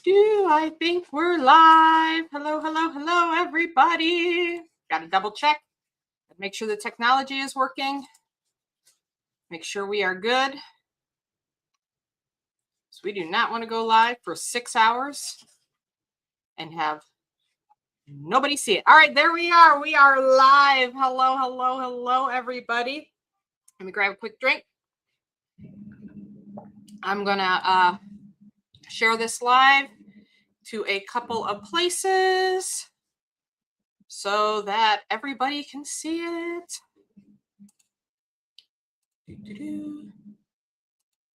I think we're live. Hello, hello, hello, everybody. Got to double check. Make sure the technology is working. Make sure we are good. So we do not want to go live for 6 hours and have nobody see it. All right, there we are. We are live. Hello, hello, hello, everybody. Let me grab a quick drink. I'm going to share this live to a couple of places so that everybody can see it.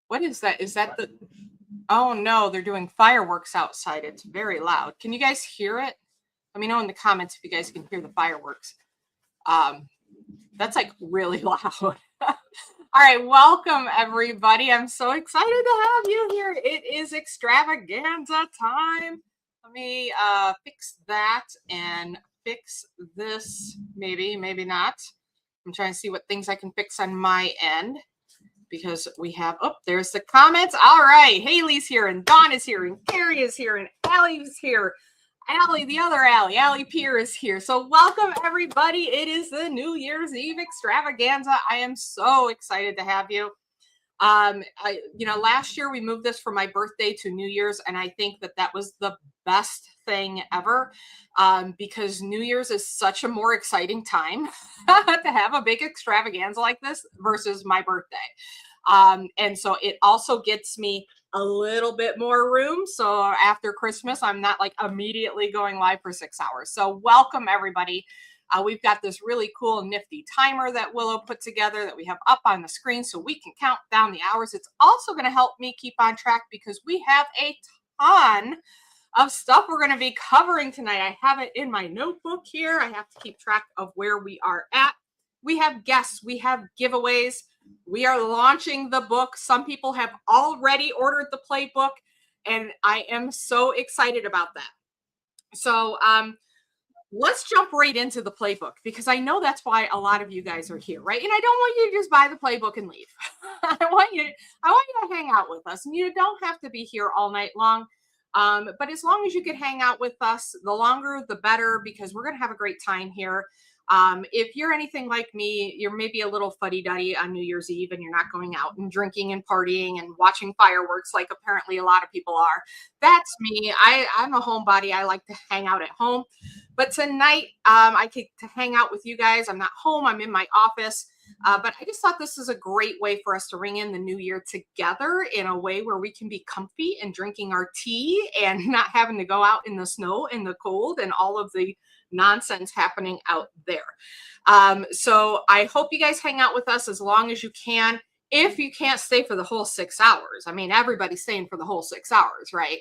What is that? Is that the... Oh no, they're doing fireworks outside. It's very loud. Can you guys hear it? Let me know in the comments if you guys can hear the fireworks. That's like really loud. All right, welcome everybody. I'm so excited to have you here. It is extravaganza time. Let me fix that and fix this. Maybe not. I'm trying to see what things I can fix on my end because we have, oh, there's the comments. All right, Haley's here and Dawn is here and Carrie is here and Allie's here. Allie, the other Allie Peer is here. So welcome everybody. It is the New Year's Eve extravaganza. I am so excited to have you. Last year we moved this from my birthday to New Year's, and I think that was the best thing ever because New Year's is such a more exciting time to have a big extravaganza like this versus my birthday. And so it also gets me a little bit more room. So after Christmas, I'm not like immediately going live for 6 hours. So welcome everybody. We've got this really cool nifty timer that Willow put together that we have up on the screen so we can count down the hours. It's also going to help me keep on track because we have a ton of stuff we're going to be covering tonight. I have it in my notebook here. I have to keep track of where we are at. We have guests, we have giveaways. We are launching the book. Some people have already ordered the Playbook, and I am so excited about that. So let's jump right into the Playbook because I know that's why a lot of you guys are here, right? And I don't want you to just buy the Playbook and leave. I want you to hang out with us, and you don't have to be here all night long. But as long as you can hang out with us, the longer the better, because we're going to have a great time here. If you're anything like me, you're maybe a little fuddy-duddy on New Year's Eve and you're not going out and drinking and partying and watching fireworks like apparently a lot of people are. That's me. I'm a homebody. I like to hang out at home. But tonight, I get to hang out with you guys. I'm not home. I'm in my office. But I just thought this is a great way for us to ring in the new year together in a way where we can be comfy and drinking our tea and not having to go out in the snow and the cold and all of the nonsense happening out there. So I hope you guys hang out with us as long as you can. If you can't stay for the whole 6 hours, I mean, everybody's staying for the whole 6 hours, right?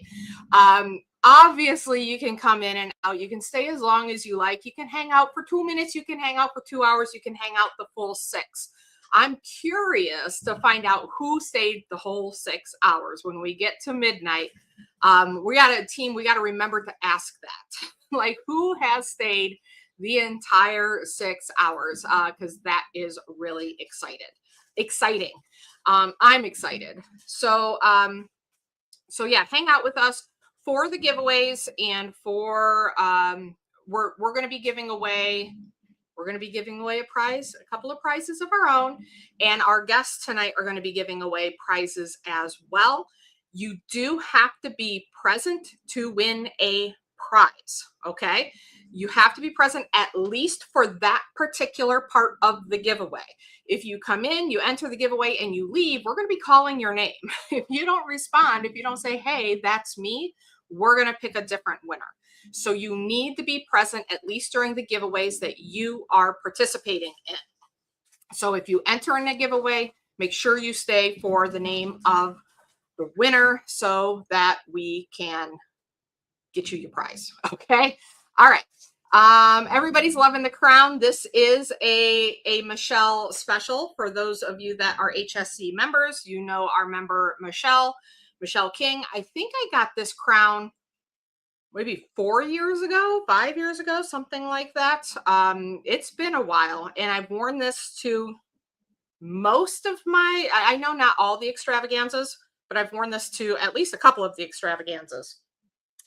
Obviously you can come in and out. You can stay as long as you like. You can hang out for 2 minutes. You can hang out for 2 hours. You can hang out the full 6. I'm curious to find out who stayed the whole 6 hours when we get to midnight. We got a team. We got to remember to ask that. Like, who has stayed the entire 6 hours? Because that is really exciting. I'm excited. So yeah, hang out with us for the giveaways and for we're going to be giving away. We're going to be giving away a couple of prizes of our own, and our guests tonight are going to be giving away prizes as well. You do have to be present to win a prize, okay? You have to be present at least for that particular part of the giveaway. If you come in, you enter the giveaway, and you leave, we're going to be calling your name. If you don't respond, if you don't say, hey, that's me, we're going to pick a different winner. So you need to be present at least during the giveaways that you are participating in. So if you enter in a giveaway, make sure you stay for the name of the winner so that we can get you your prize. Okay. All right. Everybody's loving the crown. This is a Michelle special. For those of you that are HSC members, you know our member Michelle King. I think I got this crown maybe 4 years ago, 5 years ago, something like that. It's been a while, and I've worn this to most of I know not all the extravaganzas, but I've worn this to at least a couple of the extravaganzas.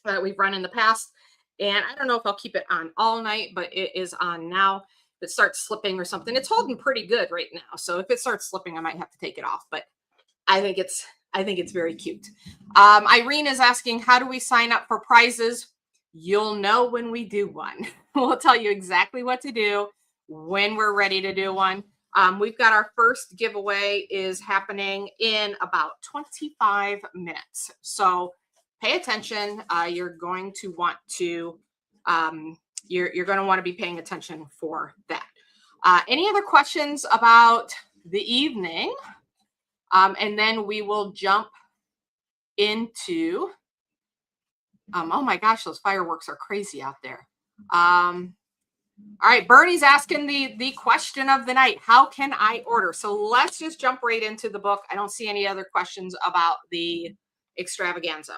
that we've run in the past. And I don't know if I'll keep it on all night, but it is on now. If it starts slipping or something, it's holding pretty good right now. So if it starts slipping, I might have to take it off. But I think it's very cute. Irene is asking, how do we sign up for prizes? You'll know when we do one. We'll tell you exactly what to do when we're ready to do one. We've got our first giveaway is happening in about 25 minutes. So pay attention. You're going to want to you're going to want to be paying attention for that. Any other questions about the evening? And then we will jump into, oh my gosh, those fireworks are crazy out there. All right, Bernie's asking the question of the night. How can I order? So let's just jump right into the book. I don't see any other questions about the extravaganza.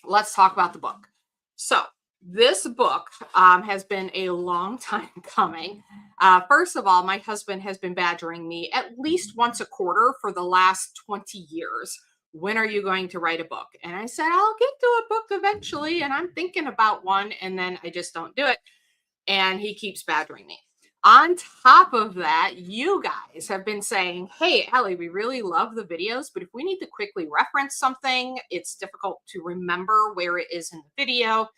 Let's talk about the book. So this book has been a long time coming. First of all, my husband has been badgering me at least once a quarter for the last 20 years. When are you going to write a book? And I said, I'll get to a book eventually. And I'm thinking about one. And then I just don't do it. And he keeps badgering me. On top of that, you guys have been saying, hey, Ellie, we really love the videos, but if we need to quickly reference something, it's difficult to remember where it is in the video.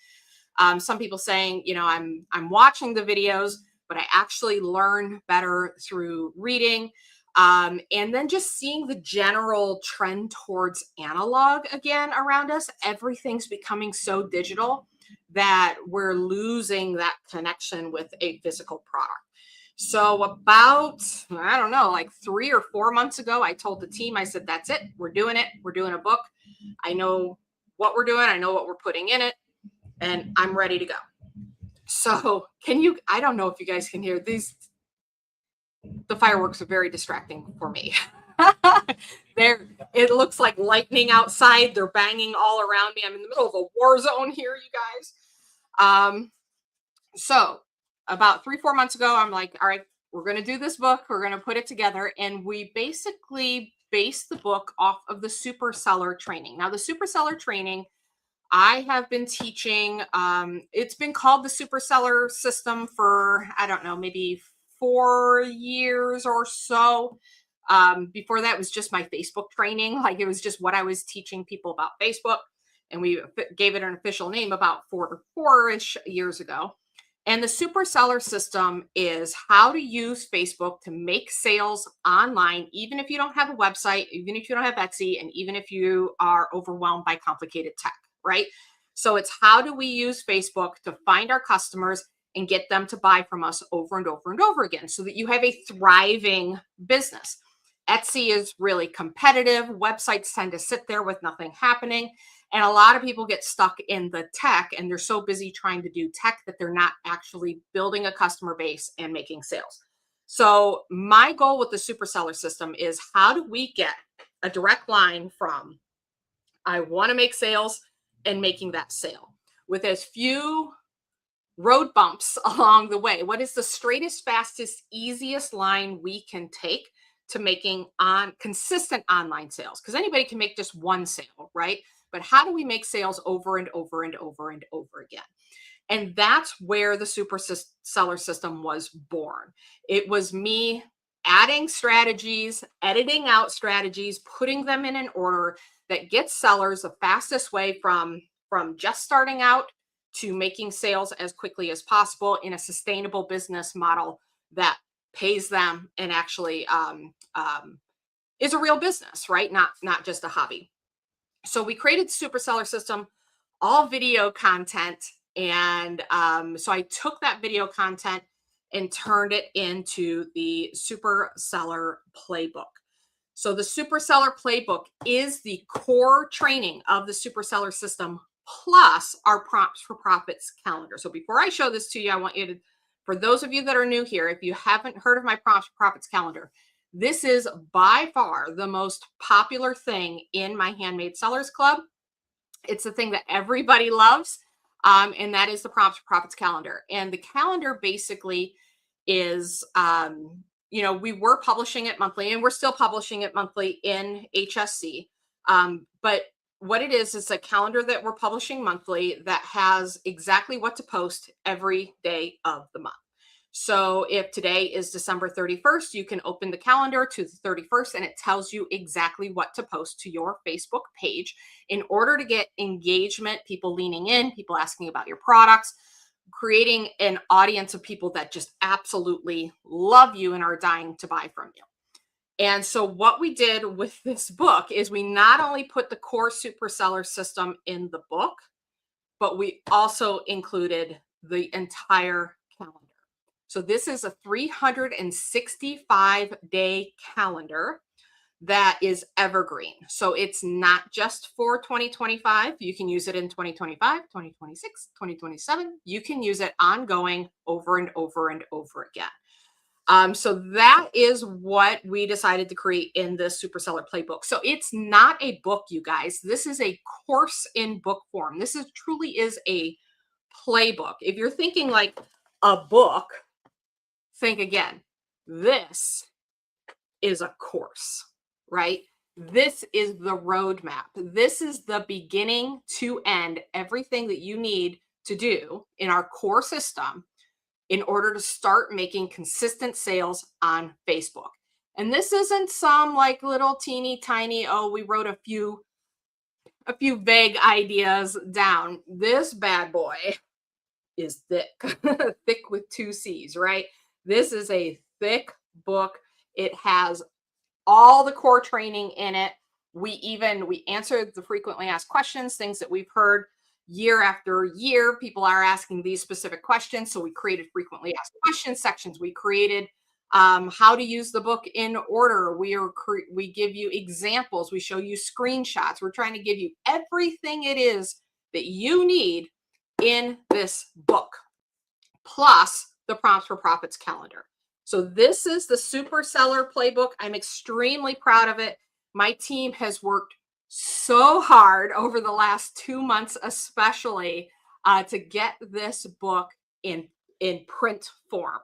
Some people saying, I'm watching the videos, but I actually learn better through reading. And then just seeing the general trend towards analog again around us. Everything's becoming so digital that we're losing that connection with a physical product. So about, I don't know, like 3 or 4 months ago, I told the team, I said, that's it. We're doing it. We're doing a book. I know what we're doing. I know what we're putting in it, and I'm ready to go. So I don't know if you guys can hear these. The fireworks are very distracting for me. It looks like lightning outside. They're banging all around me. I'm in the middle of a war zone here, you guys. So about 3-4 months ago, I'm like, all right, we're going to do this book. We're going to put it together. And we basically based the book off of the super seller training. Now, the super seller training, I have been teaching, it's been called the super seller system for, I don't know, maybe 4 years or so. Before that was just my Facebook training. Like it was just what I was teaching people about Facebook. And we gave it an official name about 4-ish years ago. And the super seller system is how to use Facebook to make sales online, even if you don't have a website, even if you don't have Etsy, and even if you are overwhelmed by complicated tech, right? So it's how do we use Facebook to find our customers and get them to buy from us over and over and over again so that you have a thriving business. Etsy is really competitive. Websites tend to sit there with nothing happening. And a lot of people get stuck in the tech and they're so busy trying to do tech that they're not actually building a customer base and making sales. So my goal with the super seller system is how do we get a direct line from I want to make sales and making that sale with as few road bumps along the way? What is the straightest, fastest, easiest line we can take to making consistent online sales? Because anybody can make just one sale, right? But how do we make sales over and over and over and over again? And that's where the super seller system was born. It was me adding strategies, editing out strategies, putting them in an order that gets sellers the fastest way from just starting out to making sales as quickly as possible in a sustainable business model that pays them and actually is a real business, right? Not just a hobby. So we created the super seller system, all video content. And so I took that video content and turned it into the super seller playbook. So the super seller playbook is the core training of the super seller system, plus our prompts for profits calendar. So before I show this to you, I want you to, for those of you that are new here, if you haven't heard of my prompts for profits calendar, this is by far the most popular thing in my Handmade Sellers Club. It's the thing that everybody loves, and that is the Prompts for Profits calendar. And the calendar basically is, we were publishing it monthly, and we're still publishing it monthly in HSC. But what it is a calendar that we're publishing monthly that has exactly what to post every day of the month. So if today is December 31st, you can open the calendar to the 31st and it tells you exactly what to post to your Facebook page in order to get engagement, people leaning in, people asking about your products, creating an audience of people that just absolutely love you and are dying to buy from you. And so what we did with this book is we not only put the core super seller system in the book, but we also included the entire calendar. So this is a 365-day calendar that is evergreen. So it's not just for 2025. You can use it in 2025, 2026, 2027. You can use it ongoing over and over and over again. So that is what we decided to create in the Super Seller Playbook. So it's not a book, you guys. This is a course in book form. This is truly is a playbook. If you're thinking like a book, think again. This is a course, right? This is the roadmap. This is the beginning to end, everything that you need to do in our core system in order to start making consistent sales on Facebook. And this isn't some like little teeny tiny, oh, we wrote a few vague ideas down. This bad boy is thick, thick with two C's, right? This is a thick book. It has all the core training in it. We answered the frequently asked questions, things that we've heard year after year. People are asking these specific questions. So we created frequently asked questions sections. We created how to use the book in order. We give you examples. We show you screenshots. We're trying to give you everything it is that you need in this book, plus the Prompts for Profits calendar. So this is the Super Seller Playbook. I'm extremely proud of it. My team has worked so hard over the last 2 months, especially to get this book in print form.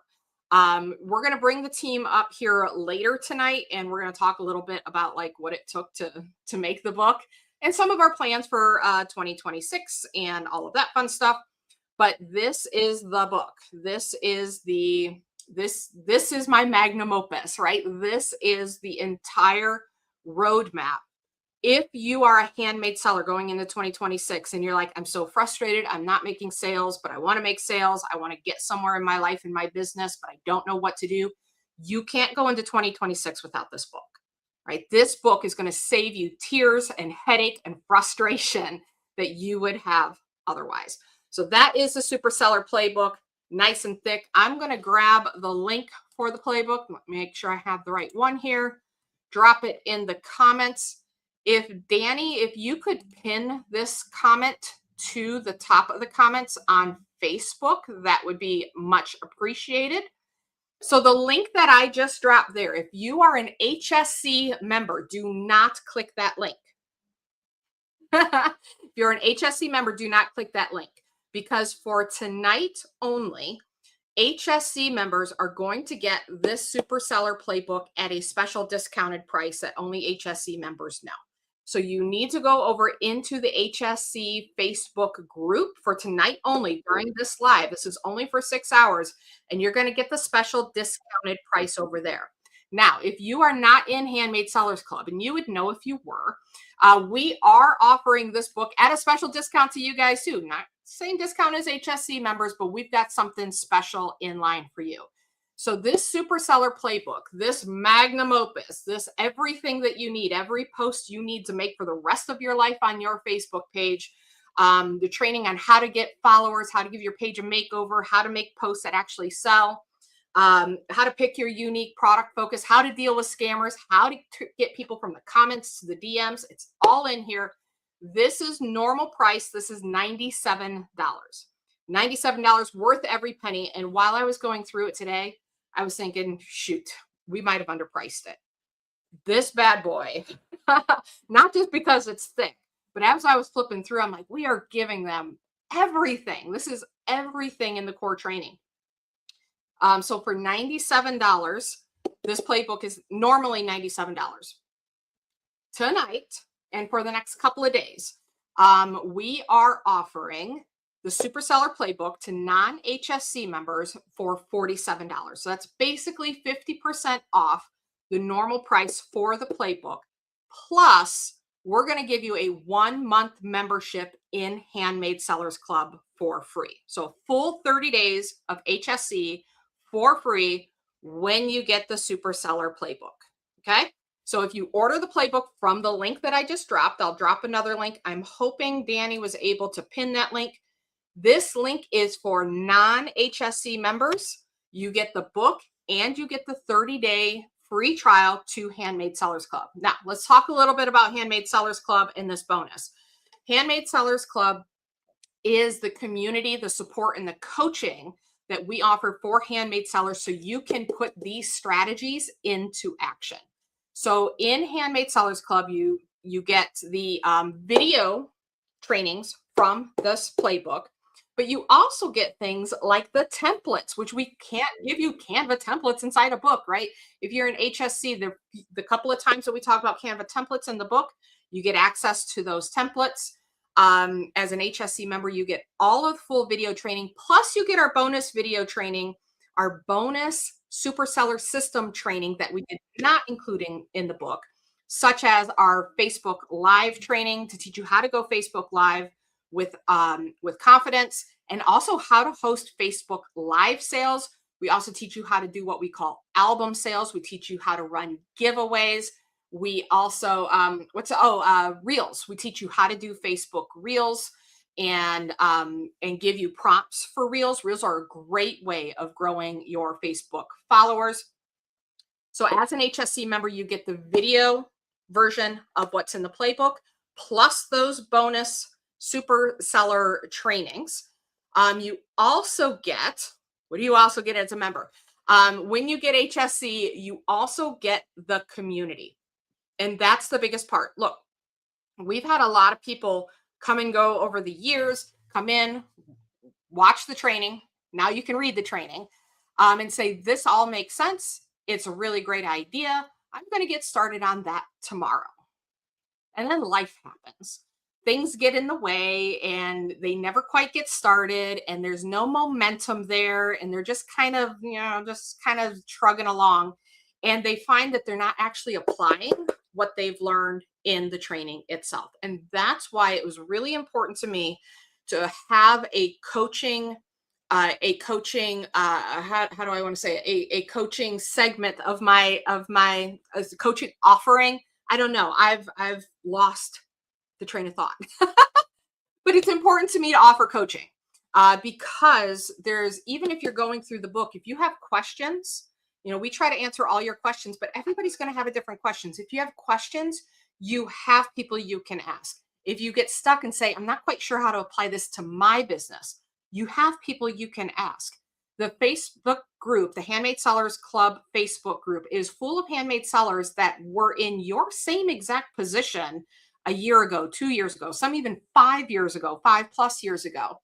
We're going to bring the team up here later tonight, and we're going to talk a little bit about like what it took to make the book and some of our plans for 2026 and all of that fun stuff. But this is the book. This is my magnum opus, right? This is the entire roadmap. If you are a handmade seller going into 2026 and you're like, I'm so frustrated, I'm not making sales, but I want to make sales, I want to get somewhere in my life, in my business, but I don't know what to do, you can't go into 2026 without this book, right? This book is going to save you tears and headache and frustration that you would have otherwise. So that is the Super Seller Playbook, nice and thick. I'm going to grab the link for the playbook, make sure I have the right one here, drop it in the comments. If Danny, if you could pin this comment to the top of the comments on Facebook, that would be much appreciated. So the link that I just dropped there, if you are an HSC member, do not click that link. If you're an HSC member, do not click that link, because for tonight only, HSC members are going to get this Super Seller Playbook at a special discounted price that only HSC members know. So you need to go over into the HSC Facebook group for tonight only during this live. This is only for 6 hours, and you're going to get the special discounted price over there. Now, if you are not in Handmade Sellers Club, and you would know if you were, we are offering this book at a special discount to you guys too. Not same discount as HSC members, but we've got something special in line for you. So this Super Seller Playbook, this magnum opus, this everything that you need, every post you need to make for the rest of your life on your Facebook page, the training on how to get followers, how to give your page a makeover, how to make posts that actually sell, how to pick your unique product focus, how to deal with scammers, how to get people from the comments to the DMs. It's all in here. This is normal price. This is $97. $97 worth every penny. And while I was going through it today, I was thinking, shoot, we might have underpriced it. This bad boy, not just because it's thick, but as I was flipping through, I'm like, we are giving them everything. This is everything in the core training. So for $97, this playbook is normally $97. Tonight, and for the next couple of days, we are offering the Super Seller Playbook to non-HSC members for $47. So that's basically 50% off the normal price for the playbook. Plus, we're going to give you a 1-month membership in Handmade Sellers Club for free. So a full 30 days of HSC for free when you get the Super Seller Playbook. Okay. So if you order the playbook from the link that I just dropped, I'll drop another link. I'm hoping Danny was able to pin that link. This link is for non-HSC members. You get the book and you get the 30-day free trial to Handmade Sellers Club. Now, let's talk a little bit about Handmade Sellers Club in this bonus. Handmade Sellers Club is the community, the support, and the coaching that we offer for handmade sellers so you can put these strategies into action. So in Handmade Sellers Club, you get the video trainings from this playbook, but you also get things like the templates, which we can't give you Canva templates inside a book, right? If you're in HSC, the couple of times that we talk about Canva templates in the book, you get access to those templates. As an HSC member, you get all of the full video training, plus you get our bonus video training, our bonus super seller system training that we did not including in the book, such as our Facebook Live training to teach you how to go Facebook Live with confidence, and also how to host Facebook Live sales. We also teach you how to do what we call album sales. We teach you how to run giveaways. We also, Reels. We teach you how to do Facebook Reels and give you prompts for Reels. Reels are a great way of growing your Facebook followers. So as an HSC member, you get the video version of what's in the playbook, plus those bonus super seller trainings. You also get, what do you also get as a member? When you get HSC, you also get the community. And that's the biggest part. Look, we've had a lot of people come and go over the years, come in, watch the training. Now you can read the training and say, this all makes sense. It's a really great idea. I'm going to get started on that tomorrow. And then life happens. Things get in the way and they never quite get started, and there's no momentum there, and they're just kind of, trugging along, and they find that they're not actually applying what they've learned in the training itself. And that's why it was really important to me to have a coaching how do I want to say it? A coaching segment of my coaching offering. I don't know. I've lost the train of thought, but it's important to me to offer coaching because even if you're going through the book, if you have questions, we try to answer all your questions, but everybody's going to have a different questions. If you have questions, you have people you can ask. If you get stuck and say, I'm not quite sure how to apply this to my business, you have people you can ask. The Facebook group, the Handmade Sellers Club Facebook group, is full of handmade sellers that were in your same exact position a year ago, 2 years ago, some even 5 years ago, 5+ years ago.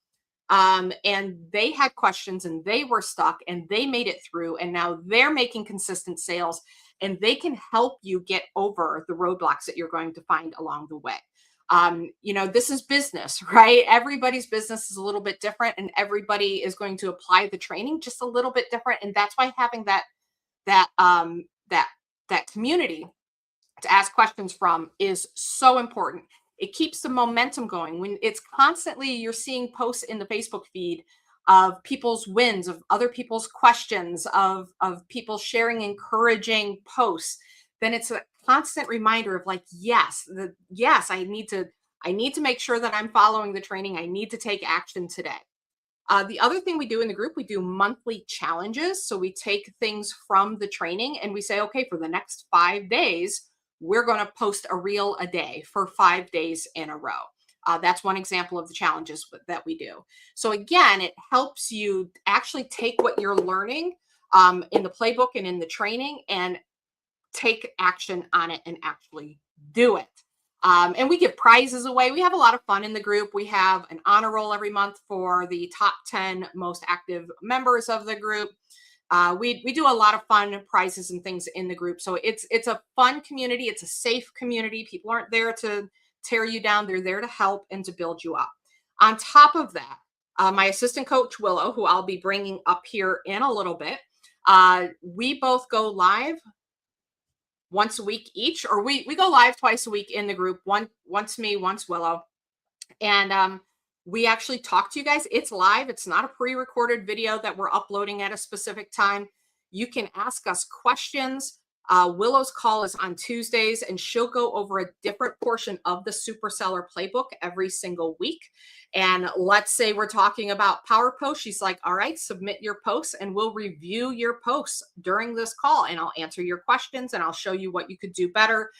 And they had questions and they were stuck and they made it through, and now they're making consistent sales, and they can help you get over the roadblocks that you're going to find along the way. This is business, right? Everybody's business is a little bit different, and everybody is going to apply the training just a little bit different. And that's why having that community to ask questions from is so important. It keeps the momentum going. When it's constantly, you're seeing posts in the Facebook feed of people's wins, of other people's questions, of people sharing encouraging posts, then it's a constant reminder of like, yes, I need to make sure that I'm following the training. I need to take action today. The other thing we do in the group, we do monthly challenges. So we take things from the training and we say, okay, for the next 5 days, we're going to post a reel a day for 5 days in a row. That's one example of the challenges that we do. So again, it helps you actually take what you're learning in the playbook and in the training and take action on it and actually do it. And we give prizes away. We have a lot of fun in the group. We have an honor roll every month for the top 10 most active members of the group. We do a lot of fun prizes and things in the group. So it's a fun community. It's a safe community. People aren't there to tear you down. They're there to help and to build you up. On top of that, my assistant coach, Willow, who I'll be bringing up here in a little bit, we both go live once a week each, or we go live twice a week in the group, once me, once Willow. And we actually talk to you guys. It's live. It's not a pre-recorded video that we're uploading at a specific time. You can ask us questions. Willow's call is on Tuesdays, and she'll go over a different portion of the Super Seller Playbook every single week. And let's say we're talking about power posts. She's like, all right, submit your posts and we'll review your posts during this call, and I'll answer your questions and I'll show you what you could do better.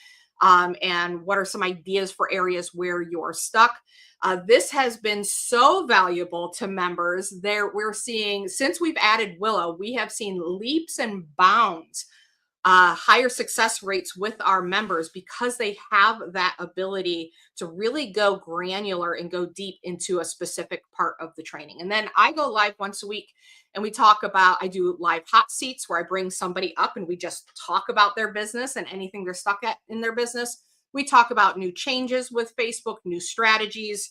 And what are some ideas for areas where you're stuck. This has been so valuable to members. We're seeing, since we've added Willow, we have seen leaps and bounds, higher success rates with our members, because they have that ability to really go granular and go deep into a specific part of the training. And then I go live once a week and we talk about, I do live hot seats where I bring somebody up and we just talk about their business and anything they're stuck at in their business. We talk about new changes with Facebook, new strategies,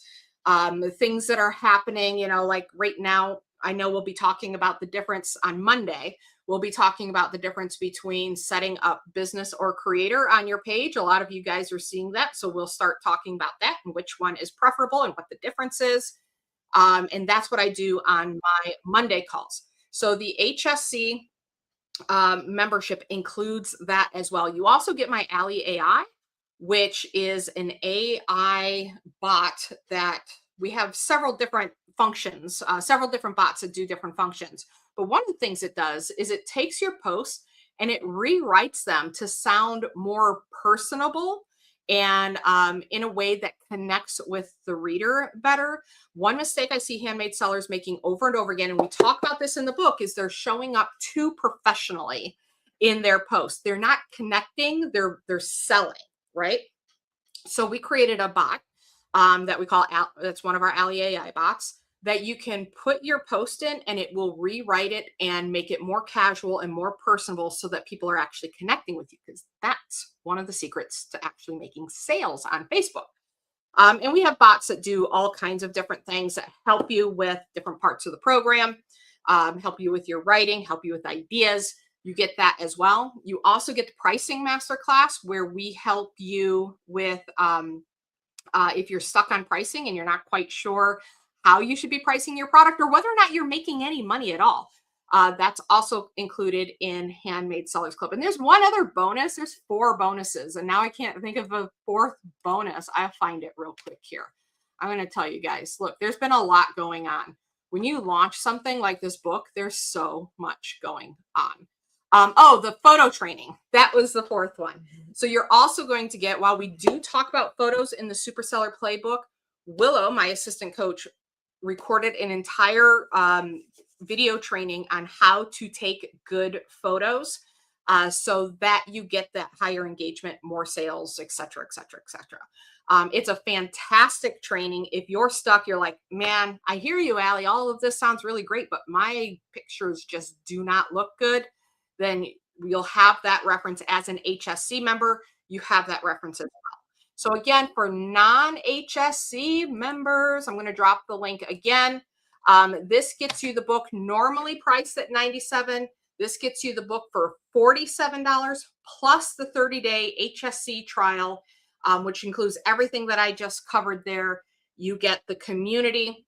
things that are happening, like right now. I know we'll be talking about the difference on Monday. We'll be talking about the difference between setting up business or creator on your page. A lot of you guys are seeing that. So we'll start talking about that and which one is preferable and what the difference is. And that's what I do on my Monday calls. So the HSC membership includes that as well. You also get my Ally AI, which is an AI bot that we have several different functions, several different bots that do different functions. But one of the things it does is it takes your posts and it rewrites them to sound more personable and in a way that connects with the reader better. One mistake I see handmade sellers making over and over again, and we talk about this in the book, is they're showing up too professionally in their posts. They're not connecting, they're selling, right? So we created a bot that we call, that's one of our Ally AI bots, that you can put your post in and it will rewrite it and make it more casual and more personable so that people are actually connecting with you, because that's one of the secrets to actually making sales on Facebook. And we have bots that do all kinds of different things that help you with different parts of the program, help you with your writing, help you with ideas. You get that as well. You also get the pricing masterclass, where we help you with if you're stuck on pricing and you're not quite sure how you should be pricing your product or whether or not you're making any money at all. That's also included in Handmade Sellers Club. And there's one other bonus. There's 4 bonuses. And now I can't think of a 4th bonus. I'll find it real quick here. I'm going to tell you guys, look, there's been a lot going on. When you launch something like this book, there's so much going on. Oh, the photo training. That was the 4th one. So you're also going to get, while we do talk about photos in the Super Seller Playbook, Willow, my assistant coach, recorded an entire video training on how to take good photos so that you get that higher engagement, more sales, et cetera, et cetera, et cetera. It's a fantastic training. If you're stuck, you're like, man, I hear you, Ally. All of this sounds really great, but my pictures just do not look good. Then you'll have that reference as an HSC member. You have that reference as well. So again, for non-HSC members, I'm going to drop the link again. This gets you the book normally priced at $97. This gets you the book for $47 plus the 30-day HSC trial, which includes everything that I just covered there. You get the community.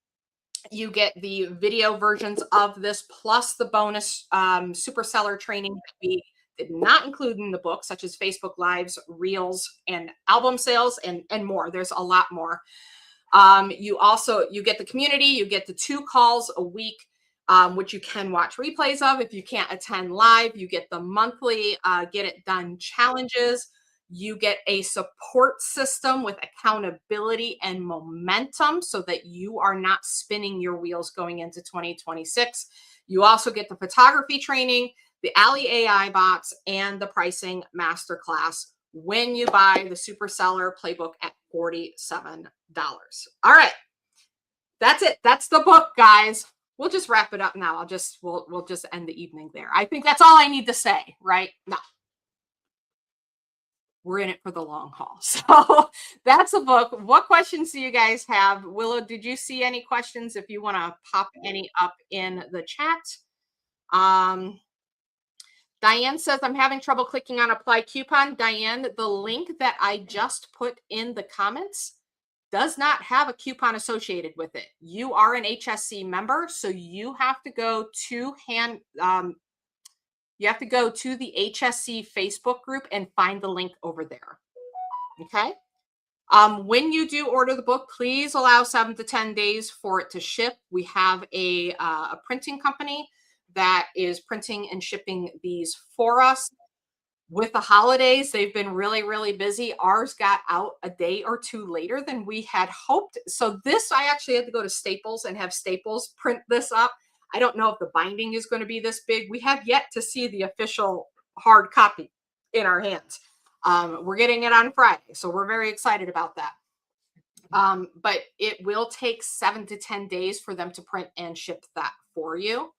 You get the video versions of this plus the bonus super seller training that we did not include in the book, such as Facebook Lives, Reels, and album sales, and more. There's a lot more. You get the community. You get the 2 calls a week, which you can watch replays of if you can't attend live. You get the monthly Get It Done challenges. You get a support system with accountability and momentum so that you are not spinning your wheels going into 2026. You also get the photography training, the Ally AI bots, and the pricing masterclass when you buy the Super Seller Playbook at $47. All right. That's it. That's the book, guys. we'll just wrap it up now. We'll just end the evening there. I think that's all I need to say, right? No, we're in it for the long haul. So that's a book. What questions do you guys have? Willow, did you see any questions? If you want to pop any up in the chat. Um, Diane says, I'm having trouble clicking on apply coupon. Diane, the link that I just put in the comments does not have a coupon associated with it. You are an HSC member, so you have to go to you have to go to the HSC Facebook group and find the link over there. Okay. When you do order the book, please allow 7 to 10 days for it to ship. We have a printing company that is printing and shipping these for us. With the holidays, they've been really, really busy. Ours got out a day or two later than we had hoped. So this, I actually had to go to Staples and have Staples print this up. I don't know if the binding is going to be this big. We have yet to see the official hard copy in our hands. We're getting it on Friday, so we're very excited about that. But it will take 7 to 10 days for them to print and ship that for you.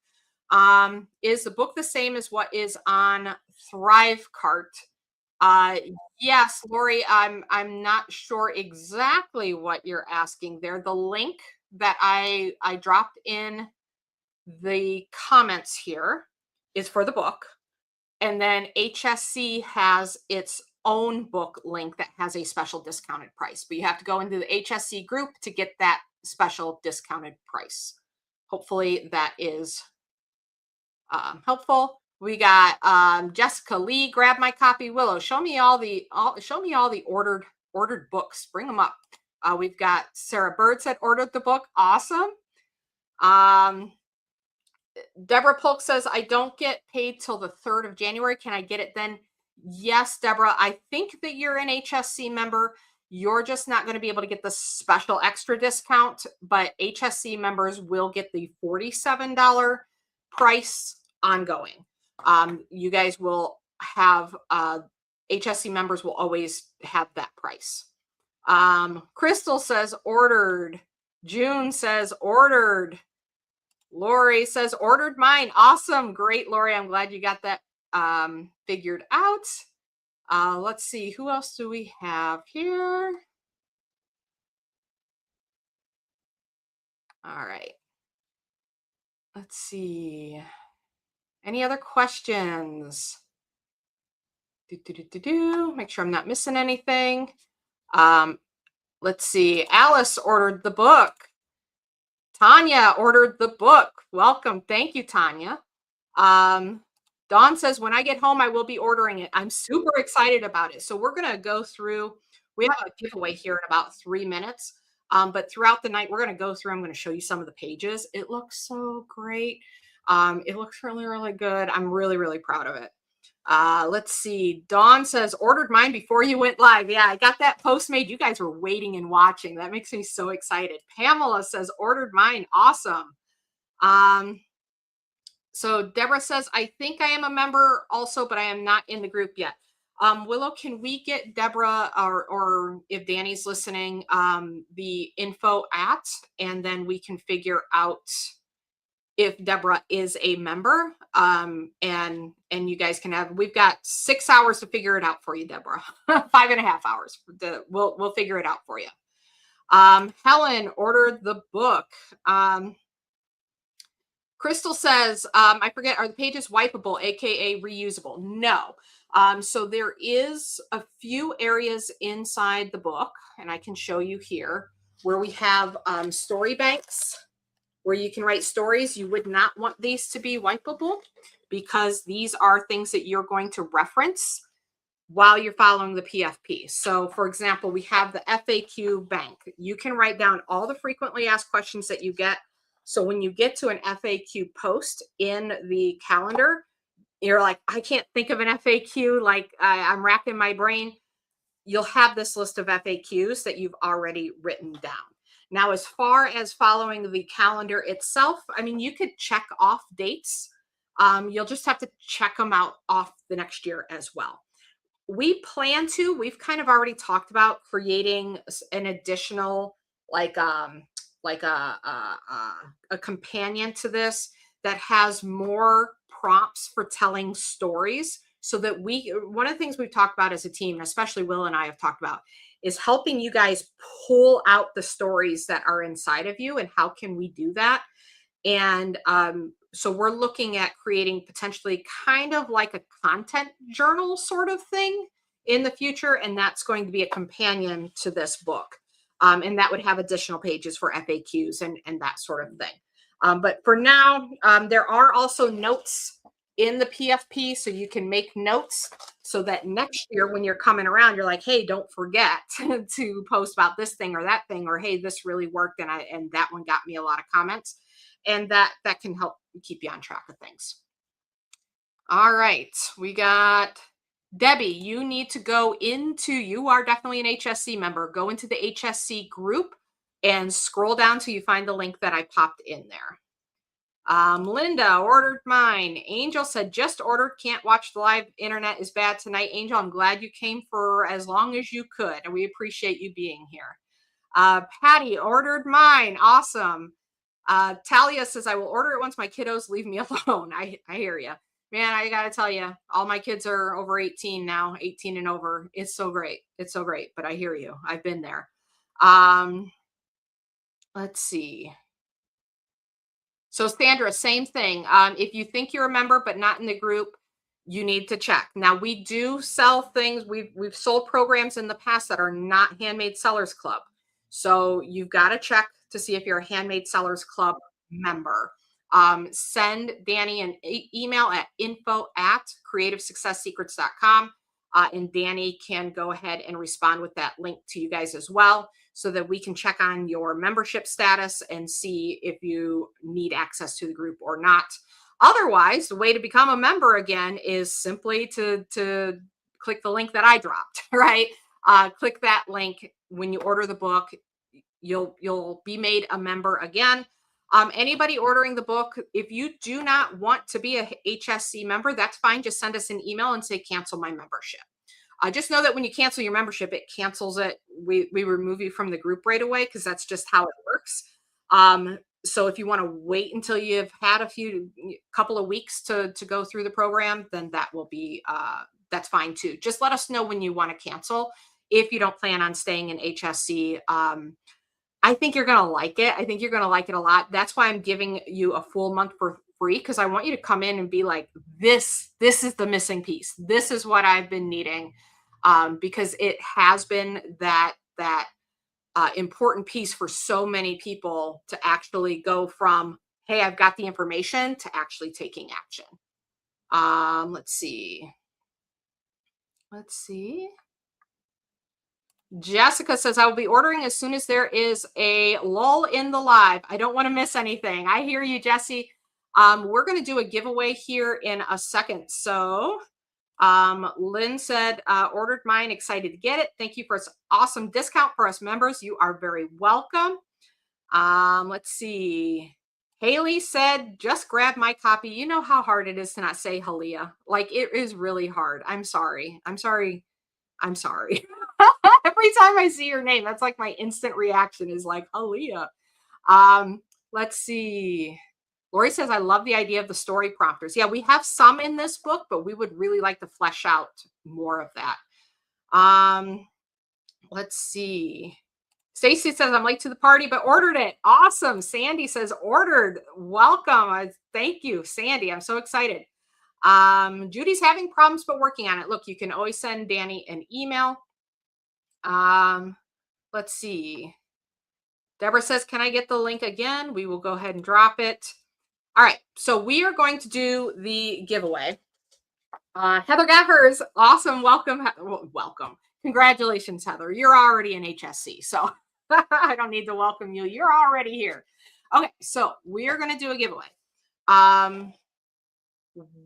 Is the book the same as what is on Thrivecart? Uh, yes, Lori, I'm not sure exactly what you're asking there. The link that I dropped in the comments here is for the book. And then HSC has its own book link that has a special discounted price. But you have to go into the HSC group to get that special discounted price. Hopefully that is helpful. We got Jessica Lee, grab my copy. Willow, show me all the ordered books. Bring them up. We've got Sarah Bird said ordered the book. Awesome. Deborah Polk says, I don't get paid till the 3rd of January. Can I get it then? Yes, Deborah. I think that you're an HSC member. You're just not going to be able to get the special extra discount, but HSC members will get the $47 price ongoing. You guys will have, HSC members will always have that price. Crystal says ordered. June says ordered. Lori says ordered mine. Awesome. Great, Lori. I'm glad you got that figured out. Let's see. Who else do we have here? All right. Let's see. Any other questions? Make sure I'm not missing anything. Let's see. Alice ordered the book. Tanya ordered the book. Welcome. Thank you, Tanya. Dawn says, when I get home, I will be ordering it. I'm super excited about it. So we're going to go through. We have a giveaway here in about 3 minutes. But throughout the night, we're going to go through. I'm going to show you some of the pages. It looks so great. It looks really, really good. I'm really, really proud of it. Let's see. Dawn says, ordered mine before you went live. Yeah, I got that Postmate. You guys were waiting and watching. That makes me so excited. Pamela says, ordered mine. Awesome. So Deborah says, I think I am a member also, but I am not in the group yet. Willow, can we get Deborah or if Danny's listening, the info at, and then we can figure out if Deborah is a member, and you guys can have, we've got 6 hours to figure it out for you, Deborah. 5.5 hours. We'll figure it out for you. Helen ordered the book. Crystal says, I forget, are the pages wipeable, aka reusable? No. So there is a few areas inside the book, and I can show you here, where we have story banks where you can write stories. You would not want these to be wipeable because these are things that you're going to reference while you're following the PFP. So for example, we have the FAQ bank. You can write down all the frequently asked questions that you get. So when you get to an FAQ post in the calendar, you're like, I can't think of an FAQ, like I'm racking my brain. You'll have this list of FAQs that you've already written down. Now, as far as following the calendar itself, I mean, you could check off dates. You'll just have to check them out off the next year as well. We've kind of already talked about creating an additional like a companion to this that has more prompts for telling stories, so that one of the things we've talked about as a team, and especially Will and I have talked about, is helping you guys pull out the stories that are inside of you, and how can we do that. And so we're looking at creating potentially kind of like a content journal sort of thing in the future. And that's going to be a companion to this book. And that would have additional pages for FAQs and that sort of thing. But for now, there are also notes in the PFP, so you can make notes so that next year when you're coming around, you're like, hey, don't forget to post about this thing or that thing, or hey, this really worked and that one got me a lot of comments. And that can help keep you on track of things. All right, we got Debbie. You need to go into, you are definitely an HSC member. Go into the HSC group and scroll down till you find the link that I popped in there. Linda ordered mine. Angel said, just ordered, can't watch the live, internet is bad tonight. Angel, I'm glad you came for as long as you could, and we appreciate you being here. Patty ordered mine. Awesome. Talia says, I will order it once my kiddos leave me alone. I hear you, man. I gotta tell you, all my kids are over 18 now, 18 and over. It's so great. It's so great. But I hear you. I've been there. Let's see. So Sandra, same thing. If you think you're a member but not in the group, you need to check. Now, we do sell things. We've sold programs in the past that are not Handmade Sellers Club. So you've got to check to see if you're a Handmade Sellers Club member. Send Danny an email at info@creativesuccesssecrets.com. And Danny can go ahead and respond with that link to you guys as well, so that we can check on your membership status and see if you need access to the group or not. Otherwise, the way to become a member again is simply to click the link that I dropped, right? Click that link when you order the book. You'll be made a member again. Anybody ordering the book, if you do not want to be a HSC member, that's fine. Just send us an email and say, cancel my membership. Just know that when you cancel your membership, it cancels it. We remove you from the group right away, because that's just how it works. So if you want to wait until you've had couple of weeks to go through the program, then that will be, that's fine too. Just let us know when you want to cancel if you don't plan on staying in HSC. I think you're going to like it. I think you're going to like it a lot. That's why I'm giving you a full month for free, because I want you to come in and be like, this is the missing piece. This is what I've been needing, because it has been that important piece for so many people to actually go from, hey, I've got the information, to actually taking action. Let's see. Jessica says, I will be ordering as soon as there is a lull in the live. I don't want to miss anything. I hear you, Jessie. We're going to do a giveaway here in a second. So Lynn said, ordered mine, excited to get it. Thank you for this awesome discount for us members. You are very welcome. Let's see. Haley said, just grab my copy. You know how hard it is to not say Halia. Like, it is really hard. I'm sorry. Every time I see your name, that's like my instant reaction is like, Halia. Let's see. Lori says, I love the idea of the story prompters. Yeah, we have some in this book, but we would really like to flesh out more of that. Let's see. Stacy says, I'm late to the party, but ordered it. Awesome. Sandy says, ordered. Welcome. Thank you, Sandy. I'm so excited. Judy's having problems, but working on it. Look, you can always send Danny an email. Let's see. Deborah says, can I get the link again? We will go ahead and drop it. All right. So we are going to do the giveaway. Heather got hers. Awesome. Welcome. Welcome. Congratulations, Heather. You're already in HSC. So I don't need to welcome you. You're already here. Okay. So we are going to do a giveaway.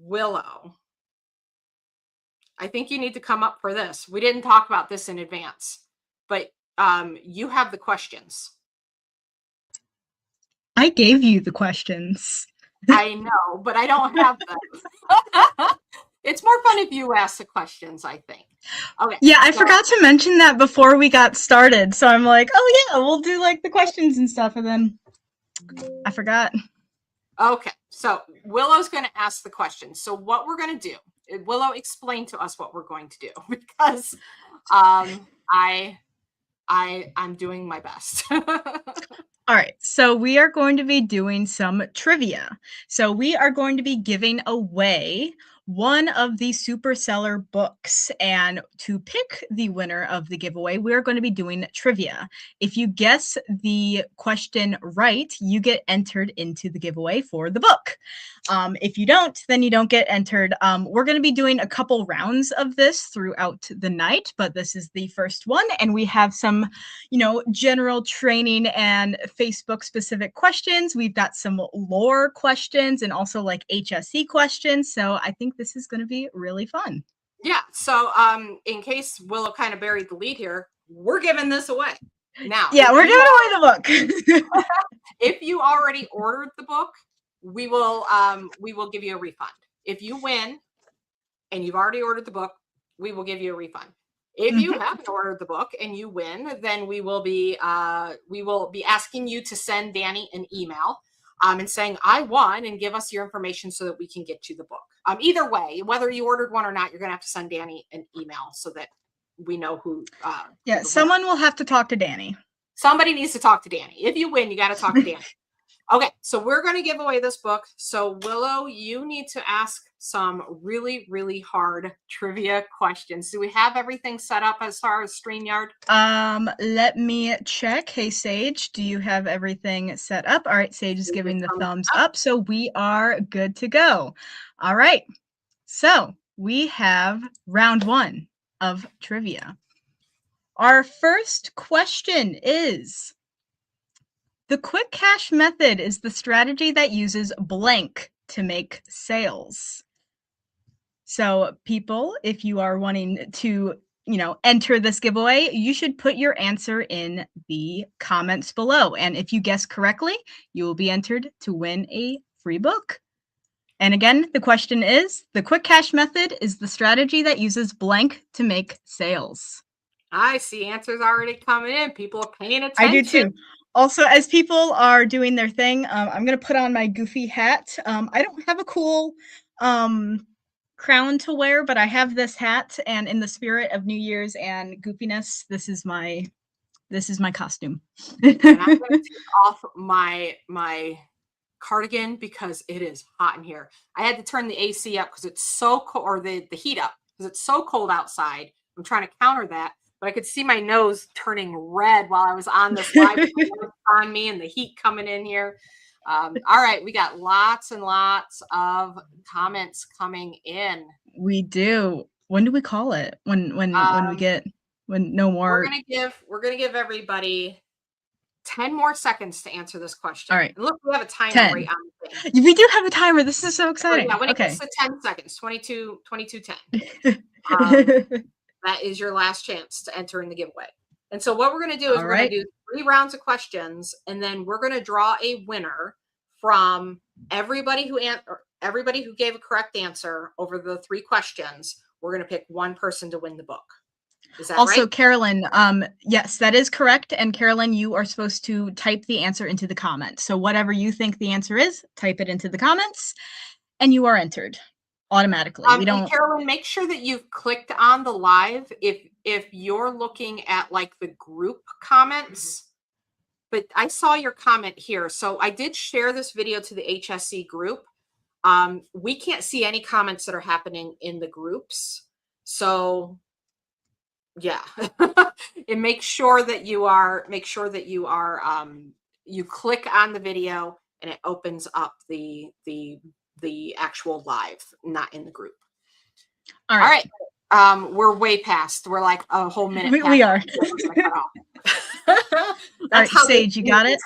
Willow, I think you need to come up for this. We didn't talk about this in advance, but you have the questions. I gave you the questions. I know, but I don't have them. It's more fun if you ask the questions, I think. Okay. Yeah, I So, forgot to mention that before we got started. So I'm like, oh yeah, we'll do like the questions and stuff, and then I forgot. okay. So Willow's going to ask the question. So what we're going to do, Willow, explain to us what we're going to do because I I'm doing my best. All right, so we are going to be doing some trivia. So we are going to be giving away one of the super seller books. And to pick the winner of the giveaway, we are going to be doing trivia. If you guess the question right, you get entered into the giveaway for the book. If you don't, then you don't get entered. We're going to be doing a couple rounds of this throughout the night, but this is the first one. And we have some, general training and Facebook specific questions. We've got some lore questions and also like HSE questions. So I think this is going to be really fun. Yeah. So in case Willow kind of buried the lead here, we're giving this away. Now, yeah, we're giving away the book. If you already ordered the book, we will give you a refund. If you win and you've already ordered the book, we will give you a refund. If you haven't ordered the book and you win, then we will be asking you to send Danny an email and saying I won, and give us your information so that we can get you the book. Either way, whether you ordered one or not, you're going to have to send Danny an email so that we know who. Yeah, someone will have to talk to Danny. Somebody needs to talk to Danny. If you win, you got to talk to Danny. Okay, so we're going to give away this book. So Willow, you need to ask some really, really hard trivia questions. Do we have everything set up as far as StreamYard? Let me check. Hey, Sage, do you have everything set up? All right, Sage is giving the thumbs up, so we are good to go. All right, so we have round one of trivia. Our first question is, the quick cash method is the strategy that uses blank to make sales. So people, if you are wanting to, enter this giveaway, you should put your answer in the comments below. And if you guess correctly, you will be entered to win a free book. And again, the question is, the quick cash method is the strategy that uses blank to make sales. I see answers already coming in. People are paying attention. I do too. Also, as people are doing their thing, I'm going to put on my goofy hat. I don't have a cool crown to wear, but I have this hat, and in the spirit of New Year's and goofiness, this is my costume. And I'm going to take off my cardigan because it is hot in here. I had to turn the AC up because it's so cold, or the heat up because it's so cold outside. I'm trying to counter that. But I could see my nose turning red while I was on this live on me and the heat coming in here. All right, we got lots and lots of comments coming in. We do. When do we call it? When no more. We're gonna give everybody 10 more seconds to answer this question. All right. And look, we have a timer right on the thing. We do have a timer. This is so exciting. Yeah, when it gets to 10 seconds, 22:10. That is your last chance to enter in the giveaway. And so what we're going to do is we're going to do 3 rounds of questions, and then we're going to draw a winner from everybody who gave a correct answer over the 3 questions. We're going to pick one person to win the book. Is that also, right? Carolyn, yes, that is correct. And Carolyn, you are supposed to type the answer into the comments. So whatever you think the answer is, type it into the comments, and you are entered automatically. We don't. Carolyn, make sure that you've clicked on the live if you're looking at like the group comments. But I saw your comment here. So I did share this video to the HSC group. We can't see any comments that are happening in the groups. So yeah. And make sure that you click on the video and it opens up the actual live, not in the group. All right. We're way past. We're like a whole minute. We are. All right, Sage, you got it?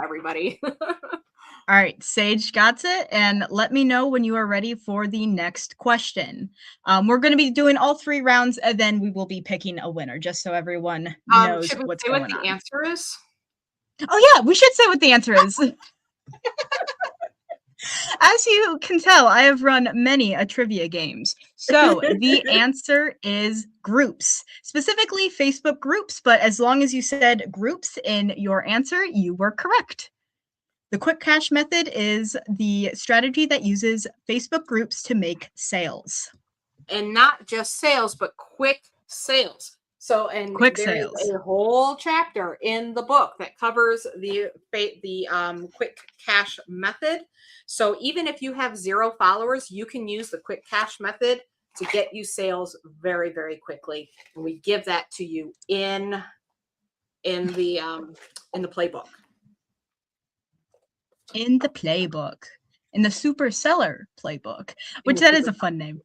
Everybody. All right, Sage got it. And let me know when you are ready for the next question. We're going to be doing all 3 rounds, and then we will be picking a winner, just so everyone knows what's going on. Should we say what the answer is? Oh, yeah, we should say what the answer is. As you can tell, I have run many a trivia games. So the answer is groups, specifically Facebook groups. But as long as you said groups in your answer, you were correct. The quick cash method is the strategy that uses Facebook groups to make sales. And not just sales, but quick sales. So, and Quick there is sales. a whole chapter in the book that covers the quick cash method. So even if you have 0 followers, you can use the quick cash method to get you sales very, very quickly. And we give that to you in the playbook. In the playbook. In the super seller playbook, which that is a fun name.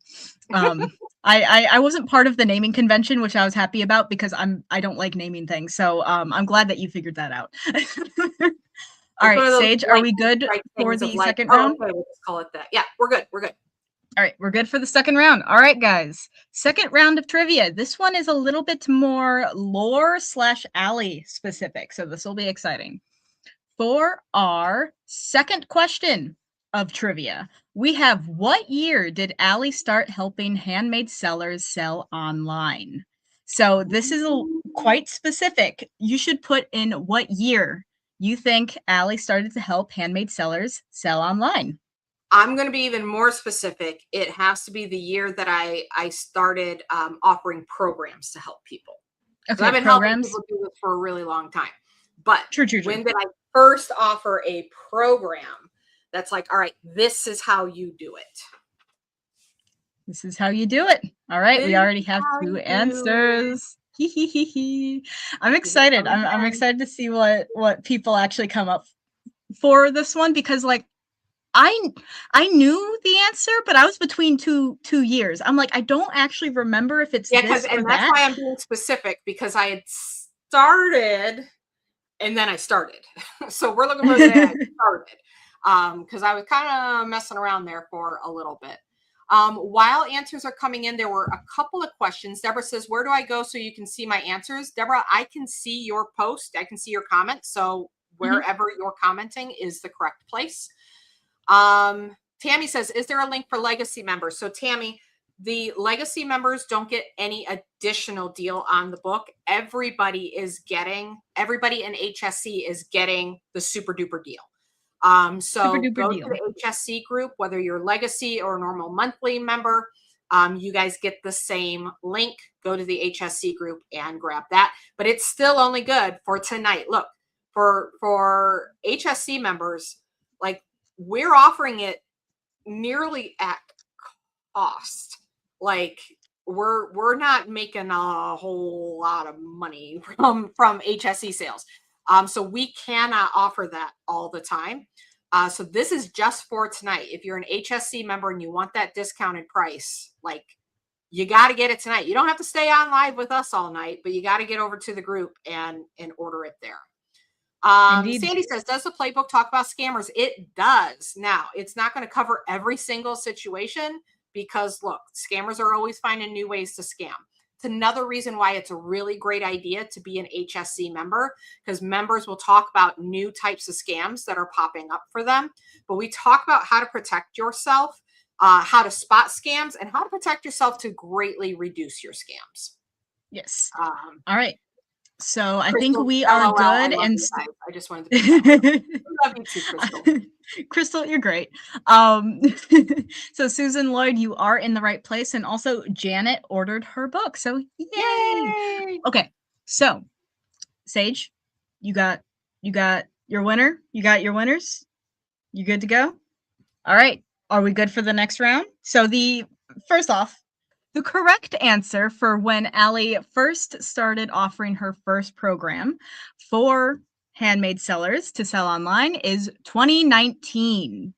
I wasn't part of the naming convention, which I was happy about because I don't like naming things. So I'm glad that you figured that out. All right, Sage, are we good for the second round? Okay, we'll just call it that. Yeah, we're good. We're good. All right, we're good for the second round. All right, guys. Second round of trivia. This one is a little bit more lore/alley specific, so this will be exciting. For our second question of trivia, we have what year did Allie start helping handmade sellers sell online? So this is quite specific. You should put in what year you think Allie started to help handmade sellers sell online. I'm going to be even more specific. It has to be the year that I started offering programs to help people. Okay, I've been helping people do this for a really long time. But true. When did I first offer a program that's like, all right, this is how you do it? This is how you do it. All right, we already have 2 answers. I'm excited. I'm excited to see what people actually come up for this one because like I knew the answer, but I was between two years. I'm like, I don't actually remember if it's this or and that. that's why I'm being specific because I had started and then I started. So we're looking for the day I started because I was kind of messing around there for a little bit. While answers are coming in, there were a couple of questions. Deborah says, where do I go so you can see my answers? Deborah, I can see your post. I can see your comments. So wherever you're commenting is the correct place. Tammy says, is there a link for legacy members? So Tammy, the legacy members don't get any additional deal on the book. Everybody in HSC is getting the super duper deal. So go to the HSC group, whether you're legacy or a normal monthly member, you guys get the same link. Go to the HSC group and grab that. But it's still only good for tonight. Look, for HSC members, like we're offering it nearly at cost. Like we're not making a whole lot of money from HSC sales. So we cannot offer that all the time. So this is just for tonight. If you're an HSC member and you want that discounted price, like you got to get it tonight. You don't have to stay on live with us all night, but you got to get over to the group and order it there. Sandy says, does the playbook talk about scammers? It does. Now, it's not going to cover every single situation because look, scammers are always finding new ways to scam. It's another reason why it's a really great idea to be an HSC member because members will talk about new types of scams that are popping up for them. But we talk about how to protect yourself, how to spot scams, and how to protect yourself to greatly reduce your scams. Yes. All right. So I think we are good. And I just wanted to love you too, Crystal. Crystal, you're great. So Susan Lloyd, you are in the right place. And also Janet ordered her book. So yay! Okay. So Sage, you got your winner. You got your winners. You good to go? All right. Are we good for the next round? So first off, the correct answer for when Allie first started offering her first program for handmade sellers to sell online is 2019.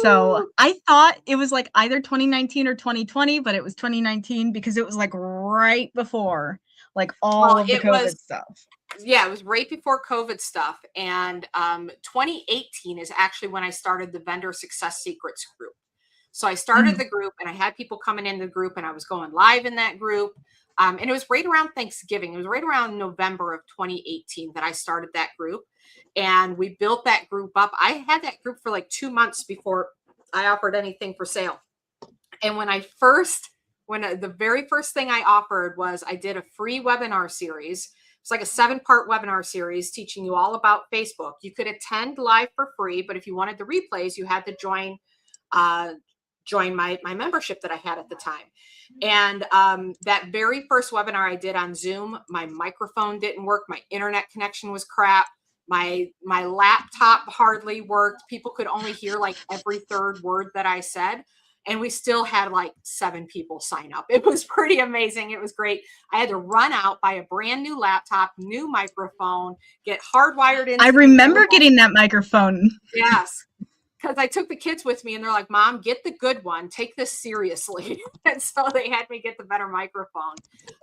So I thought it was like either 2019 or 2020, but it was 2019 because it was like right before like all of the COVID stuff. Yeah, it was right before COVID stuff. And 2018 is actually when I started the Vendor Success Secrets group. So I started the group and I had people coming in the group and I was going live in that group. And it was right around Thanksgiving. It was right around November of 2018 that I started that group. And we built that group up. I had that group for like 2 months before I offered anything for sale. And the very first thing I offered was I did a free webinar series. It's like a 7-part webinar series teaching you all about Facebook. You could attend live for free, but if you wanted the replays, you had to join my membership that I had at the time. And that very first webinar I did on Zoom, my microphone didn't work. My internet connection was crap. My laptop hardly worked. People could only hear like every third word that I said. And we still had like 7 people sign up. It was pretty amazing. It was great. I had to run out, buy a brand new laptop, new microphone, get hardwired in. I remember getting that microphone. Yes. Because I took the kids with me and they're like, Mom, get the good one. Take this seriously. And so they had me get the better microphone.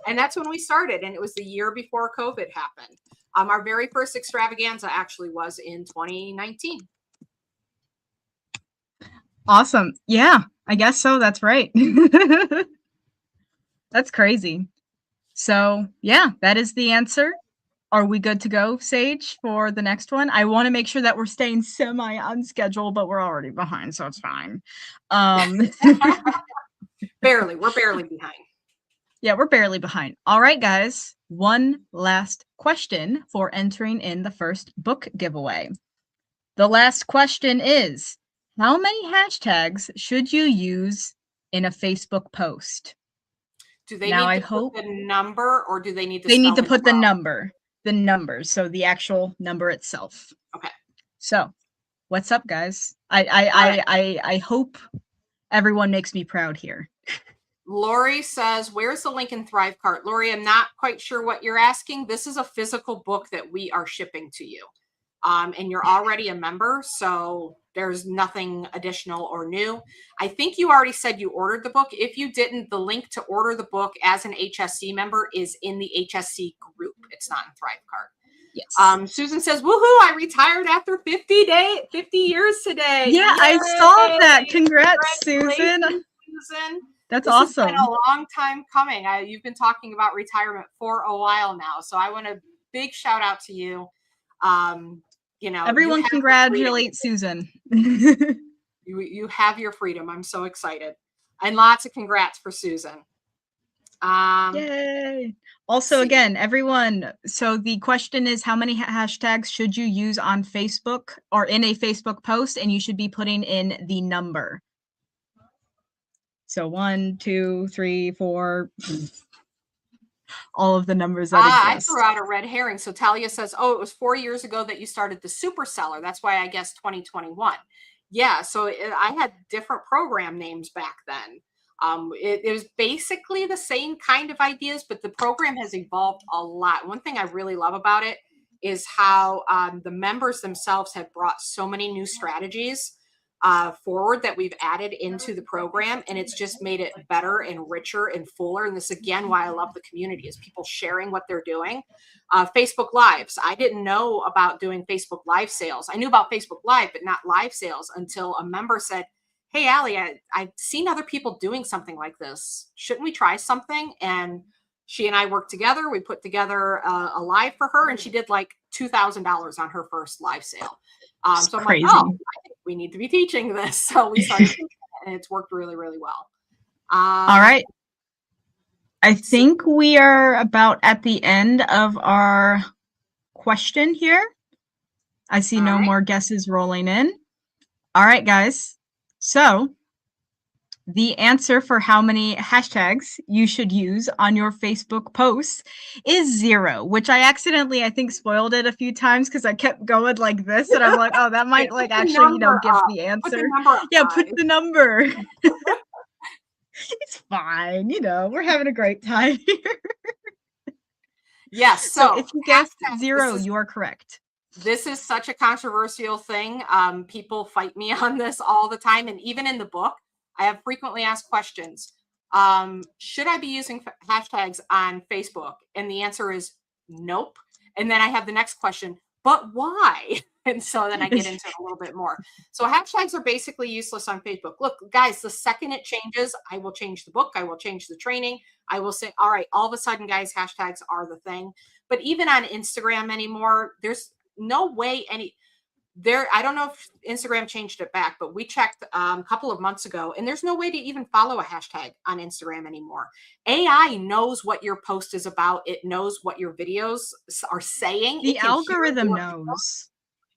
And that's when we started. And it was the year before COVID happened. Our very first extravaganza actually was in 2019. Awesome. Yeah, I guess so. That's right. That's crazy. So yeah, that is the answer. Are we good to go, Sage, for the next one? I want to make sure that we're staying semi on schedule, but we're already behind, so it's fine. Barely. We're barely behind. Yeah, we're barely behind. All right, guys. One last question for entering in the first book giveaway. The last question is, how many hashtags should you use in a Facebook post? Do they need to put the number, or do they need to? They need to put the number, the numbers, so the actual number itself. Okay. So, what's up, guys? I hope everyone makes me proud here. Lori says, where's the link in Thrive Cart? Lori, I'm not quite sure what you're asking. This is a physical book that we are shipping to you. And you're already a member, so there's nothing additional or new. I think you already said you ordered the book. If you didn't, the link to order the book as an HSC member is in the HSC group. It's not in Thrive Cart. Yes. Susan says, woohoo, I retired after 50 years today. Yeah, yay! I saw that. Congrats, Susan. Susan. That's awesome. It's been a long time coming. You've been talking about retirement for a while now. So I want a big shout out to you. You know, everyone congratulate Susan. you have your freedom. I'm so excited. And lots of congrats for Susan. Yay. Also, again, everyone, so the question is, how many hashtags should you use on Facebook or in a Facebook post? And you should be putting in the number. So 1, 2, 3, 4, all of the numbers that exist. I threw out a red herring. So Talia says, oh, it was 4 years ago that you started the super seller. That's why I guess 2021. Yeah. So I had different program names back then. It was basically the same kind of ideas, but the program has evolved a lot. One thing I really love about it is how the members themselves have brought so many new strategies forward that we've added into the program, and it's just made it better and richer and fuller. And this, again, why I love the community is people sharing what they're doing. Facebook Lives. I didn't know about doing Facebook Live sales. I knew about Facebook Live, but not live sales until a member said, hey, Allie, I've seen other people doing something like this. Shouldn't we try something? And she and I worked together. We put together a live for her, and she did like $2,000 on her first live sale. So I'm like, oh, I think we need to be teaching this. So we started teaching it, and it's worked really, really well. All right. I think we are about at the end of our question here. I see no more guesses rolling in. All right, guys. So the answer for how many hashtags you should use on your Facebook posts is 0, which I accidentally, I think, spoiled it a few times because I kept going like this, and I'm like, oh, that might like actually, you know, give the answer. Put the number. It's fine, you know, we're having a great time here. Yes. So if you guessed 0, you are correct. This is such a controversial thing. People fight me on this all the time, and even in the book, I have frequently asked questions. Should I be using hashtags on Facebook? And the answer is nope. And then I have the next question, but why? And so then I get into it a little bit more. So hashtags are basically useless on Facebook. Look, guys, the second it changes, I will change the book. I will change the training. I will say, all right, all of a sudden, guys, hashtags are the thing. But even on Instagram anymore, there's no way I don't know if Instagram changed it back, but we checked a couple of months ago, and there's no way to even follow a hashtag on Instagram anymore. AI knows what your post is about. It knows what your videos are saying. The It can hear algorithm your, knows.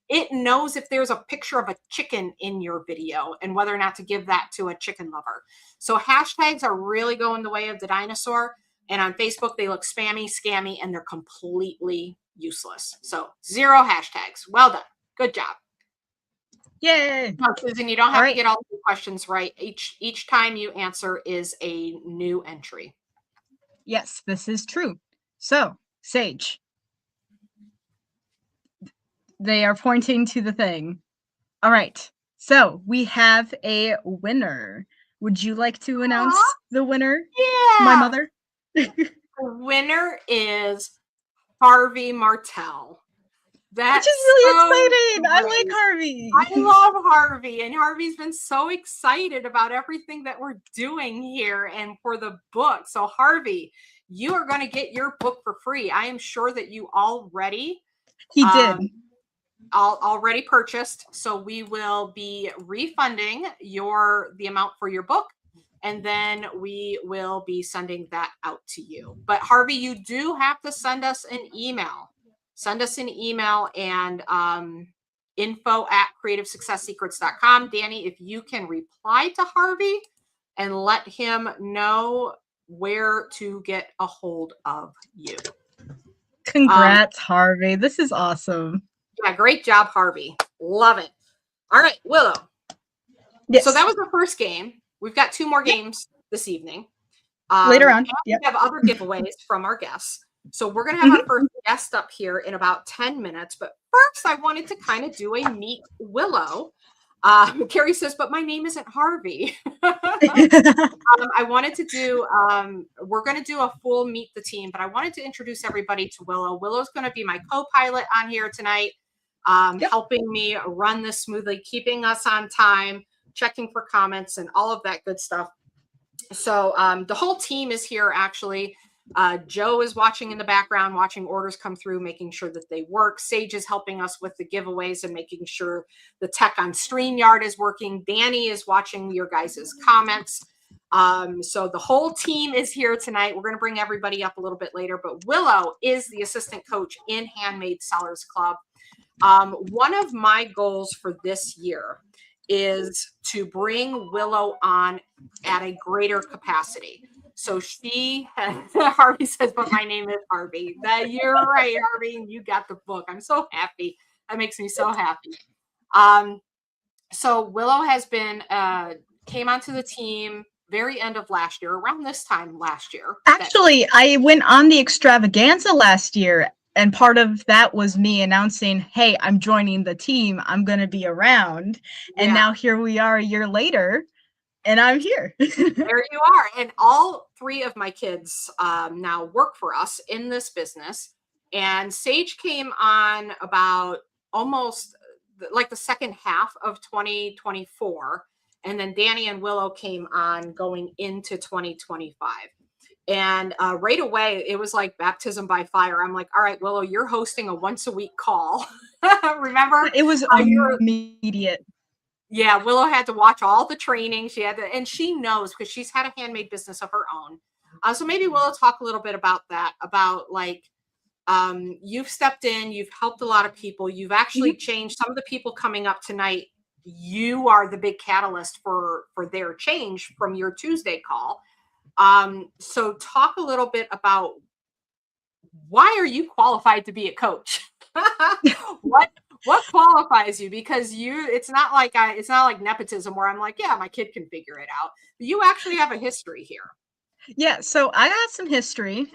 it knows if there's a picture of a chicken in your video and whether or not to give that to a chicken lover. So hashtags are really going the way of the dinosaur. And on Facebook, they look spammy, scammy, and they're completely useless. So 0 hashtags. Well done. Good job. Yay. No, Susan, you don't All have to right. get all the questions right. Each time you answer is a new entry. Yes, this is true. So, Sage. They are pointing to the thing. All right. So, we have a winner. Would you like to announce the winner, my Yeah. mother? The winner is Harvey Martell. Which That's is really so exciting. I great. like Harvey. I love Harvey, and Harvey's been so excited about everything that we're doing here and for the book. So Harvey, you are going to get your book for free. I am sure that you already He did. already purchased. So we will be refunding the amount for your book, and then we will be sending that out to you. But Harvey, you do have to send us an email. Send us an email and info@creativesuccesssecrets.com. Danny, if you can reply to Harvey and let him know where to get a hold of you. Congrats, Harvey. This is awesome. Yeah, great job, Harvey. Love it. All right, Willow. Yes. So that was the first game. We've got 2 more games this evening. Later on. We have other giveaways from our guests. So we're going to have our first guest up here in about 10 minutes. But first, I wanted to kind of do a Meet Willow. Carrie says, but my name isn't Harvey. I wanted to do, we're going to do a full Meet the Team, but I wanted to introduce everybody to Willow. Willow's going to be my co-pilot on here tonight, helping me run this smoothly, keeping us on time, checking for comments and all of that good stuff. So the whole team is here, actually. Joe is watching in the background, watching orders come through, making sure that they work. Sage is helping us with the giveaways and making sure the tech on StreamYard is working. Danny is watching your guys' comments. So the whole team is here tonight. We're going to bring everybody up a little bit later, but Willow is the assistant coach in Handmade Sellers Club. One of my goals for this year is to bring Willow on at a greater capacity. So Harvey says, but my name is Harvey. You're right, Harvey. You got the book. I'm so happy. That makes me so happy. So Willow has been, came onto the team very end of last year, around this time last year. Actually, I went on the Extravaganza last year, and part of that was me announcing, hey, I'm joining the team. I'm going to be around. And now here we are a year later, and I'm here. There you are. And all 3 of my kids now work for us in this business. And Sage came on about almost like the second half of 2024. And then Danny and Willow came on going into 2025. And right away, it was like baptism by fire. I'm like, all right, Willow, you're hosting a once a week call. Remember? It was immediate. Yeah, Willow had to watch all the training. She had to, and she knows because she's had a handmade business of her own. So maybe Willow talk a little bit about that, about like, you've stepped in, you've helped a lot of people. You've actually changed some of the people coming up tonight. You are the big catalyst for their change from your Tuesday call. So talk a little bit about why are you qualified to be a coach? What qualifies you? Because it's not like nepotism where I'm like, yeah, my kid can figure it out. You actually have a history here. Yeah, so I got some history.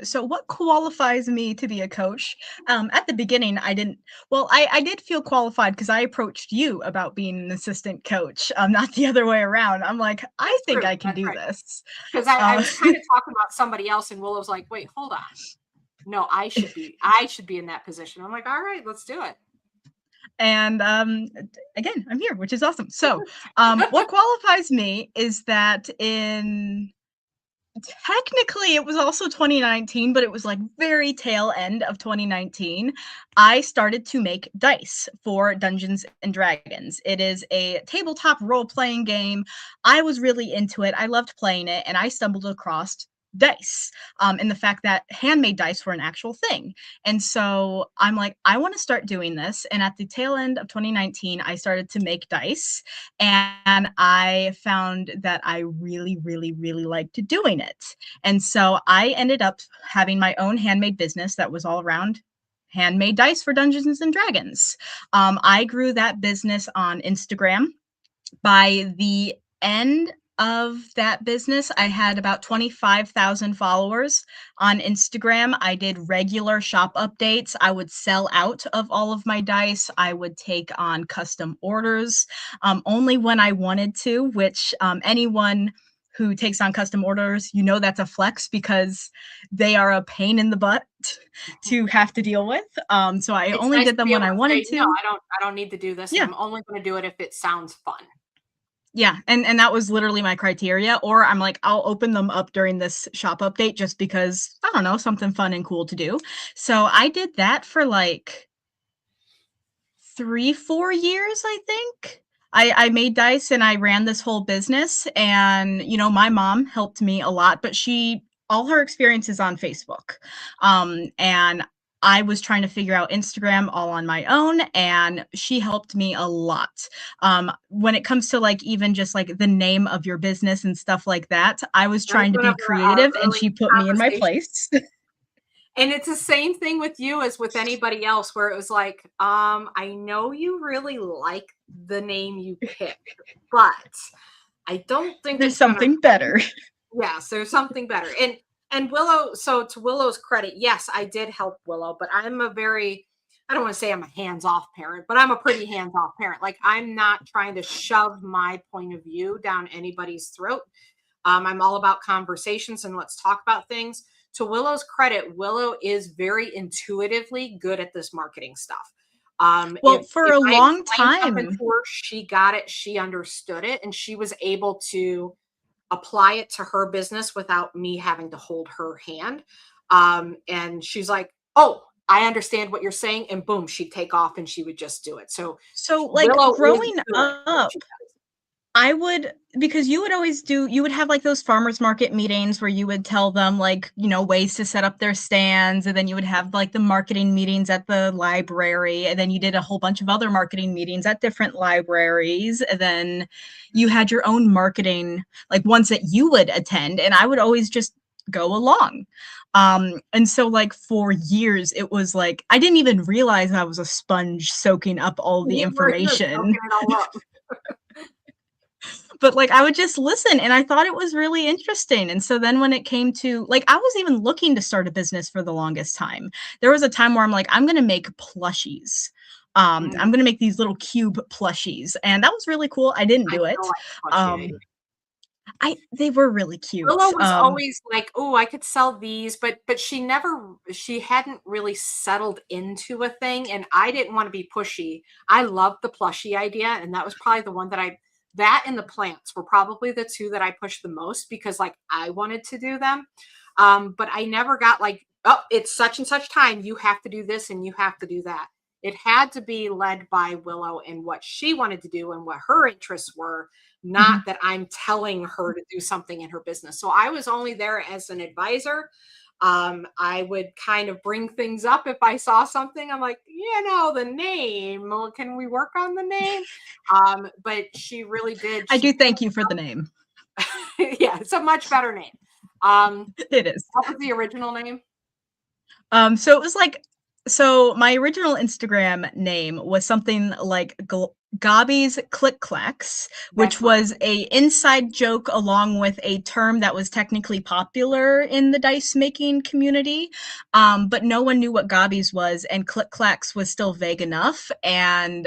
So what qualifies me to be a coach? At the beginning, I did feel qualified because I approached you about being an assistant coach, not the other way around. I'm like, I think I can do this. Because I was kind of talking about somebody else, and Willow's like, wait, hold on. No, I should be in that position. I'm like, all right, let's do it. And again, I'm here, which is awesome. So what qualifies me is that in Technically, it was also 2019, but it was like very tail end of 2019. I started to make dice for Dungeons and Dragons. It is a tabletop role playing game. I was really into it. I loved playing it, and I stumbled across dice and the fact that handmade dice were an actual thing. And so I'm like, I want to start doing this. And at the tail end of 2019, I started to make dice, and I found that I really, really, really liked doing it. And so I ended up having my own handmade business that was all around handmade dice for Dungeons and Dragons. I grew that business on Instagram. By the end of that business, I had about 25,000 followers on Instagram. I did regular shop updates. I would sell out of all of my dice. I would take on custom orders only when I wanted to, which anyone who takes on custom orders, you know that's a flex because they are a pain in the butt to have to deal with. So I It's only nice did to them be when able I to wanted say, no, to. I don't need to do this, and Yeah. I'm only going to do it if it sounds fun. Yeah, and that was literally my criteria, or I'm like, I'll open them up during this shop update just because, I don't know, something fun and cool to do. So I did that for like 3, 4 years, I think. I made dice and I ran this whole business, and, you know, my mom helped me a lot, but she all her experience is on Facebook. And I was trying to figure out Instagram all on my own, and she helped me a lot. When it comes to, like, even just, like, the name of your business and stuff like that, I was That was trying to one of be our creative, and early she put me in my conversations. place. And it's the same thing with you as with anybody else, where it was like, I know you really like the name you picked, but I don't think There's it's gonna something fit. better. Yes, there's something better. And Willow, so to Willow's credit, yes, I did help Willow, but I'm a very, I don't want to say I'm a hands-off parent, but I'm a pretty hands-off parent. Like, I'm not trying to shove my point of view down anybody's throat. I'm all about conversations and let's talk about things. To Willow's credit, Willow is very intuitively good at this marketing stuff. Well, for If a I long explained something time. to her, she got it, she understood it, and she was able to apply it to her business without me having to hold her hand. And she's like, "Oh, I understand what you're saying," and boom, she'd take off and she would just do it. So So, like, Willow is growing good at what up, she does. I would, because you would have, like, those farmers market meetings where you would tell them, like, you know, ways to set up their stands, and then you would have, like, the marketing meetings at the library, and then you did a whole bunch of other marketing meetings at different libraries, and then you had your own marketing, like, ones that you would attend, and I would always just go along. And so, like, for years, it was like I didn't even realize I was a sponge soaking up all the You were information. soaking it all up. But, like, I would just listen, and I thought it was really interesting. And so then when it came to, like, I was even looking to start a business for the longest time. There was a time where I'm like, I'm gonna make plushies. I'm Mhm. gonna make these little cube plushies, and that was really cool. I didn't I do still it. like the plushie idea. Um, I They were really Willow cute. was always like, "Oh, I could sell these," but she hadn't really settled into a thing, and I didn't want to be pushy. I loved the plushie idea, and that was probably the one that and the plants were probably the two that I pushed the most because like I wanted to do them. But I never got like, "Oh, it's such and such time. You have to do this and you have to do that." It had to be led by Willow and what she wanted to do and what her interests were, not Mhm. that I'm telling her to do something in her business. So I was only there as an advisor. I would kind of bring things up if I saw something. I'm like, the name. Well, can we work on the name? But she really did. I She do picked thank you for the name. yeah, it's a much better name. Um, It is. what was the original name? So it was like, so my original Instagram name was something like Gobby's Click Clacks, which That's right. was a inside joke along with a term that was technically popular in the dice making community. But no one knew what Gobby's was, and Click Clacks was still vague enough. And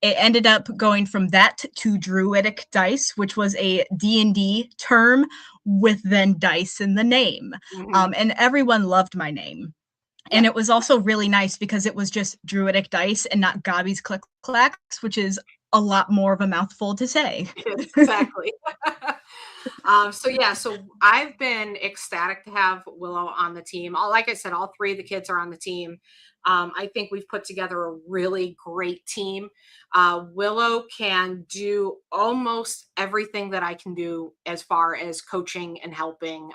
it ended up going from that to Druidic Dice, which was a D&D term with then dice in the name. Mhm. And everyone loved my name. And Yep. it was also really nice because it was just Druidic Dice and not Gobby's Click Clacks, which is a lot more of a mouthful to say. Yes, exactly. So yeah, so I've been ecstatic to have Willow on the team. Like I said, all three of the kids are on the team. I think we've put together a really great team. Willow can do almost everything that I can do as far as coaching and helping.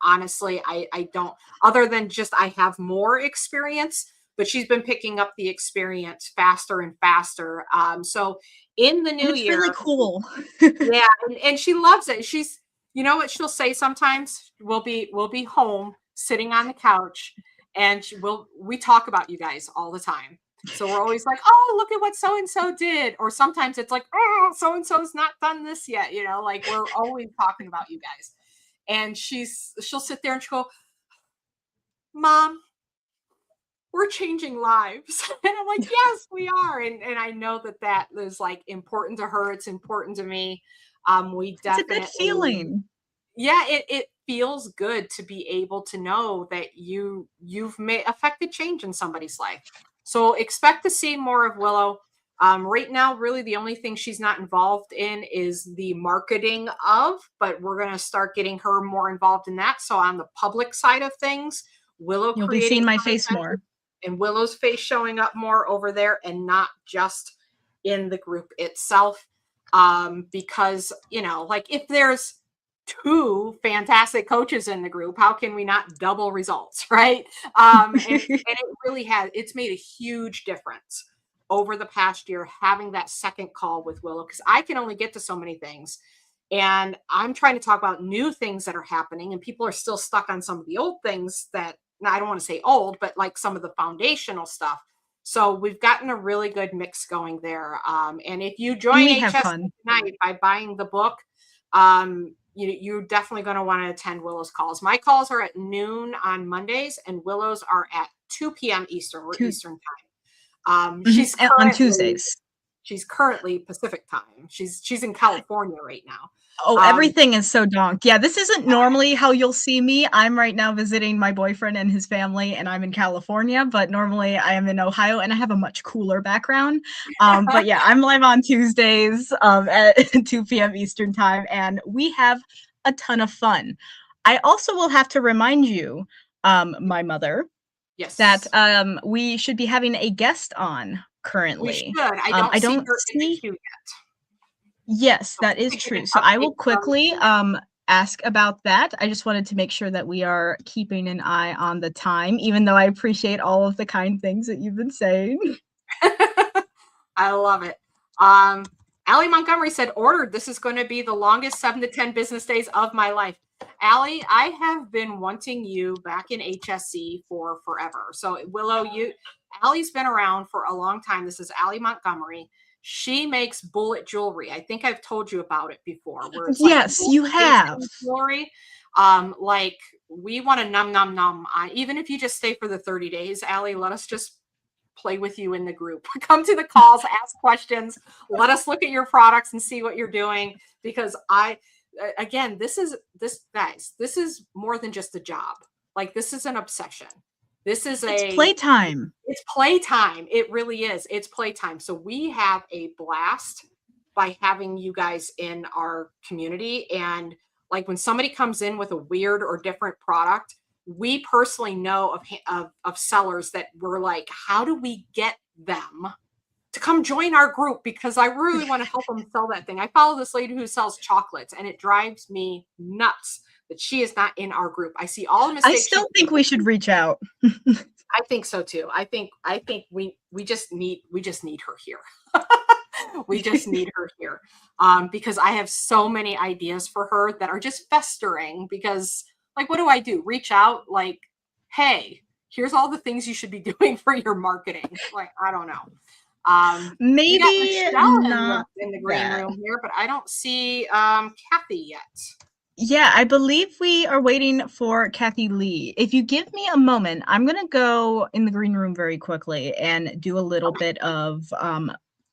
Honestly, I don't, other than just I have more experience, but she's been picking up the experience faster and faster. So in the And new it's year, really cool. yeah, and she loves it. She's, you know what she'll say sometimes? We'll be home sitting on the couch, and we talk about you guys all the time. So we're always like, "Oh, look at what so and so did," or sometimes it's like, "Oh, so and so's not done this yet." You know, like we're always talking about you guys. And she'll sit there and she'll go, "Mom, we're changing lives." And I'm like, "Yes, we are." And I know that that is like important to her. It's important to me. We It's a good definitely, feeling. yeah, it feels good to be able to know that you've made affected change in somebody's life. So expect to see more of Willow. Right now, really the only thing she's not involved in is the marketing of, but we're going to start getting her more involved in that. So on the public side of things, Willow You'll be creating seeing my face content more. and Willow's face showing up more over there and not just in the group itself. Because, like if there's two fantastic coaches in the group, how can we not double results, right? And it really it's made a huge difference over the past year having that second call with Willow, because I can only get to so many things. And I'm trying to talk about new things that are happening, and people are still stuck on some of the old things that, now, I don't want to say old, but like some of the foundational stuff. So we've gotten a really good mix going there. And if you And join we have HSC fun. tonight by buying the book, you're definitely going to want to attend Willow's calls. My calls are at noon on Mondays, and Willow's are at 2 p.m. Eastern or Tu Eastern time. On Tuesdays. She's currently Pacific time. She's in California right now. Oh, Um, everything is so donked. Yeah, this isn't normally how you'll see me. I'm right now visiting my boyfriend and his family, and I'm in California, but normally I am in Ohio, and I have a much cooler background. But yeah, I'm live on Tuesdays at 2 p.m. Eastern time, and we have a ton of fun. I also will have to remind you, my mother, that yes, we should be having a guest on we currently. should. I don't I see don't her in the see. queue yet. Yes, So that is we could get true. an So I update will from quickly Tina. ask about that. I just wanted to make sure that we are keeping an eye on the time, even though I appreciate all of the kind things that you've been saying. I love it. Um, Allie Montgomery said, ordered. This is going to be the longest 7 to 10 business days of my life. Allie, I have been wanting you back in HSC for forever. So Willow, Allie's been around for a long time. This is Allie Montgomery. She makes bullet jewelry. I think I've told you about it before, where it's like Yes, bullet you have. casing jewelry. Like we want to num num num. Even if you just stay for the 30 days, Allie, let us just play with you in the group. Come to the calls, ask questions, let us look at your products and see what you're doing. Because again, this is more than just a job. Like this is an obsession. This is It's playtime. it's playtime. It really is. It's playtime. So we have a blast by having you guys in our community. And like when somebody comes in with a weird or different product, we personally know of sellers that we're like, how do we get them to come join our group? Because I really want to help them sell that thing. I follow this lady who sells chocolates, and it drives me nuts that she is not in our group. I see all the I mistakes she's still think we should reach out. I think so too. I think we just need her here. We just need her here. Because I have so many ideas for her that are just festering. Because like, what do I do? Reach out like, hey, here's all the things you should be doing for your marketing. Like, I don't know. We got Maybe Michelle not in the green that. room here, but I don't see Kathy yet. Yeah, I believe we are waiting for Kathy Lee. If you give me a moment, I'm gonna go in the green room very quickly and do a little Okay. bit of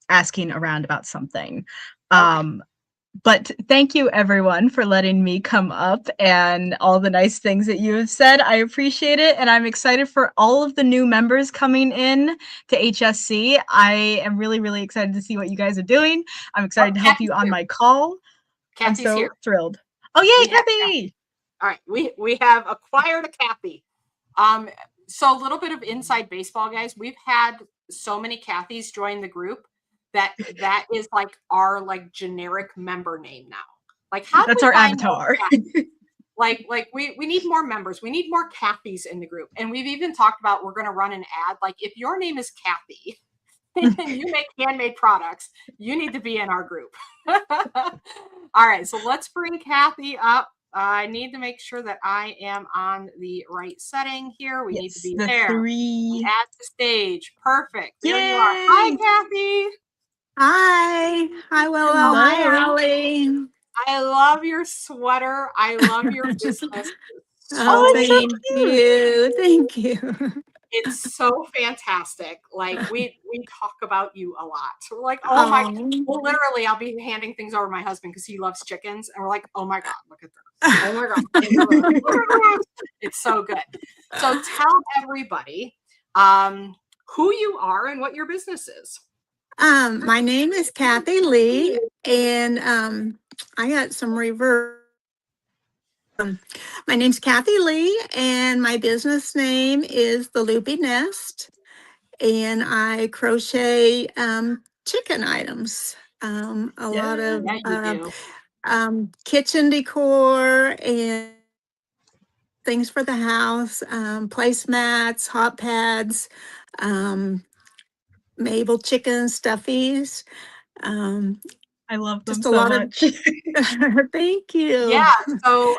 asking around about something. Okay. Um, But thank you everyone for letting me come up and all the nice things that you have said. I appreciate it, and I'm excited for all of the new members coming in to HSC. I am really, really excited to see what you guys are doing. I'm excited to help you on my call. I'm Kathy's so here. thrilled. Oh, We yay, have Kathy! all right. We have acquired a Kathy. Um, so a little bit of inside baseball, guys. We've had so many Kathys join the group that is like our like generic member name now. Like, how do That's we our find more avatar. Kathys? Like we need more members. We need more Kathys in the group. And we've even talked about we're going to run an ad. Like, if your name is Kathy and you make handmade products, you need to be in our group. All right, so let's bring Kathy up. I need to make sure that I am on the right setting here. We need to Yes, be the there. three. Add to stage. Perfect. There you are. Hi, Yay! Kathy. Hi. Hi, Willow. Hi, Hello. Allie. I love your sweater. I love your business Oh, Oh, so it's so thank cute. you. Thank you. it's so fantastic. Like, we talk about you a lot. So we're like, oh my, Oh. well, literally, I'll be handing things over to my husband because he loves chickens, and we're like, oh my god, look at this. Oh my god, it's so good. So tell everybody who you are and what your business is. My name is Kathy Lee, and I got some reverb. My name's Kathy Lee, and my business name is The Loopy Nest, and I crochet chicken items. A lot Yeah. of Yeah, you do. kitchen decor and things for the house, placemats, hot pads, um, Mabel chicken stuffies, um, I love them just a so lot of. much. Thank you. Yeah, so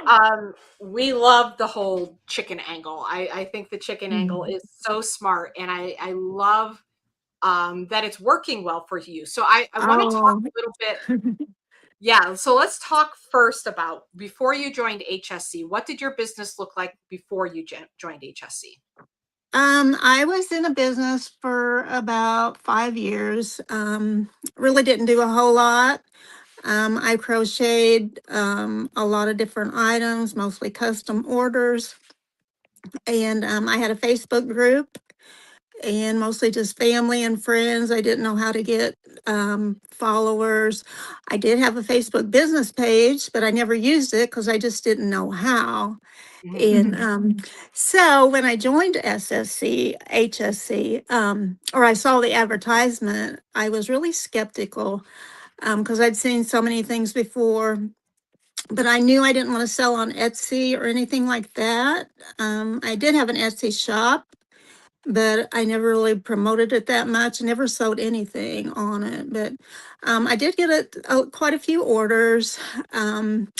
we love the whole chicken angle. I think the chicken angle Mhm. is so smart, and I love that it's working well for you. So I want to talk Oh, a little bit. Yeah, so let's talk first about before you joined HSC. What did your business look like before you joined HSC? I was in a business for about 5 years. Really didn't do a whole lot. I crocheted a lot of different items, mostly custom orders. And I had a Facebook group and mostly just family and friends. I didn't know how to get followers. I did have a Facebook business page, but I never used it because I just didn't know how. Mhm. And Mhm. so when I joined SSC, HSC, or I saw the advertisement, I was really skeptical because I'd seen so many things before. But I knew I didn't want to sell on Etsy or anything like that. I did have an Etsy shop, but I never really promoted it that much. I never sold anything on it, but I did get quite a few orders. Um,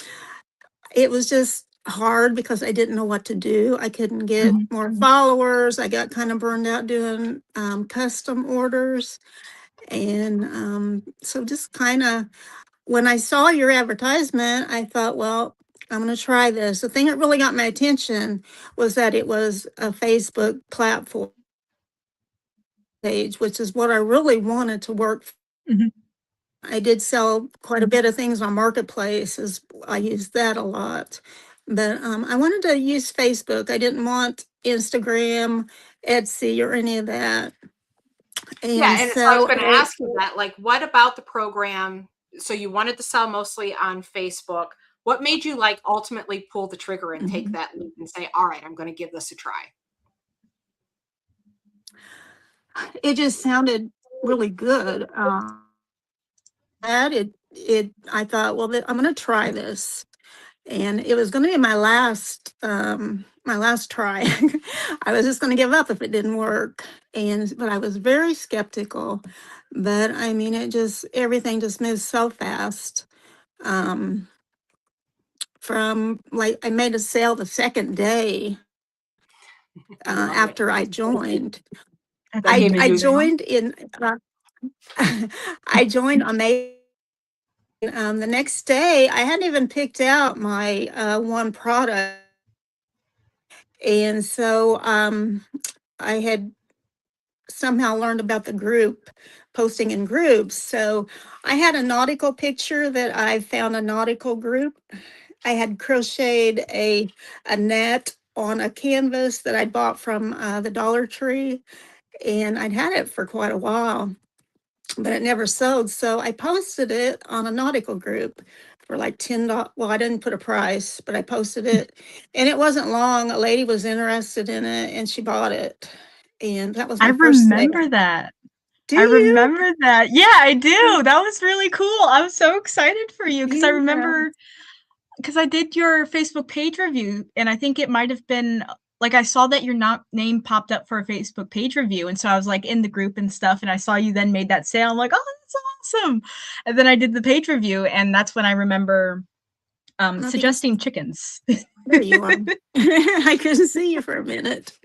it was just hard because I didn't know what to do. I couldn't get Mhm. more followers. I got kind of burned out doing custom orders. And so just kind of when I saw your advertisement, I thought, well, I'm going to try this. The thing that really got my attention was that it was a Facebook platform page, which is what I really wanted to work. Mhm. I did sell quite a bit of things on marketplaces. I used that a lot, but I wanted to use Facebook. I didn't want Instagram, Etsy, or any of that. Yeah, And and so I was so, going to ask you that, like, what about the program? So you wanted to sell mostly on Facebook. What made you like ultimately pull the trigger and take mhm. that leap and say, "All right, I'm going to give this a try"? It just sounded really good. That I thought, well, I'm going to try this, and it was going to be my last try. I was just going to give up if it didn't work, and but I was very skeptical. But I mean, everything just moves so fast. Um, from like I made a sale the second day I love it. after I joined. That's That gave you I amazing. joined in. I joined on May. The next day, I hadn't even picked out my one product, and so I had somehow learned about the group, posting in groups. So I had a nautical picture that I found a nautical group. I had crocheted a net on a canvas that I bought from the Dollar Tree, and I'd had it for quite a while, but it never sold. So I posted it on a nautical group for like $10. Well, I didn't put a price, but I posted it, and it wasn't long. A lady was interested in it, and she bought it, and that was I my first sale. remember that. Do I you? remember that. Yeah, I do. That was really cool. I was so excited for you because I Yeah. remember because I did your Facebook page review, and I think it might have been like I saw that your name popped up for a Facebook page review, and so I was like in the group and stuff, and I saw you then made that sale. I'm like, oh, that's awesome! And then I did the page review, and that's when I remember Okay, suggesting chickens. there you are. I couldn't see you for a minute.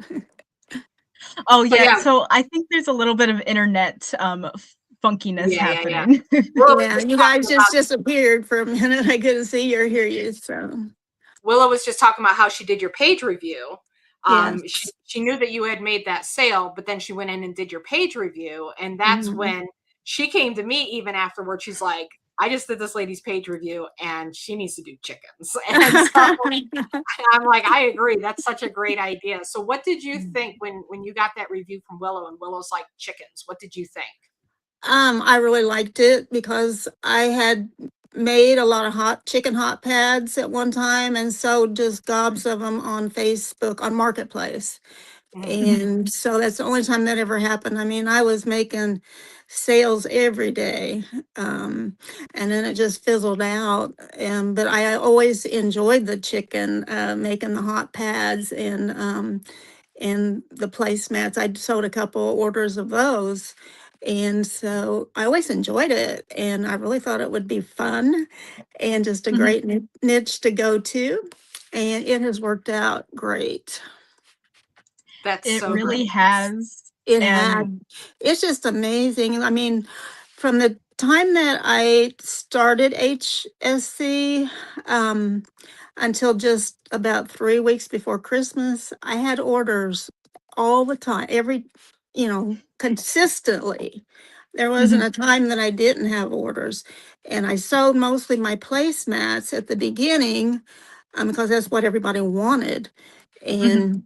Oh But yeah, yeah, so I think there's a little bit of internet funkiness yeah. happening. Willow was Yeah, just you guys talking just about disappeared for a minute. I couldn't see you or hear you. So, Willow was just talking about how she did your page review. yes. She knew that you had made that sale, but then she went in and did your page review, and that's Mhm. when she came to me even afterwards. She's like, "I just did this lady's page review, and she needs to do chickens." And so I'm like, "I agree. That's such a great idea." So, what did you think when you got that review from Willow, and Willow's like chickens? What did you think? I really liked it because I had made a lot of hot pads at one time and sold just gobs of them on Facebook on Marketplace. Mhm. And so that's the only time that ever happened. I mean, I was making sales every day. Um, and then it just fizzled out. And but I always enjoyed the chicken, making the hot pads and the placemats. I sold a couple orders of those. And so I always enjoyed it. And I really thought it would be fun and just a Mhm. great niche to go to. And it has worked out great. That's It so really great. has. It And had. It's just amazing. I mean, from the time that I started HSC, until just about 3 weeks before Christmas, I had orders all the time, consistently. There wasn't mhm, a time that I didn't have orders. And I sold mostly my placemats at the beginning, because that's what everybody wanted. mhm. And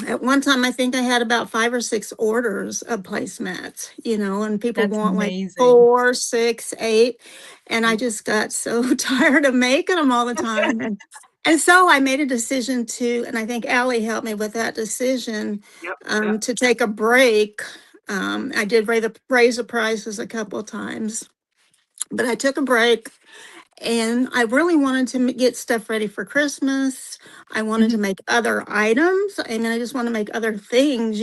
at one time, I think I had about 5 or 6 orders of placemats, and people That's want like amazing. 4, 6, 8. And I just got so tired of making them all the time. And so I made a decision and I think Allie helped me with that decision, Yep, yep. to take a break. I did raise the prices a couple of times, but I took a break and I really wanted to get stuff ready for Christmas. I wanted to Mhm, make other items. I mean, I just want to make other things,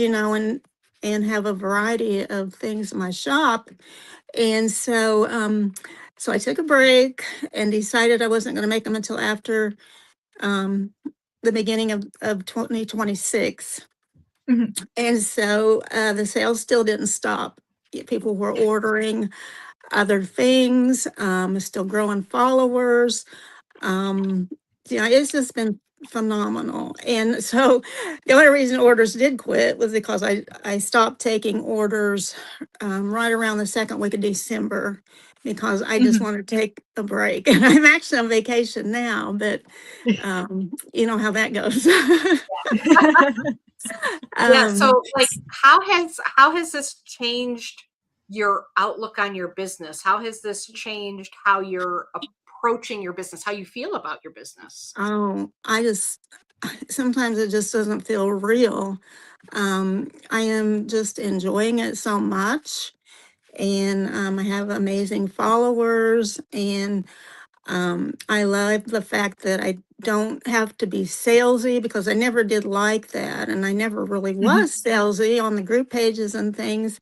and have a variety of things in my shop. And so I took a break and decided I wasn't going to make them until after um, the beginning of 2026. mhm. And so the sales still didn't stop. People were ordering other things, still growing followers. um, yeah, it's just been phenomenal. And so the only reason orders did quit was because I stopped taking orders right around the second week of December because I just Mhm. wanted to take a break. And I'm actually on vacation now, but you know how that goes. Yeah, um, so, like, how has this changed your outlook on your business? How has this changed how you're approaching your business, how you feel about your business? oh, I just sometimes it just doesn't feel real. I am just enjoying it so much. And I have amazing followers. And I love the fact that I don't have to be salesy because I never did like that. And I never really Mhm, was salesy on the group pages and things.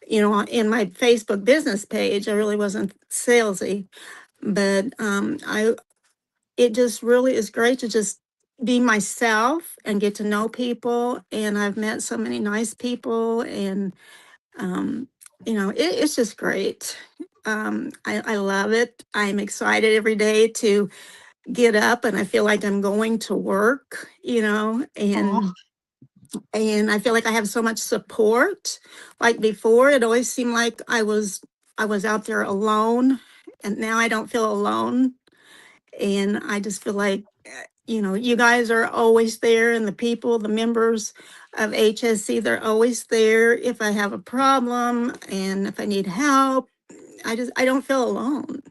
In my Facebook business page, I really wasn't salesy. But it just really is great to just be myself and get to know people. And I've met so many nice people. And um, it's just great. I love it. I'm excited every day to get up and I feel like I'm going to work, aw. and And I feel like I have so much support. Like before, it always seemed like I was out there alone, and now I don't feel alone. And I just feel like, you guys are always there, and the people, the members of HSC, they're always there if I have a problem and if I need help. I don't feel alone.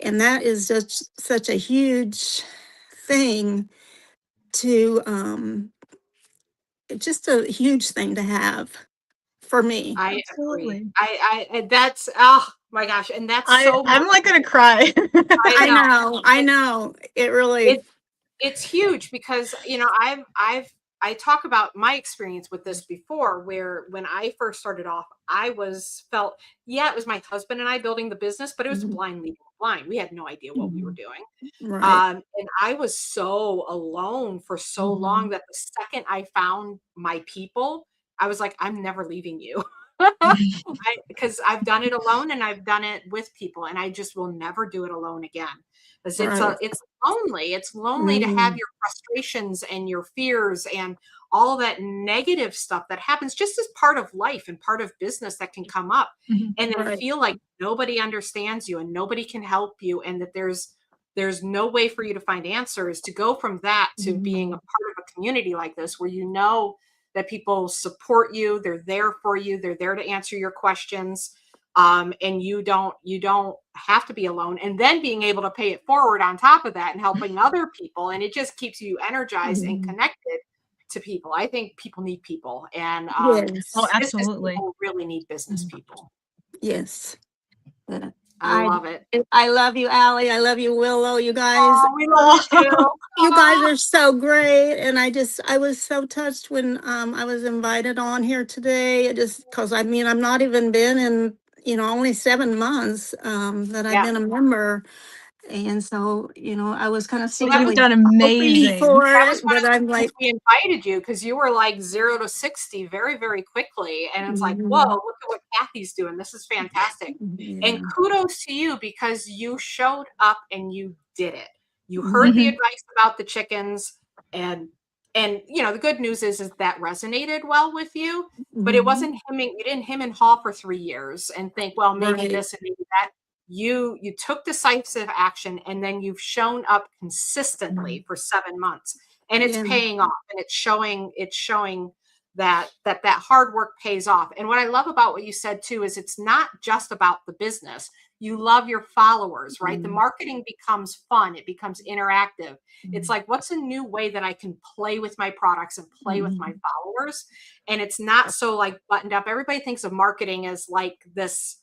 And that is just such a huge thing to, just a huge thing to have for me. I agree. Absolutely. That's, oh my gosh. And that's so I'm like gonna cry. I know. I know. It really, It's huge because, you know, I talk about my experience with this before, where when I first started off, felt, yeah, it was my husband and I building the business, but it was Mhm. blindly blind. We had no idea what we were Mhm. doing. Right. And I was so alone for so long Mhm. that the second I found my people, I was like, I'm never leaving you. Because I've done it alone and I've done it with people, and I just will never do it alone again. Because Right. it's lonely. It's lonely to have Mhm. your frustrations and your fears and all that negative stuff that happens just as part of life and part of business that can come up, Mhm. and then Right. feel like nobody understands you and nobody can help you, and that there's no way for you to find answers. To go from that to being a Mhm. part of a community like this, where you know that people support you, they're there for you, they're there to answer your questions, and you don't have to be alone, and then being able to pay it forward on top of that and helping other people, and it just keeps you energized and Mhm. connected to people. I think people need people, and Oh, Yes. business absolutely. people really need business Mhm. people. Yes. Uh, I love it. I love you, Allie. I love you, Willow. Oh, we love you too. Oh, You guys Oh, are so great. And I was so touched when I was invited on here today. It just because I'm not even been in, only 7 months that I've yeah. been a member. And so, I was kind of well, you've That secretly done hoping amazing. for was it, one of but the I'm reasons like, we invited you, because you were like 0 to 60 very, very quickly. And it's like, whoa, mhm, look at what Kathy's doing. This is fantastic. And yeah. kudos to you, because you showed up and you did it. You heard the Mhm, Mhm. advice about the chickens, and the good news is that resonated well with you, but it mhm, wasn't hemming, you didn't hem and haw for 3 years and think, well, maybe right. this and maybe that. You took decisive action, and then you've shown up consistently Mhm, for 7 months, and it's yeah. paying off, and it's showing that hard work pays off. And what I love about what you said too is it's not just about the business. You love your followers, right? The Mhm, marketing becomes fun, it becomes interactive. It's mhm, like, what's a new way that I can play with my products and play with my mhm, followers? And it's not so like buttoned up. Everybody thinks of marketing as like this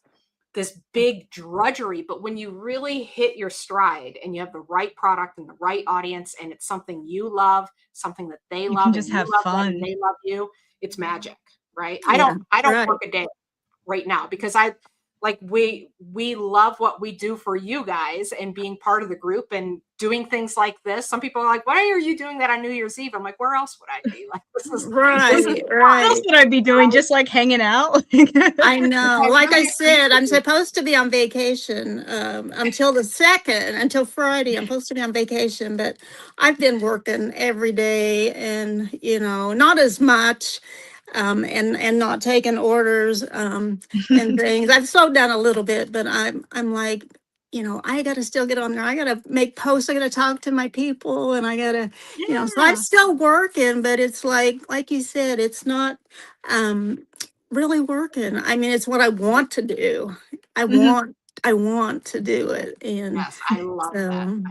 big drudgery, but when you really hit your stride and you have the right product and the right audience, and it's something you love, something that they You can love, just and you have love them and fun. they love you, it's magic, right? i yeah. don't i don't Right. work a day right now, because we love what we do for you guys, and being part of the group and doing things like this. Some people are like, why are you doing that on New Year's Eve? I'm like, where else would I be? Like, this is Right. What else Right. would I be doing? right. Just like hanging out? I know. I Like I really said, I'm appreciate it. supposed to be on vacation until the second, until Friday. I'm supposed to be on vacation, but I've been working every day, and not as much, and not taking orders and things. I've slowed down a little bit, but I'm like, I got to still get on there. I got to make posts. I got to talk to my people, and I got to, so I'm Yeah. still working, but it's like you said, it's not. Um, really working. I mean, it's what I want to do. I Mhm. want I want to do it. And Yes, I love that. so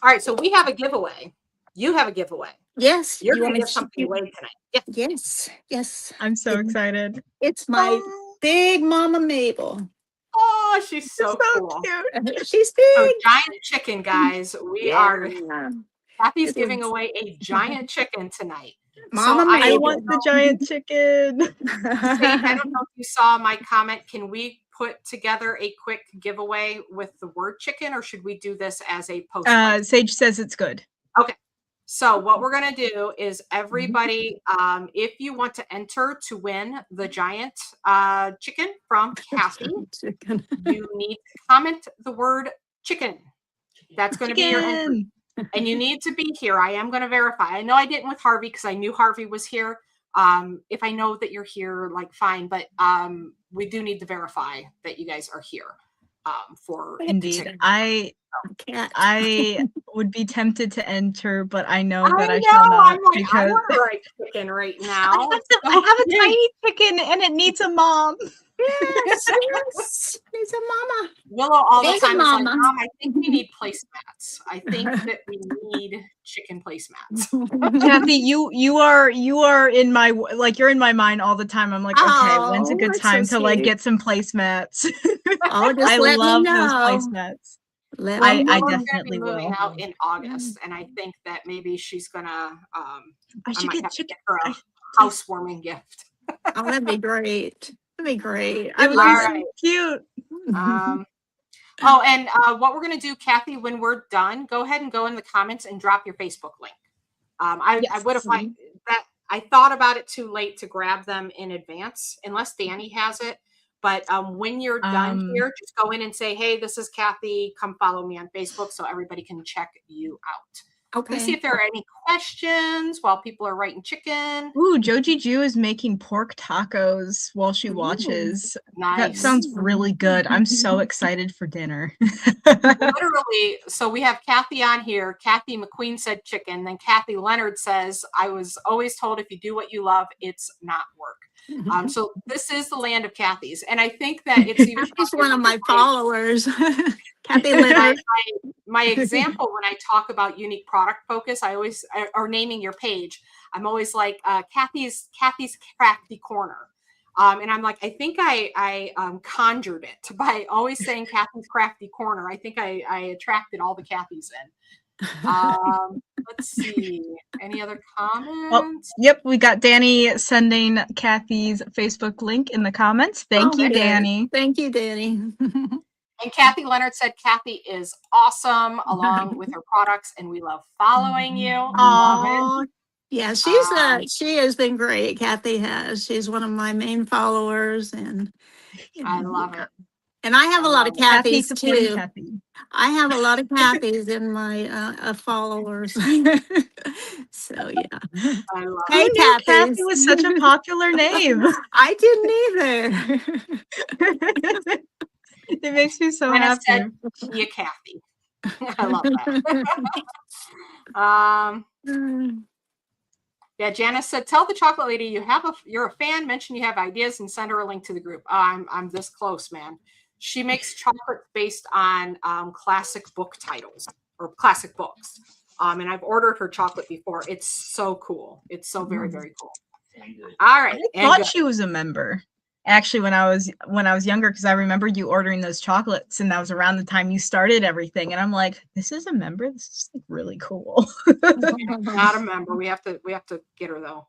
All right, so we have a giveaway. You have a giveaway. yes, You're you going want to me give to something away tonight. Yeah. yes, yes. I'm so It, excited. it's my Oh, big mama Mabel. Oh, she's you're so so cool. cute. She's So big. giant chicken, guys. We are Yeah. Kathy's It giving is away a giant chicken tonight. So Mama I I want Mabel. the giant chicken. Sage, I don't know if you saw my comment. Can we put together a quick giveaway with the word chicken, or should we do this as a post like? Sage says it's good. Okay. So what we're going to do is everybody, if you want to enter to win the giant chicken from Kathy, Chicken. you need to comment the word chicken. That's going to be your entry. Chicken. And you need to be here. I am going to verify. I know I didn't with Harvey because I knew Harvey was here, If I know that you're here, like fine, but we do need to verify that you guys are here for Indeed. Cat. I would be tempted to enter, but I know that I know. shall not I'm like, I because want to write chicken right now. I have a tiny chicken and it needs a mom. Yes, yes. He's a mama. Willow all the There's a time is like, mama. Mom, I think we need placemats. I think that we need chicken placemats. Kathy, you are in my, like, you're in my mind all the time. I'm like, okay, when's a Oh, good that's so time to like sweet. get some placemats? Oh, just I let me love those know. placemats. Let Well, me I know. Willow's gonna be definitely moving will. out in August, and I think that maybe she's gonna. I I should might get have to chicken. get her a housewarming gift. Oh, that'd be great. That'd be great. It would All be right. so cute. Oh, and what we're going to do, Kathy, when we're done, go ahead and go in the comments and drop your Facebook link. I Yes. would have that. I thought about it too late to grab them in advance, unless Danny has it. But when you're done here, just go in and say, "Hey, this is Kathy. Come follow me on Facebook," so everybody can check you out. Let me see Okay. if there are any questions while people are writing chicken. Ooh, Joji Ju is making pork tacos while she watches. That Nice. sounds really good. I'm so excited for dinner. Literally, so we have Kathy on here. Kathy McQueen said chicken. Then Kathy Leonard says, I was always told if you do what you love, it's not work. So this is the land of Kathy's. And I think that it's even She's one of my followers. Kathy Leonard. my example when I talk about unique product focus, I always, or naming your page, I'm always like Kathy's crafty corner. And I'm like, I think I conjured it by always saying Kathy's crafty corner. I think I attracted all the Kathys in. Let's see. Any other comments? Yep, we got Danny sending Kathy's Facebook link in the comments. Thank you, good. Danny. Thank you, Danny. And Kathy Leonard said Kathy is awesome along with her products, and we love following you. Love it. Yeah, she has been great. Kathy has. She's one of my main followers, and I love it. And I have a lot of Kathy Kathys supporting too. Kathy. I have a lot of Kathys in my followers. So yeah. I love Hey, Who knew Kathy Kathys. was such a popular name? I didn't either. It makes me so Jenna happy. said, "Kia Kathy." I love that. Yeah, Janice said, "Tell the chocolate lady you're a fan. Mention you have ideas and send her a link to the group." Oh, I'm this close, man. She makes chocolate based on classic book titles or classic books, and I've ordered her chocolate before. It's so cool. It's so very, very cool. All right, I thought she was a member. Actually, when I was younger, because I remember you ordering those chocolates, and that was around the time you started everything. And I'm like, this is a member. This is like really cool. Not a member. We have to get her though.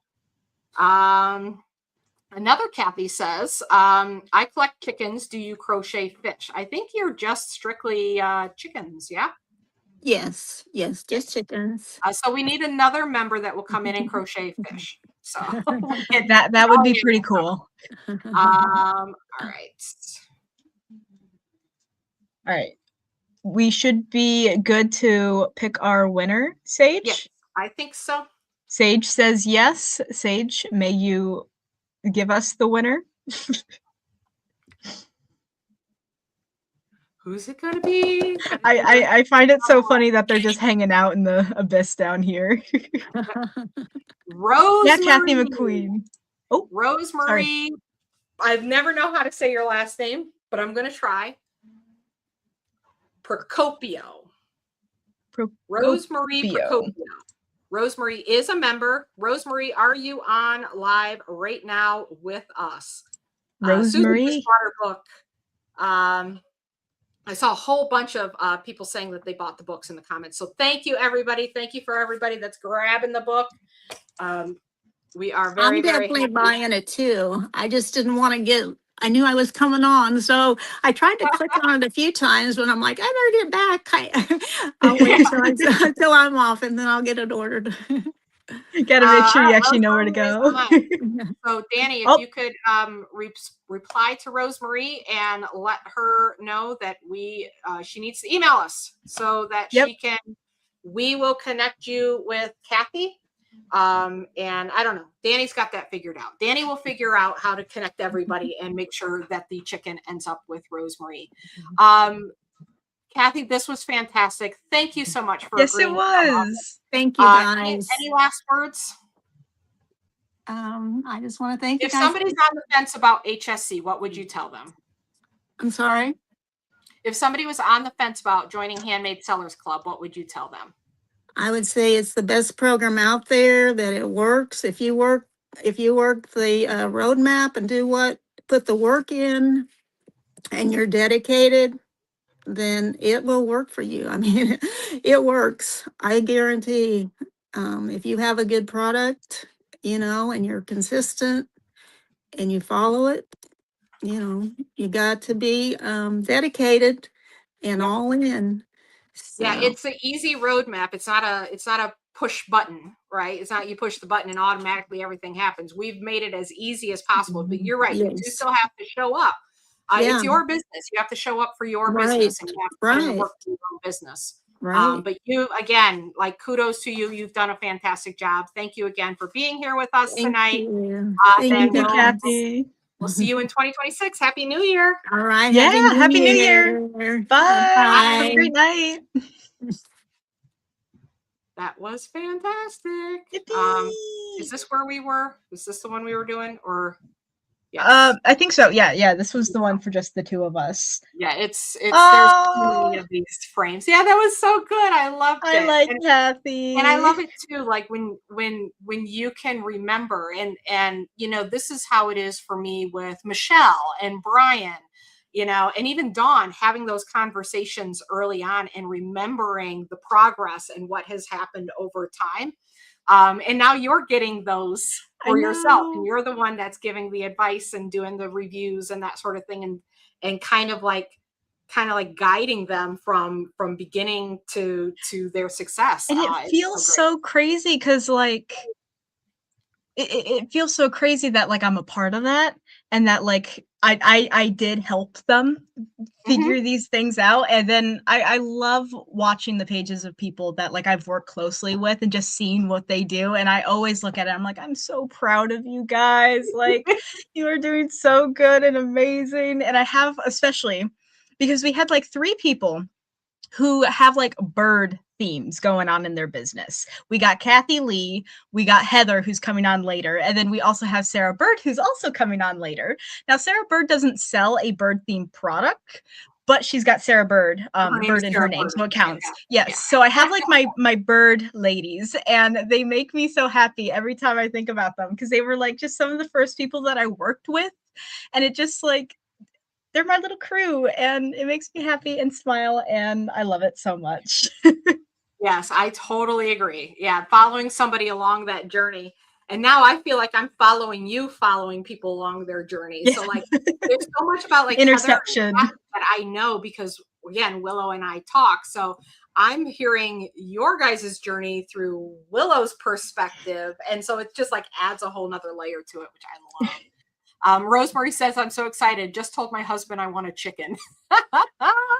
Another Kathy says, I collect chickens. Do you crochet fish? I think you're just strictly chickens. Yeah. Yes, just chickens. So we need another member that will come in and crochet fish. So that would be pretty cool. All right. All right. We should be good to pick our winner, Sage? Yes, I think so. Sage says yes. Sage, may you give us the winner? Who's it gonna be? I find it so funny that they're just hanging out in the abyss down here. Rosemary. Yeah, Kathy McQueen. Oh, Rosemary. Sorry. I've never know how to say your last name, but I'm gonna try. Procopio. Rosemary Procopio. Rosemary is a member. Rosemary, are you on live right now with us? Rosemary. Susan just bought her book. I saw a whole bunch of people saying that they bought the books in the comments. So thank you, everybody. Thank you for everybody that's grabbing the book. We are very, I'm definitely very buying it too. I just didn't want to get, I knew I was coming on. So I tried to click on it a few times, but I'm like, I better get back. I'll wait until I'm off and then I'll get it ordered. You got to make sure you actually know where to go. So Danny, if you could reply to Rosemary and let her know that she needs to email us so that we will connect you with Kathy. And I don't know, Danny's got that figured out. Danny will figure out how to connect everybody and make sure that the chicken ends up with Rosemary. Kathy, this was fantastic. Thank you so much for Yes, it agreeing to come on. was. Thank you, guys. Any last words? I just want to thank you If guys. somebody's on the fence about HSC, what would you tell them? I'm sorry. If somebody was on the fence about joining Handmade Sellers Club, what would you tell them? I would say it's the best program out there, that it works. If you work the roadmap and put the work in, and you're dedicated, then it will work for you. I mean, it works. I guarantee. If you have a good product, and you're consistent and you follow it, you got to be dedicated and all in. Yeah, So, it's an easy roadmap. It's not a push button, right? It's not you push the button and automatically everything happens. We've made it as easy as possible, but you're right. You do yes. still have to show up. Yeah. It's your business. You have to show up for your Right. business, and you have to put in the Right. work for your own business. Right. But you, again, like, kudos to you. You've done a fantastic job. Thank you again for being here with us Thank tonight. you. Then Thank you, we'll Kathy. see you in 2026. Happy New Year. All right. Yeah, Happy New Year. Bye. Have a Bye. great night. That was fantastic. Yippee. Is this where we were? Is this the one we were doing? Or yes. I think so. Yeah. This was the one for just the two of us. Yeah, it's there's too many of these frames. Yeah, that was so good. I loved it. I like Kathy. And I love it too, like when you can remember, and this is how it is for me with Michelle and Brian, and even Dawn, having those conversations early on and remembering the progress and what has happened over time. And now you're getting those for yourself, and you're the one that's giving the advice and doing the reviews and that sort of thing, and kind of like guiding them from beginning to their success. And it feels so crazy because, like, it feels so crazy that, like, I'm a part of that, and that, like, I did help them figure these things out. And then I love watching the pages of people that, like, I've worked closely with and just seeing what they do. And I always look at it, I'm like, I'm so proud of you guys. Like, you are doing so good and amazing. And I have, especially because we had like 3 people who have like bird themes going on in their business. We got Kathy Lee, we got Heather, who's coming on later, and then we also have Sarah Bird, who's also coming on later. Now, Sarah Bird doesn't sell a bird themed product, but she's got Sarah Bird, bird in her name, so it counts. Yes. So I have like my bird ladies, and they make me so happy every time I think about them, because they were like just some of the first people that I worked with, and it just like, they're my little crew, and it makes me happy and smile, and I love it so much. Yes, I totally agree. Yeah, following somebody along that journey. And now I feel like I'm following people along their journey. Yeah. So like, there's so much about like interception that I know, because again, Willow and I talk. So I'm hearing your guys' journey through Willow's perspective. And so it just like adds a whole nother layer to it, which I love. Rosemary says, I'm so excited. Just told my husband I want a chicken.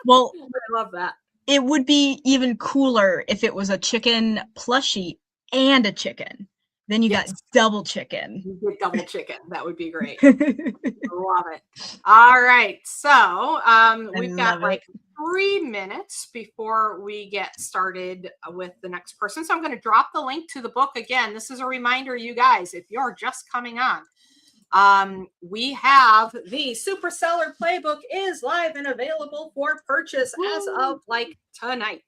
Well, I love that. It would be even cooler if it was a chicken plushie and a chicken. Then you got double chicken. You get double chicken. That would be great. Love it. All right. So we've got like 3 minutes before we get started with the next person. So I'm going to drop the link to the book again. This is a reminder, you guys, if you're just coming on. We have the Super Seller Playbook is live and available for purchase as of like tonight.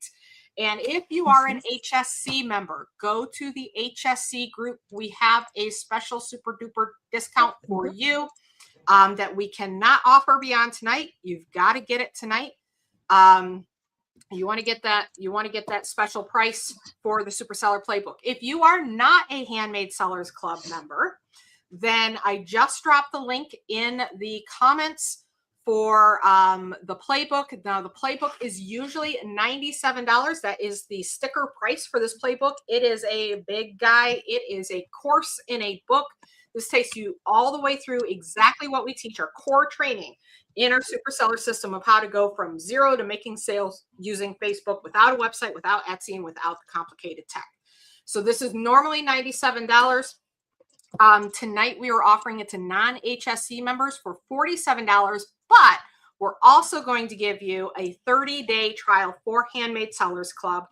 And if you are an HSC member, go to the HSC group. We have a special super duper discount for you that we cannot offer beyond tonight. You've got to get it tonight. You want to get that special price for the Super Seller Playbook. If you are not a Handmade Sellers Club member, then I just dropped the link in the comments for the playbook. Now, the playbook is usually $97. That is the sticker price for this playbook. It is a big guy. It is a course in a book. This takes you all the way through exactly what we teach, our core training in our super seller system of how to go from zero to making sales using Facebook without a website, without Etsy, and without the complicated tech. So this is normally $97. Tonight we are offering it to non-HSC members for $47, but we're also going to give you a 30-day trial for Handmade Sellers Club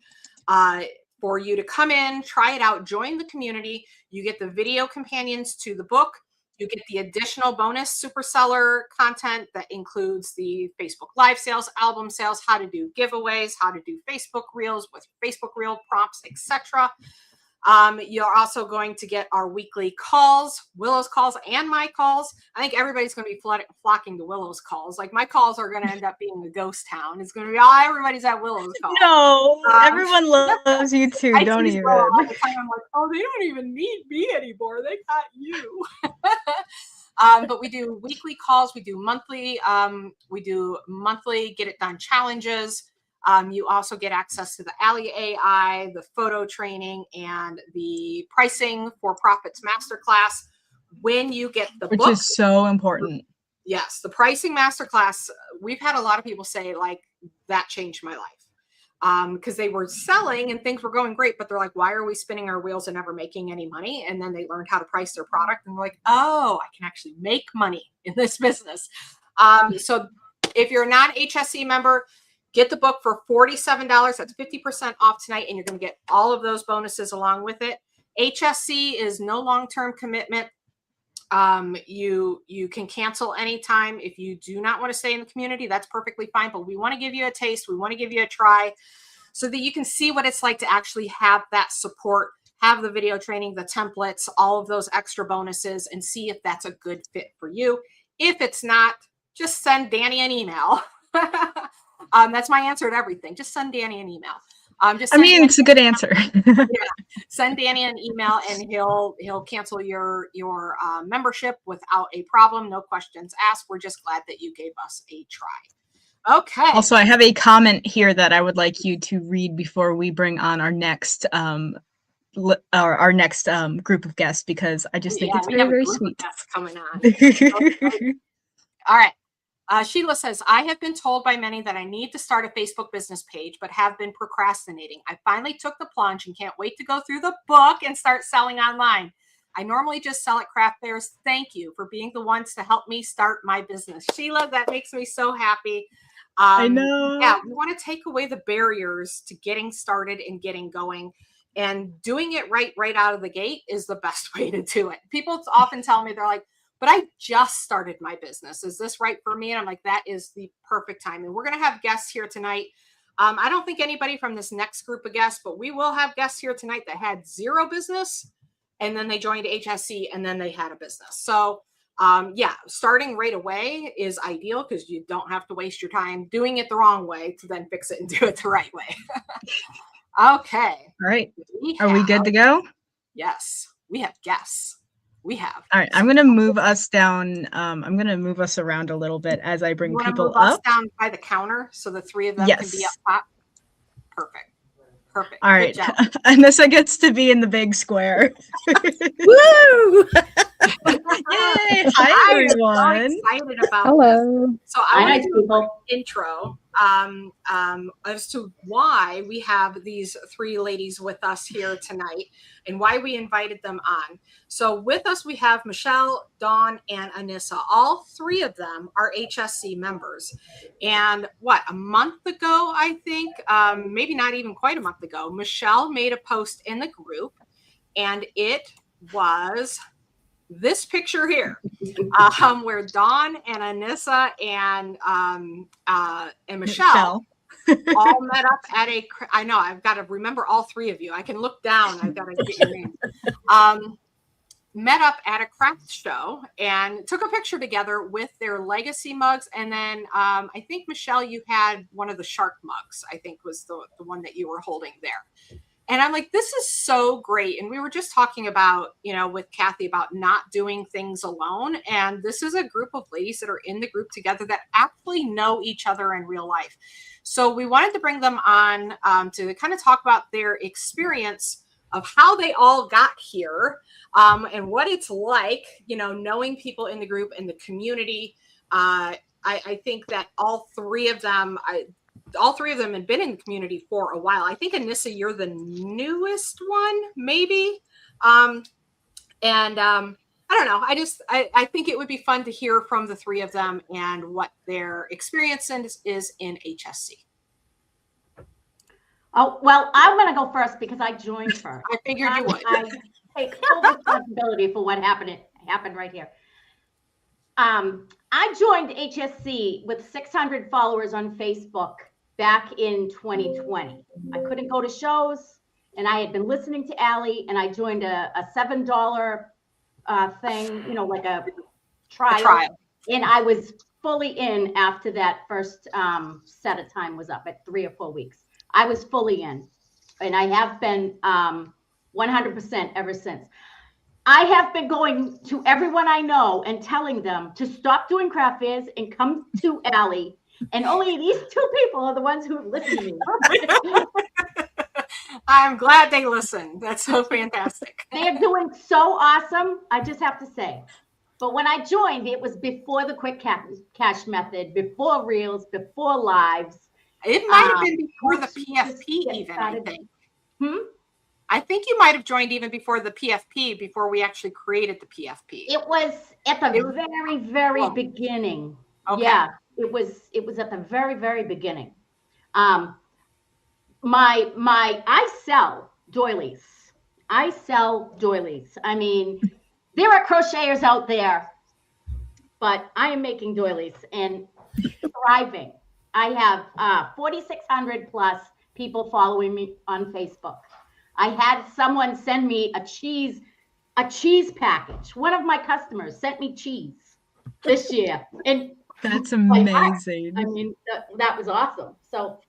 for you to come in, try it out, join the community. You get the video companions to the book. You get the additional bonus super seller content that includes the Facebook Live sales, album sales, how to do giveaways, how to do Facebook Reels with Facebook Reel prompts, etc. You're also going to get our weekly calls, Willow's calls and my calls. I think everybody's going to be flocking to Willow's calls. Like my calls are going to end up being a ghost town. It's going to be everybody's at Willow's call. No, everyone loves you too. Don't even. All the time. I'm like, oh, they don't even need me anymore. They got you. But we do weekly calls. We do monthly. Get it done challenges. You also get access to the Ally AI, the photo training, and the pricing for profits masterclass when you get the book. Which is so important. Yes, the pricing masterclass. We've had a lot of people say like that changed my life because they were selling and things were going great, but they're like, why are we spinning our wheels and never making any money? And then they learned how to price their product and they're like, oh, I can actually make money in this business. So if you're a non-HSC member, get the book for $47. That's 50% off tonight, and you're going to get all of those bonuses along with it. HSC is no long-term commitment. You can cancel anytime. If you do not want to stay in the community, that's perfectly fine, but we want to give you a taste. We want to give you a try so that you can see what it's like to actually have that support, have the video training, the templates, all of those extra bonuses, and see if that's a good fit for you. If it's not, just send Danny an email. That's my answer to everything. Just send Danny an email. It's a good answer. Yeah. Send Danny an email and he'll cancel your membership without a problem. No questions asked. We're just glad that you gave us a try. Okay. Also, I have a comment here that I would like you to read before we bring on our next group of guests, because I just think it's very, very sweet. That's coming on. All right. Sheila says, I have been told by many that I need to start a Facebook business page, but have been procrastinating. I finally took the plunge and can't wait to go through the book and start selling online. I normally just sell at craft fairs. Thank you for being the ones to help me start my business. Sheila, that makes me so happy. I know. Yeah, we want to take away the barriers to getting started and getting going. And doing it right out of the gate is the best way to do it. People often tell me, they're like, but I just started my business. Is this right for me? And I'm like, that is the perfect time. And we're going to have guests here tonight. I don't think anybody from this next group of guests, but we will have guests here tonight that had zero business and then they joined HSC and then they had a business. So yeah, starting right away is ideal because you don't have to waste your time doing it the wrong way to then fix it and do it the right way. Okay. All right. Are we good to go? Yes, we have guests. We have. All right, I'm going to move us down. I'm going to move us around a little bit as I bring people move up. Us down by the counter so the three of them can be up top. Perfect. All right. Anissa gets to be in the big square. Woo! Yay! Hi, everyone. I'm so excited about Hello. This. So I want to do an intro as to why we have these three ladies with us here tonight and why we invited them on. So with us, we have Michelle, Dawn, and Anissa. All three of them are HSC members. And a month ago, I think, maybe not even quite a month ago, Michelle made a post in the group, and it was this picture here, where Dawn and Anissa and Michelle all met up at I know, I've got to remember all three of you. I can look down. I've got to get your name. Met up at a craft show and took a picture together with their legacy mugs. And then I think, Michelle, you had one of the shark mugs, I think was the one that you were holding there. And I'm like, this is so great. And we were just talking about, with Kathy about not doing things alone. And this is a group of ladies that are in the group together that actually know each other in real life. So we wanted to bring them on to kind of talk about their experience of how they all got here and what it's like, knowing people in the group and the community. I think that all three of them, all three of them had been in the community for a while. I think Anissa, you're the newest one, maybe. I don't know. I think it would be fun to hear from the three of them and what their experience is in HSC. Oh, well, I'm going to go first because I joined first. I figured you would. I take full responsibility for what happened right here. I joined HSC with 600 followers on Facebook back in 2020. I couldn't go to shows, and I had been listening to Allie, and I joined a $7 thing, you know, like a trial. And I was fully in after that first set of time was up at 3 or 4 weeks. I was fully in, and I have been 100% ever since. I have been going to everyone I know and telling them to stop doing craft fairs and come to Allie. And only these 2 people are the ones who listen to me. I'm glad they listen. That's so fantastic. They're doing so awesome, I just have to say. But when I joined, it was before the quick cash method, before Reels, before Lives. It might have been before the PFP even, I think. I think you might have joined even before the PFP, before we actually created the PFP. It was at the very, very beginning. Okay. Yeah, it was at the very, very beginning. I sell doilies. I mean, there are crocheters out there, but I am making doilies and thriving. I have 4,600 plus people following me on Facebook. I had someone send me a cheese package. One of my customers sent me cheese this year. And that's amazing. I mean, that was awesome. So,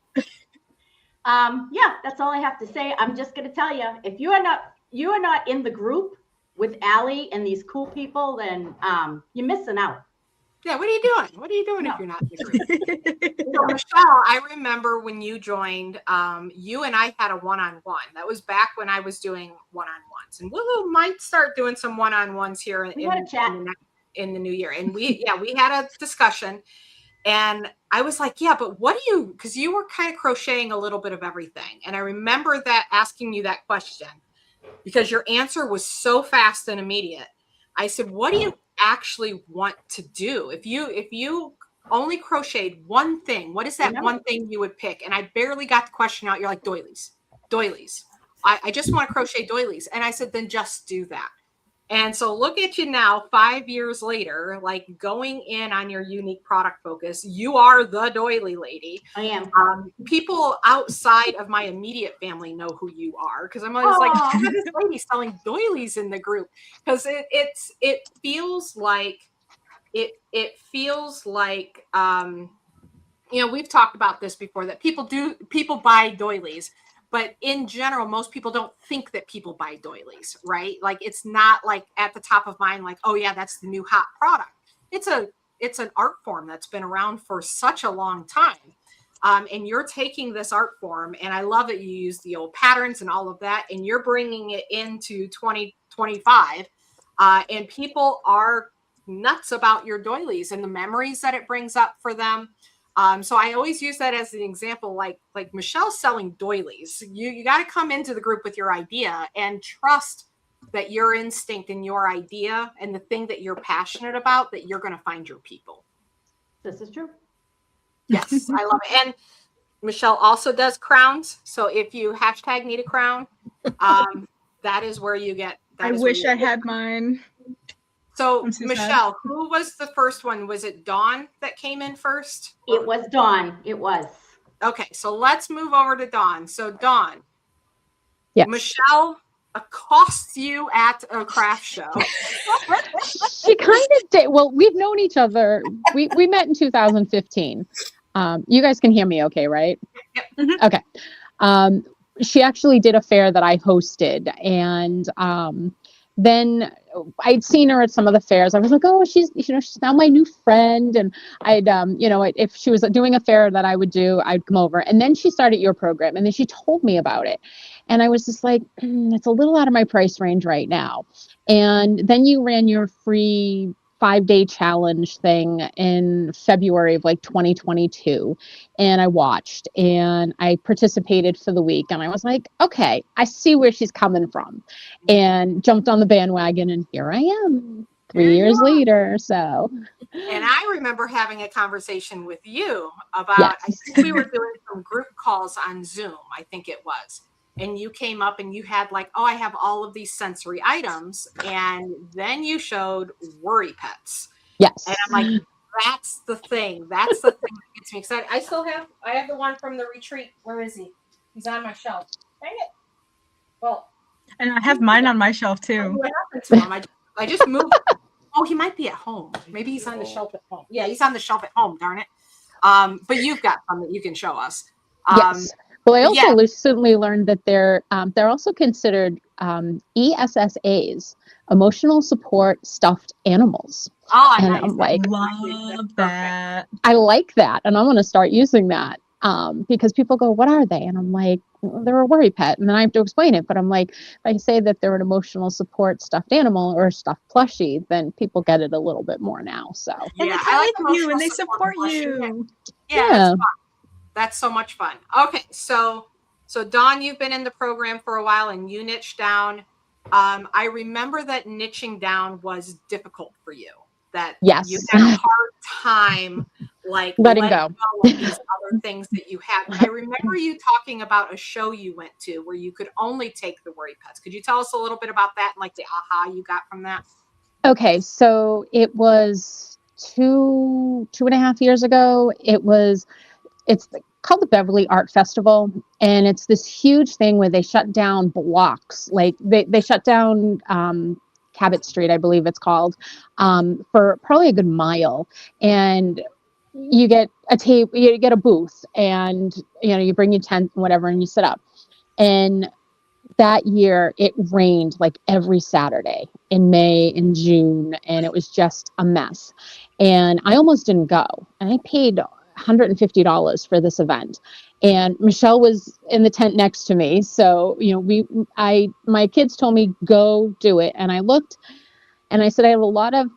yeah, that's all I have to say. I'm just going to tell you, if you are not in the group with Allie and these cool people, then you're missing out. Yeah, what are you doing? What are you doing if you're not in the group? So, Michelle, I remember when you joined, you and I had a one-on-one. That was back when I was doing one-on-ones. And we might start doing some one-on-ones here in the new year. And we had a discussion. And I was like, yeah, but what do you, because you were kind of crocheting a little bit of everything. And I remember that asking you that question because your answer was so fast and immediate. I said, what do you actually want to do? If you only crocheted one thing, what is that one thing you would pick? And I barely got the question out. You're like, doilies. I just want to crochet doilies. And I said, then just do that. And so look at you now, 5 years later, like going in on your unique product focus. You are the doily lady. I am. People outside of my immediate family know who you are because I'm always like, look at this lady selling doilies in the group, because it feels like you know, we've talked about this before, that people buy doilies. But in general, most people don't think that people buy doilies, right? Like it's not like at the top of mind, like, oh yeah, that's the new hot product. It's an art form that's been around for such a long time. And you're taking this art form, and I love that you use the old patterns and all of that, and you're bringing it into 2025. And people are nuts about your doilies and the memories that it brings up for them. So I always use that as an example, like Michelle's selling doilies. You got to come into the group with your idea and trust that your instinct and your idea and the thing that you're passionate about, that you're going to find your people. This is true. Yes, I love it. And Michelle also does crowns. So if you hashtag need a crown, that is where you get. I wish I had mine. So Michelle, who was the first one? Was it Dawn that came in first? It was Dawn. It was. Okay, so let's move over to Dawn. So Dawn, yes. Michelle accosts you at a craft show. She kind of did. Well, we've known each other. We met in 2015. You guys can hear me okay, right? Yep. Mm-hmm. Okay. She actually did a fair that I hosted, and then I'd seen her at some of the fairs. I was like, oh, she's now my new friend. And I'd, if she was doing a fair that I would do, I'd come over. And then she started your program, and then she told me about it. And I was just like, it's a little out of my price range right now. And then you ran your free 5-day challenge thing in February of like 2022. And I watched and I participated for the week. And I was like, okay, I see where she's coming from, and jumped on the bandwagon. And here I am 3 years later. So. And I remember having a conversation with you about, Yes. I think we were doing some group calls on Zoom, I think it was. And you came up and you had like, oh, I have all of these sensory items. And then you showed worry pets. Yes. And I'm like, that's the thing. That's the thing that gets me excited. I have the one from the retreat. Where is he? He's on my shelf. Dang it. Well. And I have mine on my shelf too. What happened to him? I just moved. Oh, he might be at home. Maybe he's on the shelf at home. Yeah, he's on the shelf at home, darn it. But you've got some that you can show us. Yes. Well, I also recently learned that they're also considered ESSAs, emotional support stuffed animals. Oh, and I'm like, love that. I like that, and I'm going to start using that because people go, "What are they?" And I'm like, well, "They're a worry pet," and then I have to explain it. But I'm like, if I say that they're an emotional support stuffed animal or stuffed plushie, then people get it a little bit more now. So And I like you, and they support you. Yeah. That's so much fun. Okay, so Dawn, you've been in the program for a while and you niched down. I remember that niching down was difficult for you. That yes. You had a hard time like letting go of these other things that you had. I remember you talking about a show you went to where you could only take the worry pets. Could you tell us a little bit about that and like the aha you got from that? Okay, so it was 2.5 years ago. It's called the Beverly Art Festival, and it's this huge thing where they shut down blocks. Like they shut down Cabot Street, I believe it's called, for probably a good mile. And you get a tape, you get a booth, and you bring your tent and whatever, and you sit up. And that year it rained like every Saturday in May and June, and it was just a mess. And I almost didn't go. And I paid $150 for this event. And Michelle was in the tent next to me. So, my kids told me, go do it. And I looked and I said, I have a lot of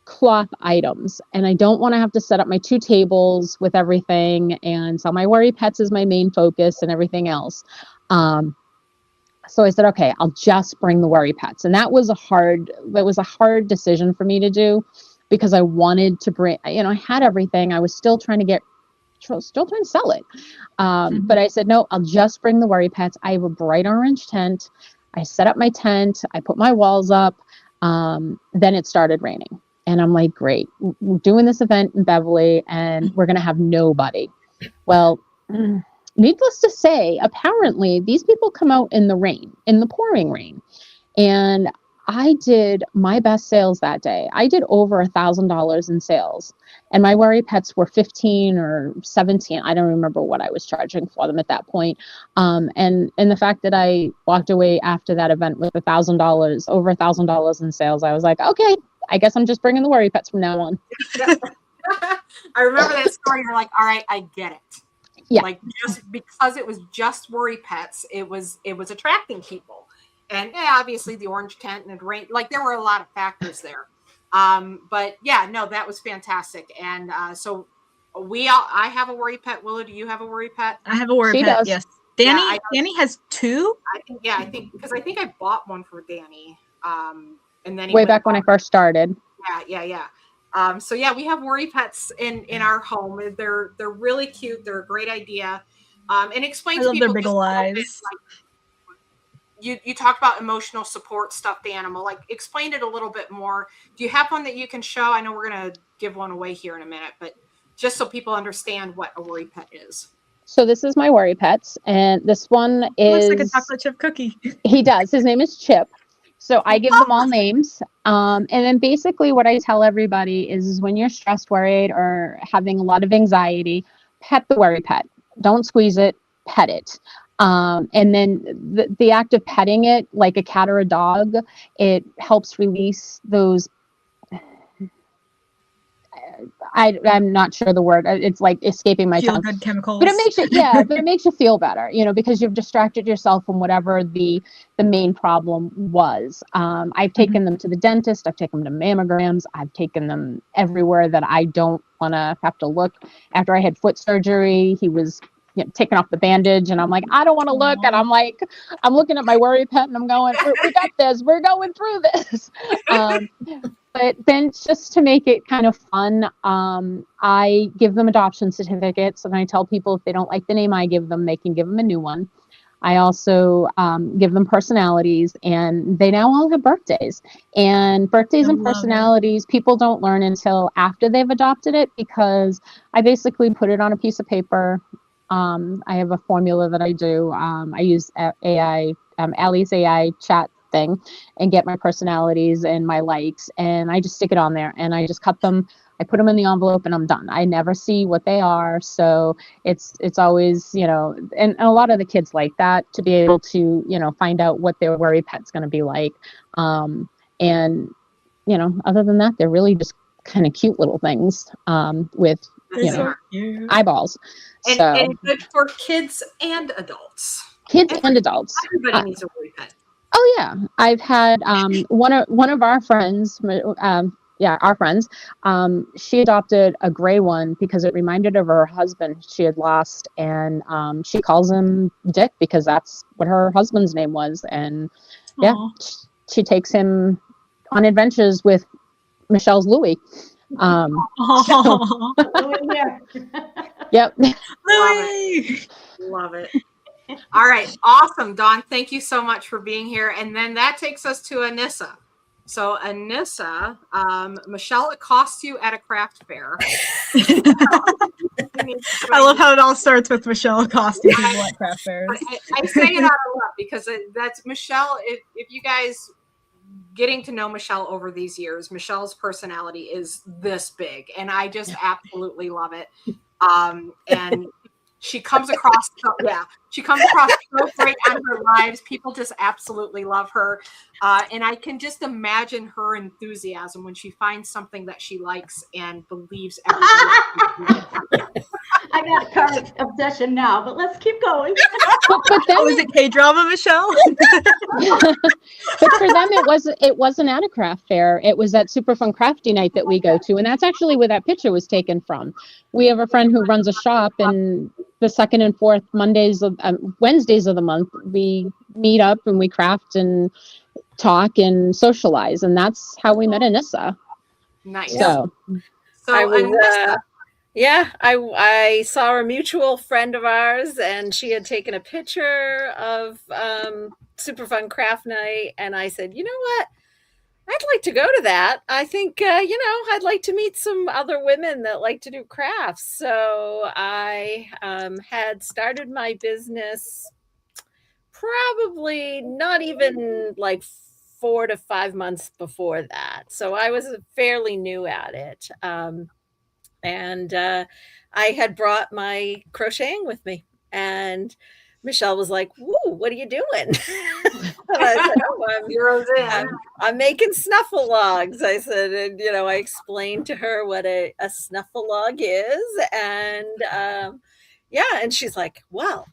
cloth items and I don't want to have to set up my 2 tables with everything. And so my worry pets is my main focus and everything else. So I said, okay, I'll just bring the worry pets. And that was a hard decision for me to do because I wanted to bring, I had everything. I was still trying to sell it. But I said, no, I'll just bring the worry pets. I have a bright orange tent. I set up my tent. I put my walls up. Then it started raining. And I'm like, great, we're doing this event in Beverly and we're going to have nobody. Well, needless to say, apparently these people come out in the rain, in the pouring rain. And I did my best sales that day. I did over $1,000 in sales, and my worry pets were 15 or 17. I don't remember what I was charging for them at that point. And the fact that I walked away after that event with $1,000, over $1,000 in sales, I was like, okay, I guess I'm just bringing the worry pets from now on. I remember that story. You're like, all right, I get it. Yeah. Like just because it was just worry pets, it was attracting people. And obviously the orange tent and the rain, like there were a lot of factors there. But yeah, no, that was fantastic. And so I have a worry pet. Willow, do you have a worry pet? I have a worry pet. Does. Yes. Danny has 2. I think because I think I bought one for Danny. And then way back when I first started. Yeah. So yeah, we have worry pets in our home. They're really cute. They're a great idea. And explain to people their big eyes. You talked about emotional support stuffed animal. Like explain it a little bit more. Do you have one that you can show? I know we're gonna give one away here in a minute, but just so people understand what a worry pet is. So this is my worry pets, and this one is looks like a chocolate chip cookie. He does. His name is Chip. So I give them all names. And then basically what I tell everybody is when you're stressed, worried, or having a lot of anxiety, pet the worry pet. Don't squeeze it, pet it. And then the act of petting it like a cat or a dog, it helps release those I'm not sure the word. It's like escaping my Feel tongue. good chemicals. But it makes you, but it makes you feel better, because you've distracted yourself from whatever the main problem was. I've taken them to the dentist. I've taken them to mammograms. I've taken them everywhere that I don't want to have to look. After I had foot surgery, he was taking off the bandage, and I'm like, I don't want to look. And I'm like, I'm looking at my worry pet, and I'm going, we got this. We're going through this. But then just to make it kind of fun, I give them adoption certificates, and I tell people if they don't like the name I give them, they can give them a new one. I also give them personalities, and they now all have birthdays. And birthdays and personalities, people don't learn until after they've adopted it, because I basically put it on a piece of paper. I have a formula that I do. I use AI, Allie's AI chat thing, and get my personalities and my likes, and I just stick it on there, and I just cut them. I put them in the envelope, and I'm done. I never see what they are, so it's always, and a lot of the kids like that, to be able to find out what their worry pet's going to be like, and other than that, they're really just kind of cute little things with eyeballs. And good for kids and adults. And adults. Everybody needs a worry pet. Oh yeah, I've had one of our friends, our friends. She adopted a gray one because it reminded her of her husband she had lost, and she calls him Dick because that's what her husband's name was. And she takes him on adventures with Michelle's Louis. Yep. Love it. All right. Awesome. Dawn, thank you so much for being here. And then that takes us to Anissa. So Anissa, Michelle accosts you at a craft fair. I love how it all starts with Michelle accosting people at craft fairs. I say it out of love because that's Michelle. If you guys getting to know Michelle over these years, Michelle's personality is this big, and I just absolutely love it. And she comes across so great on her lives. People just absolutely love her. And I can just imagine her enthusiasm when she finds something that she likes and believes everything. I got a car obsession now, but let's keep going. But then is it K-drama, Michelle? But for them, it wasn't at a craft fair. It was at Super Fun Crafty Night that we go to, and that's actually where that picture was taken from. We have a friend who runs a shop, and the second and fourth Wednesdays of the month, we meet up and we craft and talk and socialize, and that's how we met Anissa. Nice. So I was, I saw a mutual friend of ours, and she had taken a picture of Super Fun Craft Night, and I said, you know what? I'd like to go to that. I think, I'd like to meet some other women that like to do crafts. So I had started my business probably not even like 4 to 5 months before that. So I was fairly new at it. And I had brought my crocheting with me. And Michelle was like, "Woo, what are you doing?" And I said, I'm making snuffle logs. I said, and I explained to her what a snuffle log is. And and she's like, "Well,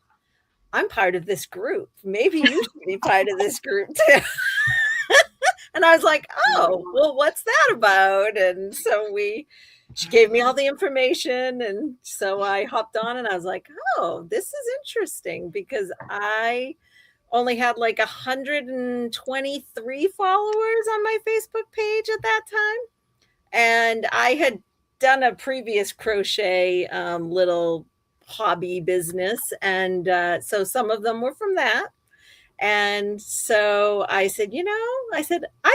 I'm part of this group. Maybe you should be part of this group too." And I was like, "Oh, well, what's that about?" And so she gave me all the information, and so I hopped on, and I was like, "Oh, this is interesting," because I only had like 123 followers on my Facebook page at that time, and I had done a previous crochet little hobby business, and so some of them were from that. And so I said, I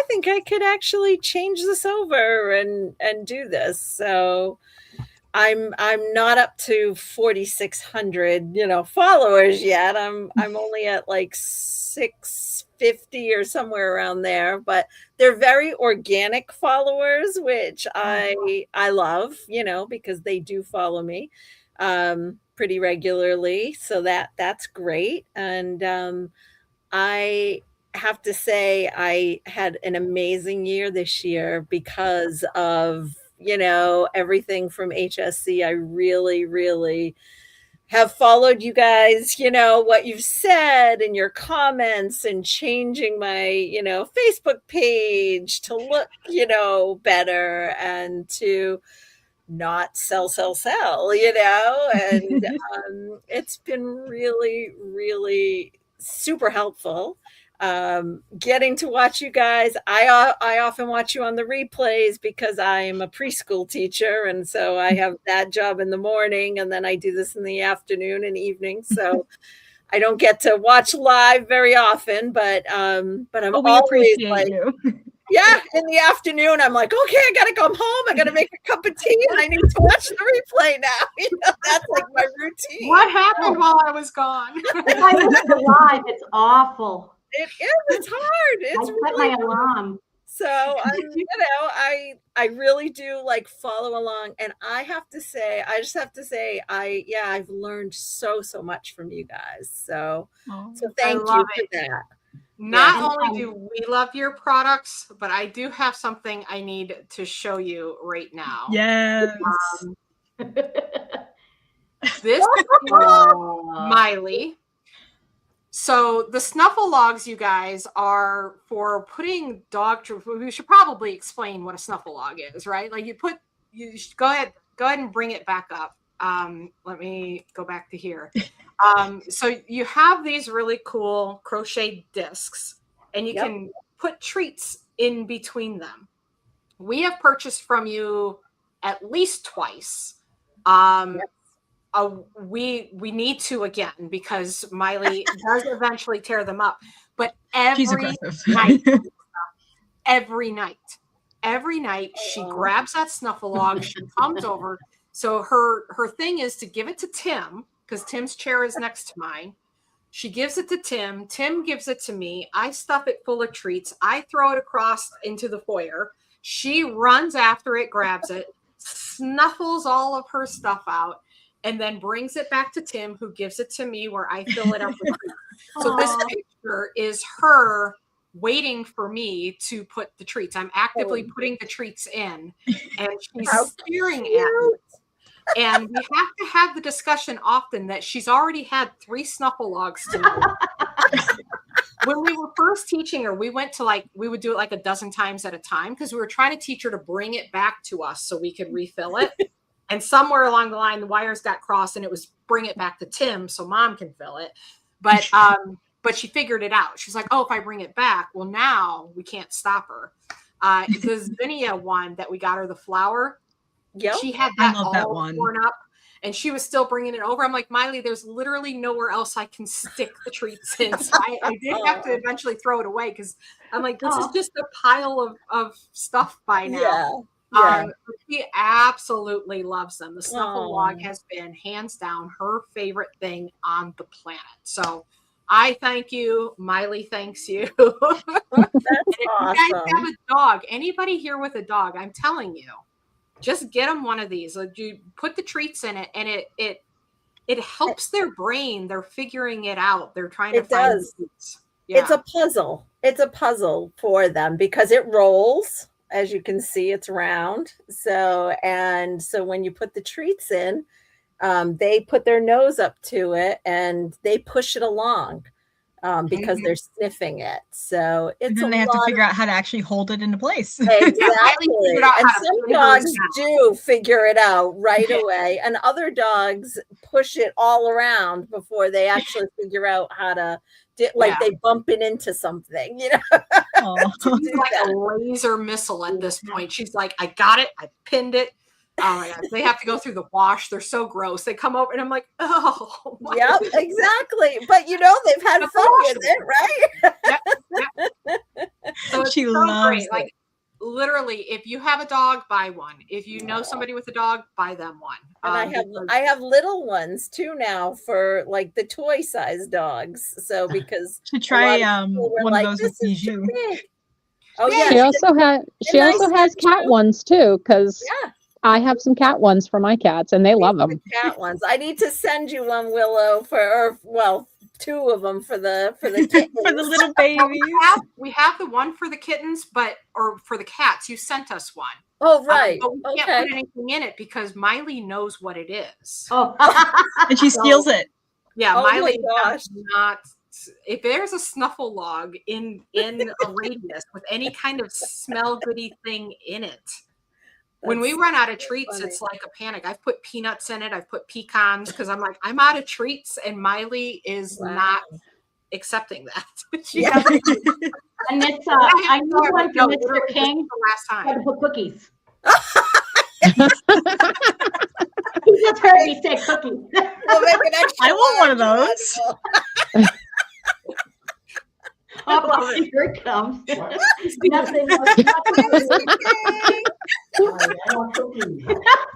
think I could actually change this over and do this. So I'm not up to 4,600, followers yet. I'm only at like 650 or somewhere around there, but they're very organic followers, which I love, because they do follow me pretty regularly. So that's great. And I have to say I had an amazing year this year because of everything from HSC. I really, really have followed you guys, what you've said and your comments, and changing my, Facebook page to look, better, and to not sell, and it's been really, really super helpful. Getting to watch you guys. I often watch you on the replays because I'm a preschool teacher, and so I have that job in the morning, and then I do this in the afternoon and evening. So I don't get to watch live very often, but I'm we always appreciate like, you. yeah, in the afternoon, I'm like, okay, I gotta come home. I gotta make a cup of tea, and I need to watch the replay now. That's like my routine. What happened while I was gone? If I listen live, it's awful. It is. It's hard. It's I set really my alarm. So I really do like follow along, and I just have to say, I've learned so much from you guys. So thank you for that. Not only do we love your products, but I do have something I need to show you right now. Yes. This is Miley. So the snuffle logs, you guys, are for putting we should probably explain what a snuffle log is, right? Like you should go ahead and bring it back up. Let me go back to here. So you have these really cool crochet discs, and you can put treats in between them. We have purchased from you at least twice. We need to again, because Miley does eventually tear them up. But every night she grabs that snuffle log, she comes over. So her thing is to give it to Tim, because Tim's chair is next to mine. She gives it to Tim. Tim gives it to me. I stuff it full of treats. I throw it across into the foyer. She runs after it, grabs it, snuffles all of her stuff out, and then brings it back to Tim, who gives it to me, where I fill it up with treats. So this picture is her waiting for me to put the treats. I'm actively putting the treats in, and she's staring at me. And we have to have the discussion often that she's already had 3 snuffle logs tonight. When we were first teaching her, we would do it like a dozen times at a time, because we were trying to teach her to bring it back to us so we could refill it. And somewhere along the line, the wires got crossed, and it was bring it back to Tim so Mom can fill it. But she figured it out. She's like, oh, if I bring it back, well, now we can't stop her. The Zinnia one that we got her, the flower, she had that all torn up, and she was still bringing it over. I'm like, Miley, there's literally nowhere else I can stick the treats in. So I did have to eventually throw it away, because I'm like, this is just a pile of stuff by now. She absolutely loves them. The snuffle log has been hands down her favorite thing on the planet. So I thank you. Miley thanks you. That's if you guys have a dog, anybody here with a dog, I'm telling you, just get them one of these. Like, you put the treats in it, and it helps their brain. They're figuring it out. They're trying to find the treats. Yeah. It's a puzzle. It's a puzzle for them, because it rolls. As you can see, it's round. So when you put the treats in, they put their nose up to it and they push it along, because they're sniffing it. So it's and then they have to figure out how to actually hold it into place. Exactly. And some dogs do figure it out right away, and other dogs push it all around before they actually figure out how to. They bump it into something, She's like a laser missile at this point. She's like, I got it. I pinned it. Oh my God. They have to go through the wash. They're so gross. They come over and I'm like, oh. Yep, exactly. But they've had fun with it, right? Yep. So she loves it. Like, literally, if you have a dog, buy one. If you know somebody with a dog, buy them one. And I have little ones too now for like the toy size dogs. So because to try one of those with Bijou. Oh yeah. She also has cat ones too, because I have some cat ones for my cats, and they love them. Cat ones. I need to send you one, Willow, 2 of them for the kittens. For the little babies. We have the one for the kittens, or for the cats. You sent us one. Oh, right. But we can't Okay. put anything in it because Miley knows what it is. Oh. And she steals it. Yeah, Oh my Miley gosh. does not. If there's a snuffle log in a radius with any kind of smell goody thing in it, when we That's run out of so treats, funny. it's like a panic. I've put peanuts in it. I've put pecans because I'm like, I'm out of treats, and Miley is Wow. not accepting that. She Yeah. doesn't. And it's I knew one No, from Mr. literally, this is King the last had to time. put cookies. He just heard me say cookies. We'll make an extra I want one of large those. Oh, here it comes. Nothing.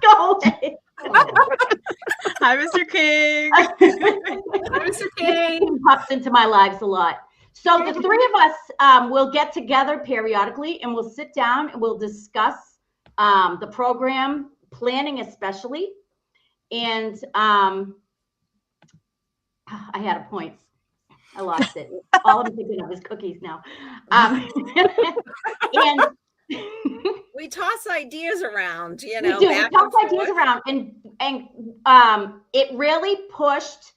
Go away. Hi, Mr. King. Mr. King. Pops into my lives a lot. So the three of us will get together periodically and we'll sit down and we'll discuss the program planning, especially. And I had a point. I lost it. All I'm thinking of is cookies now. And We toss ideas around, you we know. do. We back toss and ideas forth. around, and it really pushed.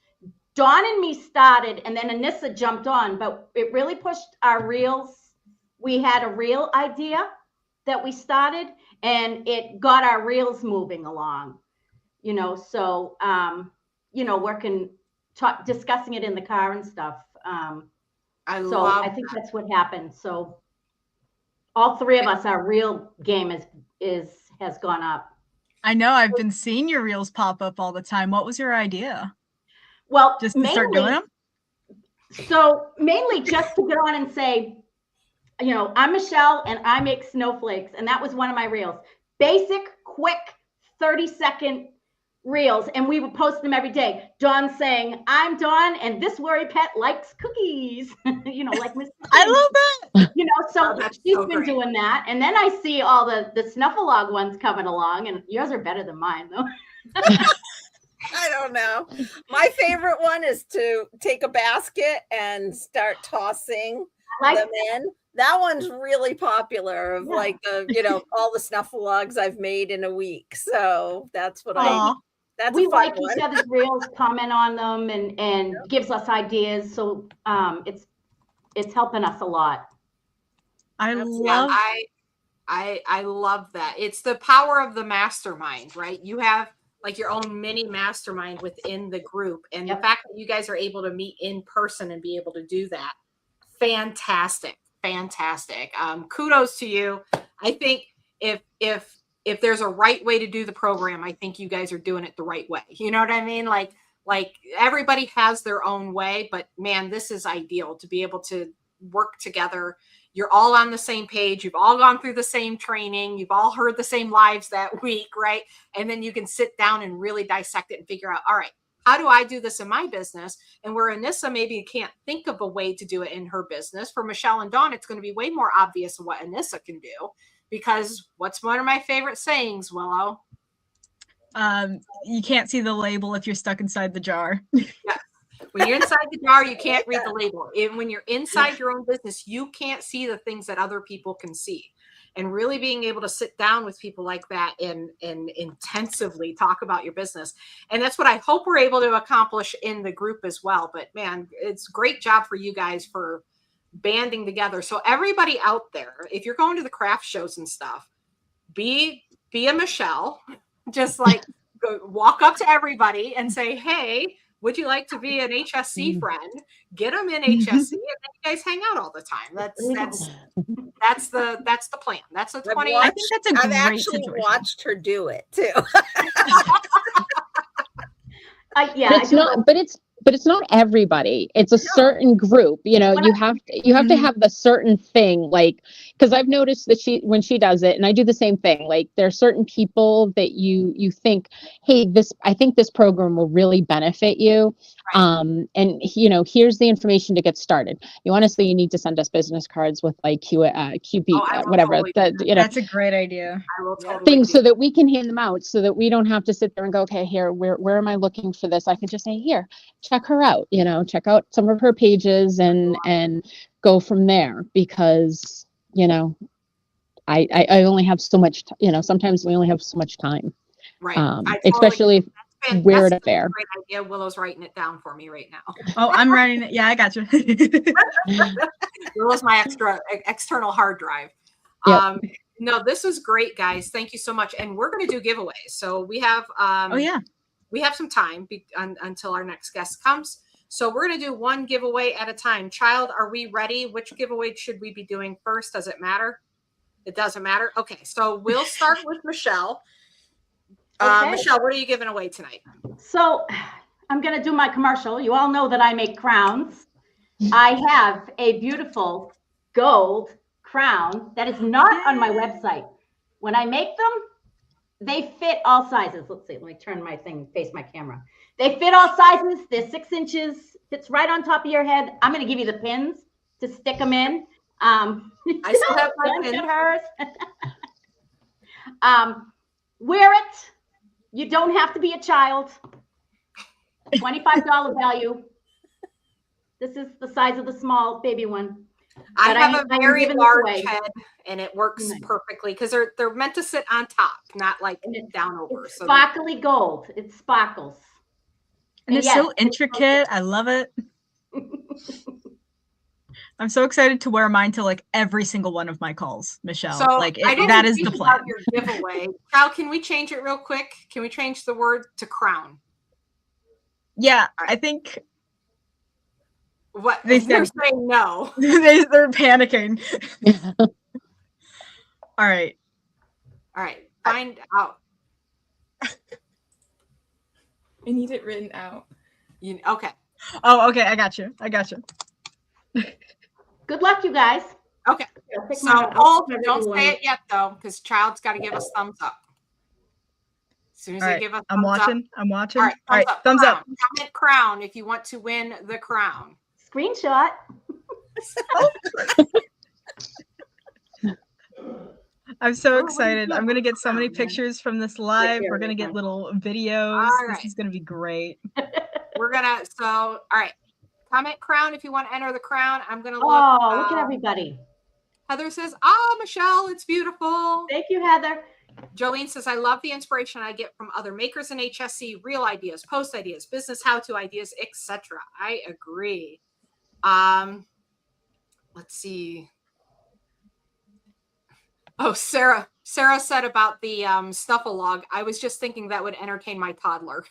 Dawn and me started, and then Anissa jumped on, but it really pushed our reels. We had a reel idea that we started, and it got our reels moving along. You know, so working, discussing it in the car and stuff. I So love I think that. that's what happened. So all three of us, our reel game has gone up. I know I've been seeing your reels pop up all the time. What was your idea? Well, Just to start doing them? So mainly just to get on and say, you know, I'm Michelle and I make snowflakes. And that was one of my reels. Basic, quick, 30-second reels. And we would post them every day. Dawn saying, I'm Dawn and this worry pet likes cookies. You know, like Miss I love that. You know, so Oh, that's she's so been great. doing that. And then I see all the Snuffalog ones coming along, and yours are better than mine, though. I don't know. My favorite one is to take a basket and start tossing Like, them in. That one's really popular of Yeah. like all the snuffalogs I've made in a week. So that's what Aw. that's we a fun like one. each other's reels, comment on them, and gives us ideas. So it's helping us a lot. I That's- love I love that. It's the power of the mastermind, right? You have like your own mini mastermind within the group, and Yep. the fact that you guys are able to meet in person and be able to do that, fantastic. Kudos to you. I think if there's a right way to do the program, I think you guys are doing it the right way. You know what I mean? Like everybody has their own way, but man, this is ideal to be able to work together. You're all on the same page. You've all gone through the same training. You've all heard the same lives that week, right? And then you can sit down and really dissect it and figure out, all right, how do I do this in my business? And where Anissa maybe can't think of a way to do it in her business, for Michelle and Dawn, it's going to be way more obvious what Anissa can do. Because what's one of my favorite sayings, Willow? you can't see the label if you're stuck inside the jar. When you're inside the jar, you can't read the label. And when you're inside your own business, you can't see the things that other people can see. And really being able to sit down with people like that and intensively talk about your business. And that's what I hope we're able to accomplish in the group as well. But man, it's a great job for you guys for banding together. So everybody out there, if you're going to the craft shows and stuff, be a Michelle, just like walk up to everybody and say, hey, would you like to be an HSC friend? Get them in HSC, and then you guys hang out all the time. That's the plan. That's the 20. I think that's a I've great actually situation. watched her do it too. But it's not everybody. It's a certain group. You know, you have to have the certain thing, like, because I've noticed that when she does it, and I do the same thing, like there are certain people that you think, hey, I think this program will really benefit you. And you know, here's the information to get started. You need to send us business cards with like QB, whatever. That's a great idea. I will totally Things so that we can hand them out, so that we don't have to sit there and go, okay, here, where am I looking for this? I can just say, here, check her out, you know, check out some of her pages and go from there, because, you know, I only have so much, sometimes we only have so much time, Right. I totally, especially if we're at a that's fair. a great idea. Willow's writing it down for me right now. Oh, I'm writing it. Yeah, I got you. Willow's my external hard drive. Yep. No, this was great, guys. Thank you so much. And we're going to do giveaways. So we have, Oh yeah. we have some time until our next guest comes. So we're going to do one giveaway at a time. Child, are we ready? Which giveaway should we be doing first? Does it matter? It doesn't matter. Okay. So we'll start with Michelle. Okay. Michelle, what are you giving away tonight? So I'm going to do my commercial. You all know that I make crowns. I have a beautiful gold crown that is not on my website. When I make them, they fit all sizes. Let's see. Let me turn my thing, face my camera. They fit all sizes. They're 6 inches. Fits right on top of your head. I'm going to give you the pins to stick them in. I still have my pin. Hers. Wear it. You don't have to be a child. $25 value. This is the size of the small baby one. I But have a I'm very giving this large away. head, and it works Nice. perfectly because they're meant to sit on top, not like down over. It's So sparkly gold. It sparkles. And it's yes, so intricate. I love it. I'm so excited to wear mine to like every single one of my calls, Michelle. So like I didn't that is the think plan. about your giveaway. Cal, can we change it real quick? Can we change the word to crown? Yeah, I think What They they're said- saying no. they're panicking. All right. All right, find out. I need it written out. Okay. Oh, okay. I got you. Good luck, you guys. Okay. I'll pick So mine up. hold, I'll don't pick say one. it yet though, because Child's got to give us thumbs up. As soon as All they right. give us I'm thumbs watching. up. I'm watching. All right, Thumbs up. crown. Comment crown if you want to win the crown. Screenshot. I'm so Oh, what do you excited. got I'm gonna for get so many crown, man? pictures from this live. here, We're gonna right get now. little videos. All This right. is gonna be great. We're gonna all right. Comment crown if you want to enter the crown. I'm gonna look. Oh, look at everybody. Heather says, Michelle, it's beautiful. Thank you, Heather. Jolene says, I love the inspiration I get from other makers in HSC, real ideas, post ideas, business how-to ideas, etc. I agree. Let's see. Oh, Sarah said about the snuffle log. I was just thinking that would entertain my toddler.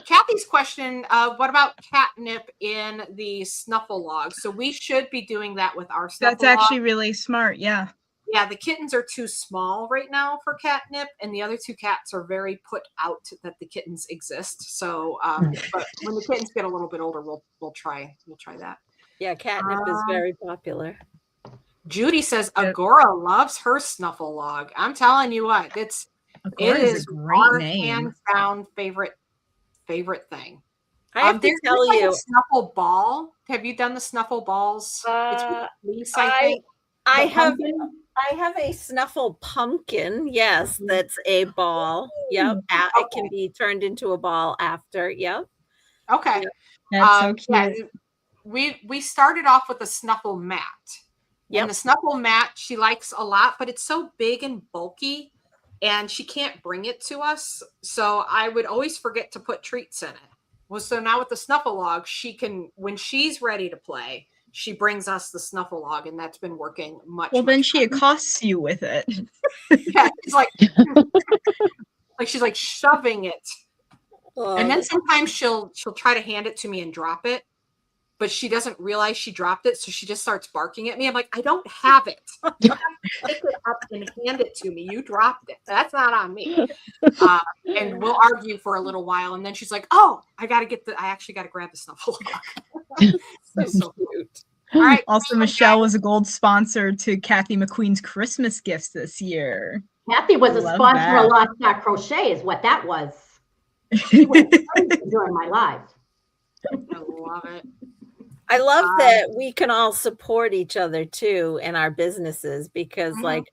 Kathy's question, what about catnip in the snuffle log? So we should be doing that with our snuffle That's actually log. really smart. Yeah. Yeah, the kittens are too small right now for catnip, and the other 2 cats are very put out that the kittens exist. So, but when the kittens get a little bit older, we'll try that. Yeah, catnip is very popular. Judy says Agora loves her snuffle log. I'm telling you what, it is a great our name. hands down favorite thing. I have to There's tell like you, a snuffle ball. Have you done the snuffle balls? It's with fleece, I think. I The have pumpkin? I have a snuffle pumpkin. Yes, that's a ball. Yep, it can be turned into a ball after. Yep. Okay. That's so cute. Yeah, we started off with a snuffle mat. Yep. And the snuffle mat she likes a lot, but it's so big and bulky and she can't bring it to us. So I would always forget to put treats in it. Well, so now with the snuffle log, she can, when she's ready to play, she brings us the snuffle log, and that's been working much. Well, then much she accosts you with it. yeah, it's like she's like shoving it. And then sometimes she'll try to hand it to me and drop it, but she doesn't realize she dropped it, so she just starts barking at me. I'm like, I don't have it. You have to pick it up and hand it to me. You dropped it. That's not on me. And we'll argue for a little while, and then she's like, "Oh, I actually got to grab the snuffle log." so cute. All right. Also, Michelle was a gold sponsor to Kathy McQueen's Christmas gifts this year. Kathy was a Love sponsor that. of Lost Star Crochet is what that was. She was crazy during my live. I love it. I love that we can all support each other too in our businesses because Mhm. like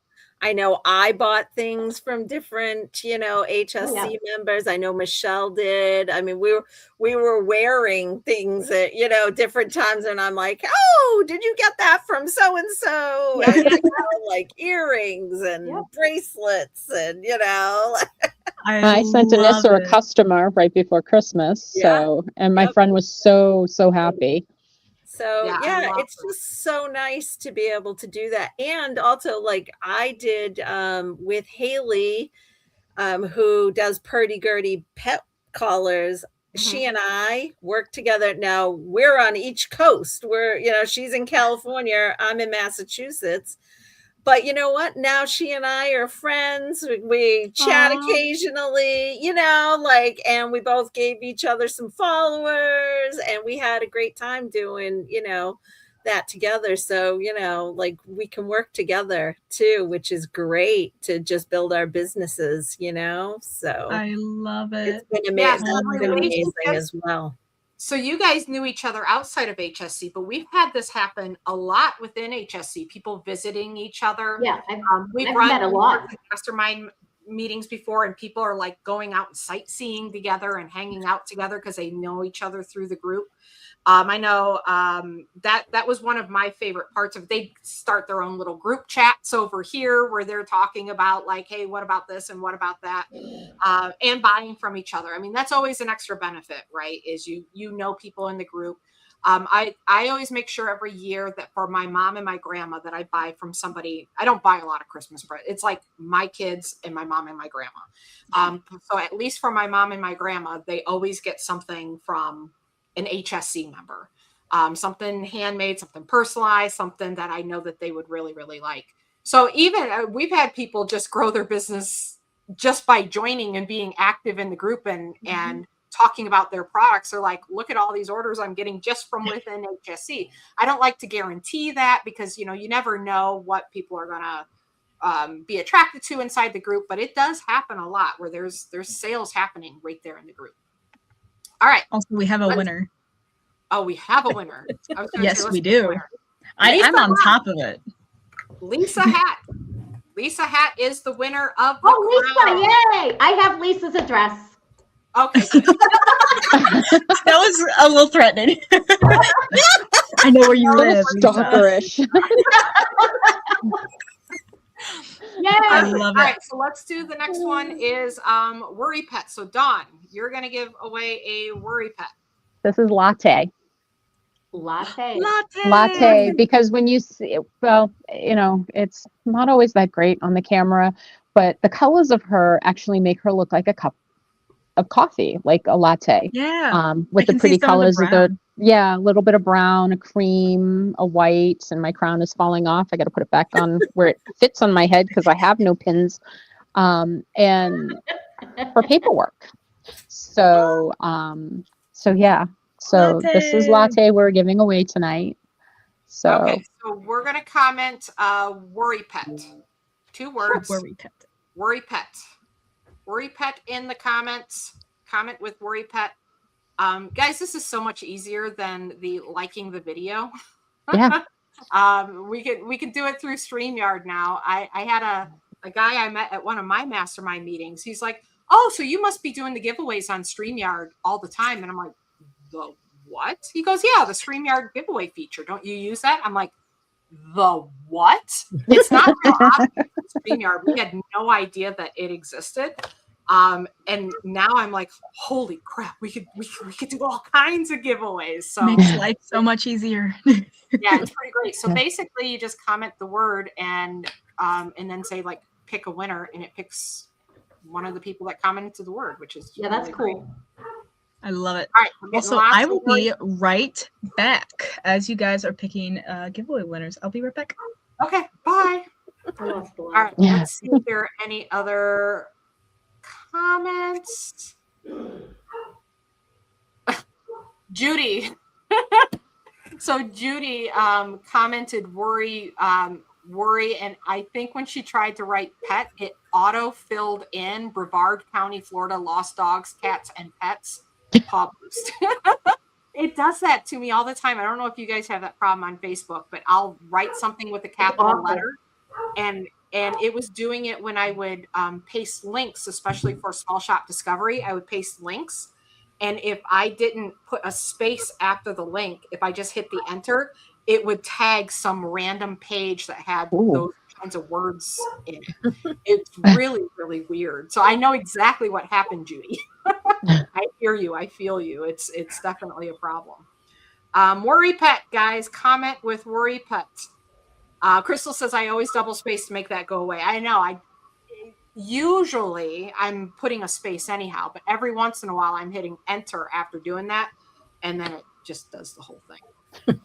I know I bought things from different, HSC members. I know Michelle did. I mean, we were wearing things at, different times, and I'm like, oh, did you get that from so and so? Like earrings and bracelets, and I sent Anissa a customer right before Christmas. So, and my friend was so happy. So it's just so nice to be able to do that. And also, like I did with Haley, who does Purdy Gurdy pet collars. She and I work together. Now we're on each coast. She's in California, I'm in Massachusetts. But you know what? Now she and I are friends. We chat occasionally, and we both gave each other some followers, and we had a great time doing, that together. So, we can work together too, which is great to just build our businesses, So I love it. It's been amazing. It's been amazing as well. So you guys knew each other outside of HSC, but we've had this happen a lot within HSC, people visiting each other. Yeah, we've I've run met a lot mastermind meetings before, and people are like going out and sightseeing together and hanging out together because they know each other through the group. I know that was one of my favorite parts of. They start their own little group chats over here where they're talking about like, hey, what about this and what about that, and buying from each other. I mean, that's always an extra benefit, right? Is you know people in the group. I always make sure every year that for my mom and my grandma that I buy from somebody. I don't buy a lot of Christmas presents. It's like my kids and my mom and my grandma. So at least for my mom and my grandma, they always get something from an HSC member, something handmade, something personalized, something that I know that they would really, really like. So even we've had people just grow their business just by joining and being active in the group and talking about their products. They're like, look at all these orders I'm getting just from within HSC. I don't like to guarantee that because, you never know what people are going to be attracted to inside the group, but it does happen a lot where there's sales happening right there in the group. All right. Also, we have a winner. Oh, we have a winner. Yes, we do. I'm on top of it. Lisa Hat. Lisa Hat is the winner of the crown. Lisa, yay! I have Lisa's address. Okay. That was a little threatening. I know where you live. Stalkerish. Yeah, I love it. All right, so let's do the next one is Worry Pet. So Dawn, you're going to give away a Worry Pet. This is Latte. Latte, because when you see, it's not always that great on the camera, but the colors of her actually make her look like a cup of coffee, like a latte. Yeah. With the pretty colors of the a little bit of brown, a cream, a white, and my crown is falling off. I got to put it back on where it fits on my head because I have no pins, and for paperwork. So yeah. So Latte. This is Latte we're giving away tonight. So okay, so we're gonna comment Worry Pet. 2 words. Worry Pet. Worry Pet. Worry Pet in the comments. Comment with Worry Pet. Guys, this is so much easier than the liking the video. Yeah. We can do it through StreamYard now. I had a guy I met at one of my mastermind meetings. He's like, oh, so you must be doing the giveaways on StreamYard all the time. And I'm like, the what? He goes, yeah, the StreamYard giveaway feature. Don't you use that? I'm like, the what? It's not real obvious. StreamYard. We had no idea that it existed. And now I'm like, holy crap, we could do all kinds of giveaways. So makes life so much easier. Yeah, it's pretty great. So basically you just comment the word and then say like pick a winner, and it picks one of the people that commented the word, which is that's cool. Great. I love it. All right, also, I will be right back as you guys are picking giveaway winners. I'll be right back. Okay, bye. All right, let's see if there are any other comments. Judy. So Judy commented worry, and I think when she tried to write pet, it auto filled in Brevard County, Florida, lost dogs, cats, and pets. Paw boost. It does that to me all the time. I don't know if you guys have that problem on Facebook, but I'll write something with a capital letter and and it was doing it when I would paste links, especially for small shop discovery. I would paste links. And if I didn't put a space after the link, if I just hit the enter, it would tag some random page that had those kinds of words in it. It's really, really weird. So I know exactly what happened, Judy. I hear you. I feel you. It's definitely a problem. Worry Pet, guys, comment with Worry Pet. Crystal says, I always double space to make that go away. I know. Usually I'm putting a space anyhow, but every once in a while I'm hitting enter after doing that, and then it just does the whole thing.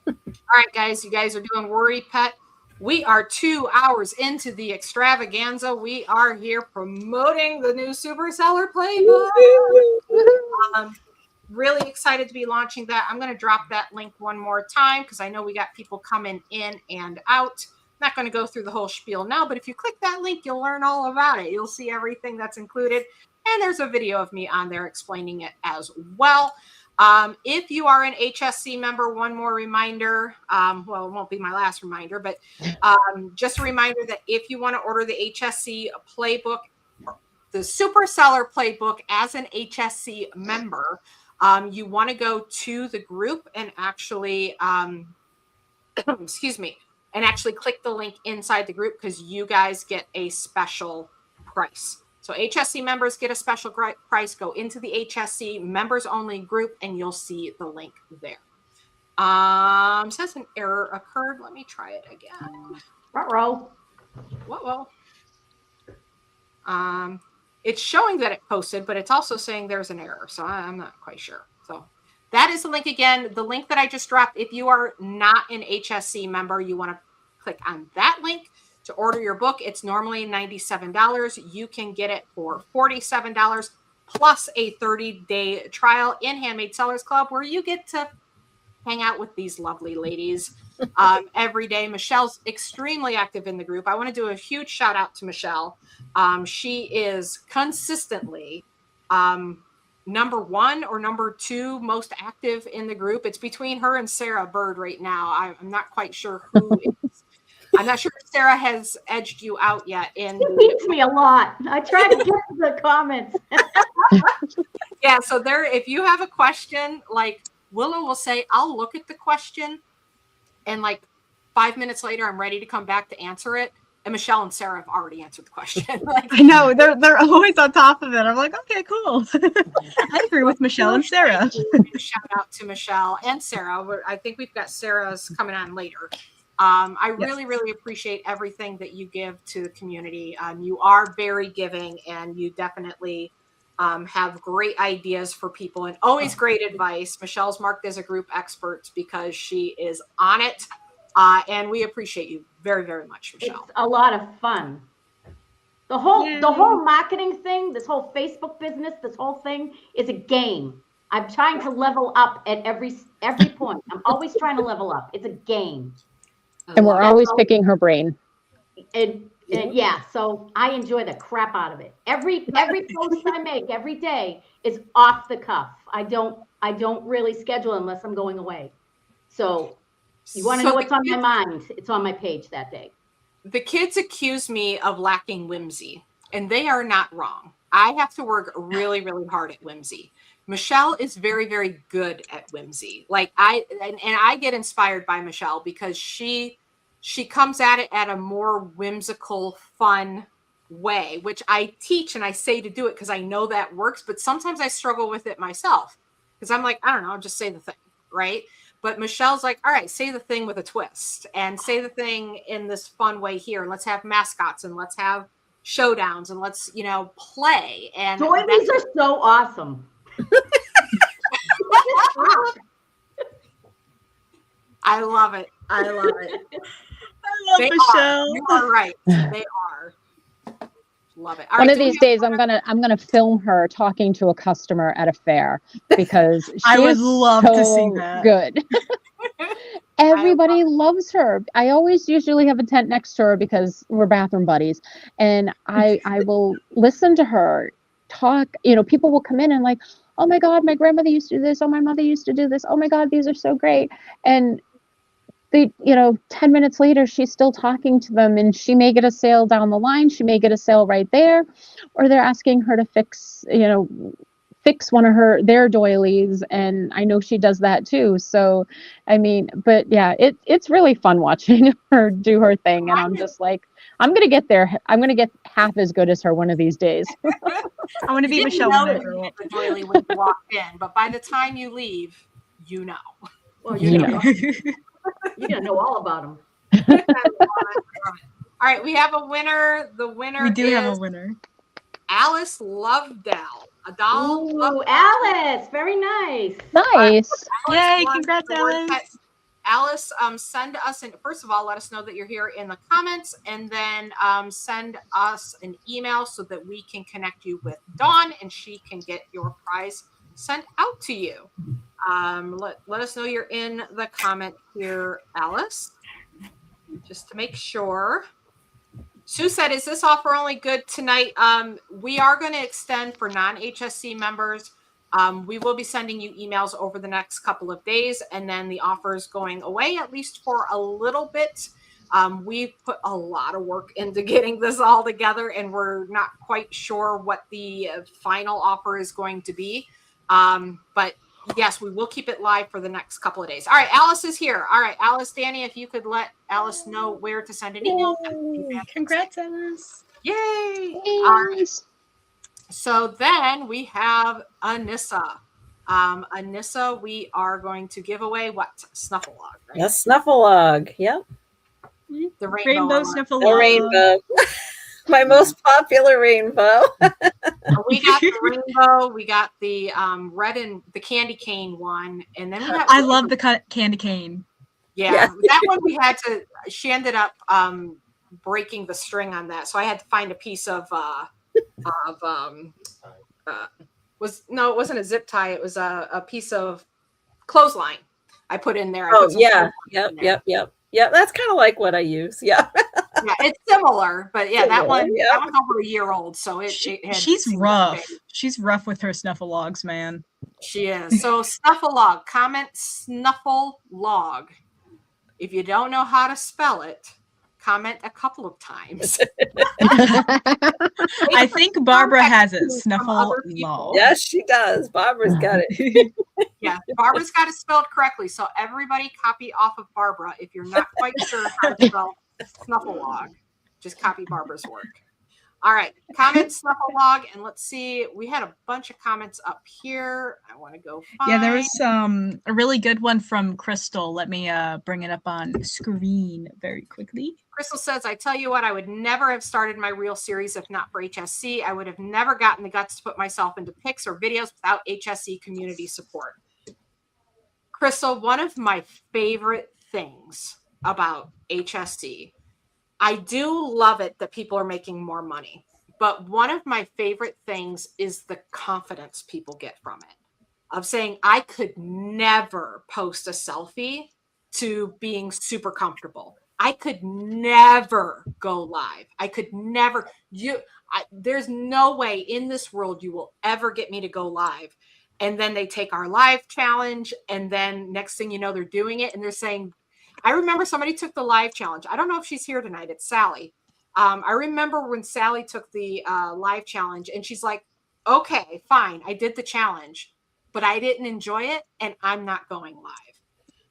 All right, guys, you guys are doing Worry Pet. We are 2 hours into the extravaganza. We are here promoting the new Super Seller Playbook. Really excited to be launching that. I'm going to drop that link one more time because I know we got people coming in and out. I'm not going to go through the whole spiel now, but if you click that link, you'll learn all about it. You'll see everything that's included. And there's a video of me on there explaining it as well. If you are an HSC member, one more reminder. Well, it won't be my last reminder, but just a reminder that if you want to order the HSC playbook, the Super Seller Playbook as an HSC member, you want to go to the group and actually, excuse me, and actually click the link inside the group because you guys get a special price. So HSC members get a special price. Go into the HSC members only group and you'll see the link there. Says an error occurred. Let me try it again. Ruh-roh. Whoa. It's showing that it posted, but it's also saying there's an error. So I'm not quite sure. So that is the link again. The link that I just dropped. If you are not an HSC member, you want to click on that link to order your book. It's normally $97. You can get it for $47 plus a 30-day trial in Handmade Sellers Club, where you get to hang out with these lovely ladies every day. Michelle's extremely active in the group. I want to do a huge shout out to Michelle. She is consistently number 1 or number 2 most active in the group. It's between her and Sarah Bird right now. I'm not quite sure who is. I'm not sure if Sarah has edged you out yet. She beats me a lot. I try to get to the comments. Yeah, so there, if you have a question, like Willow will say, I'll look at the question, and like 5 minutes later, I'm ready to come back to answer it. And Michelle and Sarah have already answered the question. Like, I know, they're always on top of it. I'm like, okay, cool. I agree with Michelle and Sarah. Shout out to Michelle and Sarah. I think we've got Sarah's coming on later. I really, really appreciate everything that you give to the community. You are very giving, and you definitely have great ideas for people and always great advice. Michelle's marked as a group expert because she is on it. And we appreciate you very, very much, Michelle. It's a lot of fun. The whole marketing thing, this whole Facebook business, this whole thing is a game. I'm trying to level up at every point. I'm always trying to level up. It's a game. And we're always picking her brain. And yeah, so I enjoy the crap out of it. Every post I make every day is off the cuff. I don't really schedule unless I'm going away. So you want to know what's on my mind? It's on my page that day. The kids accuse me of lacking whimsy, and they are not wrong. I have to work really, really hard at whimsy. Michelle is very, very good at whimsy. Like I get inspired by Michelle because she comes at it at a more whimsical, fun way, which I teach and I say to do it because I know that works. But sometimes I struggle with it myself because I'm like, I don't know, just say the thing, right? But Michelle's like, all right, say the thing with a twist and say the thing in this fun way here. And let's have mascots and let's have showdowns and let's, play. And these are so awesome. I love it. I love it. I love Michelle. You are right. They are. Love it. All One right, of these days, I'm gonna film her talking to a customer at a fair because she I would is love so to see that. good. Everybody loves her. I always usually have a tent next to her because we're bathroom buddies, and I will listen to her talk. People will come in and like, oh my God, my grandmother used to do this. Oh, my mother used to do this. Oh my God, these are so great. And they, 10 minutes later, she's still talking to them, and she may get a sale down the line. She may get a sale right there, or they're asking her to fix one of their doilies. And I know she does that too. So, I mean, but yeah, it's really fun watching her do her thing. And I'm just like, I'm going to get there. I'm going to get half as good as her one of these days. I want to be Michelle when I grow up. The doily when you walked in, but by the time you leave, you know. Well, You know. you're gonna know all about them. All right, we have a winner. The winner We do is have a winner. Alice Lovedell. Ooh, Alice, very nice. Nice. Yay, won congrats, the word Alice. text. Alice, send us, and first of all, let us know that you're here in the comments, and then send us an email so that we can connect you with Dawn, and she can get your prize sent out to you. Let us know you're in the comment here, Alice, just to make sure. Sue said, is this offer only good tonight? We are going to extend for non-HSC members. We will be sending you emails over the next couple of days, and then the offer is going away, at least for a little bit. We've put a lot of work into getting this all together, and we're not quite sure what the final offer is going to be. But yes, we will keep it live for the next couple of days. All right, Alice is here. All right, Alice, Danny, if you could let Alice know where to send an email. Congrats, Alice. Yay! Yay, All right. Alice. So then we have Anissa. Anissa, we are going to give away what? Snufflelog, right? A Snufflelog. Yep. The Rainbow one. sniffle. The rainbow. My most popular rainbow. We got the rainbow. We got the red and the candy cane one, and then we got. I love the candy cane. Yeah, that one we had to. She ended up breaking the string on that, so I had to find a piece of it wasn't a zip tie. It was a piece of clothesline I put in there. Yep. That's kind of like what I use. Yeah. Yeah, it's similar, but yeah, that one's over a year old, so she's rough. She's rough with her snufflelogs, man. She is. So Snufflelog, comment Snufflelog. If you don't know how to spell it, comment a couple of times. I think Barbara has it. Snufflelog. Yes, she does. Barbara's got it. Yeah, Barbara's got it spelled correctly. So everybody copy off of Barbara. If you're not quite sure how to spell Snufflelog, just copy Barbara's work. All right, comment Snufflelog, and let's see. We had a bunch of comments up here. I want to go find. Yeah, there was a really good one from Crystal. Let me bring it up on screen very quickly. Crystal says, I tell you what, I would never have started my reel series if not for HSC. I would have never gotten the guts to put myself into pics or videos without HSC community support. Crystal, one of my favorite things about HSC, I do love it that people are making more money, but one of my favorite things is the confidence people get from it, of saying, I could never post a selfie, to being super comfortable. I could never go live. I could never, there's no way in this world you will ever get me to go live. And then they take our live challenge, and then next thing you know, they're doing it, and they're saying, I remember somebody took the live challenge. I don't know if she's here tonight. It's Sally. I remember when Sally took the live challenge, and she's like, okay, fine. I did the challenge, but I didn't enjoy it, and I'm not going live.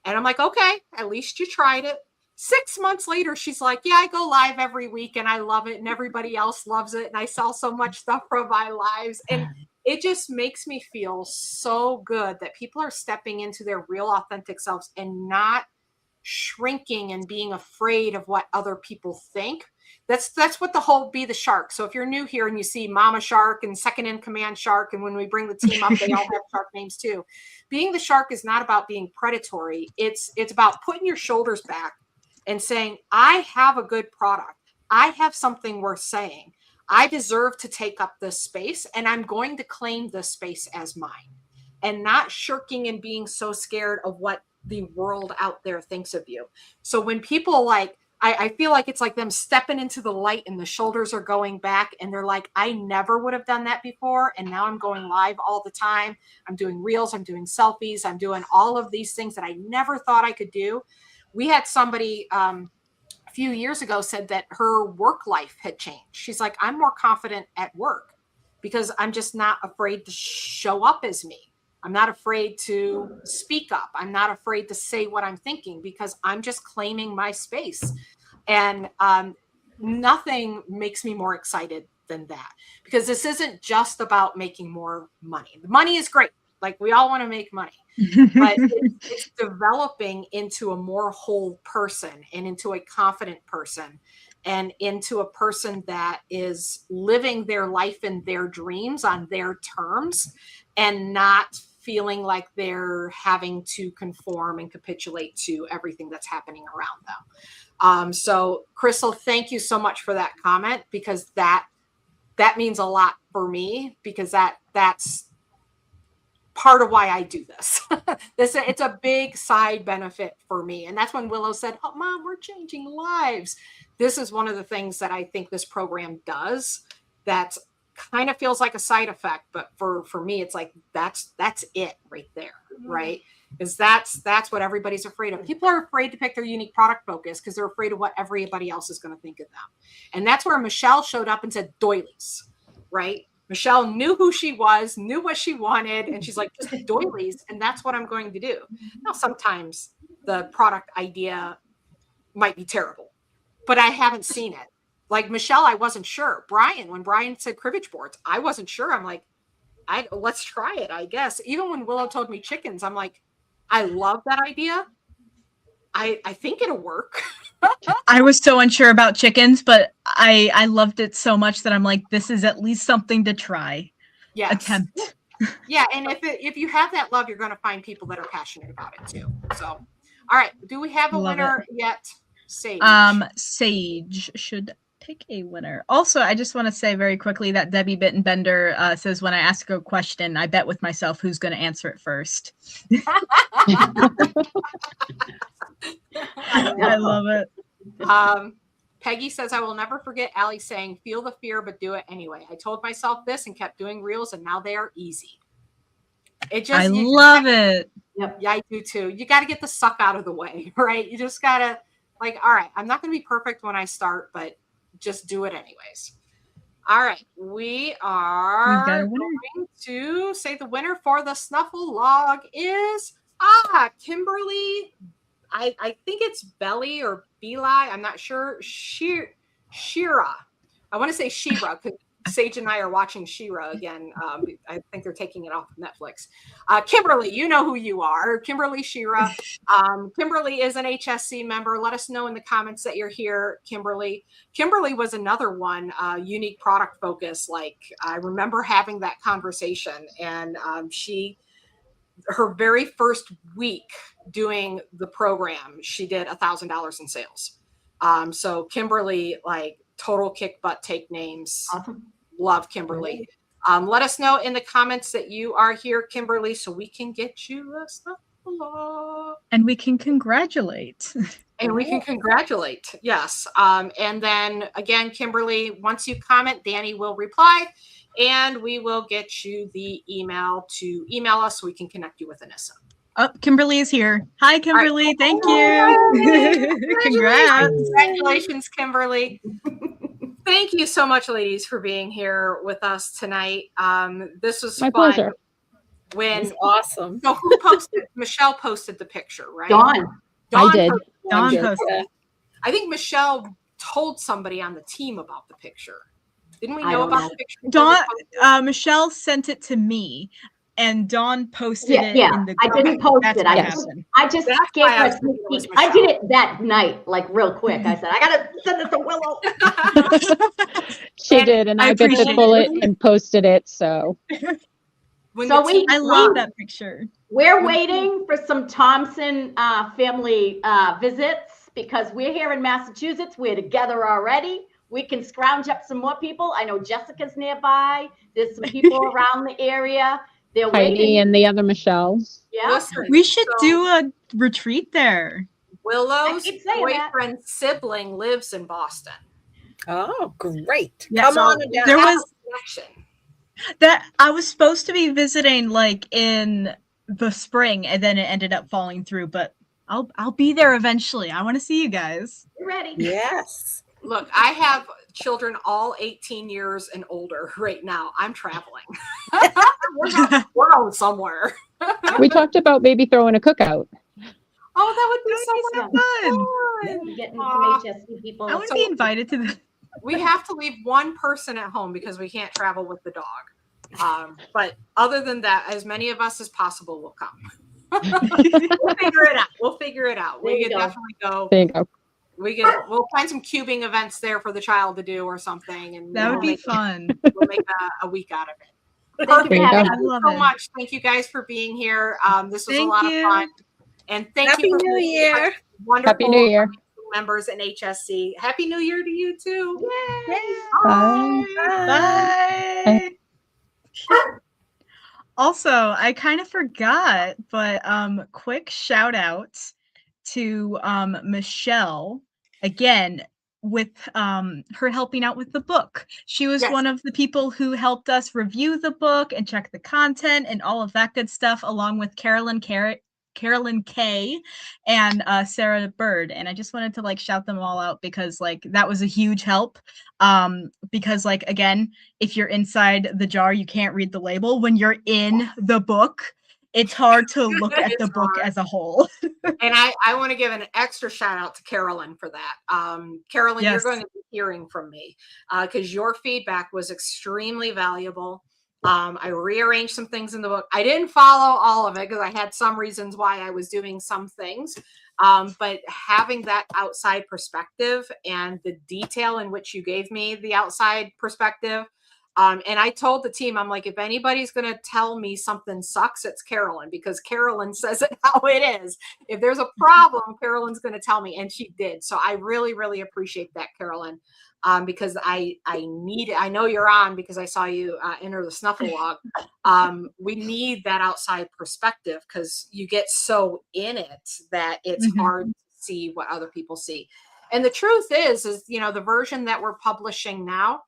And I'm like, okay, at least you tried it. 6 months later, she's like, yeah, I go live every week, and I love it, and everybody else loves it, and I sell so much stuff from my lives. And it just makes me feel so good that people are stepping into their real authentic selves and not shrinking and being afraid of what other people think. That's what the whole Be the Shark. So if you're new here and you see Mama Shark and Second in Command Shark, and when we bring the team up, they all have shark names too. Being the Shark is not about being predatory. It's about putting your shoulders back and saying, I have a good product. I have something worth saying. I deserve to take up this space, and I'm going to claim this space as mine, and not shirking and being so scared of what the world out there thinks of you. So when people like, I feel like it's like them stepping into the light and the shoulders are going back, and they're like, I never would have done that before. And now I'm going live all the time. I'm doing reels. I'm doing selfies. I'm doing all of these things that I never thought I could do. we had somebody a few years ago said that her work life had changed. She's like, I'm more confident at work because I'm just not afraid to show up as me. I'm not afraid to speak up. I'm not afraid to say what I'm thinking because I'm just claiming my space. And nothing makes me more excited than that, because this isn't just about making more money. The money is great. Like, we all want to make money, but it's developing into a more whole person and into a confident person and into a person that is living their life and their dreams on their terms and not feeling like they're having to conform and capitulate to everything that's happening around them. So Crystal, thank you so much for that comment, because that means a lot for me, because that's part of why I do this. It's a big side benefit for me. And that's when Willow said, oh, Mom, we're changing lives. This is one of the things that I think this program does that kind of feels like a side effect. But for me, it's like, that's it right there, right? Because that's what everybody's afraid of. People are afraid to pick their unique product focus because they're afraid of what everybody else is going to think of them. And that's where Michelle showed up and said doilies, right? Michelle knew who she was, knew what she wanted, and she's like, just doilies, and that's what I'm going to do. Now, sometimes the product idea might be terrible, but I haven't seen it. Like Michelle, I wasn't sure. Brian, when Brian said cribbage boards, I wasn't sure. I'm like, let's try it, I guess. Even when Willow told me chickens, I'm like, I love that idea. I think it'll work. I was so unsure about chickens, but I loved it so much that I'm like, this is at least something to try. Yes. Attempt. Yeah, and if you have that love, you're going to find people that are passionate about it too. So, all right, do we have a winner yet? Sage. Sage should pick a winner. Also, I just want to say very quickly that Debbie Bittenbender says, when I ask a question, I bet with myself who's going to answer it first. I love it. Peggy says, I will never forget Allie saying, feel the fear, but do it anyway. I told myself this and kept doing reels, and now they are easy. I love it. Yep. Yeah, I do too. You got to get the suck out of the way, right? You just got to, like, all right, I'm not going to be perfect when I start, but just do it anyways. All right, we are going to say the winner for the Snuffle Log is Kimberly. I think it's Belly or Beli. I'm not sure. Shira. I want to say Shira because Sage and I are watching Shira again. I think they're taking it off of Netflix. Kimberly, you know who you are. Kimberly Shira. Kimberly is an HSC member. Let us know in the comments that you're here, Kimberly. Kimberly was another one, unique product focus. Like, I remember having that conversation, and her very first week doing the program, she did $1,000 in sales. So Kimberly, like, total kick butt take names. Awesome. Love Kimberly. Let us know in the comments that you are here, Kimberly, so we can get you a Snuffle Log. And we can congratulate. And we can congratulate, yes. And then again, Kimberly, once you comment, Danny will reply, and we will get you the email to email us so we can connect you with Anissa. Oh, Kimberly is here. Hi, Kimberly. Right. Thank you. Congrats. Congratulations, Kimberly. Thank you so much, ladies, for being here with us tonight. This was my fun. pleasure. When it was awesome. So who posted? Michelle posted the picture, right? Dawn I did. Dawn posted. I think Michelle told somebody on the team about the picture. Didn't we know about the picture? Dawn, Michelle sent it to me, and Dawn posted it in the group. I didn't post it. I just gave her a sneak peek. I did it that night, like real quick. I said, I gotta send this to Willow. She did, and I bit the bullet and posted it. So I love that picture. We're waiting for some Thompson family visits because we're here in Massachusetts. We're together already. We can scrounge up some more people. I know Jessica's nearby. There's some people around the area. They're Heidi waiting. and the other Michelle. Yeah. Listen, we should do a retreat there. Willow's boyfriend's sibling lives in Boston. Oh, great. Yeah, Come on down. There was that I was supposed to be visiting like in the spring, and then it ended up falling through, but I'll be there eventually. I want to see you guys. You're ready. Yes. Look, I have children all 18 years and older right now. I'm traveling. we're going somewhere. We talked about maybe throwing a cookout. Oh, that would be That so would be much fun. We're getting Aw. some HSC people. I want to be invited to the. We have to leave one person at home because we can't travel with the dog. But other than that, as many of us as possible will come. We'll figure it out. We'll figure it out. There We you can go. definitely go. There you go. We'll find some cubing events there for the child to do or something, and That would we'll be make fun. we'll make a week out of it. Thank you There for you go. having I us. Thank you love so it. much. Thank you guys for being here. This was a Thank lot of you. fun. And thank Happy you for New being Year. wonderful Happy New Year. members in HSC. Happy New Year to you too. Yay. Bye. Bye. Also, I kind of forgot, but quick shout out to Michelle again with her helping out with the book. She was Yes. one of the people who helped us review the book and check the content and all of that good stuff, along with Carolyn Kay and Sarah Bird. And I just wanted to like shout them all out because like that was a huge help. Because like again, if you're inside the jar, you can't read the label. When you're in the book, it's hard to look at the It's book hard. as a whole. And I want to give an extra shout out to Carolyn for that. Carolyn, Yes. you're going to be hearing from me because your feedback was extremely valuable. I rearranged some things in the book. I didn't follow all of it because I had some reasons why I was doing some things. But having that outside perspective and the detail in which you gave me the outside perspective. And I told the team, I'm like, if anybody's going to tell me something sucks, it's Carolyn, because Carolyn says it how it is. If there's a problem, Carolyn's going to tell me. And she did. So I really, really appreciate that, Carolyn, because I need it. I know you're on because I saw you enter the snuffle log. We need that outside perspective because you get so in it that it's hard to see what other people see. And the truth is, the version that we're publishing now,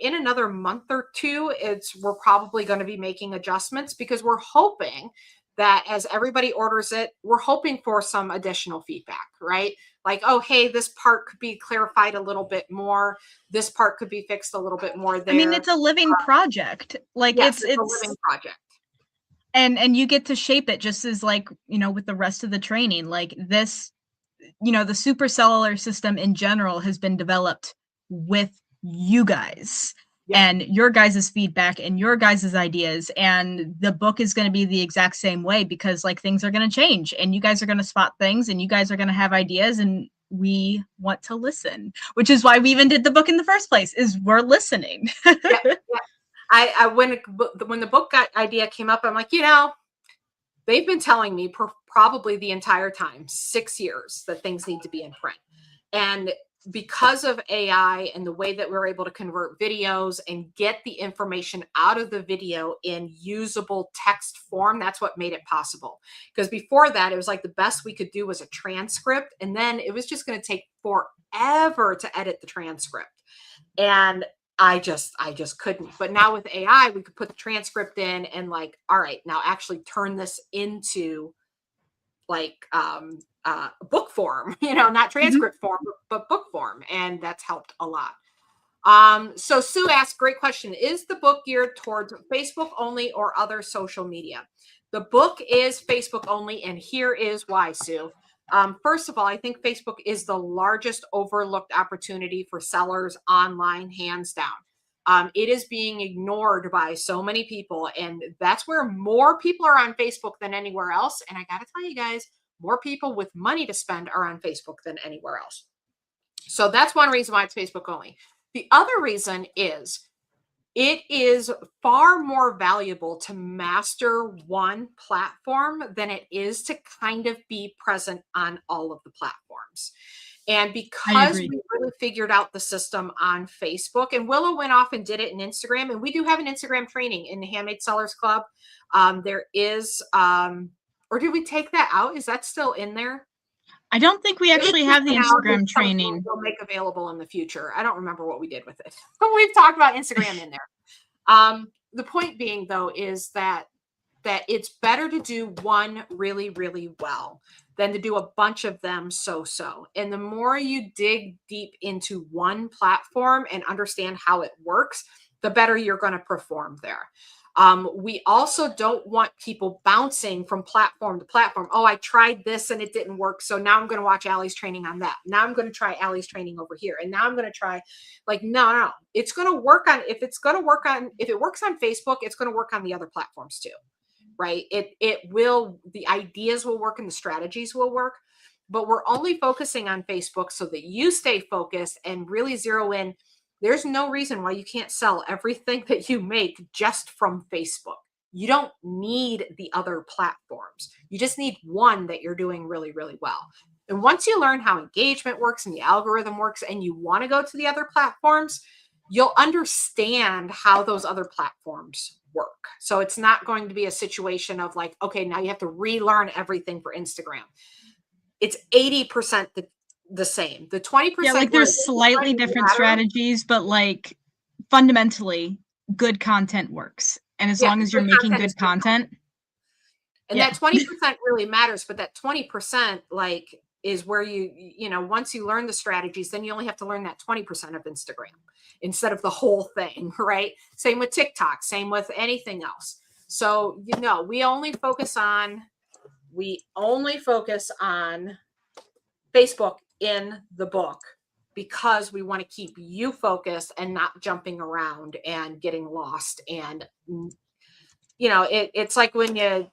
in another month or two, we're probably going to be making adjustments because we're hoping that as everybody orders it, we're hoping for some additional feedback, right? Like, oh, hey, this part could be clarified a little bit more. This part could be fixed a little bit more there. I mean, it's a living project. Like yes, it's a living project. And you get to shape it just as like, with the rest of the training. Like this, the supercellular system in general has been developed with you guys and your guys' feedback and your guys' ideas, and the book is going to be the exact same way because like things are going to change and you guys are going to spot things and you guys are going to have ideas, and we want to listen, which is why we even did the book in the first place, is we're listening. I when the book idea came up, I'm like, they've been telling me probably the entire time, 6 years, that things need to be in print. And because of AI and the way that we're able to convert videos and get the information out of the video in usable text form, that's what made it possible. Because before that, it was like the best we could do was a transcript. And then it was just going to take forever to edit the transcript. And I just couldn't. But now with AI, we could put the transcript in and like, all right, now actually turn this into like book form, not transcript form, but book form. And that's helped a lot. So Sue asked, great question. Is the book geared towards Facebook only or other social media? The book is Facebook only. And here is why, Sue. First of all, I think Facebook is the largest overlooked opportunity for sellers online, hands down. It is being ignored by so many people. And that's where more people are on Facebook than anywhere else. And I got to tell you guys, more people with money to spend are on Facebook than anywhere else. So that's one reason why it's Facebook only. The other reason is it is far more valuable to master one platform than it is to kind of be present on all of the platforms. And because we really figured out the system on Facebook, and Willow went off and did it in Instagram, and we do have an Instagram training in the Handmade Sellers Club. There is, or did we take that out? Is that still in there? I don't think we actually have the Instagram training. We'll make available in the future. I don't remember what we did with it. We've talked about Instagram in there. The point being, though, is that that it's better to do one really, really well than to do a bunch of them so-so. And the more you dig deep into one platform and understand how it works, the better you're going to perform there. We also don't want people bouncing from platform to platform. Oh, I tried this and it didn't work. So now I'm going to watch Allie's training on that. Now I'm going to try Allie's training over here. And now I'm going to try, like, no. It's going to work on, if it works on Facebook, it's going to work on the other platforms too, right? It will, the ideas will work and the strategies will work, but we're only focusing on Facebook so that you stay focused and really zero in. There's no reason why you can't sell everything that you make just from Facebook. You don't need the other platforms. You just need one that you're doing really, really well. And once you learn how engagement works and the algorithm works and you want to go to the other platforms, you'll understand how those other platforms work. So it's not going to be a situation of like, okay, now you have to relearn everything for Instagram. It's 80% the same. The 20%. Yeah, like there's slightly different strategies, but like fundamentally good content works. And as long as you're making good content. And that 20% really matters, but that 20% like is where you know, once you learn the strategies, then you only have to learn that 20% of Instagram instead of the whole thing, right? Same with TikTok, same with anything else. So, you know, we only focus on Facebook in the book because we want to keep you focused and not jumping around and getting lost. And, you know, it's like when you,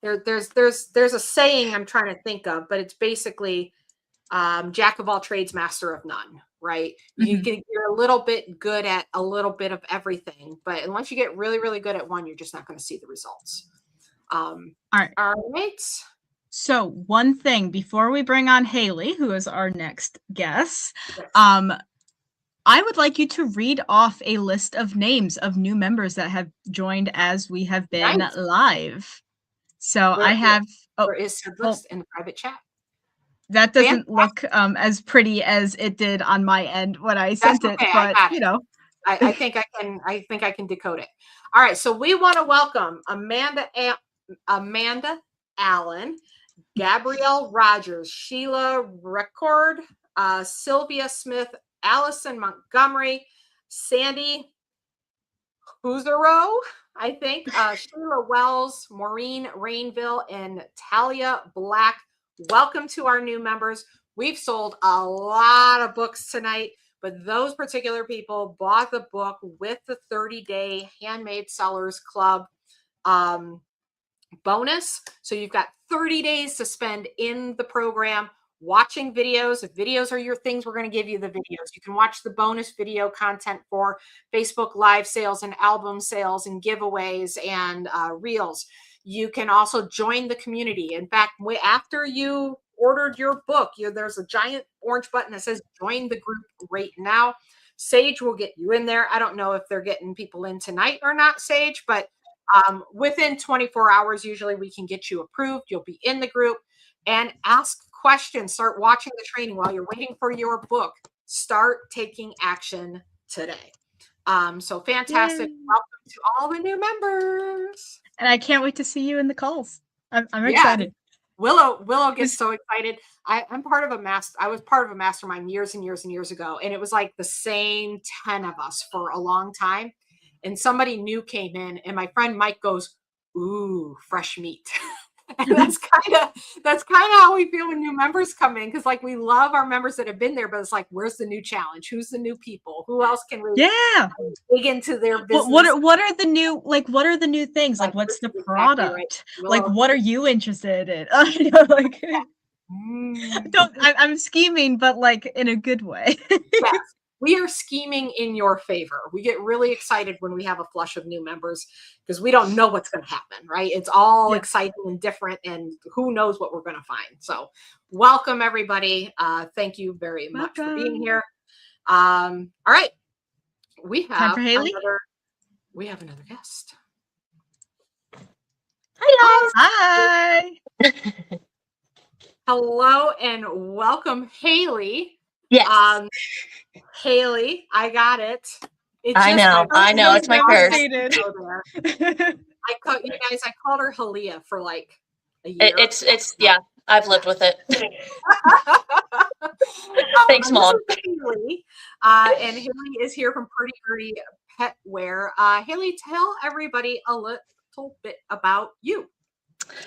there's a saying I'm trying to think of, but it's basically jack of all trades, master of none, right? Mm-hmm. You're a little bit good at a little bit of everything, but unless you get really, really good at one, you're just not going to see the results. All right. So one thing before we bring on Haley, who is our next guest, yes. I would like you to read off a list of names of new members that have joined as we have been live. So I have there is a list in the private chat. That doesn't look as pretty as it did on my end when I sent it, but you know, I think I can decode it. All right, so we want to welcome Amanda Allen, Gabrielle Rogers, Sheila Record, Sylvia Smith, Allison Montgomery, Sandy Huzaro, I think, Sheila Wells, Maureen Rainville, and Talia Black. Welcome to our new members. We've sold a lot of books tonight, but those particular people bought the book with the 30-day Handmade Sellers Club bonus. So you've got 30 days to spend in the program watching videos. If videos are your things, we're going to give you the videos. You can watch the bonus video content for Facebook Live sales and album sales and giveaways and reels. You can also join the community. In fact, after you ordered your book, there's a giant orange button that says join the group right now. Sage will get you in there. I don't know if they're getting people in tonight or not, Sage, but within 24 hours, usually we can get you approved. You'll be in the group and ask questions. Start watching the training while you're waiting for your book. Start taking action today. So fantastic. Yay. Welcome to all the new members. And I can't wait to see you in the calls. I'm excited. Willow gets so excited. I was part of a mastermind years and years and years ago. And it was like the same 10 of us for a long time. And somebody new came in and my friend Mike goes, ooh, fresh meat. And that's kind of how we feel when new members come in. Cause like we love our members that have been there, but it's like, where's the new challenge? Who's the new people? Who else can we dig into their business? What are the new things? Like what's the product? Right. Like what are you interested in? I'm scheming, but like in a good way. Yes. We are scheming in your favor. We get really excited when we have a flush of new members because we don't know what's going to happen, right? It's all exciting and different and who knows what we're going to find. So welcome everybody. Thank you very much for being here. All right. We have another guest. Hi. Hello and welcome, Haley. Yes. Haley, I got it. I know. It's my curse. I called her Halia for like a year. It's yeah, I've lived with it. Thanks, This Mom. is Haley, and Haley is here from Pretty Birdie Pet Wear. Haley, tell everybody a little bit about you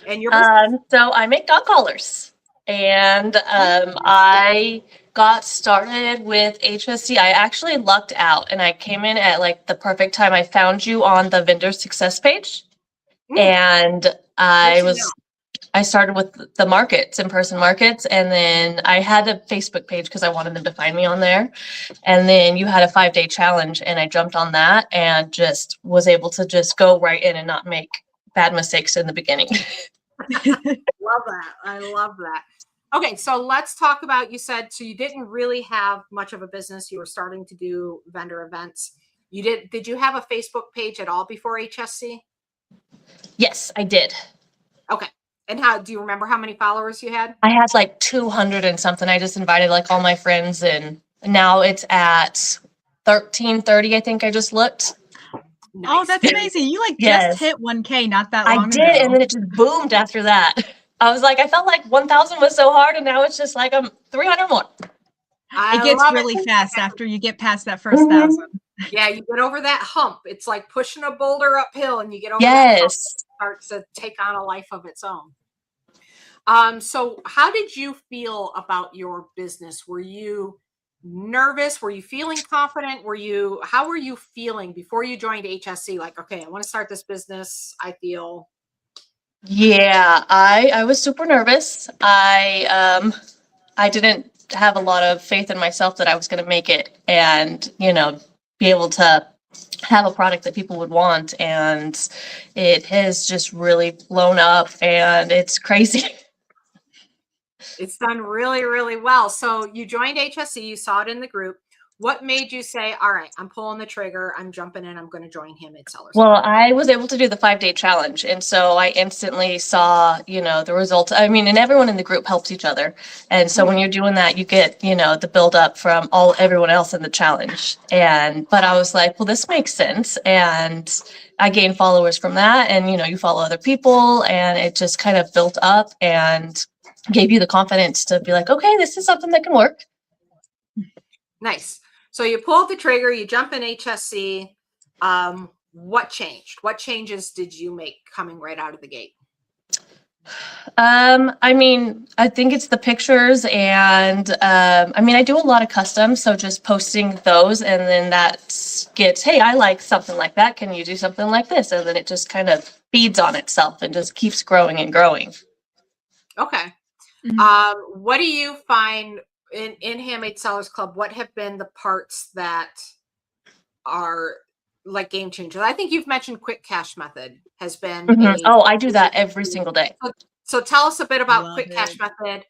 and your business. So I make dog collars, and I got started with HSC. I actually lucked out, and I came in at like the perfect time. I found you on the vendor success page, and I started with the markets, in-person markets, and then I had a Facebook page because I wanted them to find me on there. And then you had a 5-day challenge, and I jumped on that and just was able to just go right in and not make bad mistakes in the beginning. Love that. I love that. Okay, so let's talk about, you said, so you didn't really have much of a business. You were starting to do vendor events. Did you have a Facebook page at all before HSC? Yes, I did. Okay. And how do you remember how many followers you had? I had like 200 and something. I just invited like all my friends, and now it's at 1330. I think I just looked. Nice. Oh, that's amazing. You like Yes. just hit 1K not that long ago. I did, and then it just boomed after that. I was like, I felt like 1,000 was so hard, and now it's just like I'm 300 more. It gets really fast after you get past that first 1,000. Yeah, you get over that hump. It's like pushing a boulder uphill, and you get over that hump. It starts to take on a life of its own. So how did you feel about your business? Were you nervous? Were you feeling confident? How were you feeling before you joined HSC? Like, okay, I want to start this business. I feel. Yeah, I was super nervous. I didn't have a lot of faith in myself that I was going to make it and, be able to have a product that people would want. And it has just really blown up, and it's crazy. It's done really, really well. So you joined HSC, you saw it in the group. What made you say, all right, I'm pulling the trigger, I'm jumping in, I'm going to join Handmade Sellers? Well, I was able to do the 5-day challenge. And so I instantly saw, the results. I mean, and everyone in the group helps each other. And so when you're doing that, you get, the build up from everyone else in the challenge. But I was like, well, this makes sense. And I gained followers from that. And, you follow other people, and it just kind of built up and gave you the confidence to be like, okay, this is something that can work. Nice. So you pulled the trigger, you jump in HSC. What changed? What changes did you make coming right out of the gate? I mean, I think it's the pictures, and I do a lot of custom, so just posting those, and then that gets, hey, I like something like that. Can you do something like this? And then it just kind of feeds on itself and just keeps growing and growing. Okay. What do you find in Handmade Sellers Club? What have been the parts that are like game changers? I think you've mentioned quick cash method has been. I do that every single day. So tell us a bit about quick cash method.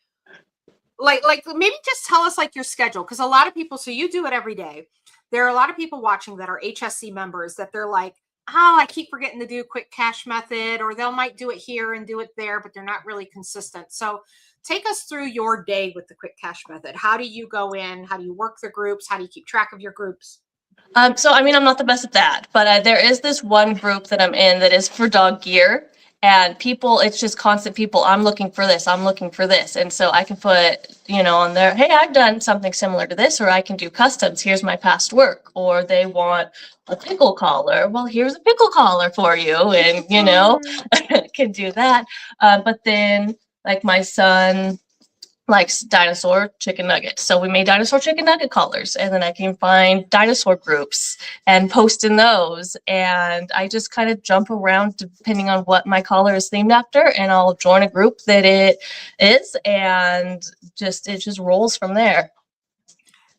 Like maybe just tell us like your schedule, because a lot of people, so you do it every day. There are a lot of people watching that are HSC members that they're like, oh, I keep forgetting to do quick cash method, or they'll might do it here and do it there, but they're not really consistent. So take us through your day with the quick cash method. How do you go in? How do you work the groups? How do you keep track of your groups? I'm not the best at that, but there is this one group that I'm in that is for dog gear, and people, it's just constant people. I'm looking for this. I'm looking for this. And so I can put, on there, hey, I've done something similar to this, or I can do customs. Here's my past work. Or they want a pickle collar. Well, here's a pickle collar for you. And, can do that. But then like my son likes dinosaur chicken nuggets. So we made dinosaur chicken nugget collars, and then I can find dinosaur groups and post in those. And I just kind of jump around depending on what my collar is themed after, and I'll join a group that it is, and it just rolls from there.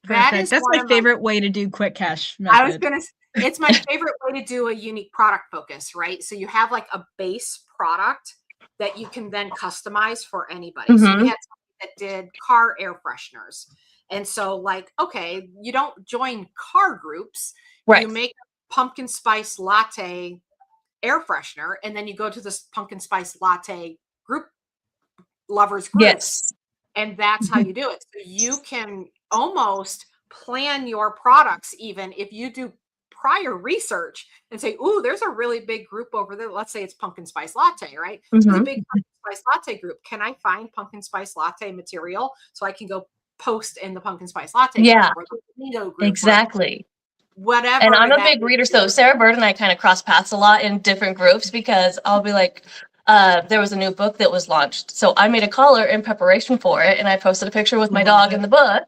Perfect. That's my favorite way to do quick cash method. I was going to, it's my favorite way to do a unique product focus, right? So you have like a base product that you can then customize for anybody. So we had that did car air fresheners. And so like, okay, you don't join car groups, right? You make a pumpkin spice latte air freshener, and then you go to this pumpkin spice latte group, lovers group. Yes. And that's how you do it. So you can almost plan your products, even if you do prior research and say, ooh, there's a really big group over there. Let's say it's pumpkin spice latte, right? There's a big pumpkin spice latte group. Can I find pumpkin spice latte material so I can go post in the pumpkin spice latte Yeah, group or the Lido group, exactly. whatever. And I'm a big reader, so Sarah Bird and I kind of cross paths a lot in different groups because I'll be like, there was a new book that was launched, so I made a collar in preparation for it, and I posted a picture with my dog in the book,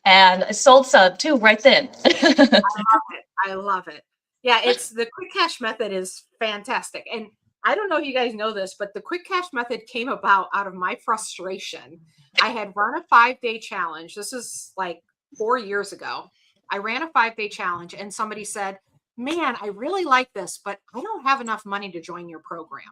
and I sold some too right then. I love it. Yeah, it's the quick cash method is fantastic. And I don't know if you guys know this, but the quick cash method came about out of my frustration. I had run a 5-day challenge. This is like 4 years ago. I ran a 5-day challenge and somebody said, man, I really like this, but I don't have enough money to join your program.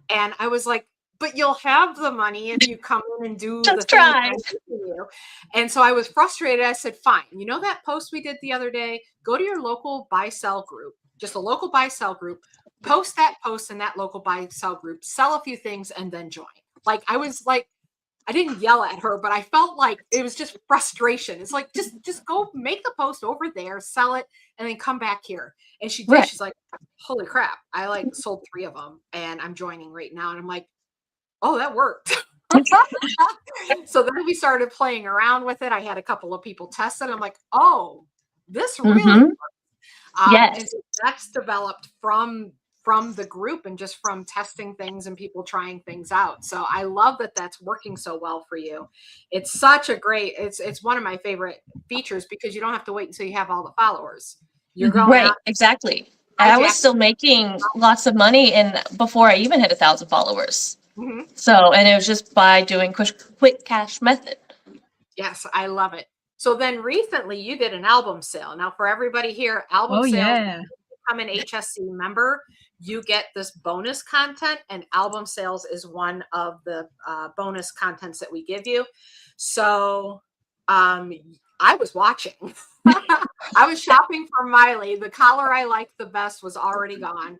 And I was like, but you'll have the money if you come in and do Just the thing try. you. And so I was frustrated. I said, fine. You know that post we did the other day? Go to your local buy-sell group, just a local buy-sell group, post that post in that local buy-sell group, sell a few things, and then join. Like, I was like, I didn't yell at her, but I felt like it was just frustration. It's like, just go make the post over there, sell it, and then come back here. And she did. Right. She's like, holy crap. I like sold 3 of them and I'm joining right now. And I'm like, oh, that worked. So then we started playing around with it. I had a couple of people test it. I'm like, oh, this really works. Yes. And so that's developed from the group and just from testing things and people trying things out. So I love that that's working so well for you. It's such a great, it's one of my favorite features because you don't have to wait until you have all the followers. You're going Right, out. exactly. And I was still making lots of money before I even had 1,000 followers. So, and it was just by doing quick cash method. Yes, I love it. So then recently you did an album sale. Now for everybody here, album sales, yeah. become an HSC member, you get this bonus content, and album sales is one of the bonus contents that we give you. So I was watching. I was shopping for Miley. The collar I liked the best was already gone.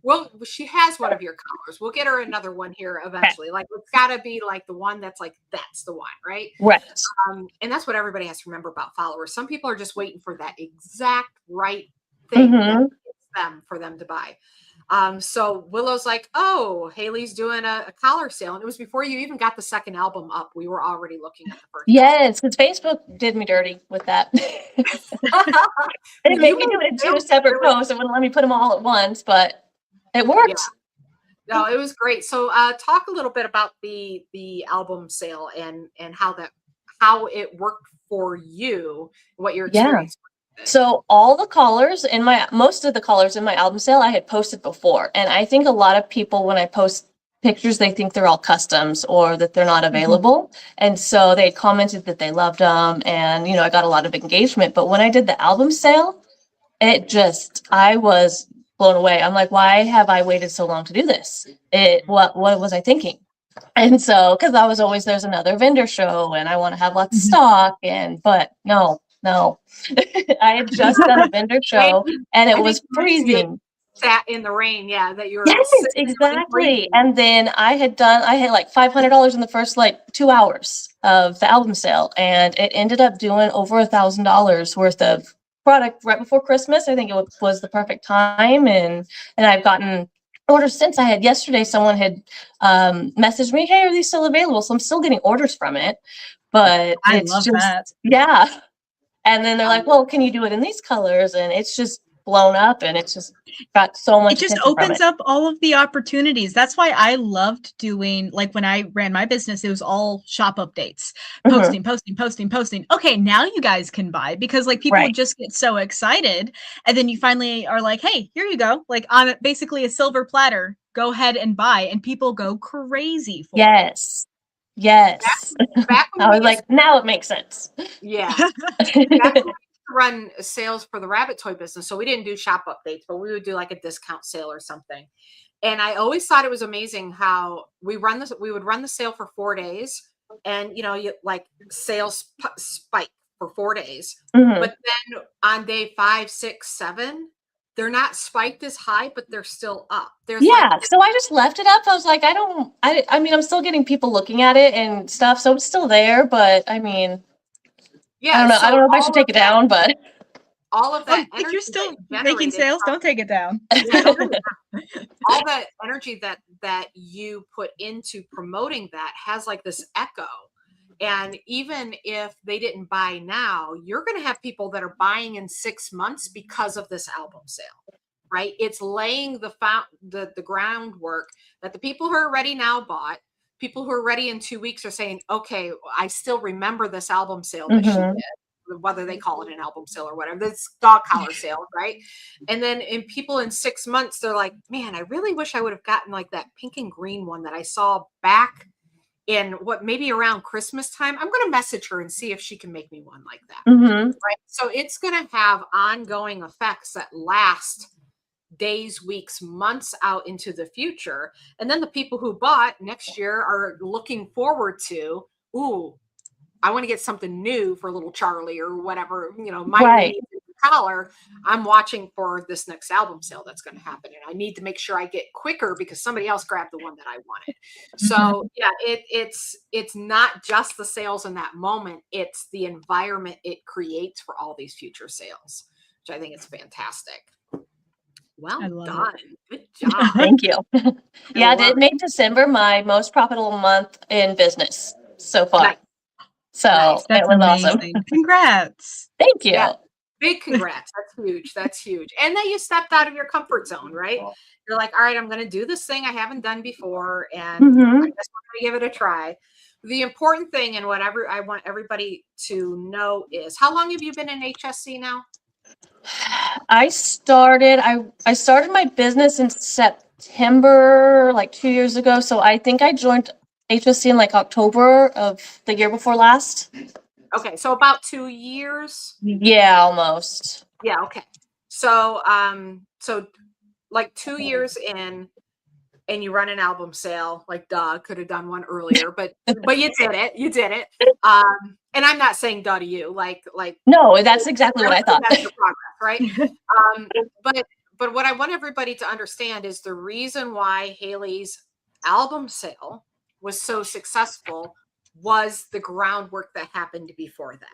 Well, she has one of your collars. We'll get her another one here eventually. Like, it's got to be like the one that's like, that's the one, right? Right. And that's what everybody has to remember about followers. Some people are just waiting for that exact right thing that fits them for them to buy. So Willow's like, oh, Haley's doing a collar sale. And it was before you even got the second album up. We were already looking at the first. Yes, because Facebook did me dirty with that. It made me do it in 2 separate posts. It wouldn't let me put them all at once, but it worked. Yeah. No, it was great. So talk a little bit about the album sale and how it worked for you, what your experience was. So most of the collars in my album sale I had posted before. And I think a lot of people, when I post pictures, they think they're all customs or that they're not available. And so they commented that they loved them. And, I got a lot of engagement. But when I did the album sale, I was blown away. I'm like, why have I waited so long to do this? What was I thinking? And so, because I was always, there's another vendor show and I want to have lots of stock. But no. I had just done a vendor show and it was freezing. Sat in the rain, that you were. Yes, exactly. And then I had like $500 in the first like 2 hours of the album sale, and it ended up doing over $1,000 worth of product right before Christmas. I think it was the perfect time, and I've gotten orders since. I had yesterday, someone had messaged me, hey, are these still available? So I'm still getting orders from it, but I it's love just that. Yeah. And then they're like, well, can you do it in these colors? And it's just blown up, and it's just got so much. It just opens up all of the opportunities. That's why I loved doing, like, when I ran my business, it was all shop updates, posting. Okay, now you guys can buy, because like people would just get so excited, and then you finally are like, hey, here you go, like on basically a silver platter, go ahead and buy, and people go crazy for it. Yes. Back I was like, now it makes sense. Yeah. Back when we used to run sales for the rabbit toy business, so we didn't do shop updates, but we would do like a discount sale or something. And I always thought it was amazing how we would run the sale for 4 days, and you like sales spike for 4 days. But then on day 5, 6, 7, they're not spiked as high, but they're still up. So I just left it up. I was like, I mean, I'm still getting people looking at it and stuff, so it's still there, but I mean, I don't know. I don't know if I should take it down, but all of that If energy you're still that you making generated sales, from- don't take it down. Yeah, don't take it down. All that energy that you put into promoting that has like this echo. And even if they didn't buy now, you're going to have people that are buying in 6 months because of this album sale, right? It's laying the groundwork that the people who are ready now bought. People who are ready in 2 weeks are saying, okay, I still remember this album sale that she Mhm. did, whether they call it an album sale or whatever, this dog collar sale, right? And then in people in 6 months, they're like, man, I really wish I would have gotten like that pink and green one that I saw back in maybe around Christmas time. I'm going to message her and see if she can make me one like that. Mhm. Right. So it's going to have ongoing effects that last days, weeks, months out into the future. And then the people who bought next year are looking forward to, ooh, I want to get something new for little Charlie or whatever, my Right. collar. I'm watching for this next album sale that's going to happen. And I need to make sure I get quicker because somebody else grabbed the one that I wanted. So yeah, it's not just the sales in that moment. It's the environment it creates for all these future sales, which I think is fantastic. Well I love done. Good job. Thank you. Yeah, love it made December my most profitable month in business so far. Nice. So Nice. That's it was awesome. amazing. Congrats. Thank you. Yeah. Big congrats. That's huge. That's huge. And then you stepped out of your comfort zone, right? You're like, all right, I'm going to do this thing I haven't done before. And Mhm. I guess I'm going to give it a try. The important thing and whatever I want everybody to know is, how long have you been in HSC now? I started my business in September, like 2 years ago. So I think I joined HSC in like October of the year before last. Okay, so about 2 years. Yeah, almost. Yeah, okay. So so like 2 years in, and you run an album sale, like duh, could have done one earlier, but you did it. You did it. And I'm not saying duh to you, like No, that's exactly what I thought. That's your progress, right? But what I want everybody to understand is the reason why Haley's album sale was so successful was the groundwork that happened before that.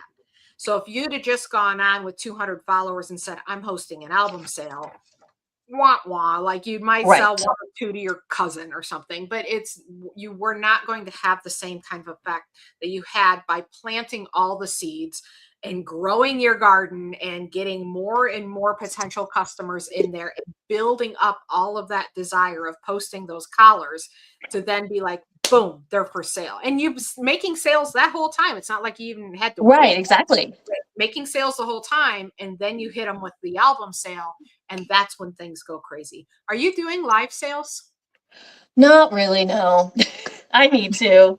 So if you'd have just gone on with 200 followers and said, I'm hosting an album sale, wah wah, like you might sell Right. one or two to your cousin or something, but you were not going to have the same kind of effect that you had by planting all the seeds and growing your garden and getting more and more potential customers in there and building up all of that desire of posting those collars to then be like, boom, they're for sale. And you making sales that whole time. It's not like you even had to Right, wait. exactly. Making sales the whole time, and then you hit them with the album sale, and that's when things go crazy. Are you doing live sales? Not really, no. I need to.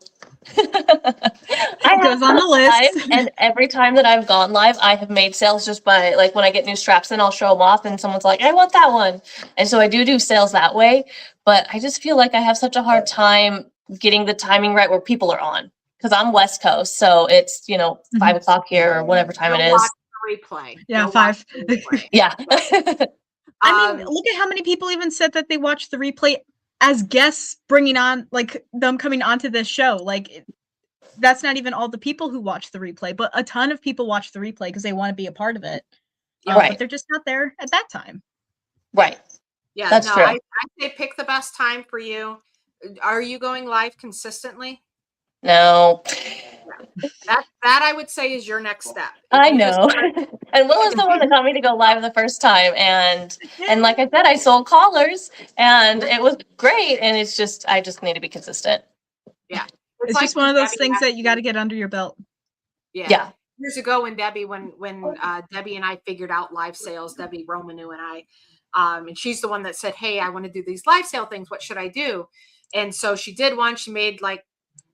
It goes on the list. And every time that I've gone live, I have made sales just by, like, when I get new straps in, I'll show them off and someone's like, I want that one. And so I do sales that way, but I just feel like I have such a hard time getting the timing right where people are on, because I'm West Coast, so it's 5 o'clock here or whatever time it is. Replay. Yeah, Go 5. watch the replay. Yeah. I mean, look at how many people even said that they watched the replay as guests, bringing on, like, them coming onto this show. Like, that's not even all the people who watch the replay, but a ton of people watch the replay because they want to be a part of it. Right. But they're just not there at that time. Right. Yeah, That's true. I say pick the best time for you. Are you going live consistently? No. That I would say is your next step. I know. And Will is the one that got me to go live the first time. And like I said, I sold collars and it was great. And it's just, I just need to be consistent. Yeah. It's like just one of those things that you got to get under your belt. Yeah. Years ago when Debbie and I figured out live sales, Debbie Romanu and I, and she's the one that said, hey, I want to do these live sale things. What should I do? And so she did one. She made like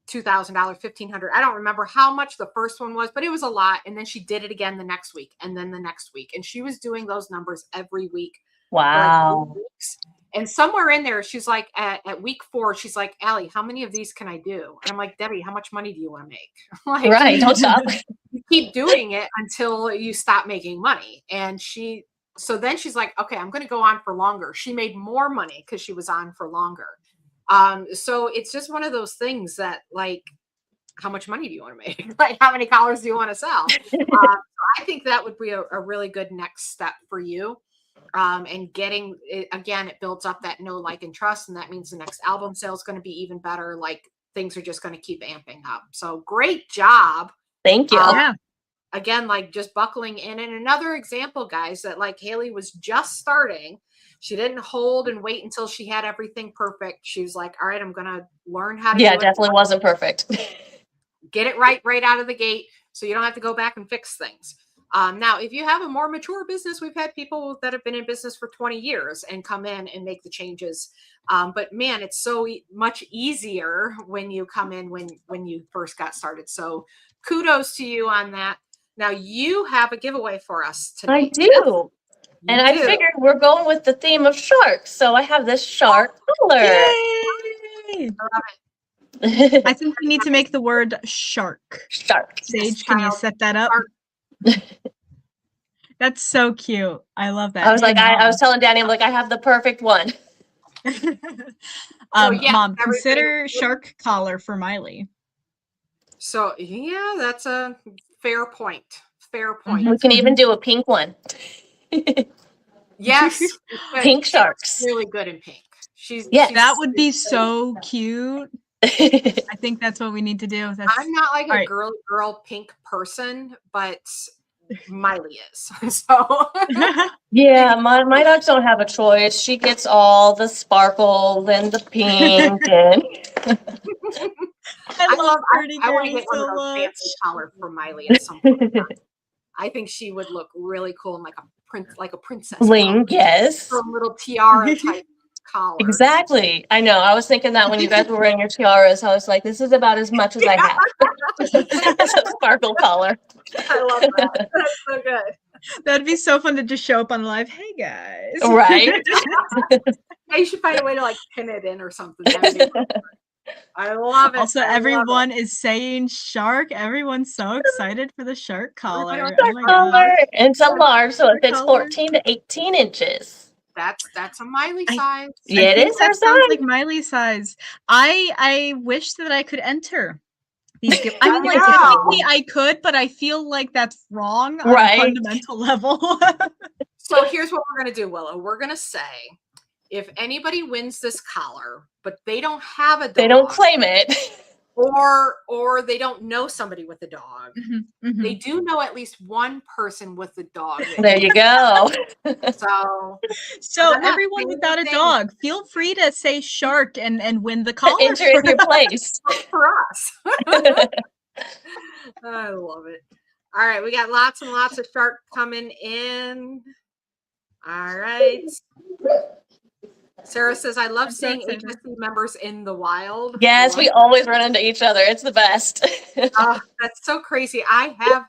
$2,000, $1,500. I don't remember how much the first one was, but it was a lot. And then she did it again the next week and then the next week. And she was doing those numbers every week. Wow. For like 8 weeks. And somewhere in there, she's like, at week 4, she's like, Allie, how many of these can I do? And I'm like, Debbie, how much money do you want to make? Like, right. Don't stop. You keep doing it until you stop making money. And so then she's like, okay, I'm going to go on for longer. She made more money because she was on for longer. So it's just one of those things that, like, how much money do you want to make? Like, how many collars do you want to sell? So I think that would be a really good next step for you. And getting it, again, it builds up that know, like, and trust. And that means the next album sale is going to be even better. Like, things are just going to keep amping up. So great job. Thank you. Yeah. Again, like, just buckling in. And another example, guys, that like Haley was just starting. She didn't hold and wait until she had everything perfect. She was like, all right, I'm going to learn how to do Yeah, it. definitely wasn't perfect. Get it right out of the gate, so you don't have to go back and fix things. Now, if you have a more mature business, we've had people that have been in business for 20 years and come in and make the changes. But man, it's so much easier when you come in when you first got started. So kudos to you on that. Now you have a giveaway for us today. I do. And I do. figured we're going with the theme of sharks. So I have this shark collar. Yay! I think we need to make the word shark. Shark. Sage, can you set that up? That's so cute. I love that. I was Hey, like, I was telling Danny, I'm like, I have the perfect one. yeah, Mom, consider shark collar for Miley. So yeah, that's a fair point. Fair point. We can even do a pink one. Yes. Pink sharks. Really good in pink. Yes. That would be so cute. I think that's what we need to do. I'm not like a right. girl pink person, but Miley is. So yeah, my dogs don't have a choice. She gets all the sparkle and the pink and I love I want to get one of those fancy collars for Miley at some point. I think she would look really cool in like a princess. Bling, yes. Her little tiara type collar. Exactly. I know. I was thinking that when you guys were wearing your tiaras, I was like, this is about as much as I have. It's a sparkle collar. I love that. That's so good. That'd be so fun to just show up on live. Hey guys. Right. Yeah, you should find a way to like pin it in or something. I love it. Also, everyone is saying shark. Everyone's so excited for the shark collar. It's a large, so it fits 14 to 18 inches. That's a Miley size. Yeah, it is. That sounds like Miley size. I wish that I could enter these gifts. I mean, like, technically I could, but I feel like that's wrong on a fundamental level. So here's what we're gonna do, Willow. We're gonna say, if anybody wins this collar, but they don't have a dog, they don't claim it, or they don't know somebody with a dog, they do know at least one person with a dog. There you go. So everyone without a dog, feel free to say shark and win the collar. Enter in your place for us. I love it. All right, we got lots and lots of shark coming in. All right. Sarah says, I love seeing HSC members in the wild. Yes, we always run into each other. It's the best. That's so crazy. I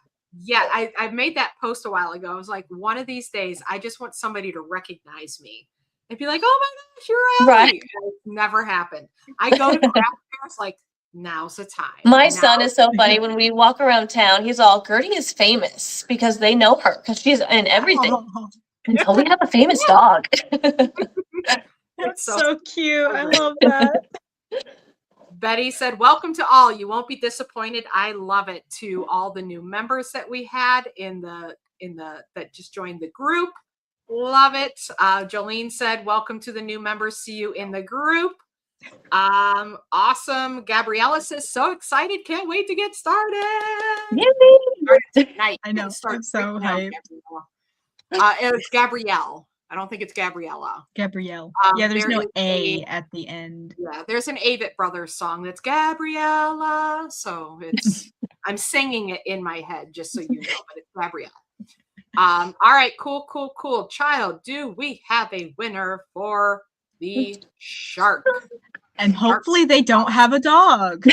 made that post a while ago. I was like, one of these days, I just want somebody to recognize me and be like, oh my gosh, you're Ellie. Right. It's never happened. I go to craft fairs like, now's the time. My son is so funny. When we walk around town, he's all, Gertie is famous because they know her because she's in everything. And so we have a famous dog. That's so cute. I love that. Betty said, welcome to all. You won't be disappointed. I love it. To all the new members that we had that just joined the group. Love it. Jolene said, welcome to the new members. See you in the group. Awesome. Gabriella says, so excited. Can't wait to get started. I know. I'm so hyped. It was Gabrielle. I don't think it's Gabriella. Gabrielle. Yeah, there's no A at the end. Yeah, there's an Avett Brothers song that's Gabriella. So it's I'm singing it in my head just so you know, but it's Gabrielle. All right, cool. Child, do we have a winner for the shark? And hopefully they don't have a dog.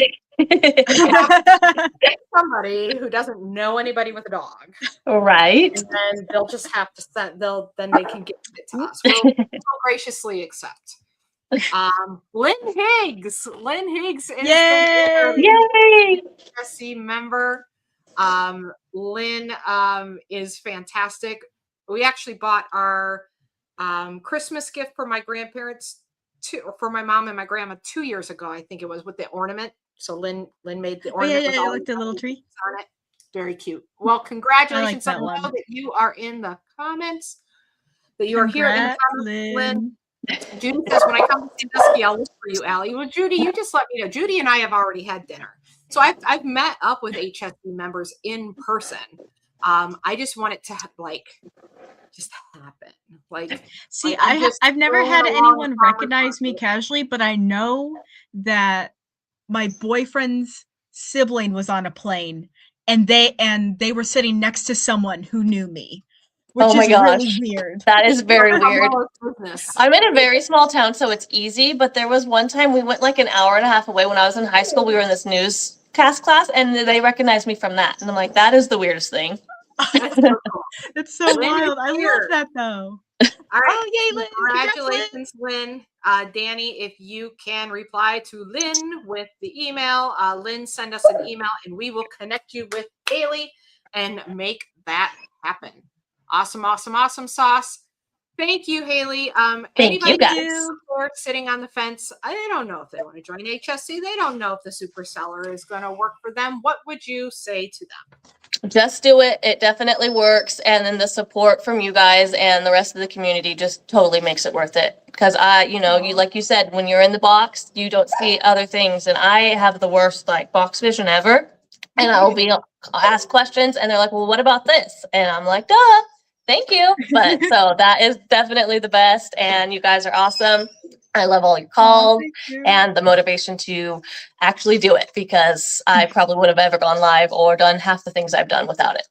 Somebody who doesn't know anybody with a dog, right? And then they'll just have to send. Then they can get it to us. We'll graciously accept. Lynn Higgs is yay! SC member. Lynn is fantastic. We actually bought our Christmas gift for my grandparents for my mom and my grandma 2 years ago. I think it was with the ornament. So Lynn made the Oh yeah, ornament with yeah. all I like the little tree. on it. Very cute. Well, congratulations. that I know one. that you are in the comments. That you are here in the Congrats, comments, Lynn. Lynn. Judy says, when I come to Sandusky, I'll look for you, Allie. Well, Judy, you just let me know. Judy and I have already had dinner. So I've met up with HSE members in person. I just want it to just happen. See, I'm just I've never going had along anyone with farmers recognize me market. casually, but I know that my boyfriend's sibling was on a plane and they were sitting next to someone who knew me, which Oh my is really gosh. weird. That is very weird. Business. I'm in a very small town, so it's easy. But there was one time we went like an hour and a half away when I was in high school. We were in this newscast class, and they recognized me from that. And I'm like, that is the weirdest thing. That's so cool. It's so Lynn is wild. I love here. that though. All right. Oh, yay, Lynn. Congrats, Lynn. Congratulations, Lynn. Danny, if you can reply to Lynn with the email, Lynn, send us an email and we will connect you with Haley and make that happen. Awesome, awesome, awesome sauce. Thank you, Haley. Thank you, Anybody guys. sitting on the fence, I don't know if they want to join HSC. They don't know if the super seller is going to work for them. What would you say to them? Just do it. It definitely works. And then the support from you guys and the rest of the community just totally makes it worth it. Because you like you said, when you're in the box, you don't see other things. And I have the worst box vision ever. And I'll be asked questions and they're like, well, what about this? And I'm like, duh, thank you. But so that is definitely the best. And you guys are awesome. I love all your calls and the motivation to actually do it, because I probably would have ever gone live or done half the things I've done without it.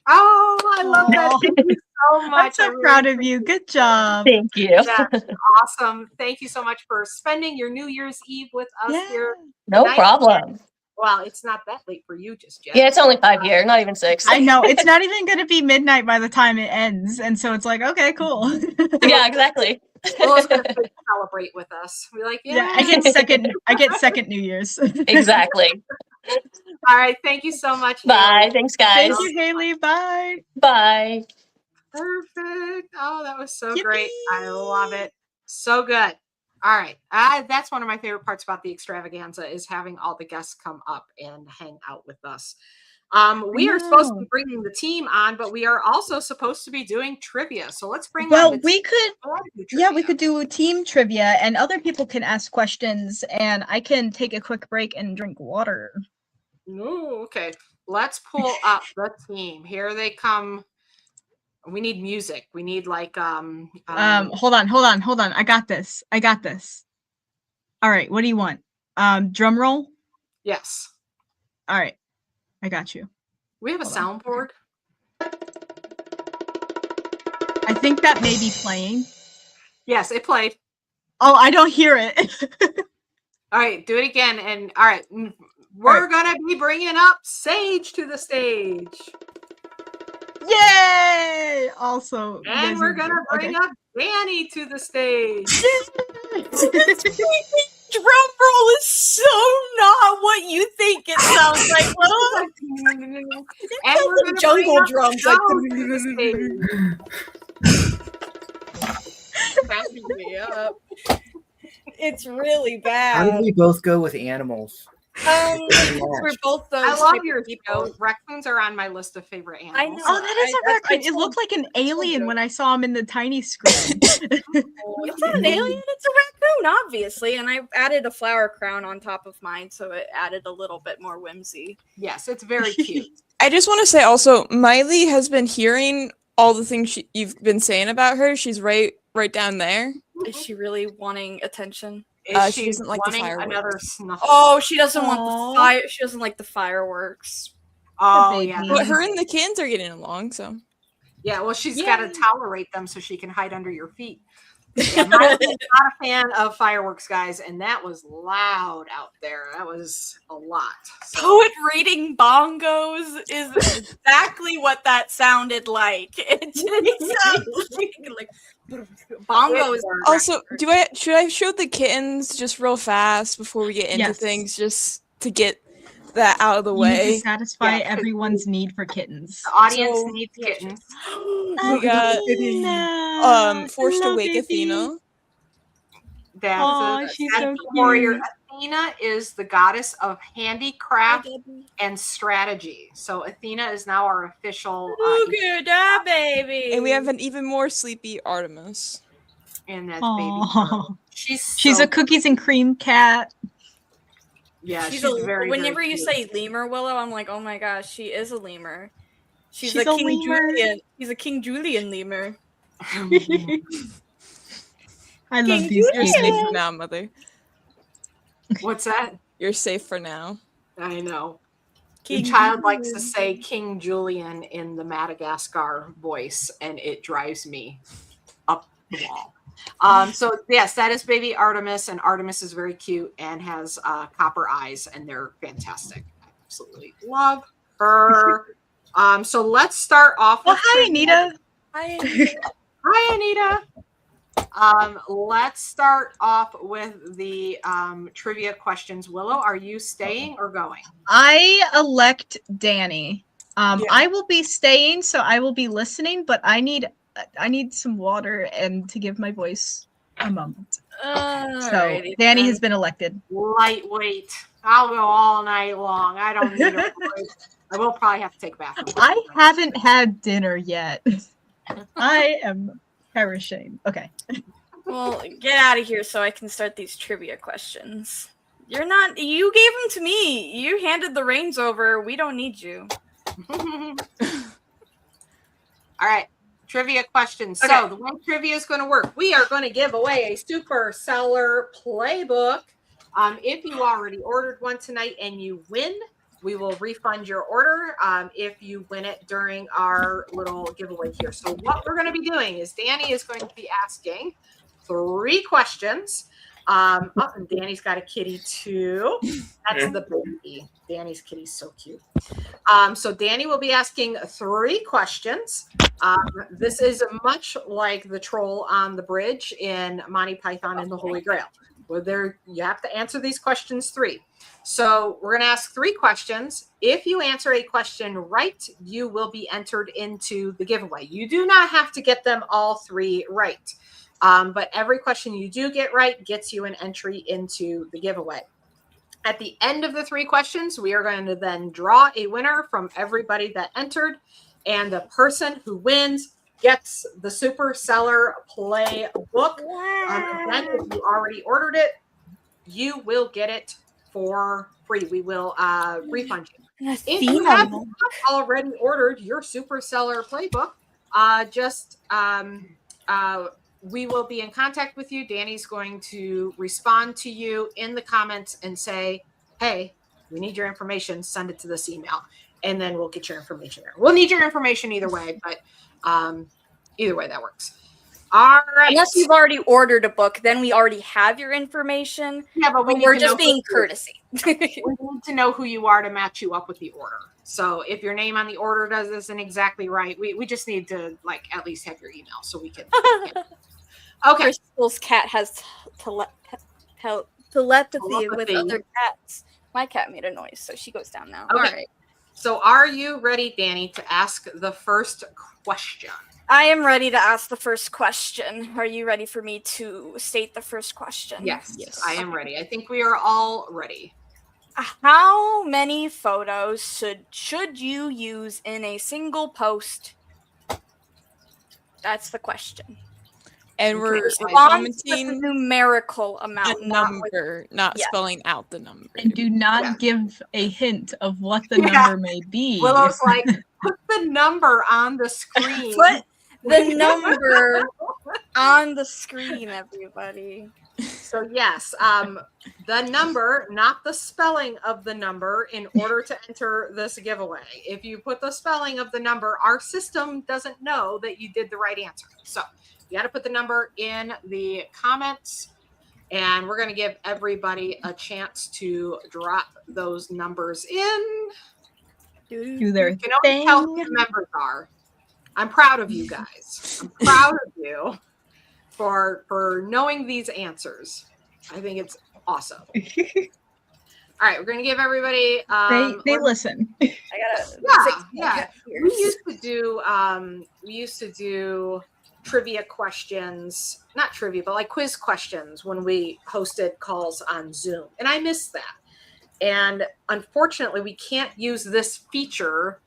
Oh, I love that. Thank you so much. I'm so proud of you. Good job. Thank you. That's awesome. Thank you so much for spending your New Year's Eve with us here. No tonight. problem. Well, it's not that late for you just yet. Yeah, it's only 5 years, not even 6. I know. It's not even going to be midnight by the time it ends. And so it's like, okay, cool. Yeah, exactly. Willow's going to celebrate with us. We're like, yeah. I get second New Year's. Exactly. All right. Thank you so much. Bye. Haley. Thanks, guys. Thank you, Haley. Bye. Bye. Perfect. Oh, that was so Yippee. great. I love it. So good. All right. That's one of my favorite parts about the extravaganza is having all the guests come up and hang out with us. We are supposed to be bringing the team on, but we are also supposed to be doing trivia. So let's bring on the we could do team trivia and other people can ask questions and I can take a quick break and drink water. Ooh, okay. Let's pull up the team. Here they come. We need music. We need hold on. I got this. All right, what do you want? Drum roll? Yes. All right. I got you. We have a soundboard. I think that may be playing. Yes, it played. Oh, I don't hear it. All right, do it again. And all right, we're going to be bringing up Sage to the stage. Yay! Also, and we're going to bring up Danny to the stage. Drum roll is so not what you think it sounds like. And we're gonna jungle drums like backing me up. It's really bad. How did we both go with animals? We're both those. I love your people. Raccoons are on my list of favorite animals. I know. Oh, that is a raccoon. It looked like an alien when I saw him in the tiny screen. It's not an alien, it's a raccoon, obviously. And I added a flower crown on top of mine, so it added a little bit more whimsy. Yes, it's very cute. I just want to say also, Miley has been hearing all the things you've been saying about her. She's right down there. Is she really wanting attention? She doesn't like the fireworks. Another snuffle. Oh, she doesn't want the fire. She doesn't like the fireworks. Oh, yeah. But her and the kids are getting along, so. Yeah, well, she's got to tolerate them so she can hide under your feet. Yeah, Miley's not a fan of fireworks, guys, and that was loud out there. That was a lot. So. Poet reading bongos is exactly what that sounded like. It didn't sound like bongos. Also, should I show the kittens just real fast before we get into things, just to get that out of the way? You need to satisfy everyone's need for kittens. The audience needs kittens. We got Forced Awake Athena. That's she's so warrior. cute. Athena is the goddess of handicraft and strategy. So Athena is now our official. Look at that, baby. And we have an even more sleepy Artemis. And that's Aw. baby. She's She's so a cookies and cream cat. Yeah, she's very. Whenever very you cute. say lemur, Willow, I'm like, oh my gosh, she is a lemur. She's She's a a King lemur. Julian. He's a King Julian lemur. I King love these You're safe babies. for now, Mother. What's that? You're safe for now. I know. King the child likes to Julian. say King Julian in the Madagascar voice, and it drives me up the wall. So yes, that is baby Artemis, and Artemis is very cute and has copper eyes, and they're fantastic. I absolutely love her. So let's start off with Hi, Anita. Hi. Hi, Anita. Let's start off with the trivia questions. Willow, are you staying or going? I elect Danny. I will be staying, so I will be listening, but I need some water and to give my voice a moment. So Danny has been elected. Lightweight. I'll go all night long. I don't need a break. I will probably have to take a bathroom. I haven't had dinner yet. I am perishing. Okay. Well, get out of here so I can start these trivia questions. You gave them to me. You handed the reins over. We don't need you. All right. Trivia questions. Okay. So the way trivia is going to work, we are going to give away a super seller playbook. If you already ordered one tonight and you win, we will refund your order if you win it during our little giveaway here. So what we're going to be doing is Danny is going to be asking 3 questions. And Danny's got a kitty too. That's the baby. Danny's kitty's so cute. So Danny will be asking 3 questions. This is much like the troll on the bridge in Monty Python and the Holy Grail, where you have to answer these questions 3. So we're going to ask 3 questions. If you answer a question right, you will be entered into the giveaway. You do not have to get them all 3 right. But every question you do get right gets you an entry into the giveaway. At the end of the 3 questions, we are going to then draw a winner from everybody that entered. And the person who wins gets the super seller playbook. Again, if you already ordered it, you will get it for free. We will refund you. If you have not already ordered your super seller playbook, we will be in contact with you. Danny's going to respond to you in the comments and say, hey, we need your information. Send it to this email. And then we'll get your information there. We'll need your information either way, but either way, that works. All right. Unless you've already ordered a book, then we already have your information. Yeah, but we're just being courtesy. We need to know who you are to match you up with the order. So if your name on the order isn't exactly right, we just need to at least have your email so we can. Okay. Crystal's cat has telepathy with other cats. My cat made a noise, so she goes down now. Okay. All right. So are you ready, Danny, to ask the first question? I am ready to ask the first question. Are you ready for me to state the first question? Yes. I am ready. I think we are all ready. How many photos should you use in a single post? That's the question. And we're commenting a numerical amount, a number, not spelling out the number. And do not give a hint of what the number may be. Willow's like, put the number on the screen. Put the number on the screen, everybody. So yes, the number, not the spelling of the number, in order to enter this giveaway. If you put the spelling of the number, our system doesn't know that you did the right answer. So you got to put the number in the comments, and we're going to give everybody a chance to drop those numbers in. Do their you can only tell who the members are. I'm proud of you guys. I'm proud of you for knowing these answers. I think it's awesome. All right, we're going to give everybody. They listen. I gotta. Yeah. We used to do. trivia questions, not trivia, but like quiz questions when we hosted calls on Zoom. And I missed that. And unfortunately, we can't use this feature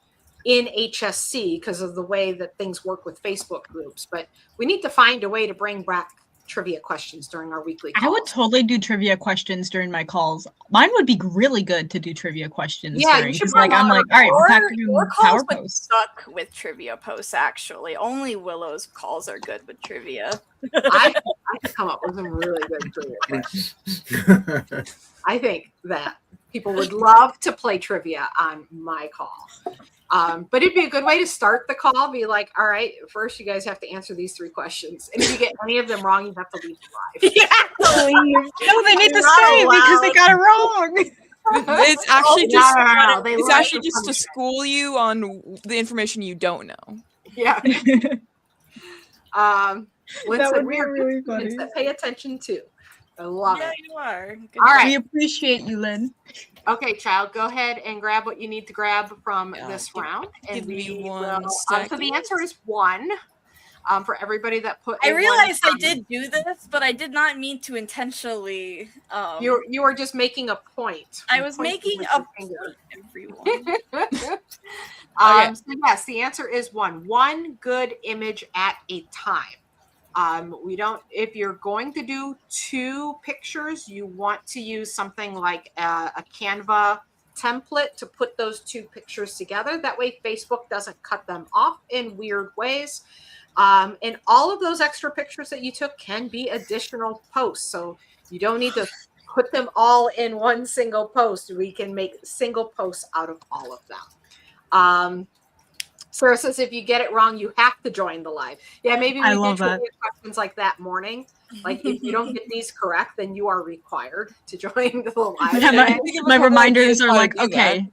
in HSC because of the way that things work with Facebook groups. But we need to find a way to bring back trivia questions during our weekly calls. I would totally do trivia questions during my calls. Mine would be really good to do trivia questions Yeah, during. you should Like I'm like, all right, we'll have to do Your power calls would posts. suck with trivia posts, actually. Only Willow's calls are good with trivia. I could come up with some really good trivia questions. I think that people would love to play trivia on my call. But it'd be a good way to start the call. Be like, all right, first you guys have to answer these 3 questions. And if you get any of them wrong, you have to leave live. You have to leave. No, they need to Not stay because they allowed. got it wrong. It's actually just No. They it's like actually the just to punishment. school you on the information you don't know. Yeah. That Lindsay, would we be are really good funny. kids that pay attention too. I love Yeah, it. you are. Good All job. right. We appreciate you, Lynn. Okay, child, go ahead and grab what you need to grab from Yeah, this give- round. And give me we one will. So the second. answer is 1. For everybody that put I in one realized I comment. did do this, but I did not mean to intentionally. You were just making a point. I was Pointing making with a your finger. point, everyone. So yes, the answer is 1. One good image at a time. We don't. If you're going to do 2 pictures, you want to use something like a Canva template to put those 2 pictures together. That way, Facebook doesn't cut them off in weird ways. And all of those extra pictures that you took can be additional posts. So you don't need to put them all in one single post. We can make single posts out of all of them. Sarah says, if you get it wrong, you have to join the live. Yeah, maybe we I did love that. trivia questions like that morning. Like if you don't get these correct, then you are required to join the live. Yeah, my reminders are like, do that. okay,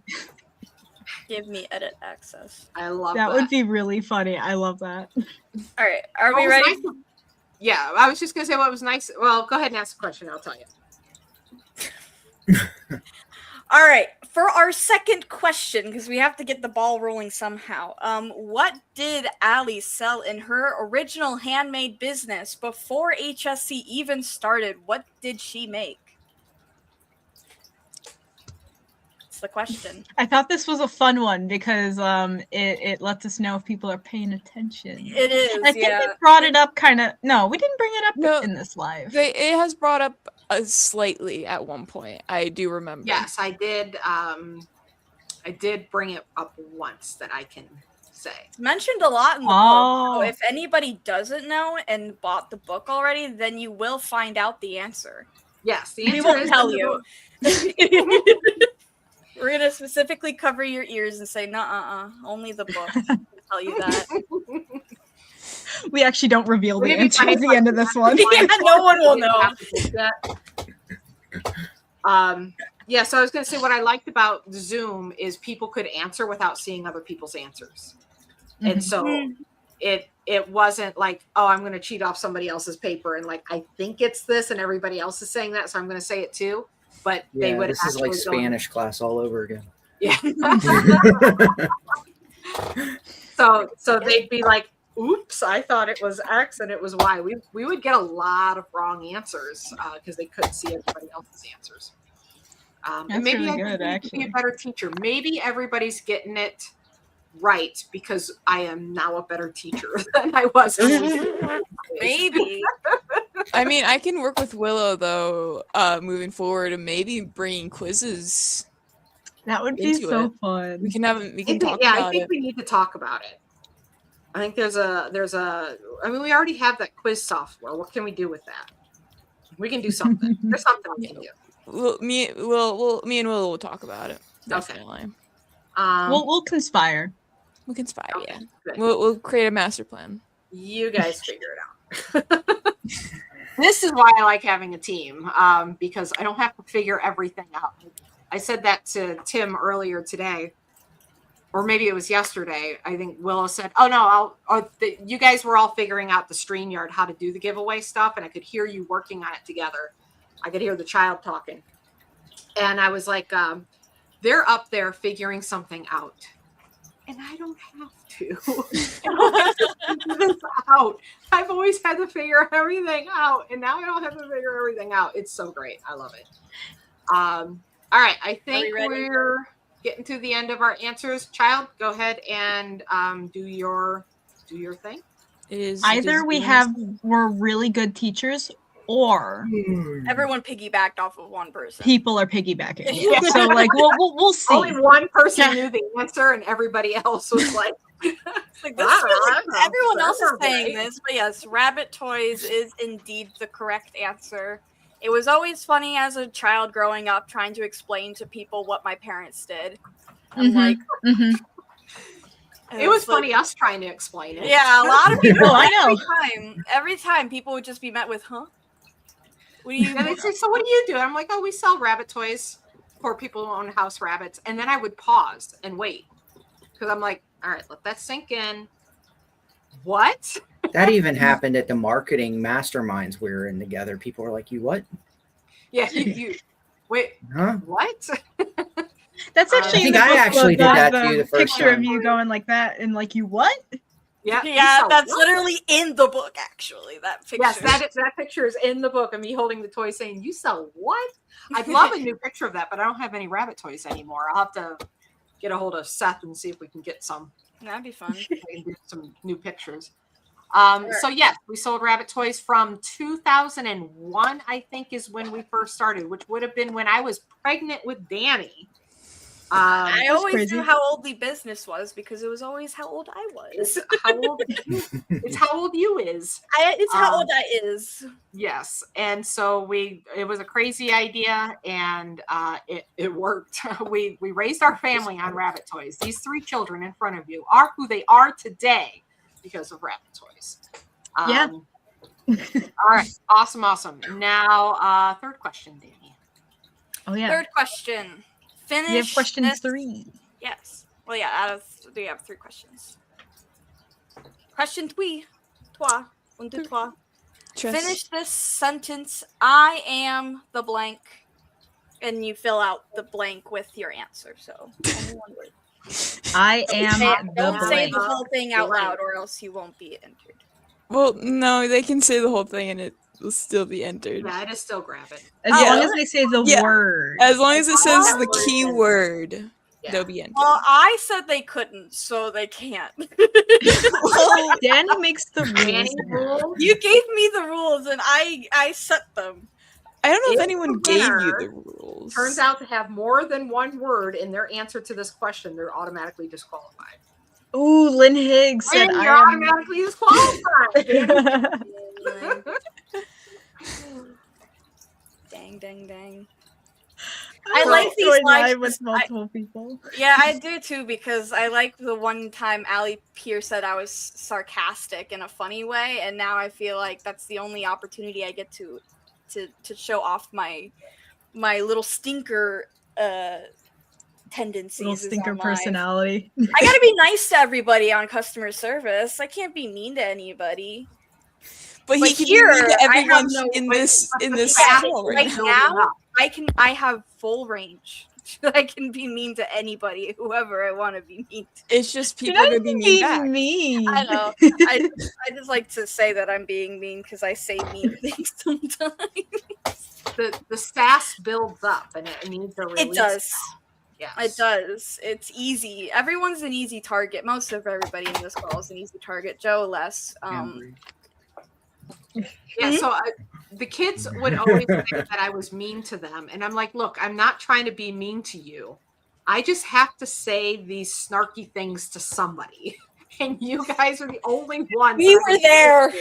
Give me edit access. I love that would be really funny. I love that. All right, are What we was ready? nice- Yeah, I was just gonna say what was nice. Well, go ahead and ask the question. I'll tell you. All right, for our second question, because we have to get the ball rolling somehow. What did Allie sell in her original handmade business before HSC even started? What did she make? That's the question. I thought this was a fun one because it lets us know if people are paying attention. It is, I think yeah. we brought it up kind of. No, we didn't bring it up No, in this live. It has brought up slightly at one point. I do remember. Yes, I did. I did bring it up once that I can say. It's mentioned a lot in the book. So if anybody doesn't know and bought the book already, then you will find out the answer. Yes, the We answer won't is tell in the you. book. We're gonna specifically cover your ears and say, "Nuh-uh, only the book can tell you that." We actually don't reveal the Wouldn't it be answer funny at if, the like, end of this one. Yeah, no one will know. Yeah, so I was going to say what I liked about Zoom is people could answer without seeing other people's answers. And so it wasn't like, oh, I'm going to cheat off somebody else's paper and like I think it's this and everybody else is saying that, so I'm going to say it too. But they would this is like actually go- Spanish class all over again. Yeah. So they'd be like, oops, I thought it was X and it was Y. We would get a lot of wrong answers because they couldn't see everybody else's answers. And That's maybe really I good, need to be a better teacher. Maybe everybody's getting it right because I am now a better teacher than I was. Maybe. I mean, I can work with Willow though, moving forward, and maybe bringing quizzes. That would be into so it. fun. We can talk I about think it. we need to talk about it. I think there's a I mean, we already have that quiz software. What can we do with that? We can do something. There's something we can do. Me and Willow will talk about it. Definitely. We'll conspire. We can conspire. Okay, Yeah. good. We'll create a master plan. You guys figure it out. This is why I like having a team, because I don't have to figure everything out. I said that to Tim earlier today, or maybe it was yesterday. I think Willow said, "Oh no, you guys were all figuring out the StreamYard how to do the giveaway stuff, and I could hear you working on it together. I could hear the child talking, and I was like, they're up there figuring something out, and I don't have to. I don't have to figure this out. I've always had to figure everything out, and now I don't have to figure everything out. It's so great. I love it. All right, I think we're getting to the end of our answers. Child, go ahead and do your thing. Either we're really good teachers, or everyone piggybacked off of one person. People are piggybacking. Yeah. So like we'll see. Only one person knew the answer, and everybody else was like, like this everyone else is saying this, but yes, rabbit toys is indeed the correct answer. It was always funny as a child growing up trying to explain to people what my parents did. I'm like, it was funny us trying to explain it. Yeah, a lot of people. I know. Every time people would just be met with, "Huh? What do you?" And they'd say, "So what do you do?" I'm like, "Oh, we sell rabbit toys for people who own house rabbits." And then I would pause and wait because I'm like, "All right, let that sink in." What? That even happened at the marketing masterminds we were in together. People were like, "You what?" Yeah, you wait. Huh? What? That's actually. I think I actually did that to you the first picture time. of you going like that and like, you what? Yeah, that's literally in the book. Actually, that picture. Yes, that picture is in the book of me holding the toy, saying, "You sell what?" I'd love a new picture of that, but I don't have any rabbit toys anymore. I'll have to get a hold of Seth and see if we can get some. That'd be fun. We can do some new pictures. So yes, we sold rabbit toys from 2001, I think, is when we first started, which would have been when I was pregnant with Danny. I always knew how old the business was because it was always how old I was. It's how old you is. It's how old I is. Yes, and so it was a crazy idea, and it worked. We raised our family on rabbit toys. These 3 children in front of you are who they are today because of rabbit toys. Yeah. All right. Awesome. Now, third question, Danny. Oh yeah. Third question. Finish. We have question 3. Yes. Well, yeah. We have 3 questions. Question 3. Trois. Un, deux, trois. Finish this sentence. I am the blank, and you fill out the blank with your answer. So only one word. I am Don't say the whole thing out loud, or else you won't be entered. Well, no, they can say the whole thing and it will still be entered. Yeah, I just still grab it. As long as they say the word. As long as it says the key word, they'll be entered. Well, I said they couldn't, so they can't. Well, Danny makes the rules. You gave me the rules, and I set them. I don't know if If anyone the gave you winner the rules. Turns out to have more than one word in their answer to this question, they're automatically disqualified. Ooh, Lynn Higgs said you're automatically disqualified. Dang. I like these live with multiple people. Yeah, I do too, because I like the one time Allie Pierce said I was sarcastic in a funny way, and now I feel like that's the only opportunity I get to show off my little stinker tendencies. Little stinker personality. I gotta be nice to everybody on customer service. I can't be mean to anybody. But he can here, be mean to everyone in this channel right now. I have full range. I can be mean to anybody, whoever I want to be mean to. It's just people are gonna be mean back. I know. I just like to say that I'm being mean because I say mean things sometimes. The sass builds up and it needs a release. It does. Yes. It does. It's easy. Everyone's an easy target. Most of everybody in this call is an easy target. Joe less. Yeah, so the kids would always think that I was mean to them. And I'm like, look, I'm not trying to be mean to you. I just have to say these snarky things to somebody. And you guys are the only ones. We were there.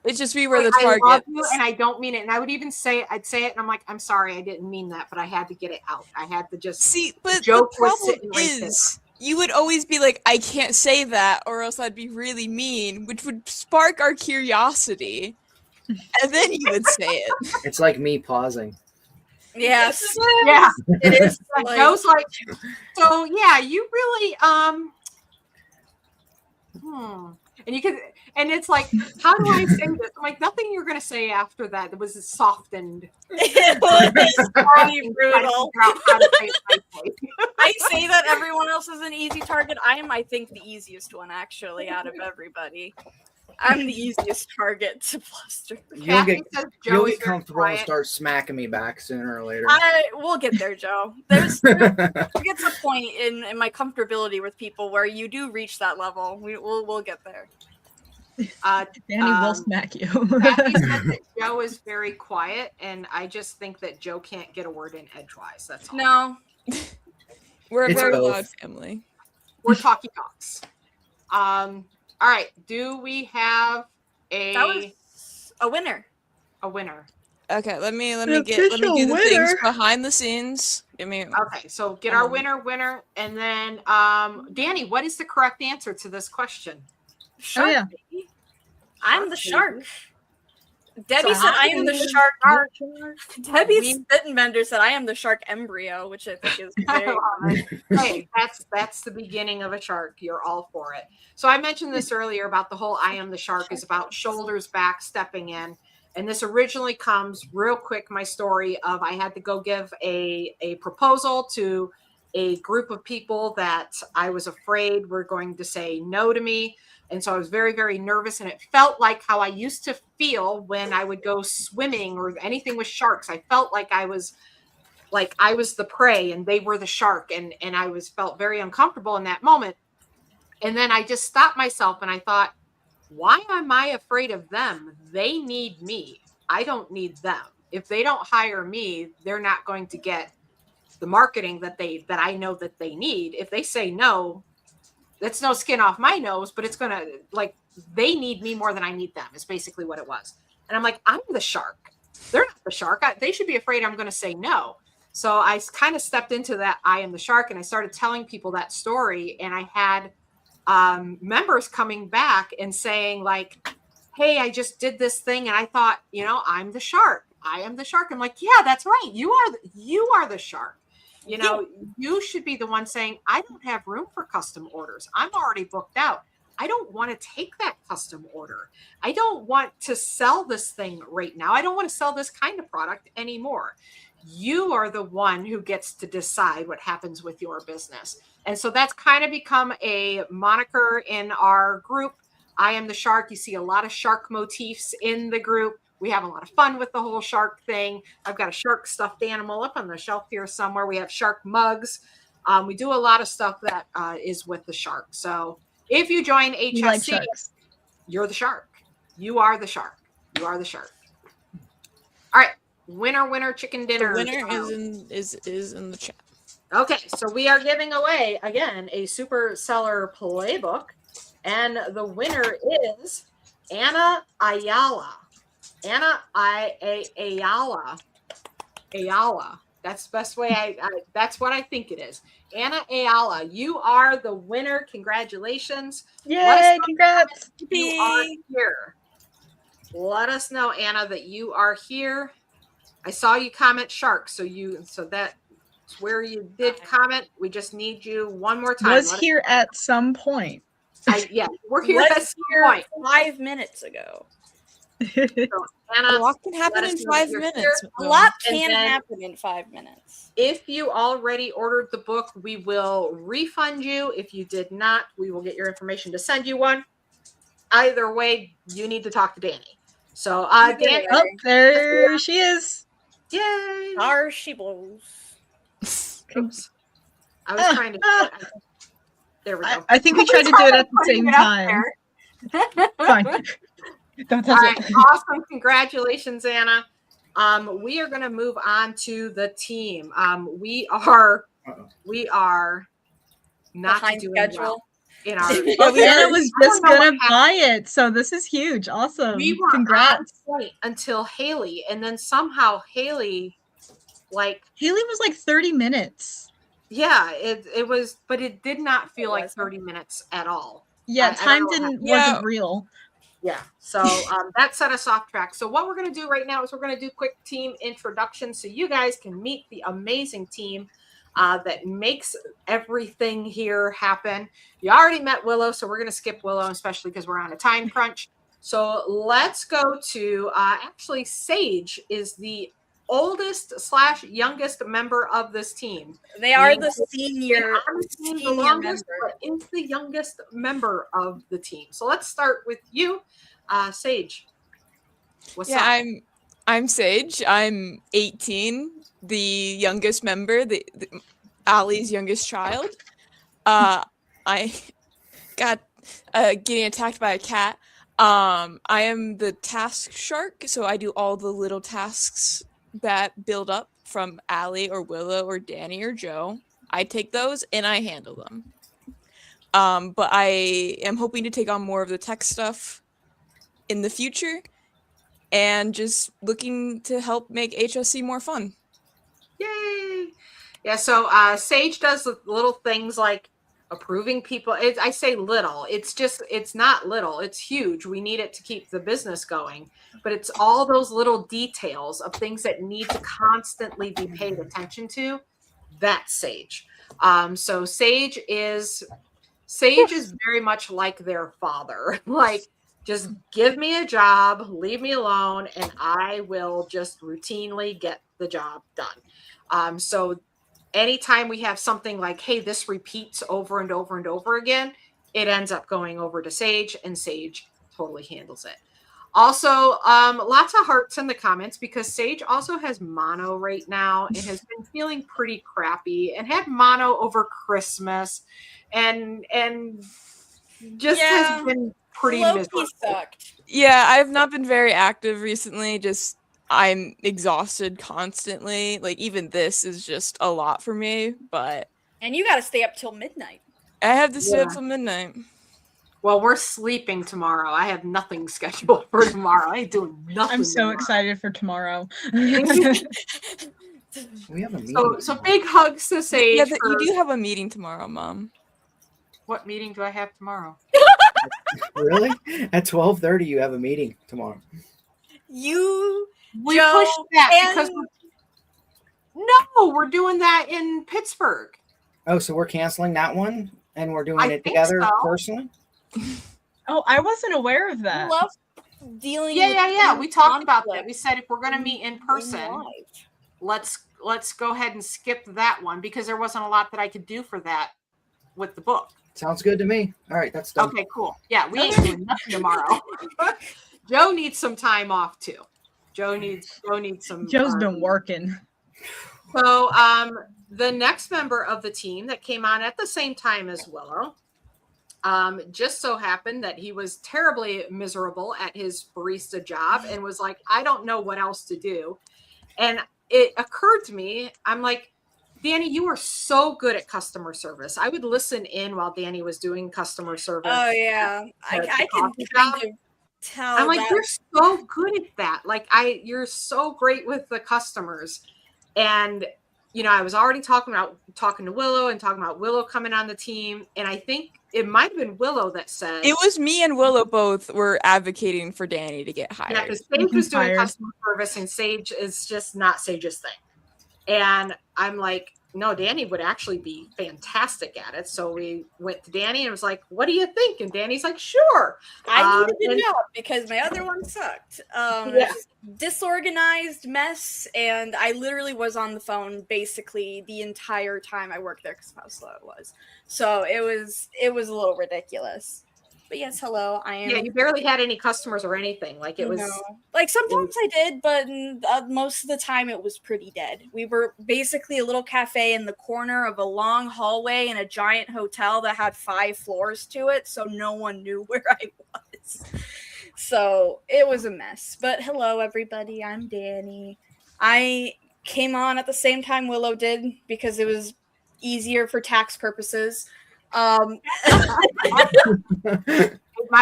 It's just we were the target. I love you, targets. and I don't mean it. And I would even say, I'd say it, and I'm like, I'm sorry, I didn't mean that, but I had to get it out. I had to just see. But joke the problem was sitting right is, you would always be like, I can't say that, or else I'd be really mean, which would spark our curiosity, and then you would say it. It's like me pausing. Yes. Yeah. It is. Like, Joe's like, so yeah, you really And it's like, how do I say this? I'm like, nothing you're going to say after that. It was softened. It was pretty brutal. I say that everyone else is an easy target. I think, the easiest one, actually, out of everybody. I'm the easiest target to fluster. You'll get comfortable and start smacking me back sooner or later. We'll get there, Joe. There gets a point in my comfortability with people where you do reach that level. We'll get there. Danny will smack you. Kathy said that Joe is very quiet, and I just think that Joe can't get a word in edgewise. That's all. No. We're a very loud family. We're talkie talks. All right. Do we have a winner? A winner. Okay, let me do the things behind the scenes. Okay, so get our winner, and then Danny, what is the correct answer to this question? Shark. Baby. I'm the shark. Debbie said I am the shark. Debbie's spitting vendor said I am the shark embryo, which I think is very Hey, that's the beginning of a shark. You're all for it. So I mentioned this earlier about the whole I am the shark is about shoulders back, stepping in. And this originally comes real quick, my story of I had to go give a proposal to a group of people that I was afraid were going to say no to me. And so I was very, very nervous, and it felt like how I used to feel when I would go swimming or anything with sharks. I felt like I was the prey and they were the shark, and I felt very uncomfortable in that moment. And then I just stopped myself and I thought, why am I afraid of them? They need me. I don't need them. If they don't hire me, they're not going to get the marketing that I know that they need. If they say no, that's no skin off my nose, but it's gonna, like, they need me more than I need them is basically what it was. And I'm like, I'm the shark. They're not the shark. They should be afraid I'm going to say no. So I kind of stepped into that I am the shark, and I started telling people that story. And I had members coming back and saying like, hey, I just did this thing and I thought, I'm the shark. I am the shark. I'm like, yeah, that's right. You are the shark. You should be the one saying, I don't have room for custom orders. I'm already booked out. I don't want to take that custom order. I don't want to sell this thing right now. I don't want to sell this kind of product anymore. You are the one who gets to decide what happens with your business. And so that's kind of become a moniker in our group. I am the shark. You see a lot of shark motifs in the group. We have a lot of fun with the whole shark thing. I've got a shark stuffed animal up on the shelf here somewhere. We have shark mugs. We do a lot of stuff that is with the shark. So if you join HSC, you're the shark. You are the shark. You are the shark. All right. Winner, chicken dinner. The winner is in the chat. Okay. So we are giving away, again, a super seller playbook. And the winner is Anna Ayala. Ayala. That's the best way. That's what I think it is. Anna Ayala, you are the winner. Congratulations! Yay! Congrats! You are here. Let us know, Anna, that you are here. I saw you comment shark, so that's where you did comment. We just need you one more time. Was here at some point. Yeah, we're here at some point. 5 minutes ago. So, Anna, a lot can happen in 5 minutes. A lot can happen in 5 minutes. If you already ordered the book, we will refund you. If you did not, we will get your information to send you one. Either way, you need to talk to Danny. So, Danny, there she is. Yay! There she blows. Oops. I was trying to. There we go. I think we tried to do it at the same time. Fine. Don't touch it. Awesome. Congratulations, Anna. We are going to move on to the team. We are not behind doing schedule. Well in our Anna was just going to buy it. So this is huge. Awesome. We were Congrats. on point until Haley, and then somehow Haley was like 30 minutes. Yeah, it was, but it did not feel like 30 minutes at all. Yeah, time wasn't real. Yeah, so that set us off track. So what we're going to do right now is we're going to do quick team introductions so you guys can meet the amazing team. that makes everything here happen. You already met Willow, so we're going to skip Willow, especially because we're on a time crunch. So let's go to actually Sage is the oldest / youngest member of this team. They are the senior longest, member. but is the youngest member of the team. So let's start with you, Sage. What's up? I'm Sage. I'm 18, the youngest member, the Allie's youngest child. I got getting attacked by a cat. I am the task shark, so I do all the little tasks that build up from Allie or Willow or Danny or Joe. I take those and I handle them. But I am hoping to take on more of the tech stuff in the future and just looking to help make HSC more fun. Yay! Yeah, so Sage does little things like approving people. I say little. It's not little. It's huge. We need it to keep the business going. But it's all those little details of things that need to constantly be paid attention to. That's Sage. So Sage is very much like their father. Like, just give me a job, leave me alone, and I will just routinely get the job done. So anytime we have something like, hey, this repeats over and over and over again, it ends up going over to Sage, and Sage totally handles it. Also, lots of hearts in the comments because Sage also has mono right now and has been feeling pretty crappy and had mono over Christmas and just has been pretty miserable. Sucked. Yeah, I've not been very active recently. Just I'm exhausted constantly. Like even this is just a lot for me, but And you got to stay up till midnight. I have to stay up till midnight. Well, we're sleeping tomorrow. I have nothing scheduled for tomorrow. I ain't doing nothing. I'm so excited for tomorrow. We have a meeting. So big hugs to Sage. Yeah, you do have a meeting tomorrow, Mom. What meeting do I have tomorrow? Really? At 12:30, you have a meeting tomorrow. We pushed that because we're doing that in Pittsburgh. Oh, so we're canceling that one and we're doing it together personally? Oh, I wasn't aware of that. I love dealing Yeah. We talked about that. We said if we're going to meet in person, let's go ahead and skip that one because there wasn't a lot that I could do for that with the book. Sounds good to me. All right, that's done. Okay, cool. Yeah, we ain't doing nothing tomorrow. Joe needs some time off too. Joe needs some. Joe's been working. So the next member of the team that came on at the same time as Willow, just so happened that he was terribly miserable at his barista job and was like, I don't know what else to do. And it occurred to me, I'm like, Danny, you are so good at customer service. I would listen in while Danny was doing customer service. Oh yeah, I can kind of tell. I'm like, you're so good at that. Like, you're so great with the customers. And I was already talking to Willow and talking about Willow coming on the team, and I think it might have been Willow that said it was me and Willow both were advocating for Danny to get hired. Yeah, because Sage was doing customer service, and Sage is just not Sage's thing. And I'm like, no, Danny would actually be fantastic at it. So we went to Danny and was like, what do you think? And Danny's like, sure. I needed to know because my other one sucked. Disorganized mess. And I literally was on the phone basically the entire time I worked there because of how slow it was. So it was a little ridiculous. But yes, hello. I am. Yeah, you barely had any customers or anything. Like it was like sometimes I did, but most of the time it was pretty dead. We were basically a little cafe in the corner of a long hallway in a giant hotel that had 5 floors to it, so no one knew where I was. So it was a mess. But hello, everybody. I'm Danny. I came on at the same time Willow did because it was easier for tax purposes. My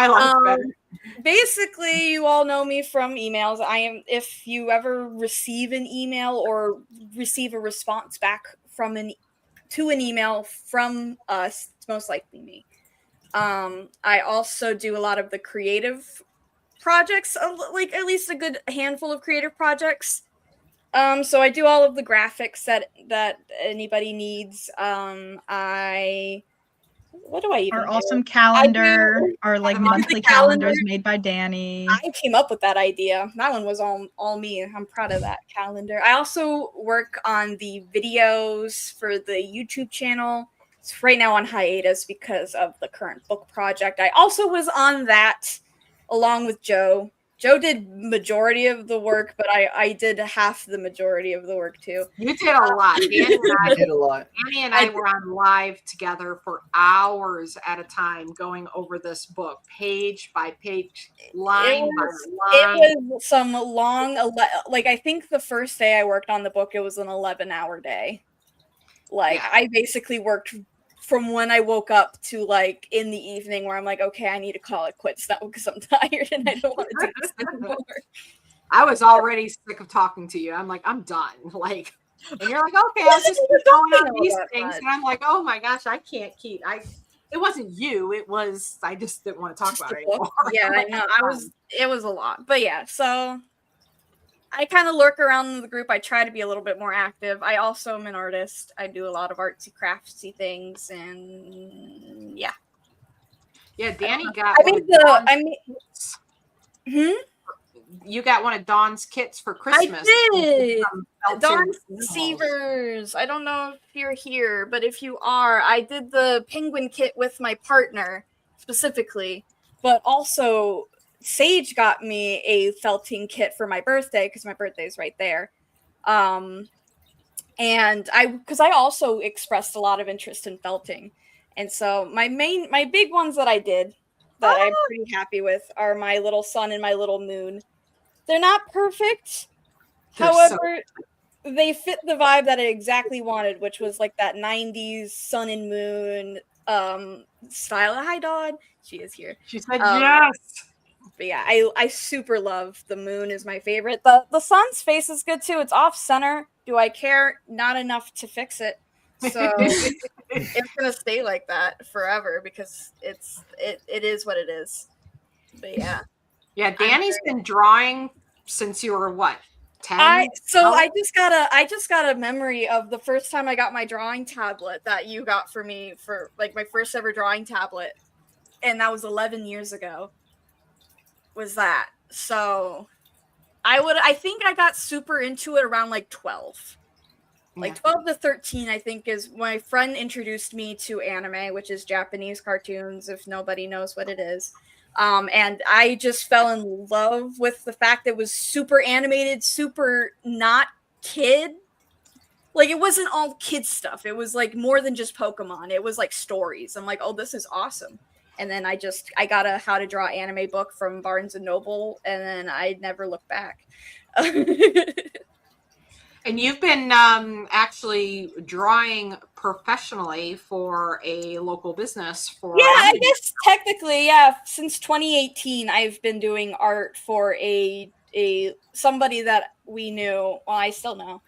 life better. Basically, you all know me from emails. If you ever receive an email or receive a response back to an email from us, it's most likely me. I also do a lot of the creative projects, like at least a good handful of creative projects. So I do all of the graphics that anybody needs. What do I even Our do? awesome calendar, I do our like the monthly monthly calendar. calendars made by Danny. I came up with that idea. That one was all me. I'm proud of that calendar. I also work on the videos for the YouTube channel. It's right now on hiatus because of the current book project. I also was on that along with Joe. Joe did majority of the work, but I did half the majority of the work too. You did a lot. Danny I did a lot. and I were on live together for hours at a time going over this book, page by page, line by line. It was some long, like I think the first day I worked on the book, it was an 11-hour day. Like I basically worked from when I woke up to like in the evening where I'm like, okay, I need to call it quits now because I'm tired and I don't want to do this anymore. I was already sick of talking to you. I'm like, I'm done. Like, and you're like, okay, I'll just keep going on these things. And I'm like, oh my gosh, I can't keep. It wasn't you. It was I just didn't want to talk about it anymore. Yeah, I know. It was a lot, but yeah. So I kind of lurk around in the group. I try to be a little bit more active. I also am an artist. I do a lot of artsy, craftsy things, and yeah. Yeah, Danny got. You got one of Dawn's kits for Christmas. I did. Dawn Severs. I don't know if you're here, but if you are, I did the penguin kit with my partner specifically, but also Sage got me a felting kit for my birthday because my birthday is right there. And because I also expressed a lot of interest in felting. And so my big ones that I did that I'm pretty happy with are my little sun and my little moon. They're not perfect. However, they fit the vibe that I exactly wanted, which was like that 90s sun and moon style. Hi, Dawn. She is here. She said yes. But yeah, I super love the moon is my favorite. The sun's face is good too. It's off center. Do I care? Not enough to fix it. So it's gonna stay like that forever because it is what it is. But yeah. Yeah, Danny's been drawing since you were what? 10? I just got a memory of the first time I got my drawing tablet that you got for me for like my first ever drawing tablet. And that was 11 years ago. Was that. So I think I got super into it around like 12. Like 12 to 13, I think, is my friend introduced me to anime, which is Japanese cartoons, if nobody knows what it is. And I just fell in love with the fact that it was super animated, super not kid. Like, it wasn't all kid stuff. It was like more than just Pokemon. It was like stories. I'm like, oh, this is awesome. And then I got a how to draw anime book from Barnes and Noble, and then I never looked back. And you've been actually drawing professionally for a local business for I guess technically, yeah. Since 2018, I've been doing art for a somebody that we knew. Well, I still know.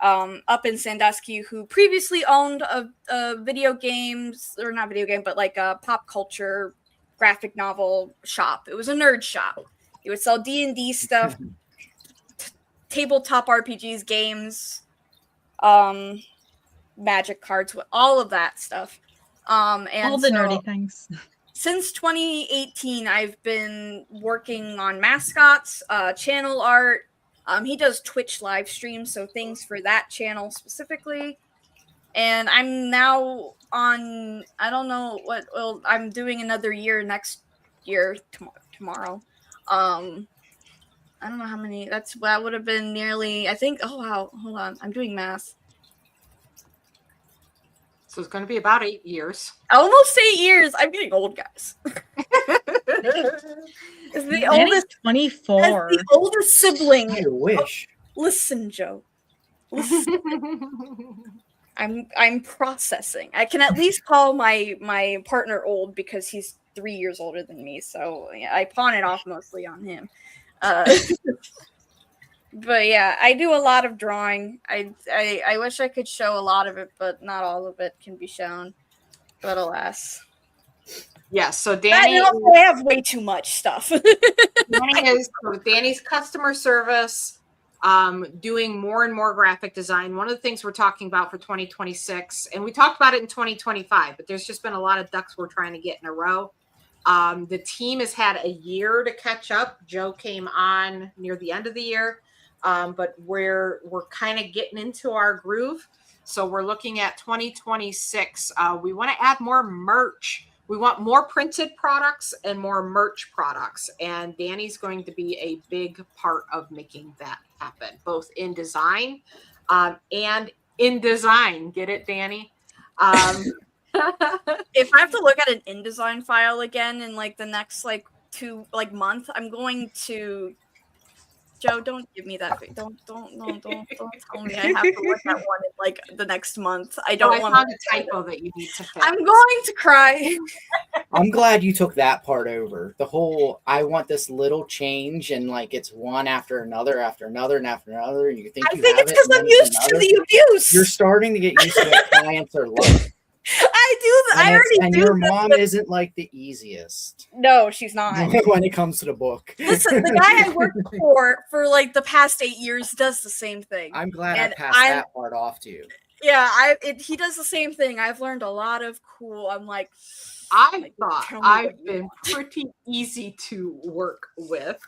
Up in Sandusky, who previously owned a video games, or not video game, but like a pop culture graphic novel shop. It was a nerd shop. He would sell D&D stuff, tabletop RPGs, games, magic cards, all of that stuff. And all the nerdy things. Since 2018, I've been working on mascots, channel art. He does Twitch live streams, so things for that channel specifically. And I'm now on, I don't know what, well, I'm doing another year next year, tomorrow. I don't know how many, that would have been nearly, I think, oh wow, hold on, I'm doing math. So it's going to be about 8 years. Almost 8 years. I'm getting old, guys. Is the oldest 24. The oldest sibling. I wish. Listen, Joe. Listen. I'm processing. I can at least call my partner old because he's 3 years older than me. So yeah, I pawn it off mostly on him. But yeah, I do a lot of drawing. I wish I could show a lot of it, but not all of it can be shown. But alas. Yes, so Danny, I have way too much stuff. Danny's customer service, doing more and more graphic design. One of the things we're talking about for 2026, and we talked about it in 2025, but there's just been a lot of ducks we're trying to get in a row. The team has had a year to catch up. Joe came on near the end of the year, but we're kind of getting into our groove. So we're looking at 2026. We want to add more merch. We want more printed products and more merch products. And Danny's going to be a big part of making that happen, both in design and in design. Get it, Danny? If I have to look at an InDesign file again in like the next like month, I'm going to Joe, don't give me that. Don't tell me I have to look at one in like the next month. I don't want a typo that you need to fix. I'm going to cry. I'm glad you took that part over. The whole I want this little change and like it's one after another after another and after another. You think I think it's because I'm used to the abuse. You're starting to get used to what clients are like. I do. I already and do. Your mom isn't like the easiest. No, she's not. When it comes to the book. Listen, the guy I worked for like the past 8 years does the same thing. I'm glad I passed that part off to you. Yeah, he does the same thing. I've learned a lot of cool. I'm like, I thought I've been pretty easy to work with.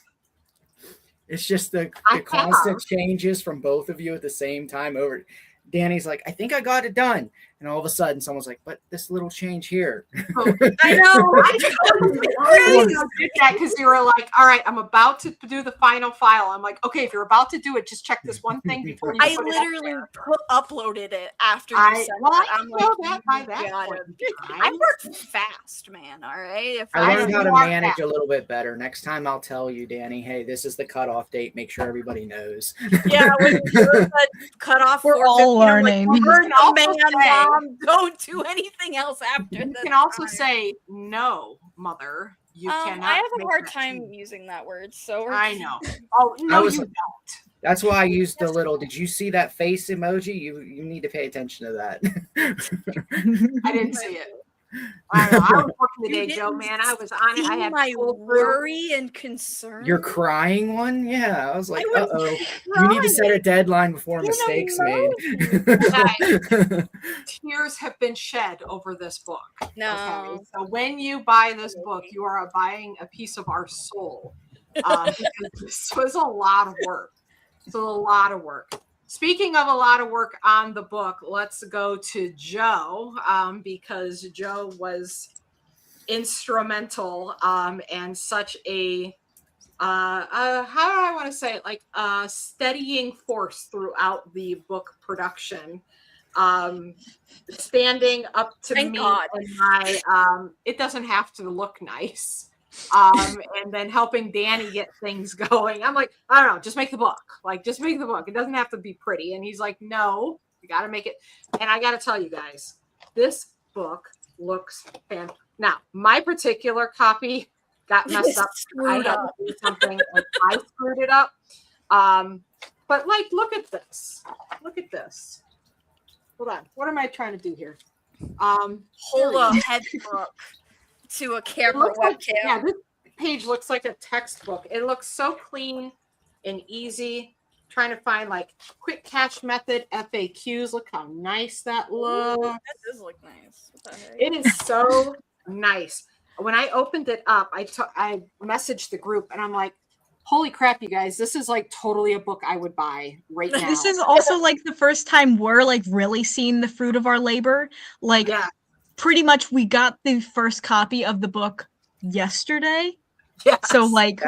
It's just the constant changes from both of you at the same time over. Danny's like, I think I got it done. And all of a sudden someone's like, but this little change here. I know. I did that because you were like, all right, I'm about to do the final file. I'm like, okay, if you're about to do it, just check this one thing before you I put literally it uploaded it after you said that. I'm like, I work fast, man. All right. If I learned how to manage a little bit better. Next time I'll tell you, Danny, hey, this is the cutoff date. Make sure everybody knows. Yeah, when you're cutoff, we're all learning. Mom, don't do anything else after. You can also say no, mother. You cannot. I have a hard time using that word, so I know. Oh no, you don't. That's why I used the little. Did you see that face emoji? You need to pay attention to that. I didn't see it. I know. I was working today, Joe. Man, I was on it. I had my worry and concern. Your crying one? Yeah, I was like, uh-oh. You need to set a deadline before mistakes made. Tears have been shed over this book. No. Okay? So when you buy this book, you are buying a piece of our soul. Because this was a lot of work. It's a lot of work. Speaking of a lot of work on the book, let's go to Joe because Joe was instrumental and such a how do I want to say it, like a steadying force throughout the book production, standing up to Thank me God. and my it doesn't have to look nice. And then helping Danny get things going. I'm like, I don't know, just make the book. Like, just make the book. It doesn't have to be pretty. And he's like, no, you got to make it. And I got to tell you guys, this book looks fantastic. Now, my particular copy got messed up. I had to do something and I screwed it up. But like, look at this. Look at this. Hold on. What am I trying to do here? Hold a head book to a camera webcam. Yeah, this page looks like a textbook. It looks so clean and easy. Trying to find like quick catch method FAQs. Look how nice that looks. Ooh, that does look nice. It is so nice. When I opened it up, I messaged the group and I'm like, holy crap, you guys, this is like totally a book I would buy right now. This is also like the first time we're like really seeing the fruit of our labor. Like, yeah. Pretty much we got the first copy of the book yesterday. Yes. So like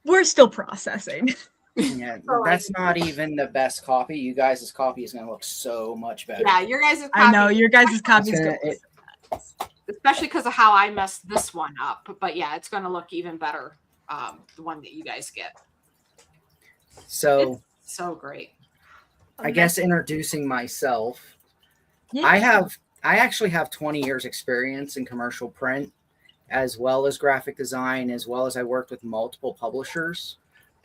we're still processing. Yeah, that's not even the best copy. You guys' copy is going to look so much better. Yeah, your guys' copy. I know, your guys' copy is good. Especially because of how I messed this one up. But yeah, it's going to look even better, the one that you guys get. So, it's so great. I guess introducing myself, yeah. I actually have 20 years experience in commercial print, as well as graphic design, as well as I worked with multiple publishers.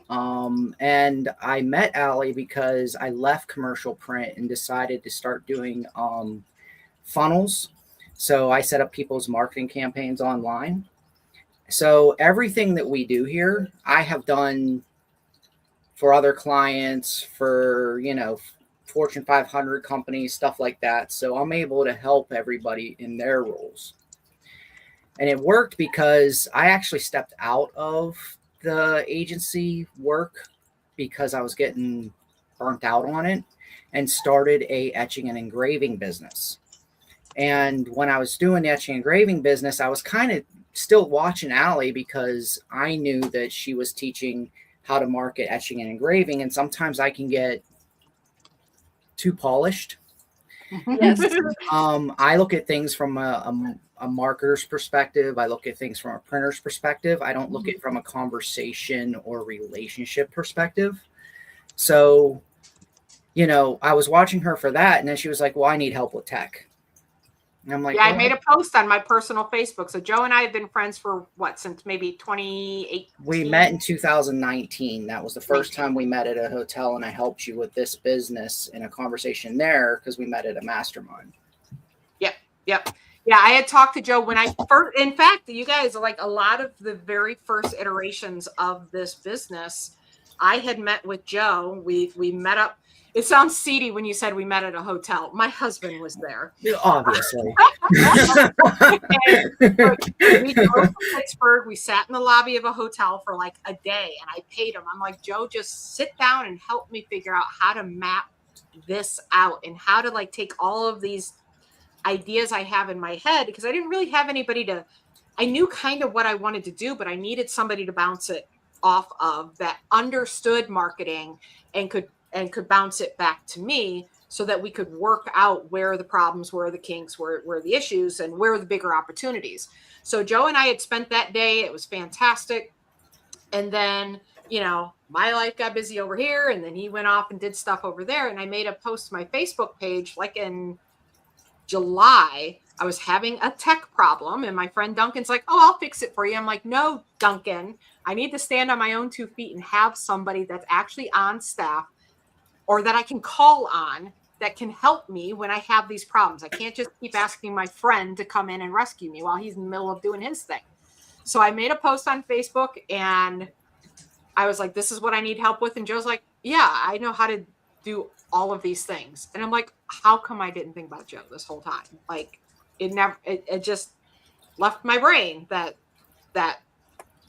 And I met Allie because I left commercial print and decided to start doing funnels. So I set up people's marketing campaigns online. So everything that we do here, I have done for other clients, for, Fortune 500 companies, stuff like that. So I'm able to help everybody in their roles. And it worked because I actually stepped out of the agency work because I was getting burnt out on it, and started a etching and engraving business. And when I was doing the etching and engraving business, I was kind of still watching Allie because I knew that she was teaching how to market etching and engraving. And sometimes I can get too polished. Yes. I look at things from a marketer's perspective. I look at things from a printer's perspective. I don't look at it from a conversation or relationship perspective. So, I was watching her for that. And then she was like, well, I need help with tech. And I'm like, yeah, I made a post on my personal Facebook. So Joe and I have been friends for since maybe 2018. We met in 2019. That was the first time we met at a hotel, and I helped you with this business in a conversation there because we met at a mastermind. Yep. Yeah, I had talked to Joe when I first, in fact, you guys, like a lot of the very first iterations of this business, I had met with Joe. We met up. It sounds seedy when you said we met at a hotel. My husband was there. Obviously. We drove to Pittsburgh. We sat in the lobby of a hotel for like a day, and I paid him. I'm like, Joe, just sit down and help me figure out how to map this out and how to like take all of these ideas I have in my head, because I didn't really have anybody I knew kind of what I wanted to do, but I needed somebody to bounce it off of that understood marketing and could bounce it back to me so that we could work out where the problems were, the kinks, where the issues, and where the bigger opportunities. So Joe and I had spent that day. It was fantastic. And then, my life got busy over here, and then he went off and did stuff over there. And I made a post to my Facebook page, like in July. I was having a tech problem, and my friend Duncan's like, oh, I'll fix it for you. I'm like, no, Duncan, I need to stand on my own 2 feet and have somebody that's actually on staff or that I can call on that can help me when I have these problems. I can't just keep asking my friend to come in and rescue me while he's in the middle of doing his thing. So I made a post on Facebook, and I was like, this is what I need help with. And Joe's like, yeah, I know how to do all of these things. And I'm like, how come I didn't think about Joe this whole time? Like, it just left my brain that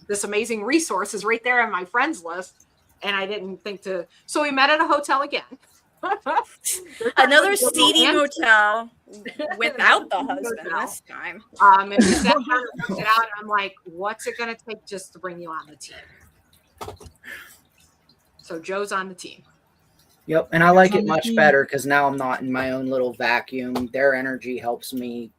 this amazing resource is right there on my friends list. And I didn't think to. So we met at a hotel again. Another seedy motel without the husband this time. And we sat down and worked it out. And I'm like, what's it going to take just to bring you on the team? So Joe's on the team. Yep. And I like it much better because now I'm not in my own little vacuum. Their energy helps me,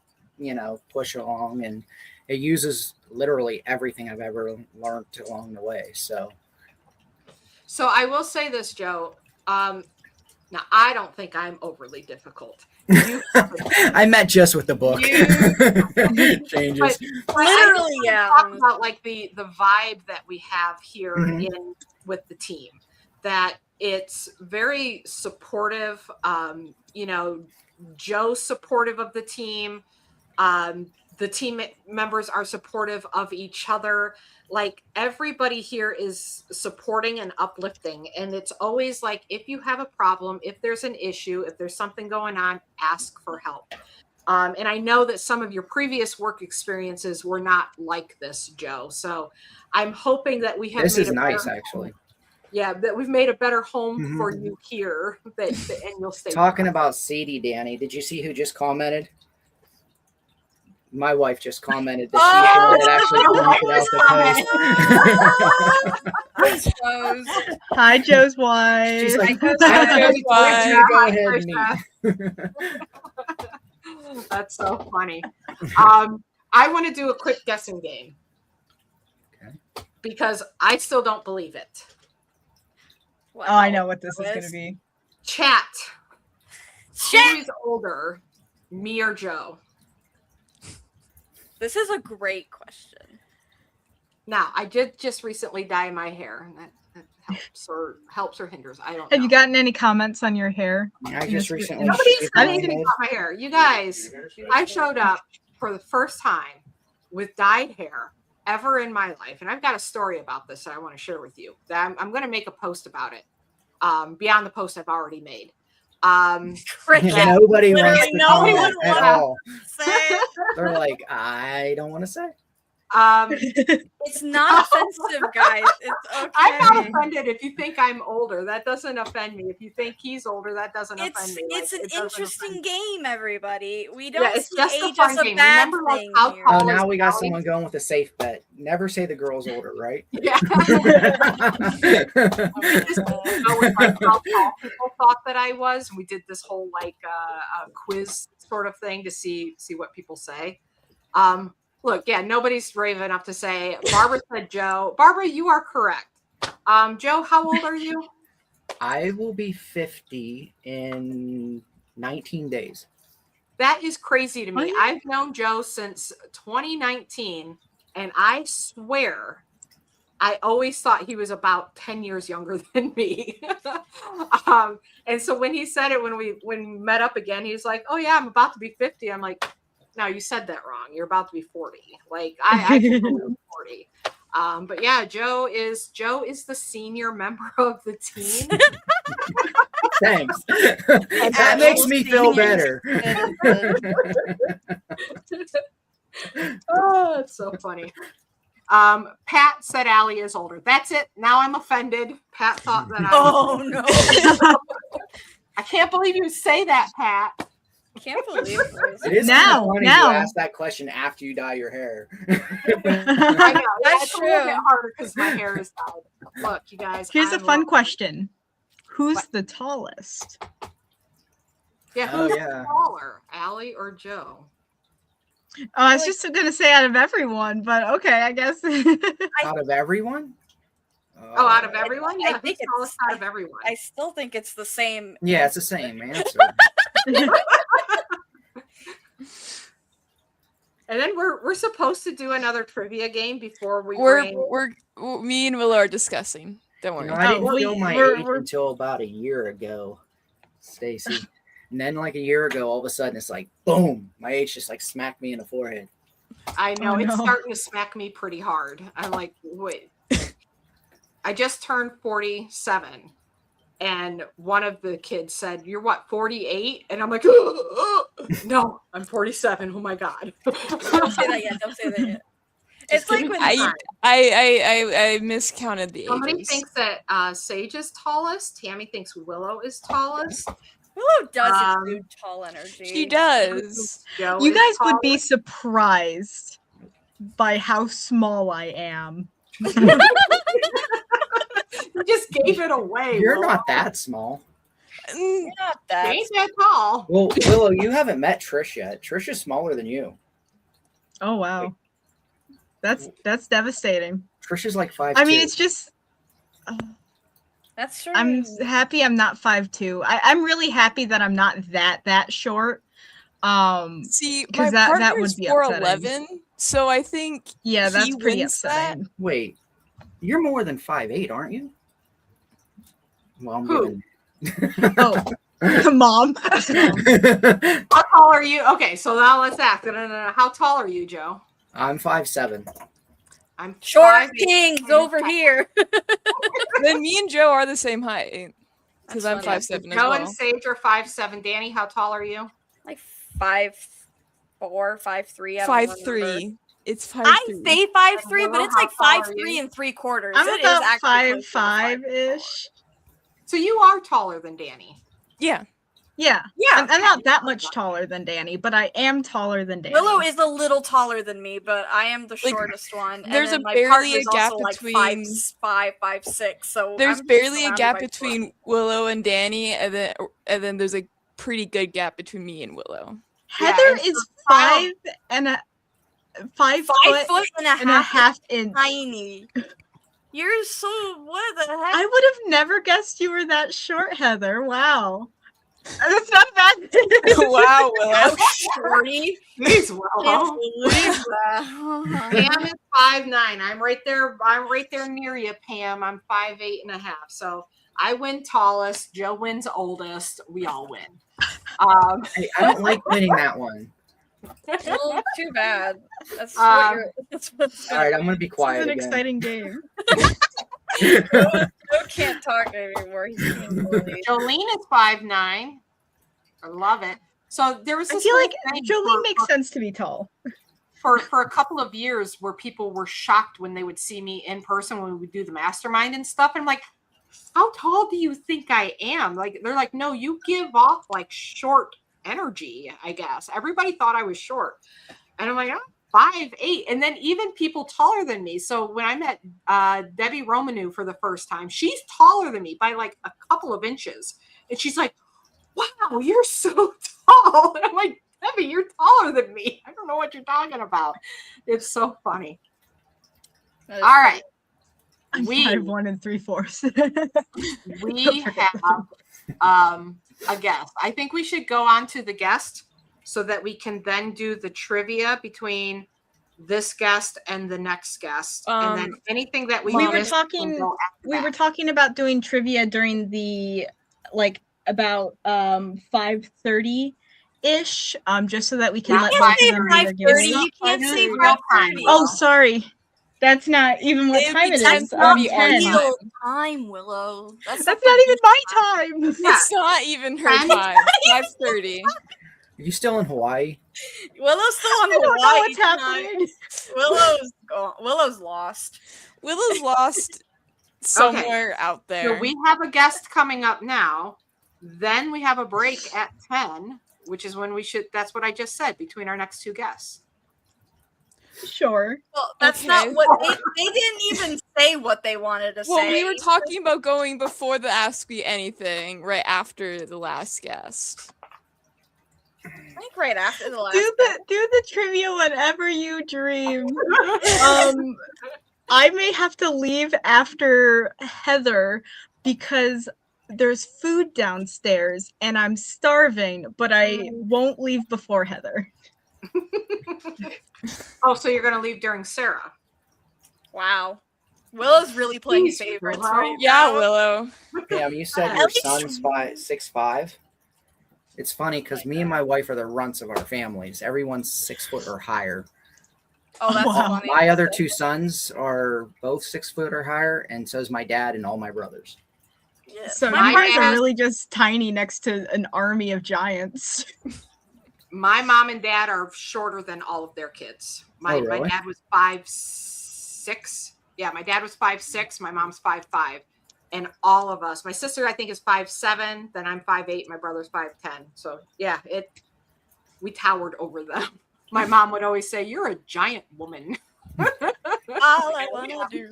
push along, and it uses literally everything I've ever learned along the way. So I will say this, Joe. Now, I don't think I'm overly difficult. I met just with the book. Changes. But Literally, yeah. Talk about like the vibe that we have here in with the team. That it's very supportive. Joe's supportive of the team. The team members are supportive of each other. Like everybody here is supporting and uplifting. And it's always like, if you have a problem, if there's an issue, if there's something going on, ask for help. And I know that some of your previous work experiences were not like this, Joe. So I'm hoping that we have. This is nice, actually. Yeah, that we've made a better home for you here. And you'll stay. Talking about seedy, Danny, did you see who just commented? My wife just commented that she actually post. Hi, Joe's wife. She's like, Joe's wife. Go ahead, me. That's so funny. I want to do a quick guessing game. Okay. Because I still don't believe it. Wow. Oh, I know what this is going to be. Chat. Who's older, me or Joe? This is a great question. Now, I did just recently dye my hair, and that helps or hinders. I don't know. Have you gotten any comments on your hair? I just recently. Nobody's even got my hair. You guys, I showed up for the first time with dyed hair ever in my life, and I've got a story about this that I want to share with you. That I'm going to make a post about it, beyond the post I've already made. Nobody wants to nobody comment would at want all. Say, They're like, I don't want to say. it's not offensive, guys. It's okay. I'm not offended if you think I'm older. That doesn't offend me. If you think he's older, that doesn't offend me. It's Like, an it doesn't interesting offend me. game, everybody. We don't it's see just a age fun as a game. bad Remember, like, thing how here. Oh, tall now is we got Allie? someone going with a safe bet. Never say the girl's older, right? Yeah. We just go with, like, how tall people thought that I was. We did this whole like quiz sort of thing to see what people say. Look, yeah, nobody's brave enough to say. Barbara said Joe. Barbara, you are correct. Joe, how old are you? I will be 50 in 19 days. That is crazy to me. Oh, yeah. I've known Joe since 2019, and I swear I always thought he was about 10 years younger than me. And so when he said it, when we met up again, he's like, "Oh yeah, I'm about to be 50." I'm like, "No, you said that wrong. You're about to be 40." Like I can believe 40. But yeah, Joe is the senior member of the team. Thanks. That makes me feel better. Oh, it's so funny. Pat said Allie is older. That's it. Now I'm offended. Pat thought that I was older. No. I can't believe you say that, Pat. Can't believe this. It is Now, kind of funny now. to ask that question after you dye your hair. I know. That's It's a little true. bit harder because my hair is dyed. Look, you guys. Here's a I'm fun wrong. question. Who's the tallest? Yeah, Oh, who's yeah. taller, Allie or Joe? Oh, I was just gonna say out of everyone, but okay, I guess. Out of everyone? Oh, out of everyone? I Yeah, who's think it's- tallest out of everyone? I still think it's the same. Yeah, it's the same answer. And then we're supposed to do another trivia game before we Me and Willow are discussing. Don't You worry. know, I didn't Oh, feel my we're- age until about a year ago, Stacy. And then like a year ago, all of a sudden it's like, boom, my age just like smacked me in the forehead. I know Oh, it's no. starting to smack me pretty hard. I'm like, wait. I just turned 47, and one of the kids said, "You're what, 48?" And I'm like, "No, I'm 47. Oh my god!" Don't say that yet. Don't say that yet. It's like when I miscounted the Somebody ages. thinks that Sage is tallest. Tammy thinks Willow is tallest. Willow does exude tall energy. She does. Joe You is guys would be tallest. surprised by how small I am. You just gave it away. You're Willow. not that small. Mm, Not She that. ain't that tall. Well, Willow, you haven't met Trish yet. Trish is smaller than you. Oh wow. That's devastating. Trish is like 5'2". I mean, it's just That's true. I'm happy I'm not 5'2". I'm really happy that I'm not that short. See, my 'Cause that partner would is be 4'11", so I think yeah, that's he pretty wins that. upsetting. Wait, you're more than 5'8", aren't you? Well, I'm Who? giving... Oh, mom. How tall are you? Okay, so now let's ask. No. How tall are you, Joe? I'm 5'7". I'm Short 5'8". kings over here. Then me and Joe are the same height because I'm That's 5'7" as Joe well. and Sage are 5'7". Danny, how tall are you? Like 5'4", 5'3". 5'3". It's 5'3". I say 5'3", but it's like How tall are 5'3" you? and 3/4. I'm It is about actually close to 5'5" ish. So you are taller than Danny. Yeah. Yeah. Yeah, I'm not that much taller than Danny, but I am taller than Danny. Willow is a little taller than me, but I am the Like, shortest one. And there's then a my barely partner's a gap also like between- 5'5", 5'6". So There's I'm barely a surrounded gap by between Willow and Danny, and then there's a pretty good gap between me and Willow. Heather and so is Kyle- 5 5 foot foot and and a half inch. tiny. You're so what the heck? I would have never guessed you were that short, Heather. Wow. That's not bad. Wow, Willow. Shorty. Jeez, Can't Willow. believe that. Pam is 5'9". I'm right there near you, Pam. I'm 5'8.5". So I win tallest. Joe wins oldest. We all win. Hey, I don't like winning that one. Well, too bad. That's what's All right, I'm gonna be This is quiet an again. exciting game. Joe can't talk anymore. He's being bullied. Jolene is 5'9". I love it. So there was I this feel whole like thing Jolene makes sense to be tall. for a couple of years where people were shocked when they would see me in person when we would do the mastermind and stuff. And I'm like, how tall do you think I am? Like, they're like, no, you give off like short energy, I guess. Everybody thought I was short. And I'm like, I'm 5'8". And then even people taller than me. So when I met Debbie Romanu for the first time, she's taller than me by like a couple of inches. And she's like, wow, you're so tall. And I'm like, Debbie, you're taller than me. I don't know what you're talking about. It's so funny. All right. I'm We 5'1" and 3/4. we have a guest. I think we should go on to the guest so that we can then do the trivia between this guest and the next guest. And then anything that we were missed, talking we'll go after we that. were talking about doing trivia during the like about 5:30 ish, just so that we can Not let You both can't of say them do their 5:30. game. You can't Use say real 5:30. time. Oh, sorry. That's not even what It'd time be it 10 is. 30 our 10. time. Real time, Willow. That's not even my time. It's not even her 10? time. 5:30. Are you still in Hawaii? Willow's still on I don't know Hawaii what's happening. Willow's gone. Willow's lost. Willow's lost somewhere out there. So we have a guest coming up now. Then we have a break at 10, which is when we should, that's what I just said, between our next two guests. Sure. Well, that's Okay. not what they didn't even say what they wanted to Well, say. we were talking about going before the Ask Me Anything, right after the last guest. I think right after the last. Do the trivia whenever you dream. I may have to leave after Heather because there's food downstairs and I'm starving, but I won't leave before Heather. Oh, so you're going to leave during Sarah. Wow. Willow's really playing Jeez, favorites Willow. right Yeah, now. Willow. Damn, you said your son's 6'5". It's funny because me and my wife are the runts of our families. Everyone's 6 foot or higher. Oh, that's Wow. funny. My other two sons are both 6 foot or higher, and so is my dad and all my brothers. Yeah. So My you guys dad- are really just tiny next to an army of giants. My mom and dad are shorter than all of their kids. My really? dad was 5'6". Yeah, my dad was 5'6". My mom's 5'5". And all of us, my sister I think is 5'7". Then I'm 5'8". My brother's 5'10". So yeah, we towered over them. My mom would always say, "You're a giant woman." All I wanna do.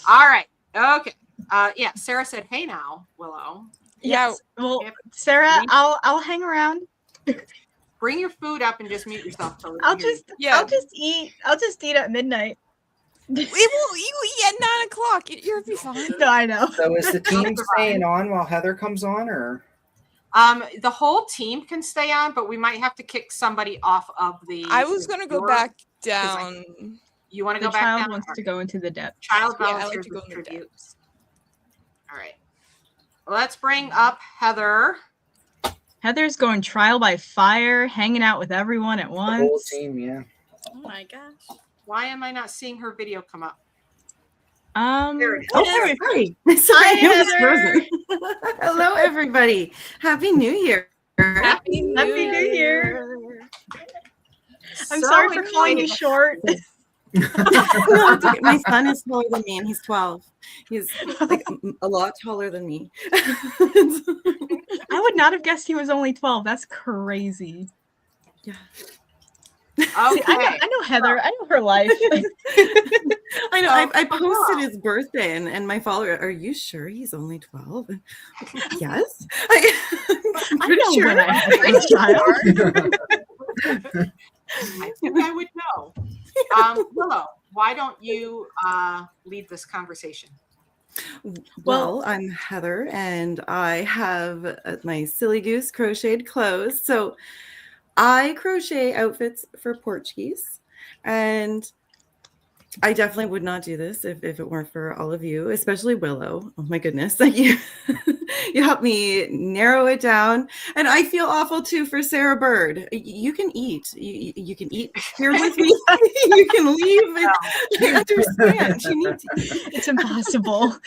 All right. Okay. Yeah. Sarah said, "Hey now, Willow, Yeah. Yes. Well, Yep. Sarah, I'll hang around. bring your food up and just mute yourself." Till we I'll hear you. just eat at midnight. You eat at 9 o'clock. You'll be fine. No, I know. So is the team staying on while Heather comes on, or? The whole team can stay on, but we might have to kick somebody off of the. I was gonna go your- back down. You want to The go back child down? wants to go into the depths. Child Yeah, I like volunteers to go with in the tribute. depths. All right. Let's bring up Heather. Heather's going trial by fire, hanging out with everyone at The whole once. team, yeah. Oh my gosh. Why am I not seeing her video come up? There it is. Oh, sorry. Sorry, Hi, I was Heather. frozen. Hello, everybody. Happy New Year. Happy Happy New Year. I'm So sorry for calling you excited. short. No, it's okay. My son is taller than me, and he's 12. He's like a lot taller than me. I would not have guessed he was only 12. That's crazy. Yeah. See, Okay. I know Heather. I know her life. I know. I posted his birthday, and my follower, are you sure he's only 12? Yes. I'm I pretty know sure. when I had this child. I think I would know. Willow, why don't you lead this conversation? Well, I'm Heather, and I have my Silly Goose crocheted clothes. So I crochet outfits for Portuguese, and I definitely would not do this if it weren't for all of you, especially Willow. Oh my goodness. Like you helped me narrow it down. And I feel awful too for Sarah Bird. You can eat. You can eat here with me. You can leave. I understand. You need to eat. It's impossible.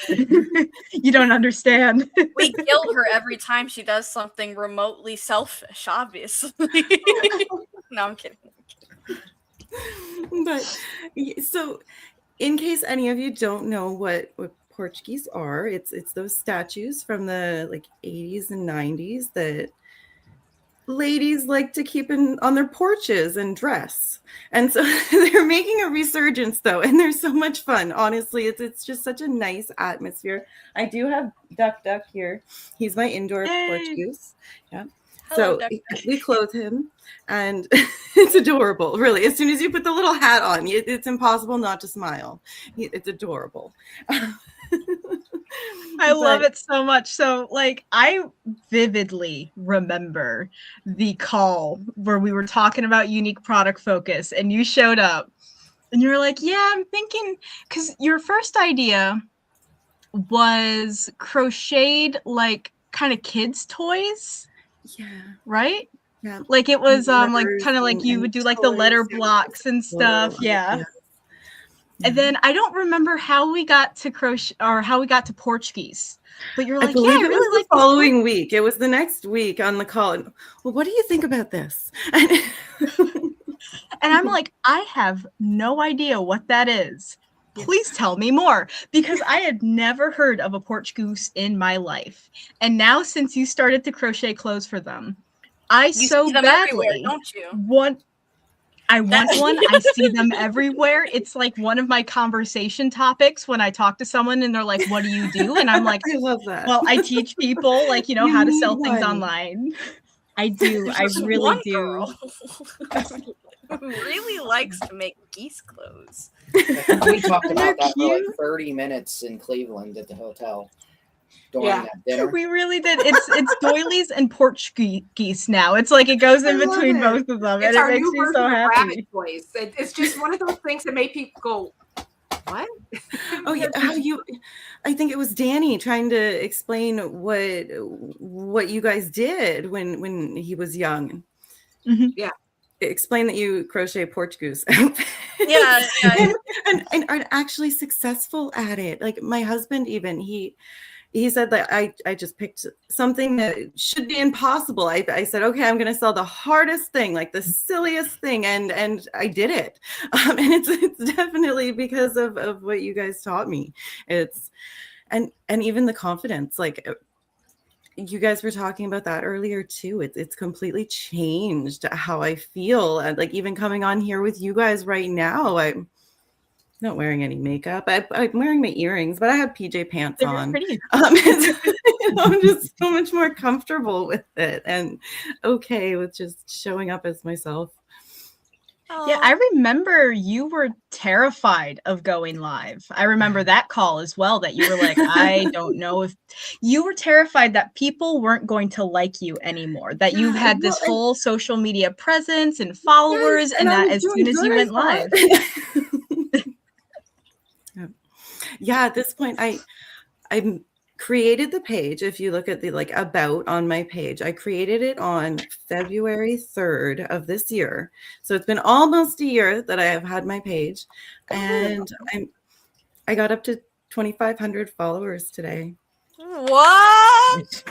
You don't understand. We guilt her every time she does something remotely selfish, obviously. No, I'm kidding. But so in case any of you don't know what Portuguese are, it's those statues from the like 80s and 90s that ladies like to keep on their porches and dress. And so they're making a resurgence though, and they're so much fun. Honestly, it's just such a nice atmosphere. I do have Duck here. He's my indoor Portuguese. Yeah. Hello, So we clothe him, and it's adorable, really. As soon as you put the little hat on, it's impossible not to smile. It's adorable. I love it so much. So, like, I vividly remember the call where we were talking about unique product focus, and you showed up, and you were like, "Yeah, I'm thinking," because your first idea was crocheted, like, kind of kids' toys. Yeah. Right? Yeah. Like it was like kind of like you would do like the letter blocks and stuff. Yeah. And then I don't remember how we got to crochet or how we got to Portuguese. But you're like, yeah, I really like the following week. It was the next week on the call. And, well, what do you think about this? And I'm like, I have no idea what that is. Please tell me more, because I had never heard of a Portuguese in my life. And now since you started to crochet clothes for them, I so badly don't you? want one. I see them everywhere. It's like one of my conversation topics when I talk to someone and they're like, "What do you do?" And I'm like, I love that. Well, I teach people like, you know, how to sell things online. I do. I really do. Who really likes to make geese clothes. We talked about that for like 30 minutes in Cleveland at the hotel during that dinner. We really did. It's doilies and Portuguese now. It's like it goes in between both of them, and it makes me so happy. It's just one of those things that made people go, "What?" Oh yeah, I think it was Danny trying to explain what you guys did when he was young. Mm-hmm. Yeah. Explain that you crochet Portuguese. Yeah. and are actually successful at it. Like my husband, even he said that I just picked something that should be impossible. I said, okay, I'm going to sell the hardest thing, like the silliest thing, and I did it. And it's definitely because of what you guys taught me. It's and even the confidence, like. You guys were talking about that earlier too. It's completely changed how I feel. And like even coming on here with you guys right now, I'm not wearing any makeup. I'm wearing my earrings, but I have PJ pants on. I'm just so much more comfortable with it and okay with just showing up as myself. Yeah, I remember you were terrified of going live. I remember that call as well, that you were like, I don't know if you were terrified that people weren't going to like you anymore, that you had this whole social media presence and followers, and that as soon as you went live. Yeah, at this point, I created the page. If you look at the like about on my page, I created it on February 3rd of this year. So it's been almost a year that I have had my page, and I got up to 2,500 followers today. What?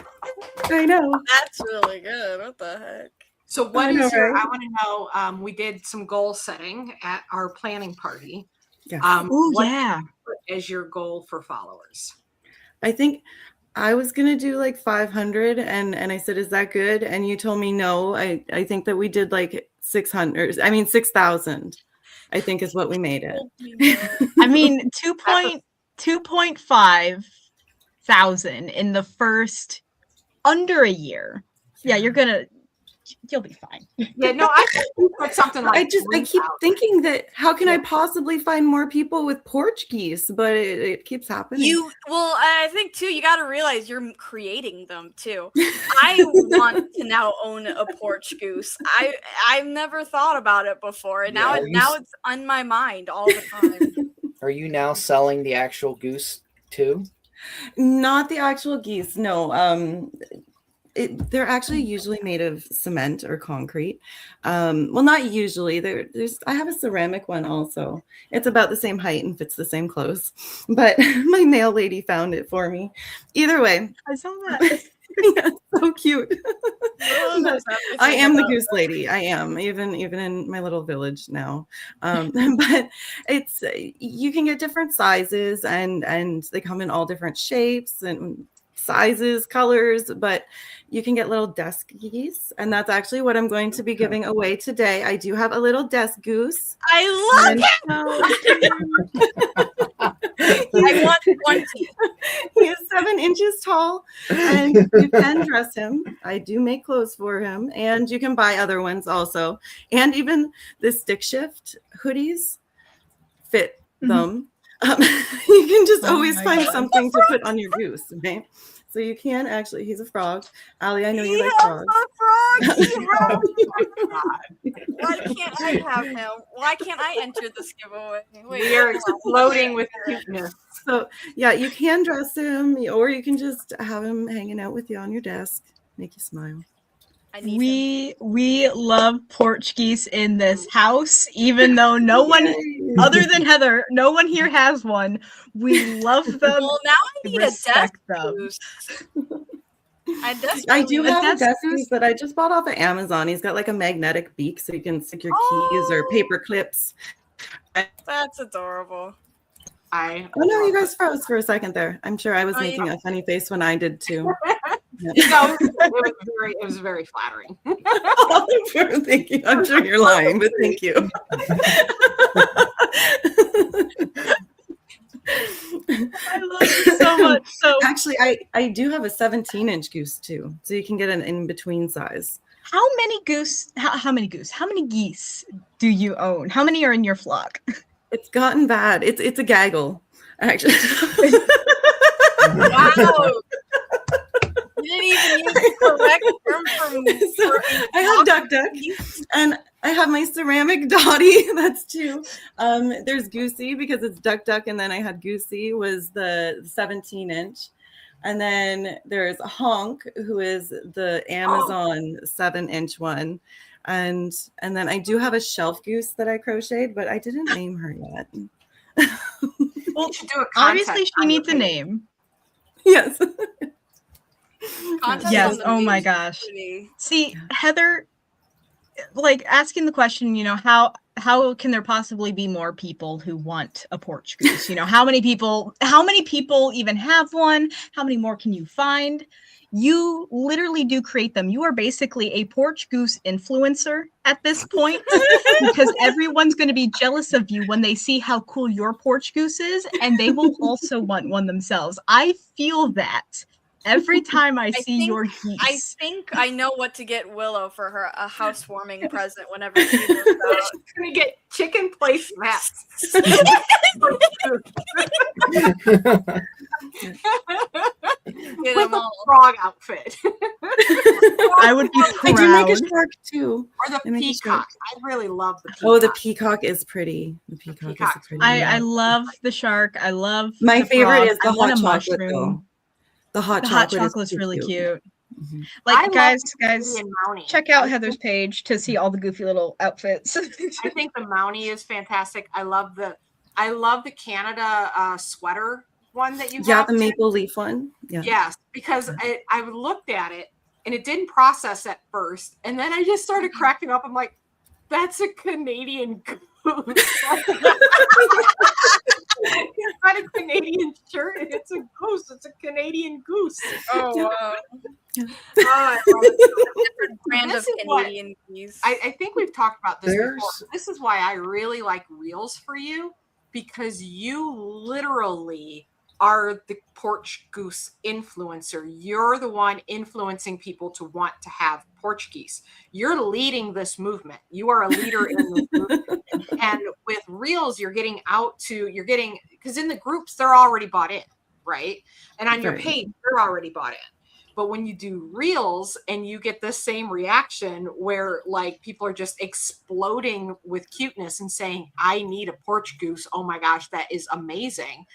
I know. That's really good. What the heck? So what is your, I want to know, we did some goal setting at our planning party. Yeah. What is your goal for followers? I think I was going to do like 500 and I said, is that good? And you told me no. I think that we did like 6,000, I think is what we made it. I mean, 2.5 thousand in the first under a year. Yeah, you'll be fine. Yeah, no, I think you put something like I keep thinking that how can I possibly find more people with Portuguese, but it keeps happening. Well, I think too, you got to realize you're creating them too. I want to now own a Portuguese. I've never thought about it before, and now it's on my mind all the time. Are you now selling the actual goose too? Not the actual geese, no. They're actually usually made of cement or concrete. Well, not usually. I have a ceramic one also. It's about the same height and fits the same clothes. But my nail lady found it for me. Either way, I saw that. yeah, so cute. But I am the goose lady. I am even in my little village now. But it's you can get different sizes and they come in all different shapes and sizes, colors, but you can get little desk geese, and that's actually what I'm going to be giving away today. I do have a little desk goose. I love it. I want 20. He is 7 inches tall, and you can dress him. I do make clothes for him, and you can buy other ones also. And even the stick shift hoodies fit them. You can just always find something to put on your goose, right? So you can actually, he's a frog. Allie, I know you like frogs. Why can't I have him? Why can't I enter this giveaway? We are exploding with cuteness. So yeah, you can dress him, or you can just have him hanging out with you on your desk, make you smile. We love porch geese in this house, even though no one other than Heather, no one here has one. We love them. Well, now I need a desk goose. I do have a desk goose that I just bought off of Amazon. He's got like a magnetic beak, so you can stick your keys or paper clips. That's adorable. Oh no, you guys froze for a second there. I'm sure I was making a funny face when I did too. No, it was very flattering. Thank you. I'm sure you're lying, but thank you. I love it so much. So actually, I do have a 17-inch goose too, so you can get an in-between size. How many geese do you own? How many are in your flock? It's gotten bad. It's a gaggle, actually. Wow. You didn't even use the correct term so I have duck, and I have my ceramic Dottie. That's 2. There's Goosey because it's duck, and then I had Goosey was the 17-inch, and then there's Honk, who is the Amazon 7-inch one, and then I do have a shelf goose that I crocheted, but I didn't name her yet. Well, obviously she needs a name. Yes. Yes. Oh my gosh. See, Heather, like asking the question, how can there possibly be more people who want a porch goose? How many people even have one? How many more can you find? You literally do create them. You are basically a porch goose influencer at this point because everyone's going to be jealous of you when they see how cool your porch goose is, and they will also want one themselves. I feel that every time I see your geese. I think I know what to get Willow for her a housewarming present whenever she moves out. She's gonna get chicken placemats. With a frog outfit. I would be proud. I do make a shark too. Or the peacock. I really love the peacock. Oh, the peacock is pretty. The peacock is pretty. I love the shark. I love my favorite frog. is the hot chocolate though. The hot chocolate is really cute. Mm-hmm. Like guys, check out Heather's page to see all the goofy little outfits. I think the Mountie is fantastic. I love the Canada sweater one that you have. Yeah, the maple leaf one. Yeah. Yes, because I looked at it and it didn't process at first, and then I just started cracking up. I'm like, that's a Canadian goose. It's not a Canadian shirt. It's a goose. It's a Canadian goose. Oh wow! Different brand of Canadian geese. I think we've talked about this before. This is why I really like Reels for you, because you literally are the porch goose influencer. You're the one influencing people to want to have porch geese. You're leading this movement. You are a leader in this movement. And with Reels, you're getting, because in the groups, they're already bought in, right? And on your page, they're already bought in. But when you do reels and you get the same reaction where like people are just exploding with cuteness and saying, I need a porch goose. Oh my gosh, that is amazing.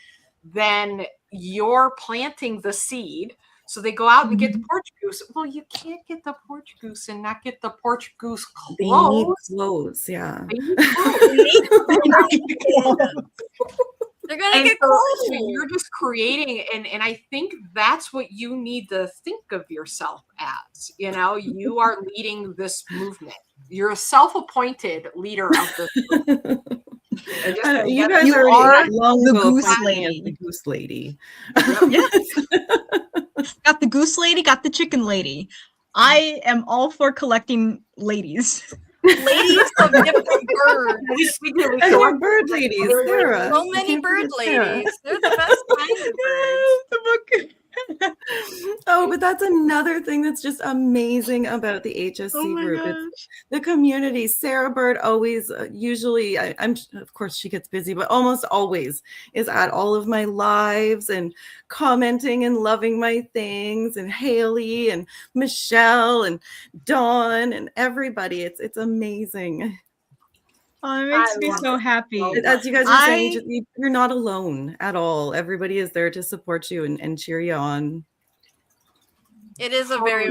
Then you're planting the seed. So they go out and get the porch goose. Well, you can't get the porch goose and not get the porch goose clothes. They need clothes, yeah. They need clothes. They're gonna get cold. You're just creating, and I think that's what you need to think of yourself as. You know, you are leading this movement. You're a self-appointed leader of this movement. You guys You are the goose lady. The goose lady. Got the goose lady, got the chicken lady. I am all for collecting ladies. Ladies of different birds. And your bird ladies, Sarah. So many bird ladies. They're the best kind of birds. Oh, but that's another thing that's just amazing about the HSC group. It's the community. Sarah Bird always, usually, I'm of course she gets busy, but almost always is at all of my lives and commenting and loving my things. And Haley and Michelle and Dawn and everybody. It's amazing. Oh, it makes me so happy. As you guys were saying, you're not alone at all. Everybody is there to support you and cheer you on. It is a very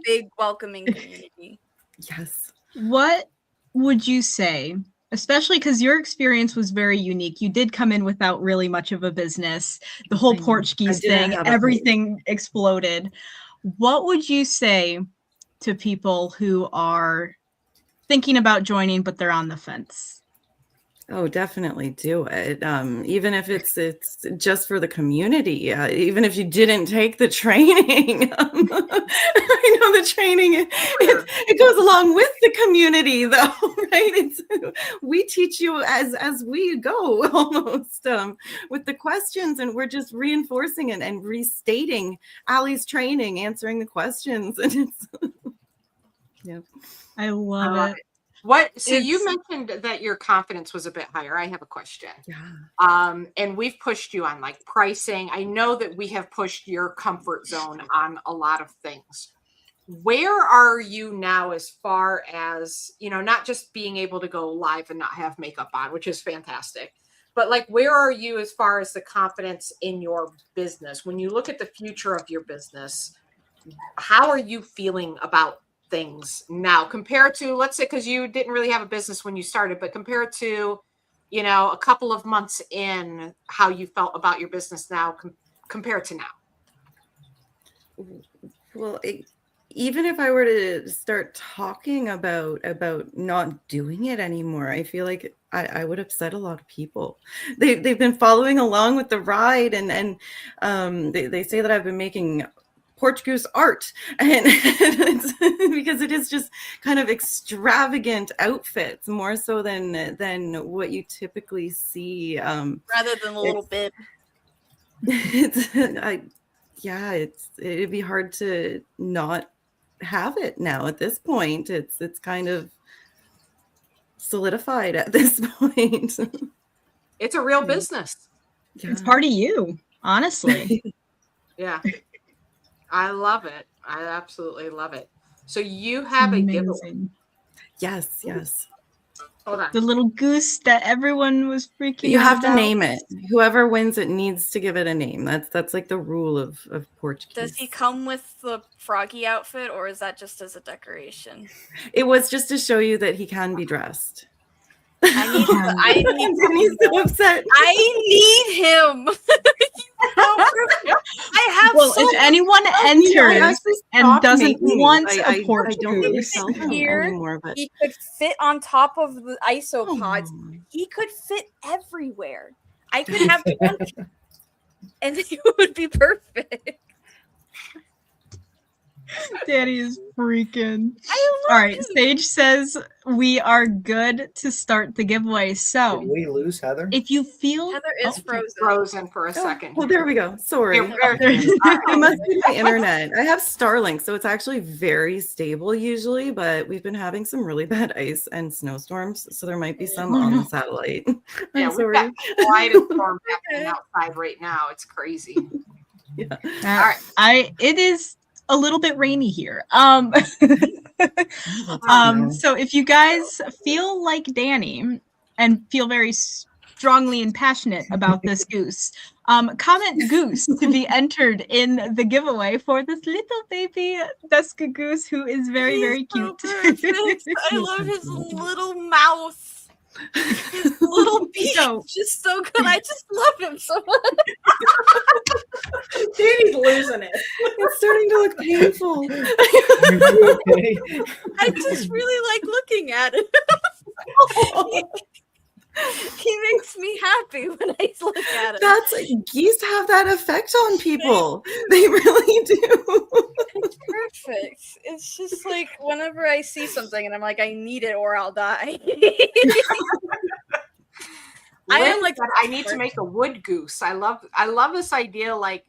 big welcoming community. Yes. What would you say, especially because your experience was very unique? You did come in without really much of a business. The whole Portuguese thing, everything exploded. What would you say to people who are thinking about joining, but they're on the fence? Oh, definitely do it. Even if it's just for the community, even if you didn't take the training. I know the training, it goes along with the community though, right? We teach you as we go almost with the questions, and we're just reinforcing it and restating Allie's training, answering the questions. And it's, yeah. I love it. So you mentioned that your confidence was a bit higher. I have a question. Yeah. And we've pushed you on like pricing. I know that we have pushed your comfort zone on a lot of things. Where are you now as far as, you know, not just being able to go live and not have makeup on, which is fantastic, but like, where are you as far as the confidence in your business? When you look at the future of your business, how are you feeling about things now compared to, let's say, because you didn't really have a business when you started, but compared to, you know, a couple of months in, how you felt about your business now compared to now? Well, even if I were to start talking about not doing it anymore, I feel like I would upset a lot of people. They've been following along with the ride, and they say that I've been making Portuguese art, and it's because it is just kind of extravagant outfits, more so than what you typically see. Rather than a little bit. It'd be hard to not have it now at this point. It's kind of solidified at this point. It's a real business. Yeah. It's part of you, honestly. Yeah. I love it. I absolutely love it. So you have a giveaway. Yes. Hold on. The little goose that everyone was freaking out. You have to name it. Whoever wins it needs to give it a name. That's like the rule of Portuguese. Does he come with the froggy outfit, or is that just as a decoration? It was just to show you that he can be dressed. He's so upset. I need him. I have. Well, if anyone enters and doesn't want a porch goose here, he could fit on top of the isopods. He could fit everywhere. I could have one, and it would be perfect. Daddy is freaking. All right, Sage says we are good to start the giveaway. So did we lose Heather? If you feel Heather is frozen for a second. Well, there we go. Sorry. It must be my internet. I have Starlink, so it's actually very stable usually, but we've been having some really bad ice and snowstorms, so there might be some on the satellite. Yeah, we've got quite a storm happening outside right now. It's crazy. Yeah. All right. It is a little bit rainy here. No. So if you guys feel like Danny and feel very strongly and passionate about this goose, comment goose to be entered in the giveaway for this little baby Dusk Goose who is very, very cute. So perfect. I love his little mouth. His little beak So- is just so good. I just love him so much. Danny's losing it. It's starting to look painful. Okay. I just really like looking at it. He makes me happy when I look at it. That's geese have that effect on people. They really do. It's perfect. It's just like whenever I see something and I'm like, I need it or I'll die. I am like, I need to make a wood goose. I love this idea. Like,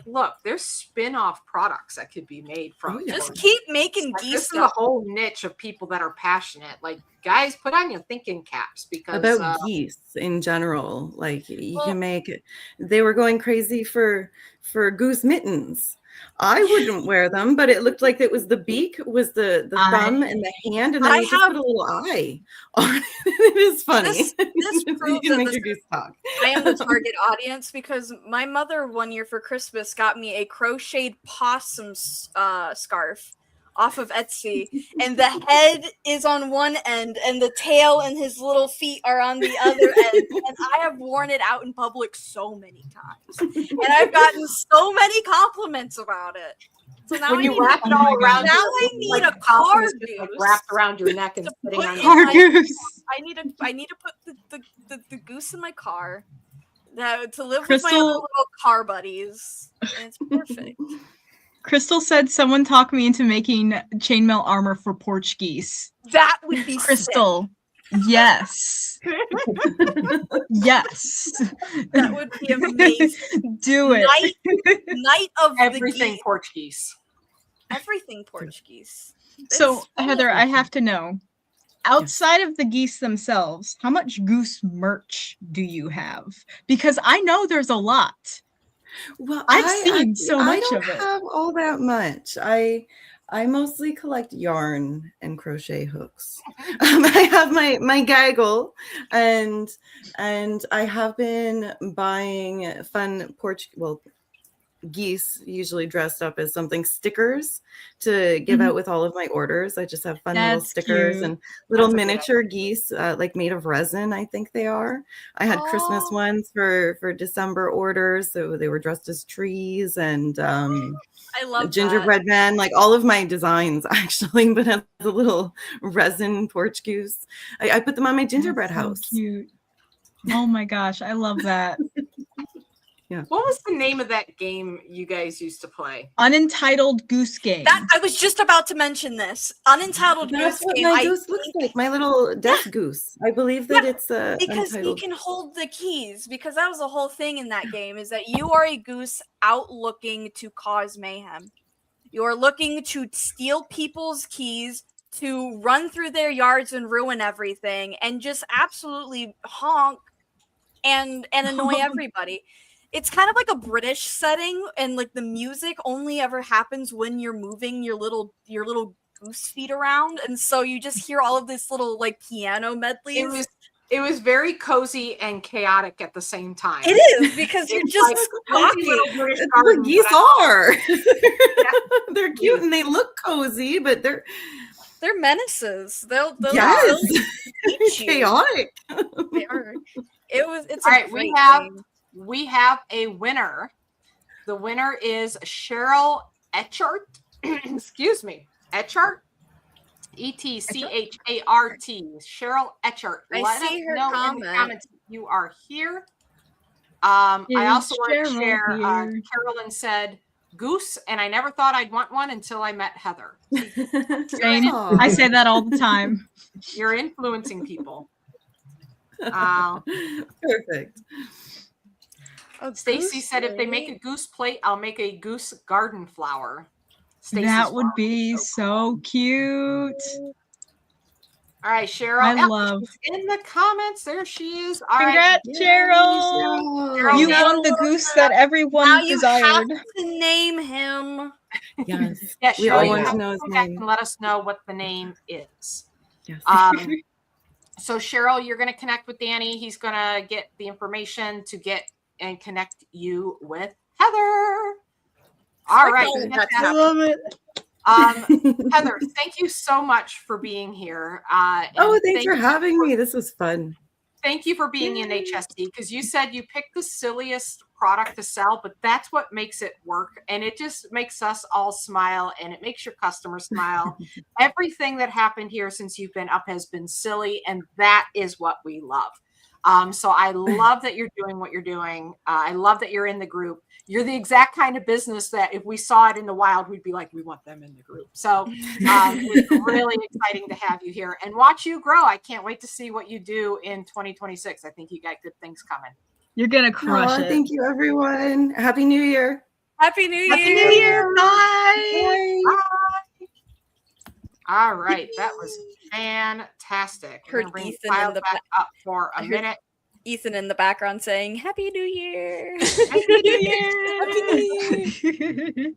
look, there's spin-off products that could be made from. Oh, yeah. just keep making Like, geese this is a stuff. whole niche of people that are passionate. Like, guys, put on your thinking caps because About geese in general, like you Well- can make. They were going crazy for goose mittens. I wouldn't wear them, but it looked like it was the beak was the thumb and the hand, and then I you just put a little eye on it. It is funny. This You proves can that make this your goose talk. I am the target audience because my mother one year for Christmas got me a crocheted possum scarf off of Etsy, and the head is on one end and the tail and his little feet are on the other end, and I have worn it out in public so many times, and I've gotten so many compliments about it. So now when I you need wrap it all around, now you, I need like, a the top car is just, like, goose wrapped around your neck and to sitting put on in your Car my- goose. I need to put the goose in my car to live with my Crystal- other little car buddies. And it's perfect. Crystal said someone talked me into making chainmail armor for porch geese. That would be Crystal, yes. Yes. sick. That would be amazing. Do it. Night of everything the geese. Portuguese. Everything Portuguese. So, It's Heather, I wonderful. have to know, outside of the geese themselves, how much goose merch do you have? Because I know there's a lot. Well, I've seen so I much don't of it. have all that much. I mostly collect yarn and crochet hooks. I have my gaggle, and I have been buying fun geese, usually dressed up as something, stickers to give Mhm. out with all of my orders. I just have fun little That's stickers cute. and little That's a good miniature geese, like made of resin, I think they are. I had Christmas Oh. ones for December orders, so they were dressed as trees and I a love gingerbread man, like all of my designs actually, but as a little resin porch goose. I put them on my gingerbread That's so house. cute. Oh my gosh, I love that. What was the name of that game you guys used to play? Unentitled Goose Game. That. I was just about to mention this. Unentitled That's Goose what Game. my I goose looks think- like. My little desk goose. I believe that Yeah, it's because he untitled. can hold the keys, because that was the whole thing in that game, is that you are a goose out looking to cause mayhem. You're looking to steal people's keys, to run through their yards and ruin everything, and just absolutely honk and annoy everybody. It's kind of like a British setting, and like the music only ever happens when you're moving your little goose feet around, and so you just hear all of this little like piano medleys. It was very cozy and chaotic at the same time. It is, because you're It's just like cozy walking. little British That's garden, what geese but I- are. They're cute and they look cozy, but they're They're menaces. They'll yes, eat you. chaotic. They are. It's All a right, great game. we have a winner. The winner is Cheryl Etchart. Excuse me, Etchart. Etchart. Cheryl Etchart. I Let see us her know in the comment. comments if you are here. I Is also want to Cheryl share. here? Carolyn said goose, and I never thought I'd want one until I met Heather. Jane, I say that all the time. You're influencing people. Perfect. Oh, Stacy goose said if they make plate. a goose plate, I'll make a goose garden flower. Stacy's That would farm be is so cool. so cute. All right, Cheryl. I Yep, love. she's in the comments. There she is. All right. Congrats, Cheryl. Cheryl, You name- won the goose that Now everyone you desired. have to name him. Yes. Yeah, We Cheryl, all you want have to to know his come back name. and let us know what the name is. Yes. So Cheryl, you're going to connect with Danny. He's going to get the information to get and connect you with Heather. All right. I love it. Heather, thank you so much for being here. Oh, and thanks for you having me. This was fun. Thank you for being in HSC, because you said you picked the silliest product to sell, but that's what makes it work. And it just makes us all smile, and it makes your customers smile. Everything that happened here since you've been up has been silly, and that is what we love. So I love that you're doing what you're doing. I love that you're in the group. You're the exact kind of business that if we saw it in the wild, we'd be like, we want them in the group. So it's really exciting to have you here and watch you grow. I can't wait to see what you do in 2026. I think you got good things coming. You're going to crush it. Thank you, everyone. Happy New Year. Happy New Year. Happy New Year. Bye. Bye. All right. That was fantastic. Heard We're gonna bring Ethan the file in the back up for a minute. Ethan in the background saying, Happy New Year. Happy New Year. Happy New Year.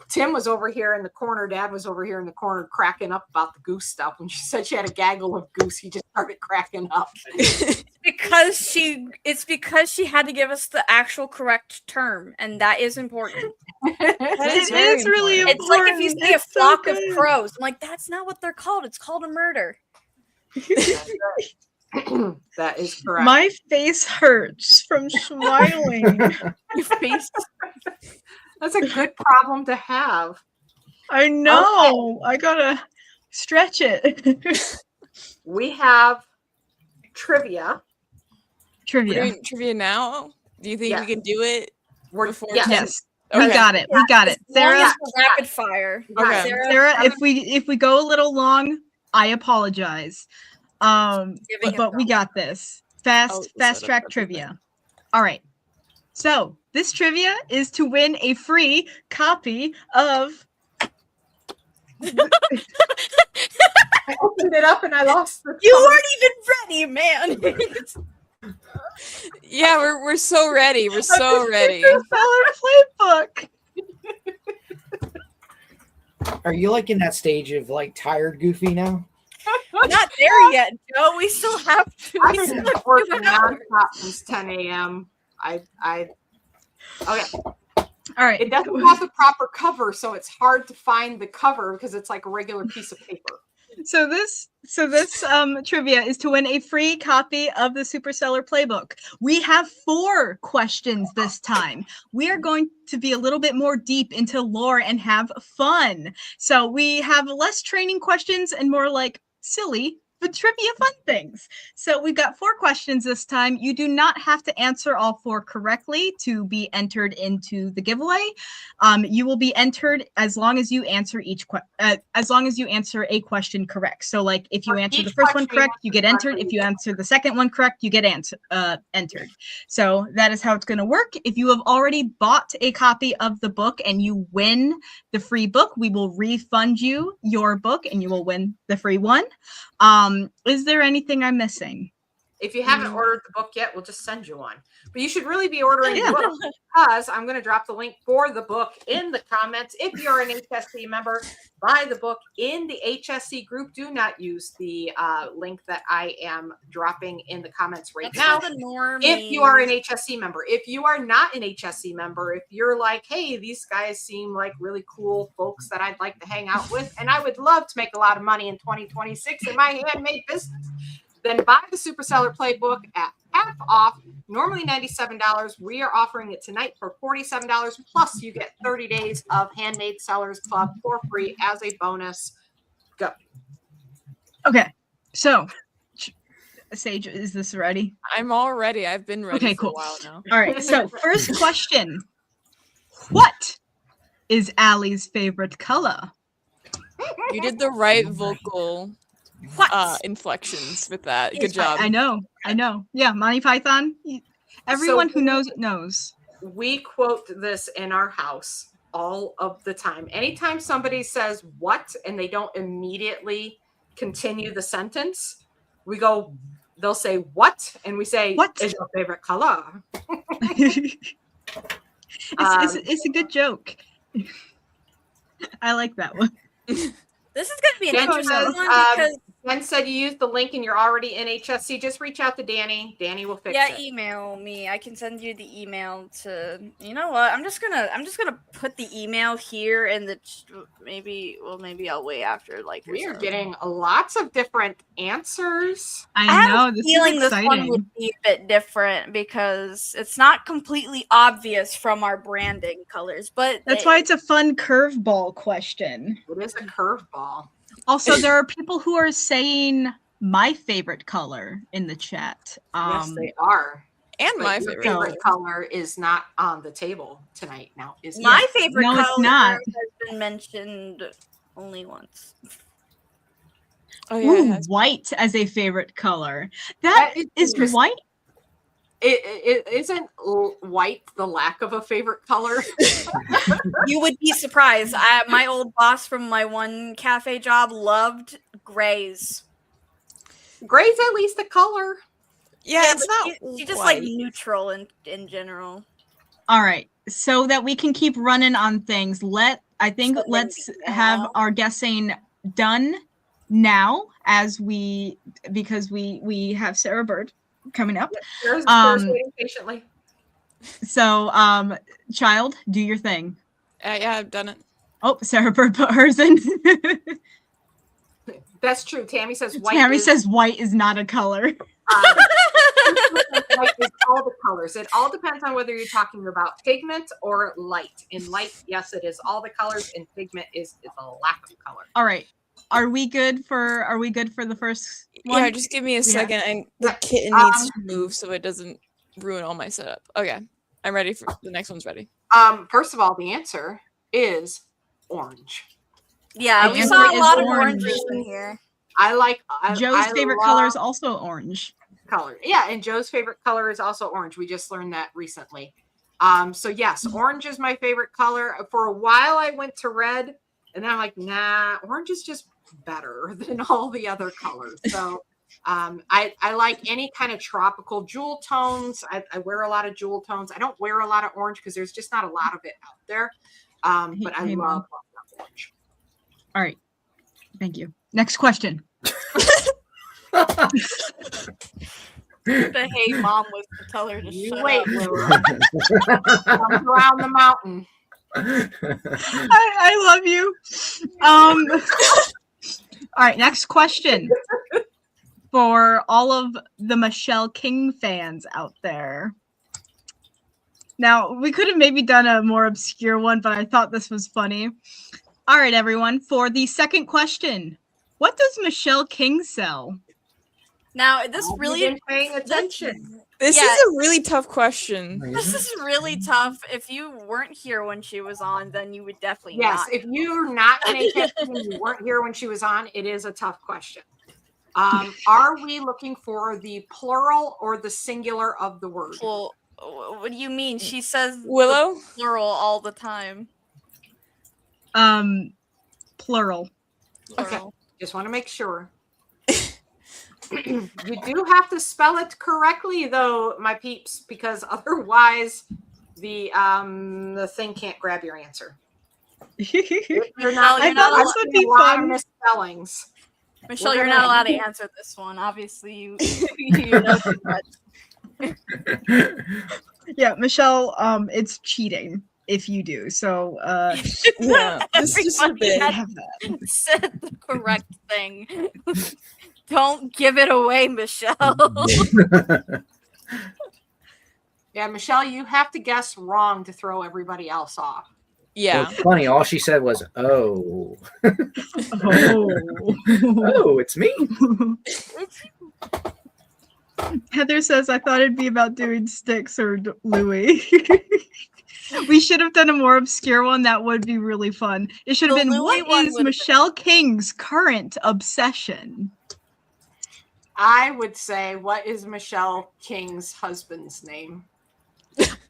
Tim was over here in the corner. Dad was over here in the corner cracking up about the goose stuff. When she said she had a gaggle of goose, he just started cracking up. It's because she had to give us the actual correct term, and that is important. It is really important. It's like if you see a It's so flock of good. crows. I'm like, that's not what they're called. It's called a murder. That is correct. My face hurts from smiling. Your face. That's a good problem to have. I know. I gotta stretch it. We have trivia. We're doing trivia now. Do you think Yes. we can do it before? yes. 10? Yes. Okay. We got it. We got it. As long Sarah, as it's rapid fire. Okay. Sarah, if we go a little long, I apologize. But we got this. Fast track trivia. All right. So this trivia is to win a free copy of. I opened it up and I lost the. You weren't even ready, man. Yeah, we're so ready. We're so ready. Superseller Playbook. Are you like in that stage of like tired Goofy now? Not there yet, Joe. We still have to. I've been working nonstop since 10 a.m. Okay. All right. It doesn't have the proper cover, so it's hard to find the cover because it's like a regular piece of paper. So this trivia is to win a free copy of the Superseller Playbook. We have 4 questions this time. We are going to be a little bit more deep into lore and have fun. So we have less training questions and more like silly but trivia fun things. So we've got 4 questions this time. You do not have to answer all 4 correctly to be entered into the giveaway. You will be entered as long as you answer a question correct. So like if you answer the first one correct, you get entered. If you answer the second one correct, you get entered. So that is how it's going to work. If you have already bought a copy of the book and you win the free book, we will refund you your book and you will win the free one. Is there anything I'm missing? If you haven't ordered the book yet, we'll just send you one. But you should really be ordering the book because I'm going to drop the link for the book in the comments. If you're an HSC member, buy the book in the HSC group. Do not use the link that I am dropping in the comments right now. If you are an HSC member, if you are not an HSC member, if you're like, hey, these guys seem like really cool folks that I'd like to hang out with, and I would love to make a lot of money in 2026 in my handmade business, then buy the Superseller Playbook at half off, normally $97. We are offering it tonight for $47. Plus, you get 30 days of Handmade Sellers Club for free as a bonus. Go. Okay, so Sage, is this ready? I'm all ready. I've been ready Okay, for cool. a while now. All right, so first question. What is Allie's favorite color? You did the right vocal inflections with that. Good job. I know. Yeah, Monty Python. Everyone who knows it knows. We quote this in our house all of the time. Anytime somebody says what and they don't immediately continue the sentence, we go, they'll say, what? And we say, What is your favorite color? It's a good joke. I like that one. This is going to be an Jen interesting says, one because Jen said you used the link and you're already in HSC. Just reach out to Danny. Danny will fix it. email me. I can send you the email to. You know what? I'm just gonna put the email here and maybe I'll wait after like. We are getting lots of different answers. I know, have a this feeling is this one exciting. would be a bit different because it's not completely obvious from our branding colors, but That's why it's a fun curveball question. It is a curveball. Also, there are people who are saying my favorite color in the chat. Yes, they are. And But my your favorite favorite color is not on the table tonight now, is it? my favorite No, it's color not. has been mentioned only once. Oh yeah, Ooh, it has- white as a favorite color. That is is interesting. white. It isn't white the lack of a favorite color. You would be surprised. My old boss from my one cafe job loved grays. Gray's at least a color. yeah, it's but not. she just white. like neutral in general. All right, so that we can keep running on things. Let's have our guessing done now because we have Sarah Bird coming up. There's waiting patiently. So, child, do your thing. Yeah, I've done it. Oh, Sarah Bird put hers in. That's true. Tammy says white. Tammy says white is not a color. White is all the colors. It all depends on whether you're talking about pigment or light. In light, yes, it is all the colors. In pigment is the lack of color. All right. Are we good for the first one? Yeah, just give me a second. And the kitten needs to move so it doesn't ruin all my setup. Okay, I'm ready for the next one's ready. First of all, the answer is orange. Yeah, The we answer saw a is lot of orange. oranges in here. Joe's favorite color is also orange. Color. Yeah, and Joe's favorite color is also orange. We just learned that recently. So yes, orange is my favorite color. For a while I went to red, and then I'm like, nah, orange is just better than all the other colors. So I like any kind of tropical jewel tones. I wear a lot of jewel tones. I don't wear a lot of orange because there's just not a lot of it out there. But I love orange. All right. Thank you. Next question. The hey mom was to tell her to shut Wait, up. Lily. Comes around the mountain. I love you. All right, next question for all of the Michelle King fans out there. Now, we could have maybe done a more obscure one, but I thought this was funny. All right, everyone, for the second question, what does Michelle King sell? Now, this really been paying attention. This is a really tough question. This is really tough. If you weren't here when she was on, then you would definitely Yes, not. if you're not paying attention and you weren't here when she was on, it is a tough question. Are we looking for the plural or the singular of the word? Well, what do you mean? She says Willow? the plural all the time. Plural. Okay, just want to make sure. You do have to spell it correctly, though, my peeps, because otherwise the thing can't grab your answer. You're not. I thought this would be fun. Misspellings. Michelle, you're not allowed to answer this one. Obviously, you know too much. Yeah, Michelle, it's cheating if you do. So, Yeah, this is just a Everybody bit. had said the correct thing. Don't give it away, Michelle. Yeah, Michelle, you have to guess wrong to throw everybody else off. Yeah. Well, it's funny. All she said was, "Oh, oh, it's me." Heather says, I thought it'd be about doing Styx or Louis. We should have done a more obscure one. That would be really fun. It should have The been, Louis what one is would've been- Michelle King's current obsession? I would say, what is Michelle King's husband's name?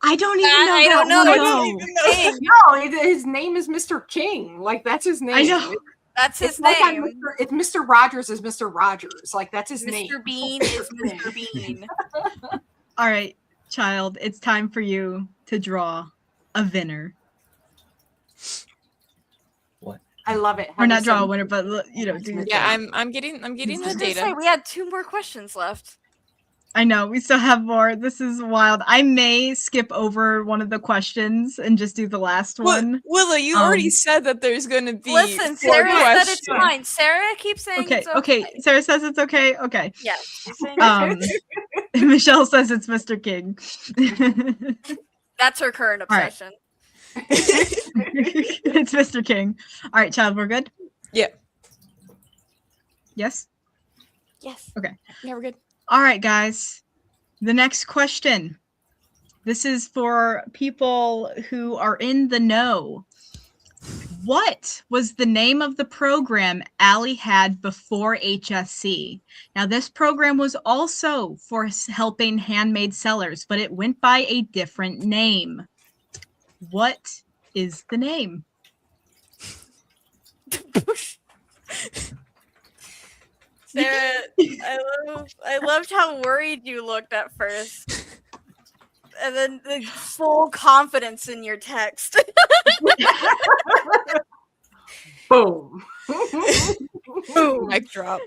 I don't even know I that don't know. one, I though. don't even know. No, his name is Mr. King. Like, that's his name. I know. That's his It's like name. It's Mr. Rogers is Mr. Rogers. Like that's his name. Mr. Bean is Mr. Bean. All right, child, it's time for you to draw a winner. I love it. Or not draw a winner, but do Yeah, I'm getting I the was gonna data. say, we had 2 more questions left. I know, we still have more. This is wild. I may skip over one of the questions and just do the last one. Willow, you already said that there's going to be. Listen, 4 Sarah said it's questions. fine. Sarah keeps saying it's Okay. Sarah says it's okay. Okay. Yeah. She's saying Michelle says it's Mr. King. that's her current All right. obsession. It's Mr. King. All right, child, we're good? Yeah. Yes? Yes. Okay. Yeah, we're good. All right, guys. The next question. This is for people who are in the know. What was the name of the program Allie had before HSC? Now, this program was also for helping handmade sellers, but it went by a different name. What is the name? Sarah, I loved how worried you looked at first. And then the full confidence in your text. Boom. Boom. Mic drop.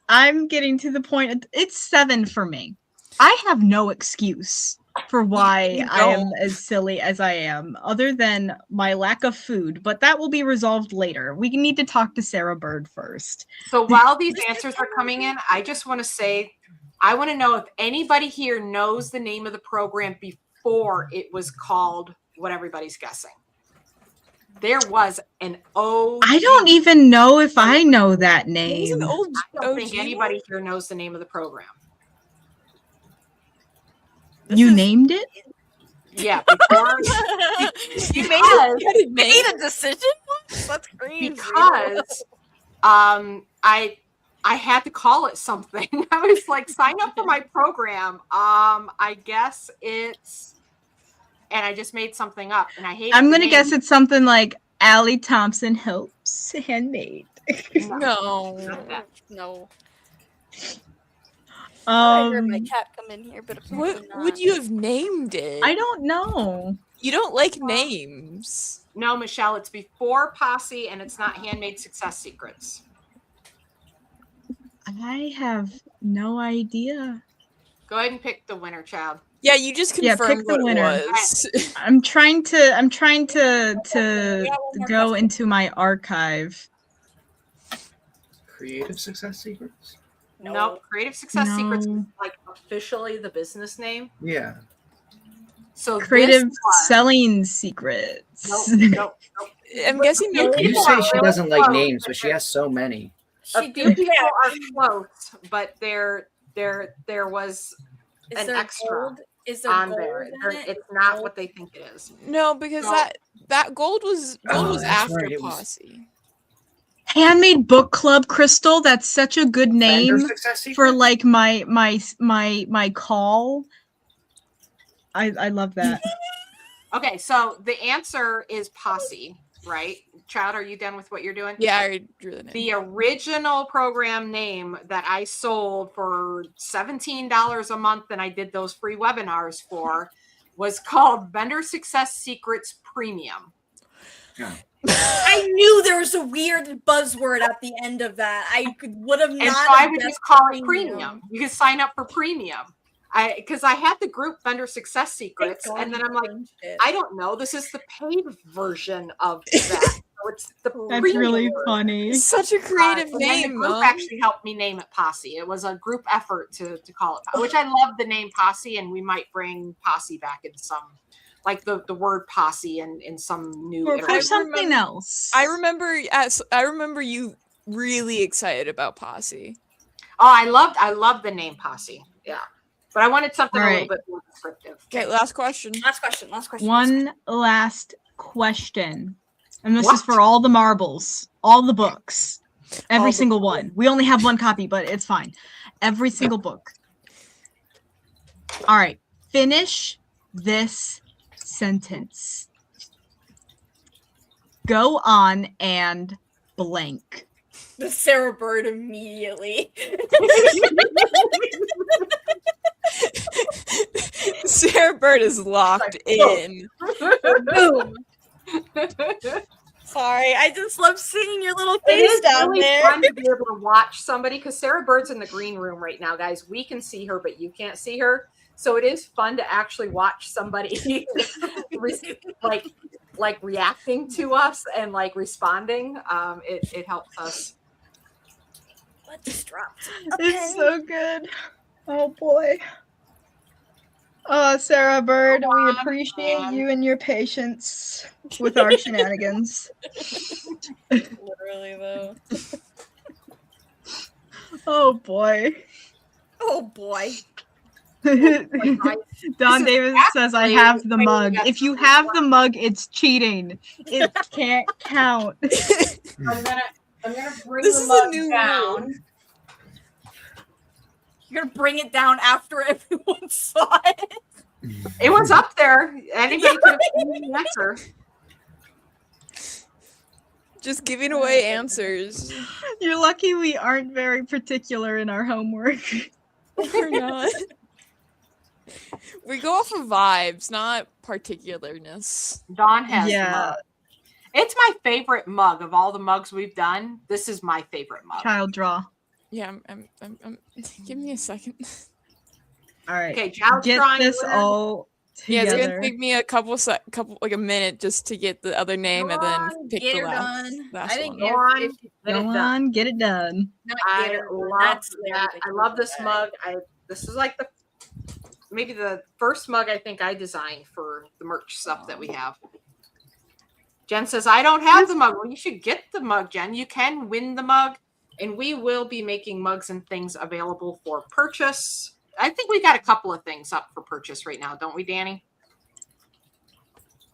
I'm getting to the point. It's 7 for me. I have no excuse for why I am as silly as I am, other than my lack of food, but that will be resolved later. We need to talk to Sarah Bird first. So while these answers are coming in, I just want to say, I want to know if anybody here knows the name of the program before it was called what everybody's guessing. There was an OG. I don't even know if I know that It was name. an old I don't OG think anybody here knows the name of the program. You named it? Yeah, before You made a decision? That's crazy. because I had to call it something. I was like, sign up for my program. I guess it's, and I just made something up, and I hate. I'm gonna guess it's something like Allie Thompson Helps Handmade. No. No. I heard my Um, cat come in here, but What apparently not. would you have named it? I don't know. You don't like names. No, Michelle, it's before Posse, and it's not Handmade Success Secrets. I have no idea. Go ahead and pick the winner, child. Yeah, you just Yeah, confirmed pick the what winner. it was. I'm trying to We got one more go question. into my archive. Creative Success Secrets? No. Nope. Creative Success Secrets No. is like officially the business name. Yeah. So Creative this was, Selling Secrets. nope. I'm guessing no. You You people say are she really doesn't like close, names, but but she has so many. A She few did people get. are close, but there was Is an there extra gold? Is there on gold there. in There- it? It's not what they think it is. No, because No. that gold was that's after right, it was- Posse. Handmade Book Club, Crystal. That's such a good name Vendor Success Secrets? for like my call. I love that. Okay, so the answer is Posse, right? Chad, are you done with what you're doing? Yeah, I already drew the name. The original program name that I sold for $17 a month and I did those free webinars for was called Vendor Success Secrets Premium. Yeah. I knew there was a weird buzzword at the end of that. I would have not. And so I would guessed just call it premium. You could sign up for premium. Because I had the group Vendor Success Secrets, Thank God and then you I'm like, changed it. I don't know. This is the paid version of that. So it's the That's premium really version. funny. Such a creative And then the name, group Mom. actually helped me name it Posse. It was a group effort to call it, which I love the name Posse, and we might bring Posse back in some, like the word Posse in some new Or iteration. something else. I remember you really excited about Posse. Oh, I loved the name Posse. Yeah. But I wanted something All a right. little bit more descriptive. Okay, last question. Last question. One last question. And this What? is for all the marbles, all the books, every All the single one. We only have one copy, but it's fine. Every single book. All right. Finish this sentence. Go on and blank. The Sarah Bird immediately. Sarah Bird is locked in. Boom. Sorry, I just love seeing your little It face is down really there. fun to be able to watch somebody because Sarah Bird's in the green room right now, guys. We can see her, but you can't see her. So it is fun to actually watch somebody like reacting to us and like responding. It helps us. What just dropped? It's so good. Oh boy. Oh, Sarah Bird, we appreciate you and your patience with our shenanigans. Literally though. Oh boy. Oh boy. Don Davis says, I have the mug. If you have the mug, it's cheating. It can't count. I'm gonna bring This the is a mug new down. rule. You're gonna bring it down after everyone saw it. It was up there. Anybody could have seen the answer. Just giving away answers. You're lucky we aren't very particular in our homework. We're not. We go off of vibes, not particularness. Dawn has the Yeah. mug. It's my favorite mug of all the mugs we've done. This is my favorite mug. Child draw. Yeah, I'm give me a second. All right. Okay, child's Get drawing this winner. all Yeah, it's together. gonna take me a couple like a minute just to get the other name Go and then on, pick get the her last done. last I think one. Go on. if Get it Go done. on, get it done. not I get her done, love that's that. I love this mug. This is like maybe the first mug I think I designed for the merch stuff that we have. Jen says, I don't have the mug. Well, you should get the mug, Jen. You can win the mug, and we will be making mugs and things available for purchase. I think we got a couple of things up for purchase right now, don't we, Danny?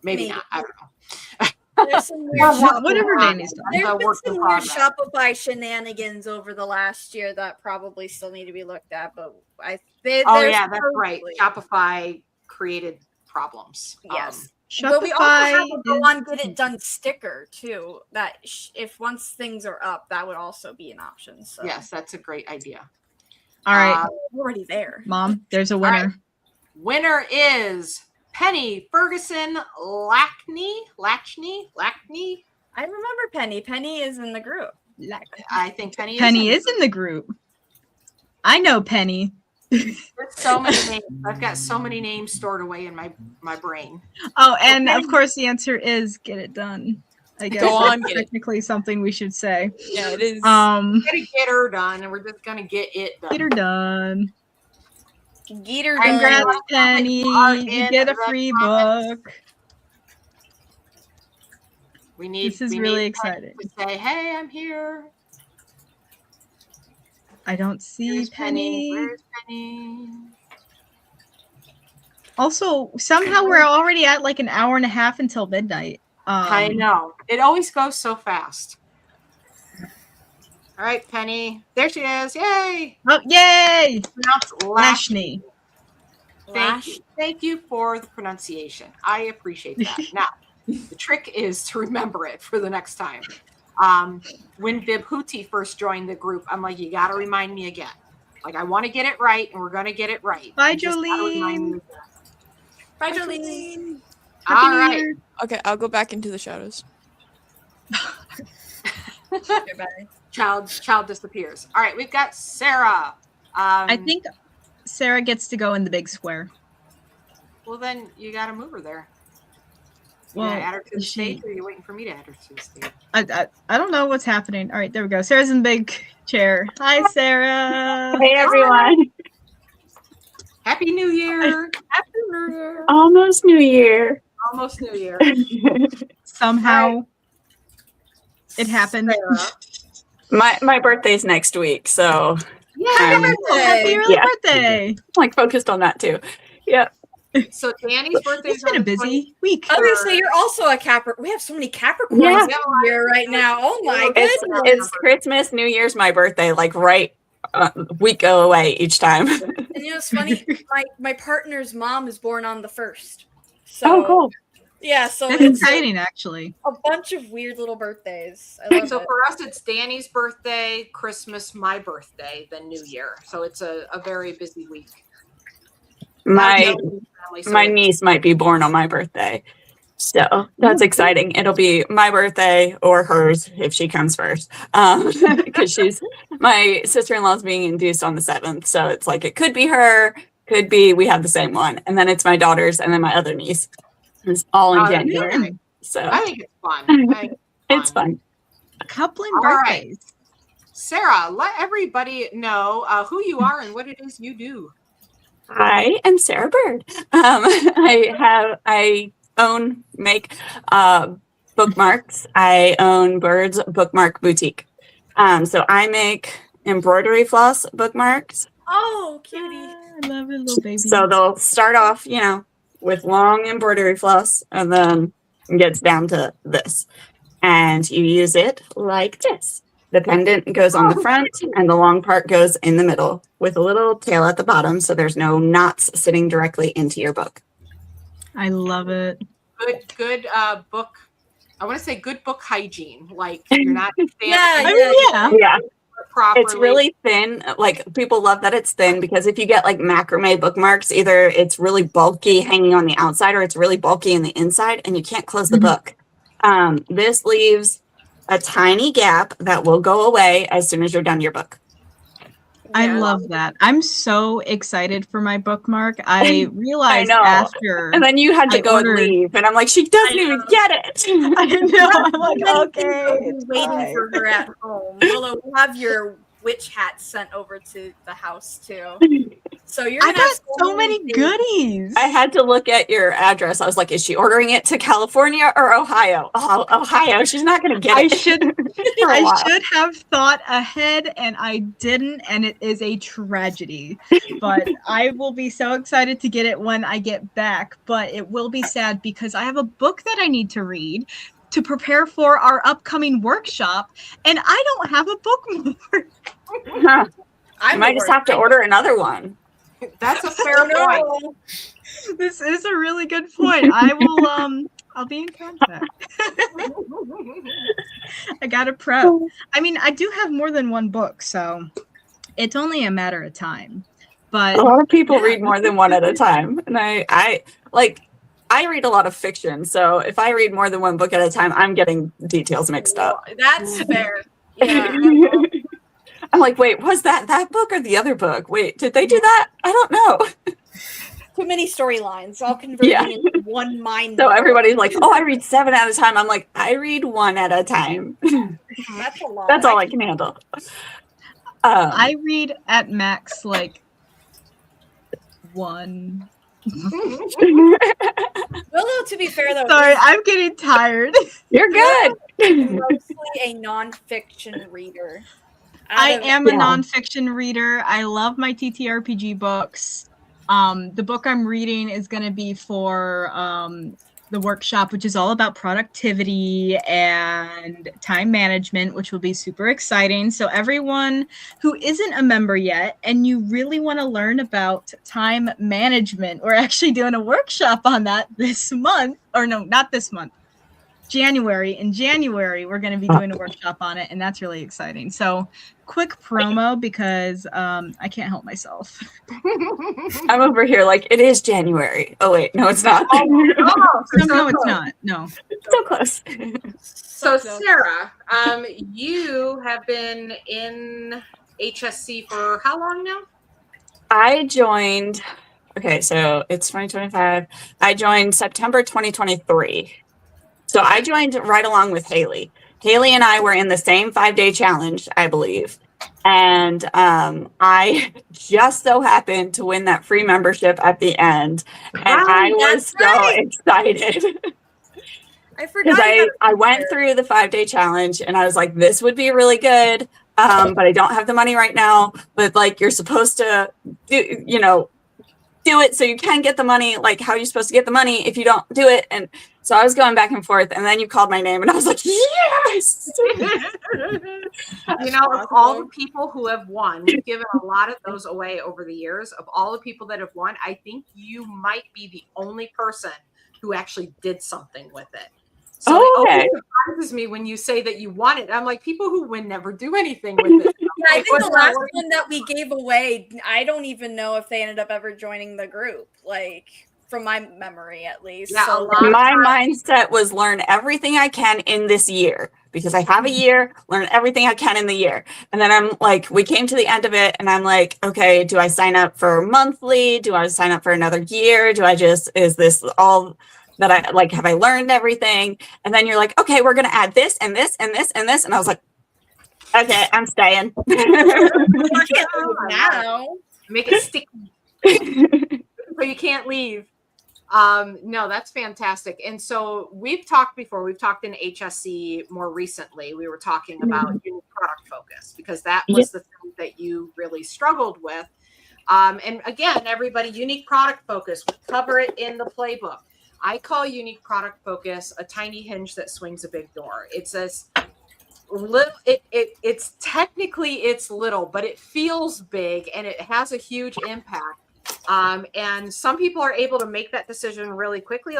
Maybe not. I don't know. There's some weird Whatever Danny's done. There's a been work some in weird progress. Shopify shenanigans over the last year that probably still need to be looked at, but they're Yeah, that's right. supposedly- Shopify created problems. Yes. But we also have a go Shopify on get it done sticker too. That if once things are up, that would also be an option. So Yes, that's a great idea. All right, we're already there. Mom, there's a winner. Winner is Penny Ferguson Lackney. I remember Penny. Penny is in the group. I think Penny. Penny is in the group. I know Penny. There's so many names. I've got so many names stored away in my brain. Oh, and of course the answer is get it done. I guess Go on, that's get it. technically something we should say. Yeah, it is. We're gonna get her done, and we're just gonna get it done. Get her done. Get her Congrats, done. Penny. You get a free book. We need. This is we really need Penny exciting. to say, "Hey, I'm here." I don't see Where's Penny. Where's Penny? Also, somehow we're already at like an hour and a half until midnight. I know. It always goes so fast. All right, Penny. There she is. Yay! Oh, yay! Pronounced Lashney. Thank you for the pronunciation. I appreciate that. Now, the trick is to remember it for the next time. When Vibhuti first joined the group, I'm like, you got to remind me again. Like, I want to get it right, and we're going to get it right. Bye, You just gotta remind me Jolene. again. Bye, Jolene. All right. Okay, I'll go back into the shadows. Child disappears. All right, we've got Sarah. I think Sarah gets to go in the big square. Well, then you got to move her there. You Well, gonna add her to the she- stage, or are you waiting for me to add her to the stage? I don't know what's happening. All right, there we go. Sarah's in the big chair. Hi, Sarah. Hey everyone. Happy New Year! Happy New Year! Almost New Year. Almost New Year. Somehow it happened. My birthday's next week, so Yeah. Happy early Yeah. birthday. I'm like focused on that too. Yeah. So Danny's birthday It's been a busy week. I was gonna say you're also a Capricorn. We have so many Capricorns Yeah. here right now. Oh my goodness! It's Christmas, New Year's, my birthday, like right week go away each time. And you know, it's funny. My partner's mom is born on the 1st. So Oh, cool. Yeah, so That's it's exciting, actually. a bunch of weird little birthdays. I love So it. for us, it's Danny's birthday, Christmas, my birthday, then New Year. So it's a very busy week. My niece might be born on my birthday. So that's exciting. It'll be my birthday or hers if she comes first. Because my sister-in-law's being induced on the 7th. So it's like, it could be her, could be, we have the same one. And then it's my daughter's and then my other niece. It's all in January. So I think it's fun. It's fun. Coupling All right. birthdays. Sarah, let everybody know who you are and what it is you do. I am Sarah Bird. I make bookmarks. I own Bird's Bookmark Boutique. So I make embroidery floss bookmarks. Oh, cutie. I love it, little baby. So they'll start off, with long embroidery floss, and then it gets down to this. And you use it like this. The pendant goes on the front and the long part goes in the middle with a little tail at the bottom, so there's no knots sitting directly into your book. I love it. Good book. I want to say good book hygiene. Like you're not Yeah. properly. It's really thin. Like people love that it's thin because if you get like macrame bookmarks, either it's really bulky hanging on the outside or it's really bulky in the inside and you can't close the book. This leaves a tiny gap that will go away as soon as you're done your book. I love that. I'm so excited for my bookmark. I realized after, and then you had to go and leave, and I'm like, she doesn't even get it. I know. I'm like, okay, Waiting for her at home. Willow, we'll have your witch hat sent over to the house too. So you're I got so many goodies. I had to look at your address. I was like, is she ordering it to California or Ohio? Oh, Ohio. She's not going to get it. I should have thought ahead and I didn't, and it is a tragedy. But I will be so excited to get it when I get back. But it will be sad because I have a book that I need to read to prepare for our upcoming workshop, and I don't have a bookmark. I might just have to order another one. That's a fair point. This is a really good point. I will I'll be in contact. I gotta prep. I mean, I do have more than one book, so it's only a matter of time. But a lot of people read more than one at a time. And I read a lot of fiction, so if I read more than one book at a time, I'm getting details mixed up. That's fair. Yeah. I'm like, wait, was that book or the other book? Wait, did they do that? I don't know. Too many storylines, all converging into one mind. So everybody's like, oh, I read 7 at a time. I'm like, I read 1 at a time. That's a lot. That's all I can handle. I read at max like 1. Willow, to be fair though, sorry, I'm getting tired. You're good. Mostly a nonfiction reader. I am a nonfiction reader. I love my TTRPG books. The book I'm reading is going to be for the workshop, which is all about productivity and time management, which will be super exciting. So everyone who isn't a member yet and you really want to learn about time management, we're actually doing a workshop on that this month. Or no, not this month. January. In January, we're going to be doing a workshop on it, and that's really exciting. So quick promo because I can't help myself. I'm over here like, it is January. Oh, wait, no, it's not. No, it's not. No. So close. So Sarah, you have been in HSC for how long now? I joined, okay, so it's 2025. I joined September 2023. So I joined right along with Haley. Haley and I were in the same 5-day challenge, I believe. And I just so happened to win that free membership at the end. And I was so excited. I forgot. Because I went through the 5-day challenge and I was like, this would be really good. But I don't have the money right now. But like, you're supposed to do it so you can get the money. Like, how are you supposed to get the money if you don't do it? And so I was going back and forth, and then you called my name and I was like, yes. Of all the people who have won, we've given a lot of those away over the years. Of all the people that have won, I think you might be the only person who actually did something with it. So it always surprises me when you say that you want it. I'm like, people who win never do anything with it. Yeah, I think the last one that we gave away, I don't even know if they ended up ever joining the group, like from my memory at least. Yeah, so my mindset was learn everything I can in this year because I have a year, learn everything I can in the year. And then I'm like, we came to the end of it and I'm like, okay, do I sign up for monthly? Do I sign up for another year? Is this all that I like? Have I learned everything? And then you're like, okay, we're going to add this and this and this and this. And I was like, okay, I'm staying. Now make it sticky so you can't leave. No, that's fantastic. And so we've talked before. We've talked in HSC more recently. We were talking about unique product focus because that was the thing that you really struggled with. And again, everybody, unique product focus. We cover it in the playbook. I call unique product focus a tiny hinge that swings a big door. It's little, it's technically it's little, but it feels big and it has a huge impact. And some people are able to make that decision really quickly,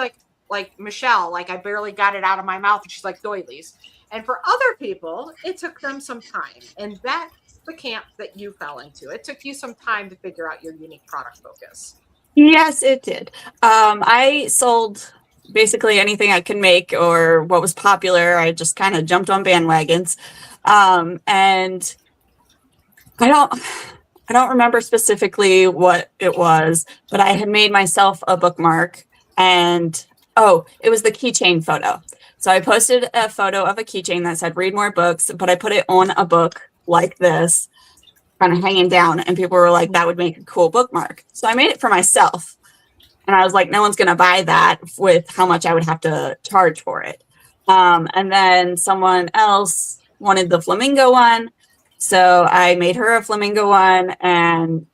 like Michelle, like I barely got it out of my mouth and she's like doilies. And for other people, it took them some time. And that's the camp that you fell into. It took you some time to figure out your unique product focus. Yes, it did. I sold basically anything I could make or what was popular. I just kind of jumped on bandwagons. And I don't remember specifically what it was, but I had made myself a bookmark and it was the keychain photo. So I posted a photo of a keychain that said read more books, but I put it on a book like this, kind of hanging down, and people were like, that would make a cool bookmark. So I made it for myself. And I was like, no one's going to buy that with how much I would have to charge for it. And then someone else wanted the flamingo one. So I made her a flamingo one and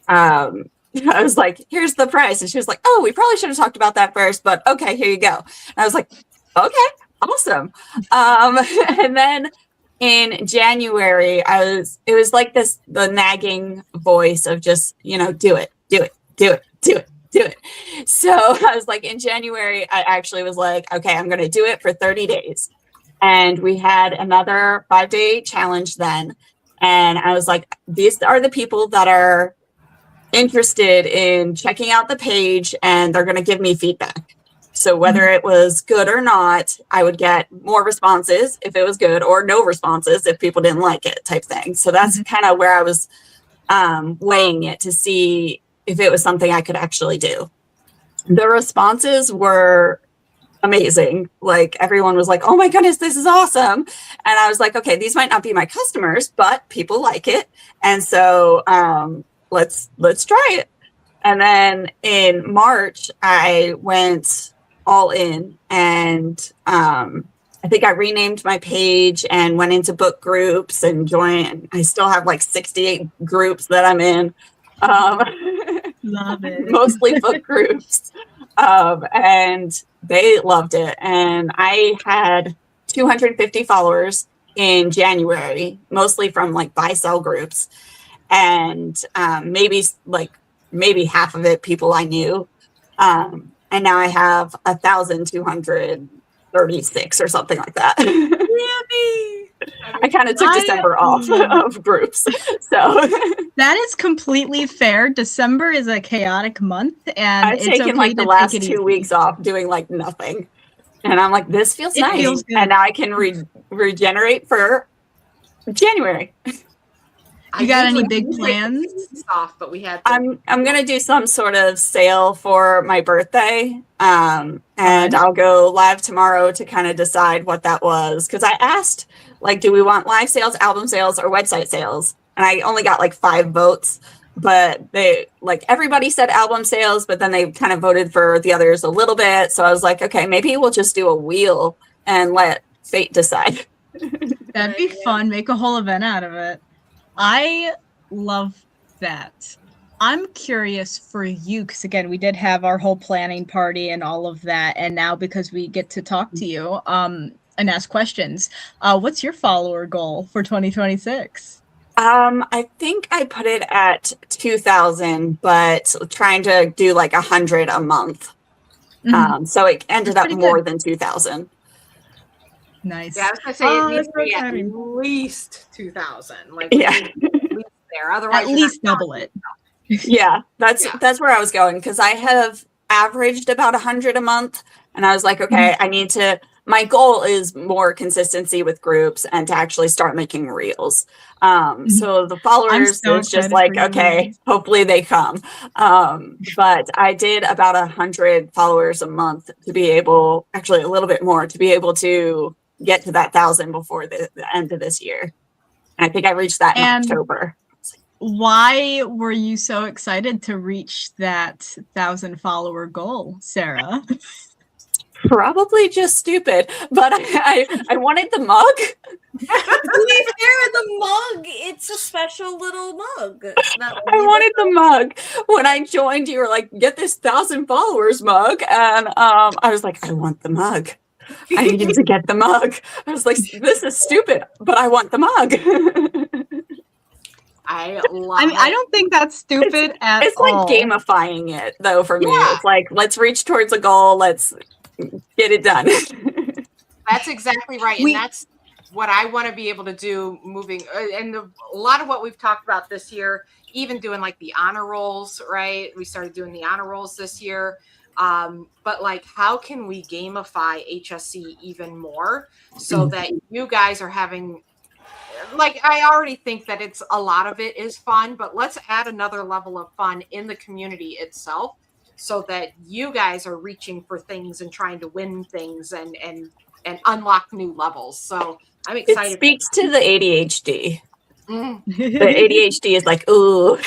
I was like, here's the price. And she was like, oh, we probably should have talked about that first, but okay, here you go. And I was like, okay, awesome. And then in January, it was like the nagging voice of just, do it. So I was like, in January, I actually was like, okay, I'm going to do it for 30 days. And we had another 5-day challenge then. And I was like, these are the people that are interested in checking out the page and they're going to give me feedback. So whether it was good or not, I would get more responses if it was good or no responses if people didn't like it type thing. So that's kind of where I was weighing it to see if it was something I could actually do. The responses were amazing. Like everyone was like, oh my goodness, this is awesome. And I was like, okay, these might not be my customers, but people like it. And so let's try it. And then in March, I went all in and I think I renamed my page and went into book groups and joined. I still have like 68 groups that I'm in. Love it. Mostly book groups. And they loved it. And I had 250 followers in January, mostly from like buy-sell groups. And maybe half of it people I knew. And now I have 1,236 or something like that. I kind of took December off of groups. So that is completely fair. December is a chaotic month, and I've taken like the last 2 weeks off doing like nothing. And I'm like, this feels nice. Feels and now I can regenerate for January. You got any big plans? Off, but we had. I'm gonna do some sort of sale for my birthday, and I'll go live tomorrow to kind of decide what that was. Because I asked, like, do we want live sales, album sales, or website sales? And I only got like 5 votes, but everybody said album sales, but then they kind of voted for the others a little bit. So I was like, okay, maybe we'll just do a wheel and let fate decide. That'd be fun. Make a whole event out of it. I love that. I'm curious for you, because again, we did have our whole planning party and all of that. And now because we get to talk to you and ask questions, what's your follower goal for 2026? I think I put it at 2,000, but trying to do like 100 a month. So it ended up pretty more good. than 2,000. Nice. Yeah, I was gonna say Oh, it needs that's to be so at exciting. least 2,000. Like we Yeah. need to be at least there. Otherwise, At you're not least double it. Yeah, that's Yeah. that's where I was going, because I have averaged about 100 a month, and I was like, okay, I need to. My goal is more consistency with groups and to actually start making reels. So the followers so is just excited like, for your okay, reels. hopefully they come. But I did about 100 followers a month to be able, actually a little bit more, to be able to get to that 1,000 before the end of this year. And I think I reached that in October. Why were you so excited to reach that 1,000 follower goal, Sarah? Probably just stupid, but I wanted the mug. To be fair, the mug, it's a special little mug. I wanted the mug. When I joined, you were like, get this 1,000 followers mug. And I was like, I want the mug. I need to get the mug. I was like, this is stupid, but I want the mug. I mean, I don't think that's stupid at all. It's like gamifying it, though, for me. It's like, let's reach towards a goal. Let's get it done. That's exactly right. And that's what I want to be able to do moving. And a lot of what we've talked about this year, even doing like the honor rolls, right? We started doing the honor rolls this year. But like, how can we gamify HSC even more so that you guys are having, like, I already think that it's a lot of it is fun, but let's add another level of fun in the community itself so that you guys are reaching for things and trying to win things and unlock new levels. So I'm excited. It speaks to the ADHD. The ADHD is like, ooh,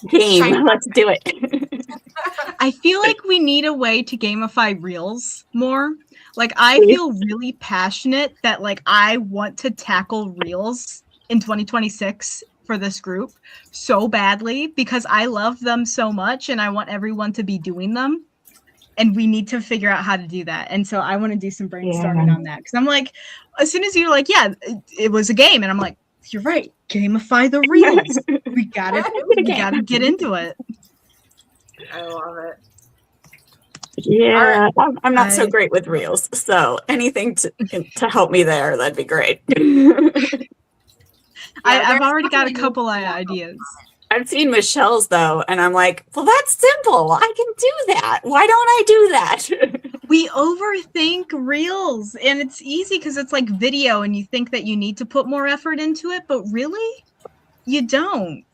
game, let's do it. I feel like we need a way to gamify reels more. Like, I feel really passionate that, like, I want to tackle reels in 2026 for this group so badly because I love them so much and I want everyone to be doing them. And we need to figure out how to do that. And so I want to do some brainstorming on that. Because I'm like, as soon as you're like, yeah, it was a game. And I'm like, you're right. Gamify the reels. we gotta get into it. I love it. Yeah, I'm not so great with reels, so anything to help me there, that'd be great. I've already got a couple of ideas. I've seen Michelle's though, and I'm like, well, that's simple. I can do that. Why don't I do that? We overthink reels, and it's easy because it's like video, and you think that you need to put more effort into it, but really, you don't.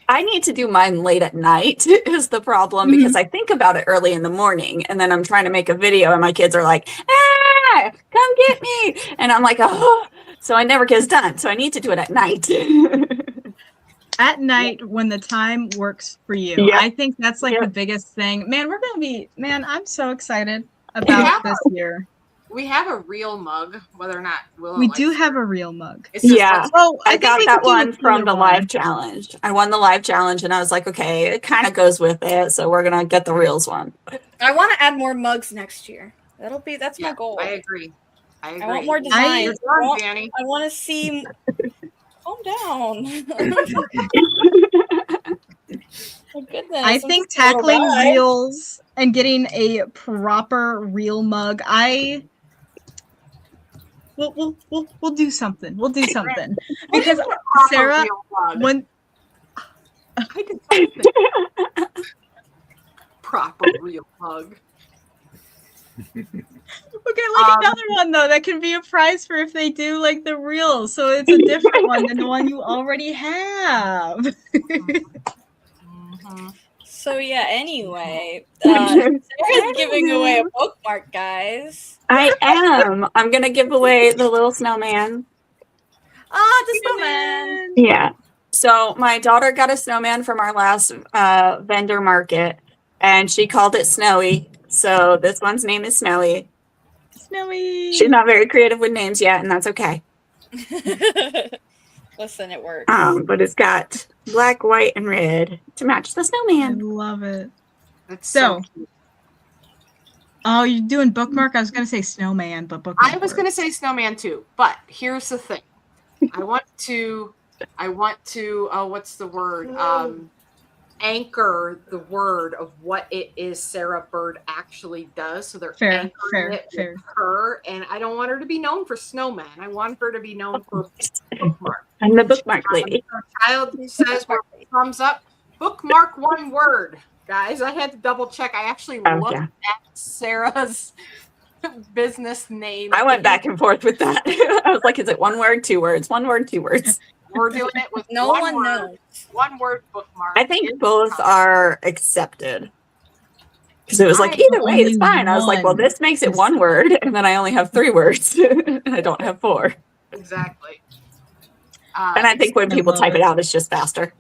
I need to do mine late at night is the problem because I think about it early in the morning and then I'm trying to make a video and my kids are like, ah, come get me. And I'm like, oh, so it never gets done. So I need to do it at night. At night when the time works for you. Yep. I think that's like the biggest thing. Man, I'm so excited about this year. We have a real mug, whether or not we do have a real mug. It's just yeah. like, I got that one from the live challenge. I won the live challenge and I was like, okay, it kind of goes with it. So we're going to get the reels one. I want to add more mugs next year. That's my goal. I agree. I want more designs. Danny. I want to see. Calm down. Oh, goodness. I think tackling reels and getting a proper reel mug, We'll do something. We'll do something. Because Sarah, when I did something. Proper real mug. Okay, like another one though that can be a prize for if they do like the reels, so it's a different one than the one you already have. So yeah, anyway, Sarah's giving away a bookmark, guys. I am. I'm going to give away the little snowman. Ah, the snowman. Yeah. So my daughter got a snowman from our last vendor market and she called it Snowy. So this one's name is Snowy. Snowy. She's not very creative with names yet, and that's okay. Listen, it works. But it's got black, white, and red to match the snowman. I love it. That's so cute. Oh, you're doing bookmark? I was going to say snowman, but bookmark. I was going to say snowman too, but here's the thing. I want to, what's the word? anchor the word of what it is Sarah Bird actually does. So they're anchoring it with her. And I don't want her to be known for snowman. I want her to be known for bookmark. I'm the bookmark lady. Child says thumbs up. Bookmark one word, guys. I had to double check. I actually looked at Sarah's business name. I went back and forth with that. I was like, is it one word, 2 words? 1 word, 2 words. We're doing it with no one knows. One word bookmark. I think both are accepted. Because it was like, either way, it's fine. I was like, well, this makes it 1 word, and then I only have 3 words. I don't have 4. Exactly. And I think when people type it out, it's just faster.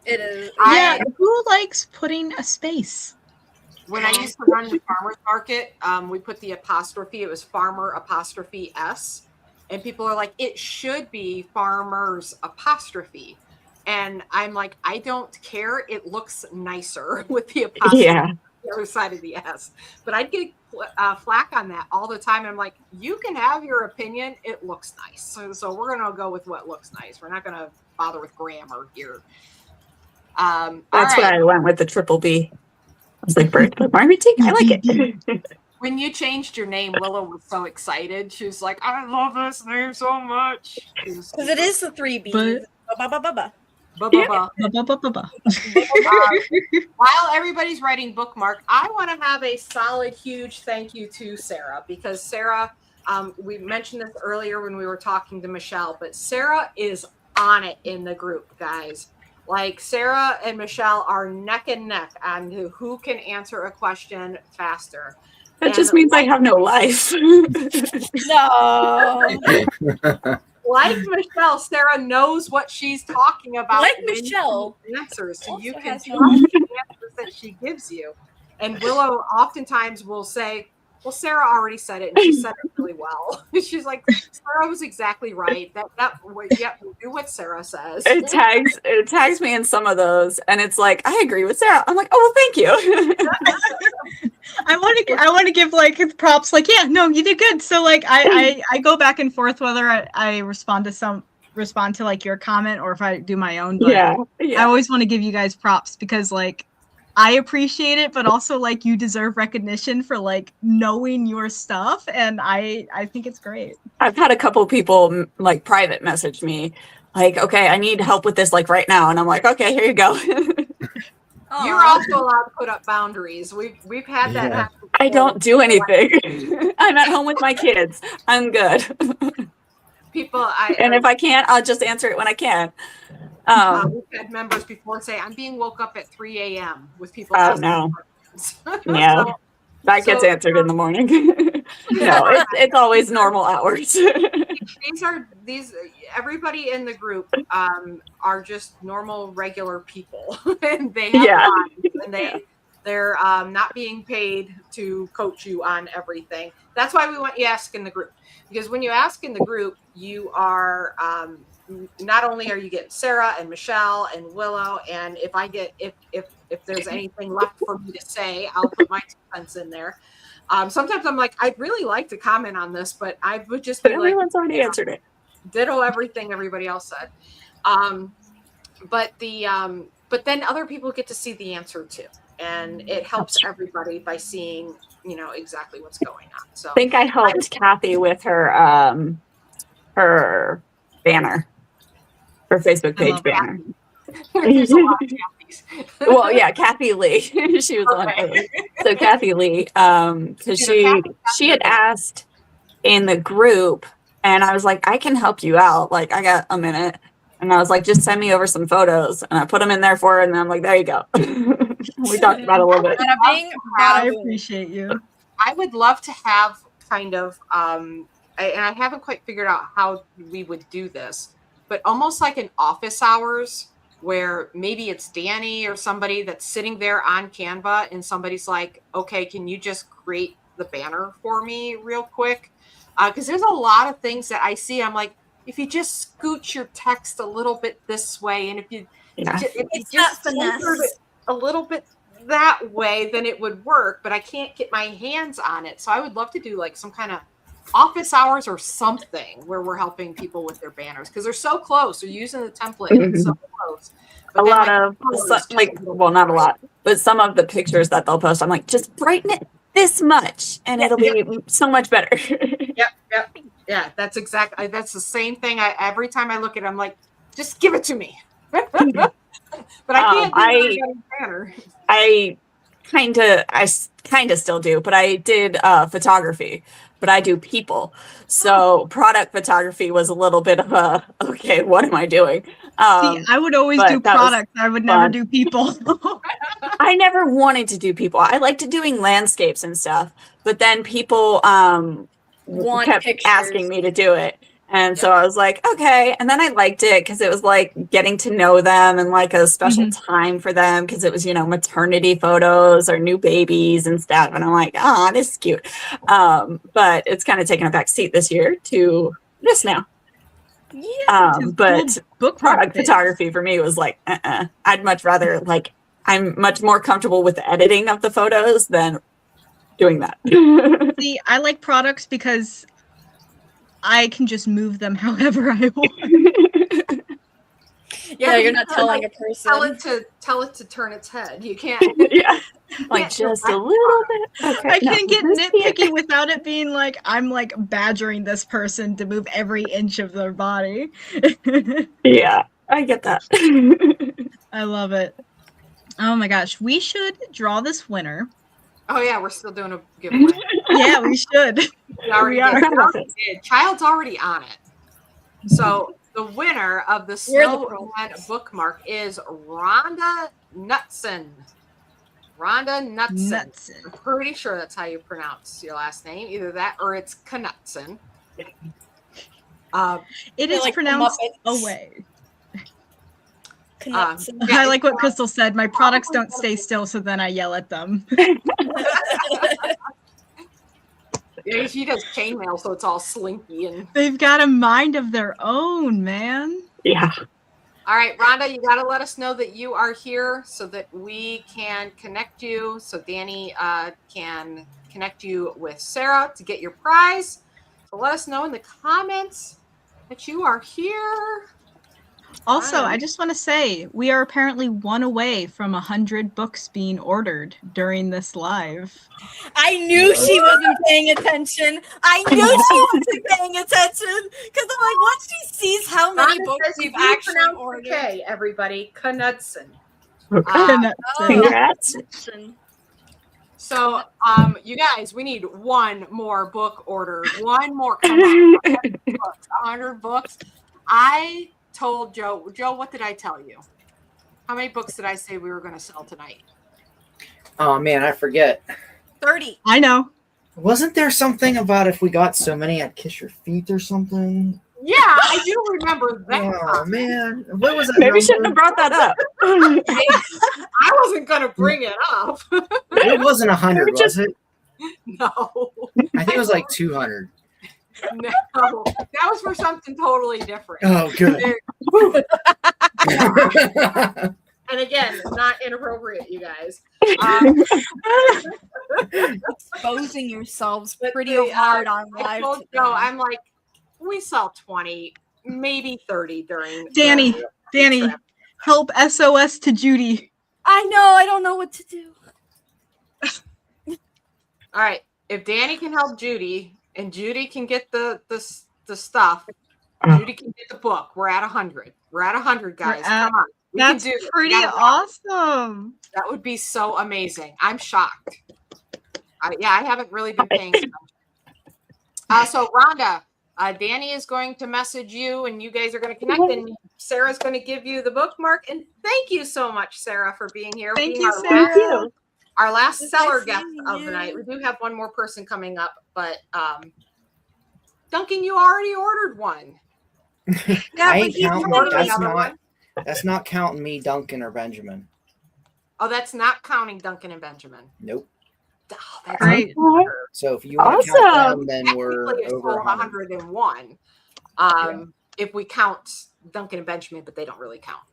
It is. Yeah. Who likes putting a space? When I used to run the farmer's market, we put the apostrophe. It was farmer apostrophe S. And people are like, it should be farmers apostrophe. And I'm like, I don't care. It looks nicer with the apostrophe on the other side of the S. But I'd get flack on that all the time. And I'm like, you can have your opinion. It looks nice. So we're going to go with what looks nice. We're not going to bother with grammar here. That's why I went with the triple B. I was like, Bird bookmark boutique. I like it. When you changed your name, Willow was so excited. She was like, I love this name so much. Because it is the 3 B's. While everybody's writing bookmark, I want to have a solid, huge thank you to Sarah, because Sarah, we mentioned this earlier when we were talking to Michelle, but Sarah is on it in the group, guys. Like, Sarah and Michelle are neck and neck on who can answer a question faster. That just means I have no life. No. Like Michelle, Sarah knows what she's talking about. Like Michelle. Answers, so you can trust the answers that she gives you. And Willow oftentimes will say, well, Sarah already said it, and she said it really well. She's like, Sarah was exactly right. We'll do what Sarah says. It tags me in some of those, and it's like, I agree with Sarah. I'm like, oh, well, thank you. I want to give like props. Like, yeah, no, you did good. So like, I go back and forth whether I respond to like your comment or if I do my own. But I always want to give you guys props because like, I appreciate it, but also like you deserve recognition for like knowing your stuff, and I think it's great. I've had a couple people like private message me, like, okay, I need help with this like right now, and I'm like, okay, here you go. You're also allowed to put up boundaries. We've had that happen before. I don't do anything. I'm at home with my kids. I'm good. And if I can't, I'll just answer it when I can. We've had members before say, I'm being woke up at 3 a.m. with people. Oh, no. Yeah. That gets answered in the morning. No, it's always normal hours. Everybody in the group are just normal, regular people. And they have lives, and they're not being paid to coach you on everything. That's why we want you to ask in the group. Because when you ask in the group, you are not only are you getting Sarah and Michelle and Willow, and if there's anything left for me to say, I'll put my 2 cents in there. Sometimes I'm like, I'd really like to comment on this, but I would just be everyone's already answered it. Ditto everything everybody else said. But then other people get to see the answer too, and it helps everybody by seeing exactly what's going on. So I think I helped Kathy with her her banner, her Facebook page banner. There's a lot of Kathys. Well, yeah, Kathy Lee. She was on it. So Kathy Lee, because she had asked in the group, and I was like, I can help you out. Like, I got a minute. And I was like, just send me over some photos. And I put them in there for her, and then I'm like, there you go. We talked about it a little bit. I appreciate you. I would love to have kind of, and I haven't quite figured out how we would do this, but almost like an office hours where maybe it's Danny or somebody that's sitting there on Canva, and somebody's like, okay, can you just create the banner for me real quick? Because there's a lot of things that I see. I'm like, if you just scooch your text a little bit this way, and if you just center it a little bit that way, then it would work, but I can't get my hands on it. So I would love to do like some kind of office hours or something where we're helping people with their banners, because they're so close. They're using the template. It's so close. a lot of well, not a lot, but some of the pictures that they'll post, I'm like, just brighten it this much, and it'll be so much better. Yeah, that's that's the same thing. Every time I look at it, I'm like, just give it to me. But I can't do banner. I kind of still do, but I did photography, but I do people. So product photography was a little bit of a, okay, what am I doing? See, I would always do products. I would never do people. I never wanted to do people. I liked doing landscapes and stuff, but then people kept asking me to do it. And so I was like, okay. And then I liked it because it was like getting to know them and like a special time for them, because it was, maternity photos or new babies and stuff. And I'm like, oh, this is cute. But it's kind of taken a back seat this year to this now. Yeah, but book product photography for me was like, I'd much rather, like, I'm much more comfortable with the editing of the photos than doing that. See, I like products because I can just move them however I want. Yeah, you're not telling a person. Tell it to turn its head. You can't. Yeah, like just a little bit. Okay, I can't get nitpicky without it being like I'm like badgering this person to move every inch of their body. Yeah, I get that. I love it. Oh my gosh, we should draw this winner. Oh yeah, we're still doing a giveaway. Yeah, we should. We are. Child's already on it. So the winner of the Snowman bookmark is Rhonda Knutson. Rhonda Knutson. I'm pretty sure that's how you pronounce your last name. Either that or it's Knutson. It is like pronounced away. I like what Crystal said. My products don't stay still, so then I yell at them. Yeah, she does chainmail, so it's all slinky and. They've got a mind of their own, man. Yeah. All right, Rhonda, you got to let us know that you are here so that we can connect you. So Danny can connect you with Sarah to get your prize. So let us know in the comments that you are here. Also, I just want to say we are apparently 1 away from 100 books being ordered during this live. I knew she wasn't paying attention. I knew she wasn't paying attention because I'm like, once she sees how many books we've actually ordered. Okay, everybody, Knudsen. Congrats. So, you guys, we need one more book order. One more. Come on, 100 books. 100 books. I told Joe, what did I tell you? How many books did I say we were going to sell tonight? Oh man, I forget. 30. I know. Wasn't there something about if we got so many, I'd kiss your feet or something? Yeah, I do remember that. Oh man, what was that? Maybe shouldn't have brought that up. I wasn't going to bring it up. It wasn't 100, was it? No. I think it was like 200. No, that was for something totally different. Oh, good. And again, not inappropriate, you guys. Exposing yourselves pretty hard on live. No, I'm like, we sell 20, maybe 30 during. Danny, help SOS to Judy. I know. I don't know what to do. All right, if Danny can help Judy. And Judy can get the stuff. Judy can get the book. We're at 100. We're at 100, guys. Come on. That's pretty awesome. That would be so amazing. I'm shocked. I haven't really been paying attention. So, Rhonda, Danny is going to message you, and you guys are going to connect, and Sarah's going to give you the bookmark. And thank you so much, Sarah, for being here. Thank you, Sarah. Our last seller guest of the night. We do have one more person coming up, but Duncan, you already ordered one. That's not counting me, Duncan, or Benjamin. Oh, that's not counting Duncan and Benjamin. Nope. Oh, that's great. So if you want to count them, then we're over 101. If we count Duncan and Benjamin, but they don't really count.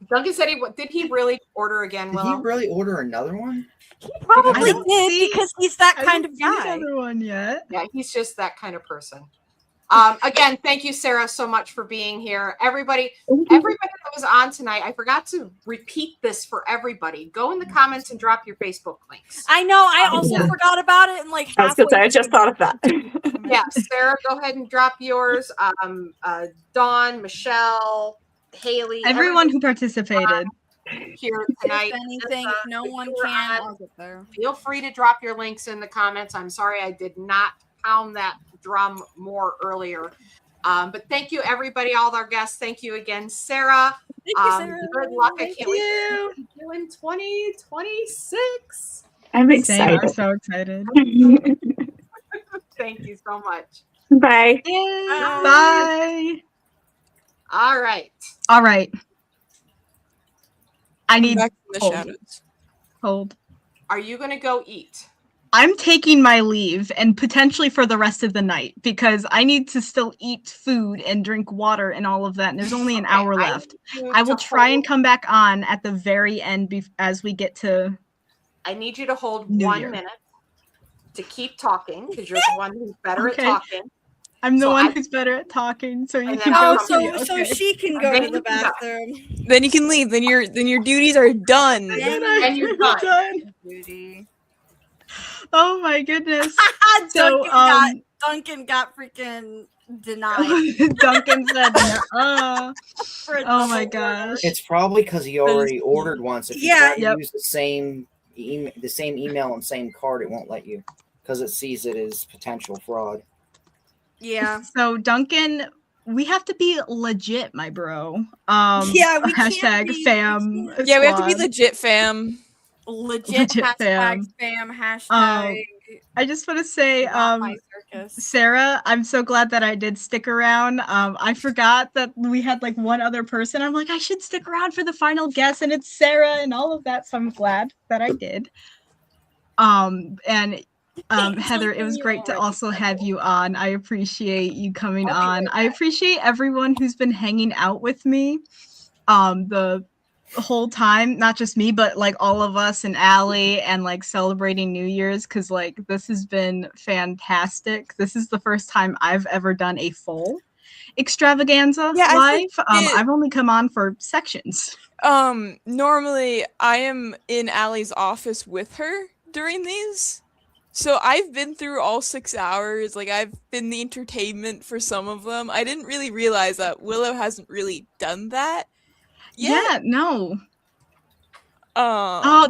Duncan said did he really order again? Did he really order another one? He probably did because he's that kind of guy. Another one yet? Yeah, he's just that kind of person. Again, thank you, Sarah, so much for being here. Everybody that was on tonight, I forgot to repeat this for everybody. Go in the comments and drop your Facebook links. I know. I also forgot about it, and like I was gonna say, I just thought of that. Yeah, Sarah, go ahead and drop yours. Dawn, Michelle, Haley, everyone who participated here tonight. If anything, if no one can, I'll get there. Feel free to drop your links in the comments. I'm sorry I did not pound that drum more earlier. But thank you, everybody, all our guests. Thank you again, Sarah. Thank you, Sarah. Good luck. I can't wait to see you in 2026. I'm Same, excited. I'm so excited. Thank you so much. Bye. Bye. All right. All right. I need back from the hold. shadows. Hold. Are you going to go eat? I'm taking my leave and potentially for the rest of the night because I need to still eat food and drink water and all of that. And there's only an hour left. I will try and come back on at the very end as we get to. I need you to hold New 1 Year. minute to keep talking because you're the one who's better at talking. I'm the one who's better at talking, so you can then go. So she can go to the bathroom. Then you can leave. Then your duties are done. And you're done. Oh my goodness. Duncan got freaking denied. Duncan said, oh my gosh. It's probably because he already ordered once. If you try to use the same email and same card, it won't let you because it sees it as potential fraud. Yeah. So Duncan, we have to be legit, my bro. We hashtag fam. Yeah, we have to be legit, fam. Legit hashtag spam hashtag. I just want to say, Sarah, I'm so glad that I did stick around. I forgot that we had like one other person. I'm like, I should stick around for the final guest, and it's Sarah and all of that. So I'm glad that I did. Heather, it was great to also have you on. I appreciate you coming on. I appreciate everyone who's been hanging out with me the whole time, not just me, but like all of us and Allie and like celebrating New Year's, because like this has been fantastic. This is the first time I've ever done a full extravaganza live. I've only come on for sections. Normally I am in Allie's office with her during these. So I've been through all 6 hours. Like I've been the entertainment for some of them. I didn't really realize that Willow hasn't really done that yet. Yeah, no.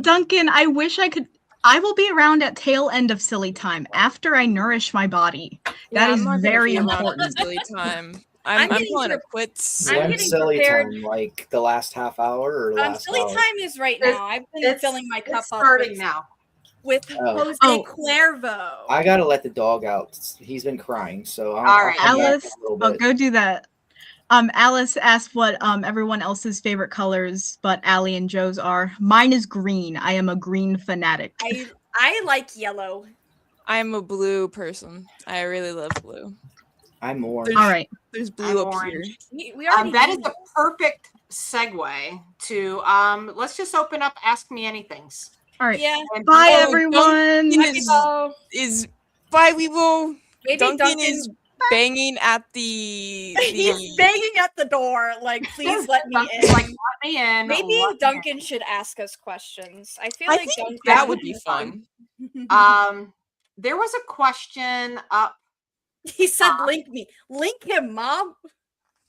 Duncan, I wish I could. I will be around at tail end of silly time after I nourish my body. That is very important. Silly time. I'm calling it quits. When silly time, like the last half hour or last silly hour? time is right now. I've been filling my cup up. Starting now. With Jose Cuervo. I gotta let the dog out. He's been crying, so all right, Alice. Go do that. Alice asked what everyone else's favorite colors, but Allie and Joe's are. Mine is green. I am a green fanatic. I like yellow. I'm a blue person. I really love blue. I'm orange. All right. There's blue up here. That is a perfect segue to let's just open up Ask Me Anythings. All right. Yeah. Bye, everyone. Bye, we will. Maybe Duncan is banging at the. He's banging at the door. Like, please let me in. Like, let me in. Maybe Duncan should ask us questions. I feel like Duncan that would be fun. There was a question up. He said, "Link me. Link him, Mom."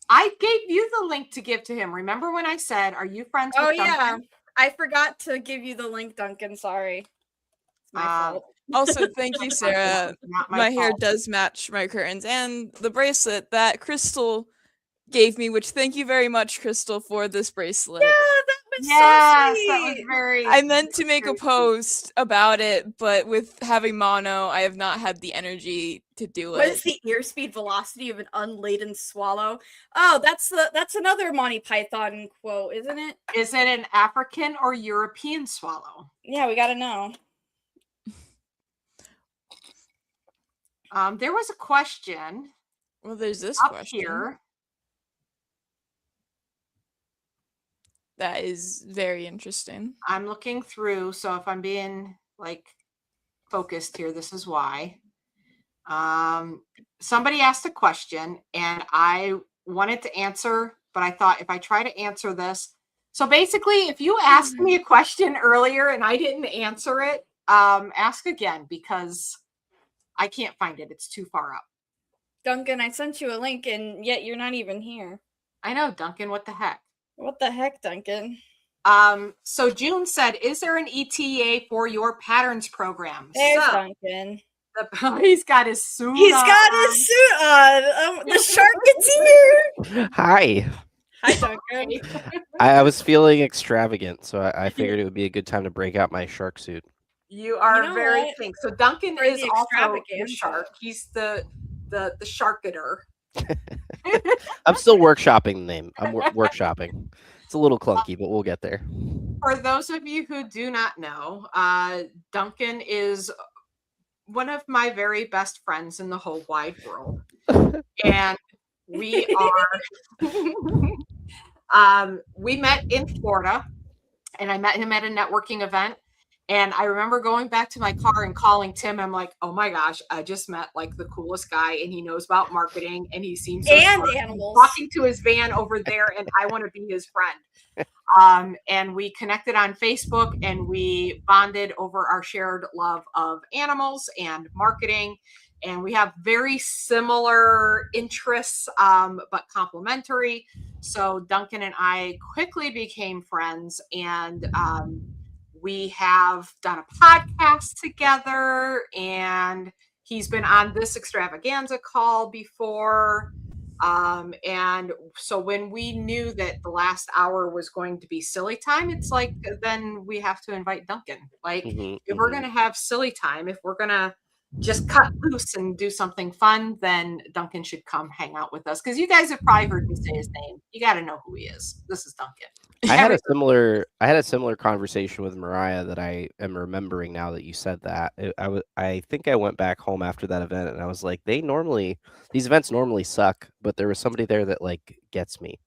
I gave you the link to give to him. Remember when I said, "Are you friends with Duncan?" Yeah. I forgot to give you the link, Duncan. Sorry. It's my fault. Also, thank you, Sarah. My hair fault. does match my curtains and the bracelet that Crystal gave me, which thank you very much, Crystal, for this bracelet. Yeah, that was so sweet. That was very. I meant to make a post about it, but with having mono, I have not had the energy to do it. What is the airspeed velocity of an unladen swallow? Oh, that's another Monty Python quote, isn't it? Is it an African or European swallow? Yeah, we gotta know. There was a question. Well, there's this up question here. That is very interesting. I'm looking through, so if I'm being like focused here, this is why. Somebody asked a question and I wanted to answer, but I thought if I try to answer this, so basically, if you asked me a question earlier and I didn't answer it, ask again because I can't find it. It's too far up. Duncan, I sent you a link and yet you're not even here. I know, Duncan. What the heck? What the heck, Duncan? So June said, is there an ETA for your patterns program? There's So, Duncan. He's got his suit He's on. got his suit on. The shark gets here. Hi. Hi, Duncan. I was feeling extravagant, so I figured it would be a good time to break out my shark suit. You are know very what? pink. So Duncan For is the also the extravaganza. shark. He's the sharketer. I'm still workshopping the name. I'm workshopping. It's a little clunky, but we'll get there. For those of you who do not know, Duncan is one of my very best friends in the whole wide world. And we are, we met in Florida and I met him at a networking event. And I remember going back to my car and calling Tim. I'm like, oh my gosh, I just met like the coolest guy and he knows about marketing and he seems so And smart. animals. He's walking to his van over there and I want to be his friend. And we connected on Facebook and we bonded over our shared love of animals and marketing. And we have very similar interests, but complementary. So Duncan and I quickly became friends and we have done a podcast together and he's been on this extravaganza call before. And so when we knew that the last hour was going to be silly time, it's like, then we have to invite Duncan. Like if we're going to have silly time, if we're going to just cut loose and do something fun, then Duncan should come hang out with us. Cause you guys have probably heard me say his name. You got to know who he is. This is Duncan. I had a similar conversation with Mariah that I am remembering now that you said that. I think I went back home after that event and I was like, these events normally suck, but there was somebody there that like gets me.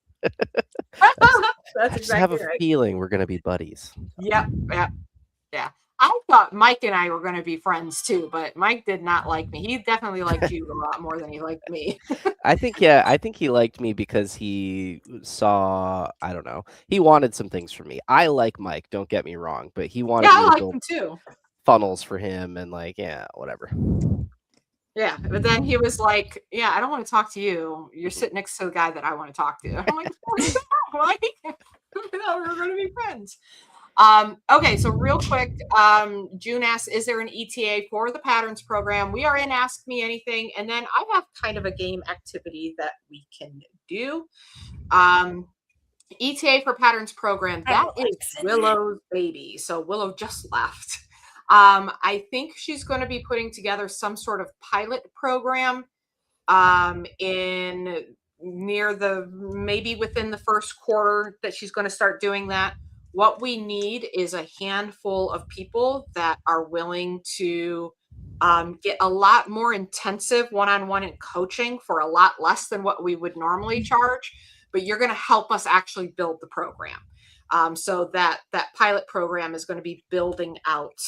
I just have a feeling we're gonna be buddies. Yep. I thought Mike and I were going to be friends too, but Mike did not like me. He definitely liked you a lot more than he liked me. I think he liked me because he saw, I don't know, he wanted some things from me. I like Mike, don't get me wrong, but he wanted me to build him too. Funnels for him and like, yeah, whatever. Yeah, but then he was like, yeah, I don't want to talk to you. You're sitting next to the guy that I want to talk to. I'm like, Mike, I thought we were going to be friends. Okay, so real quick, June asks, is there an ETA for the patterns program? We are in Ask Me Anything, and then I have kind of a game activity that we can do. ETA for patterns program, that is Willow's baby. So Willow just left. I think she's going to be putting together some sort of pilot program maybe within the first quarter that she's going to start doing that. What we need is a handful of people that are willing to get a lot more intensive one-on-one in coaching for a lot less than what we would normally charge, but you're going to help us actually build the program. So that pilot program is going to be building out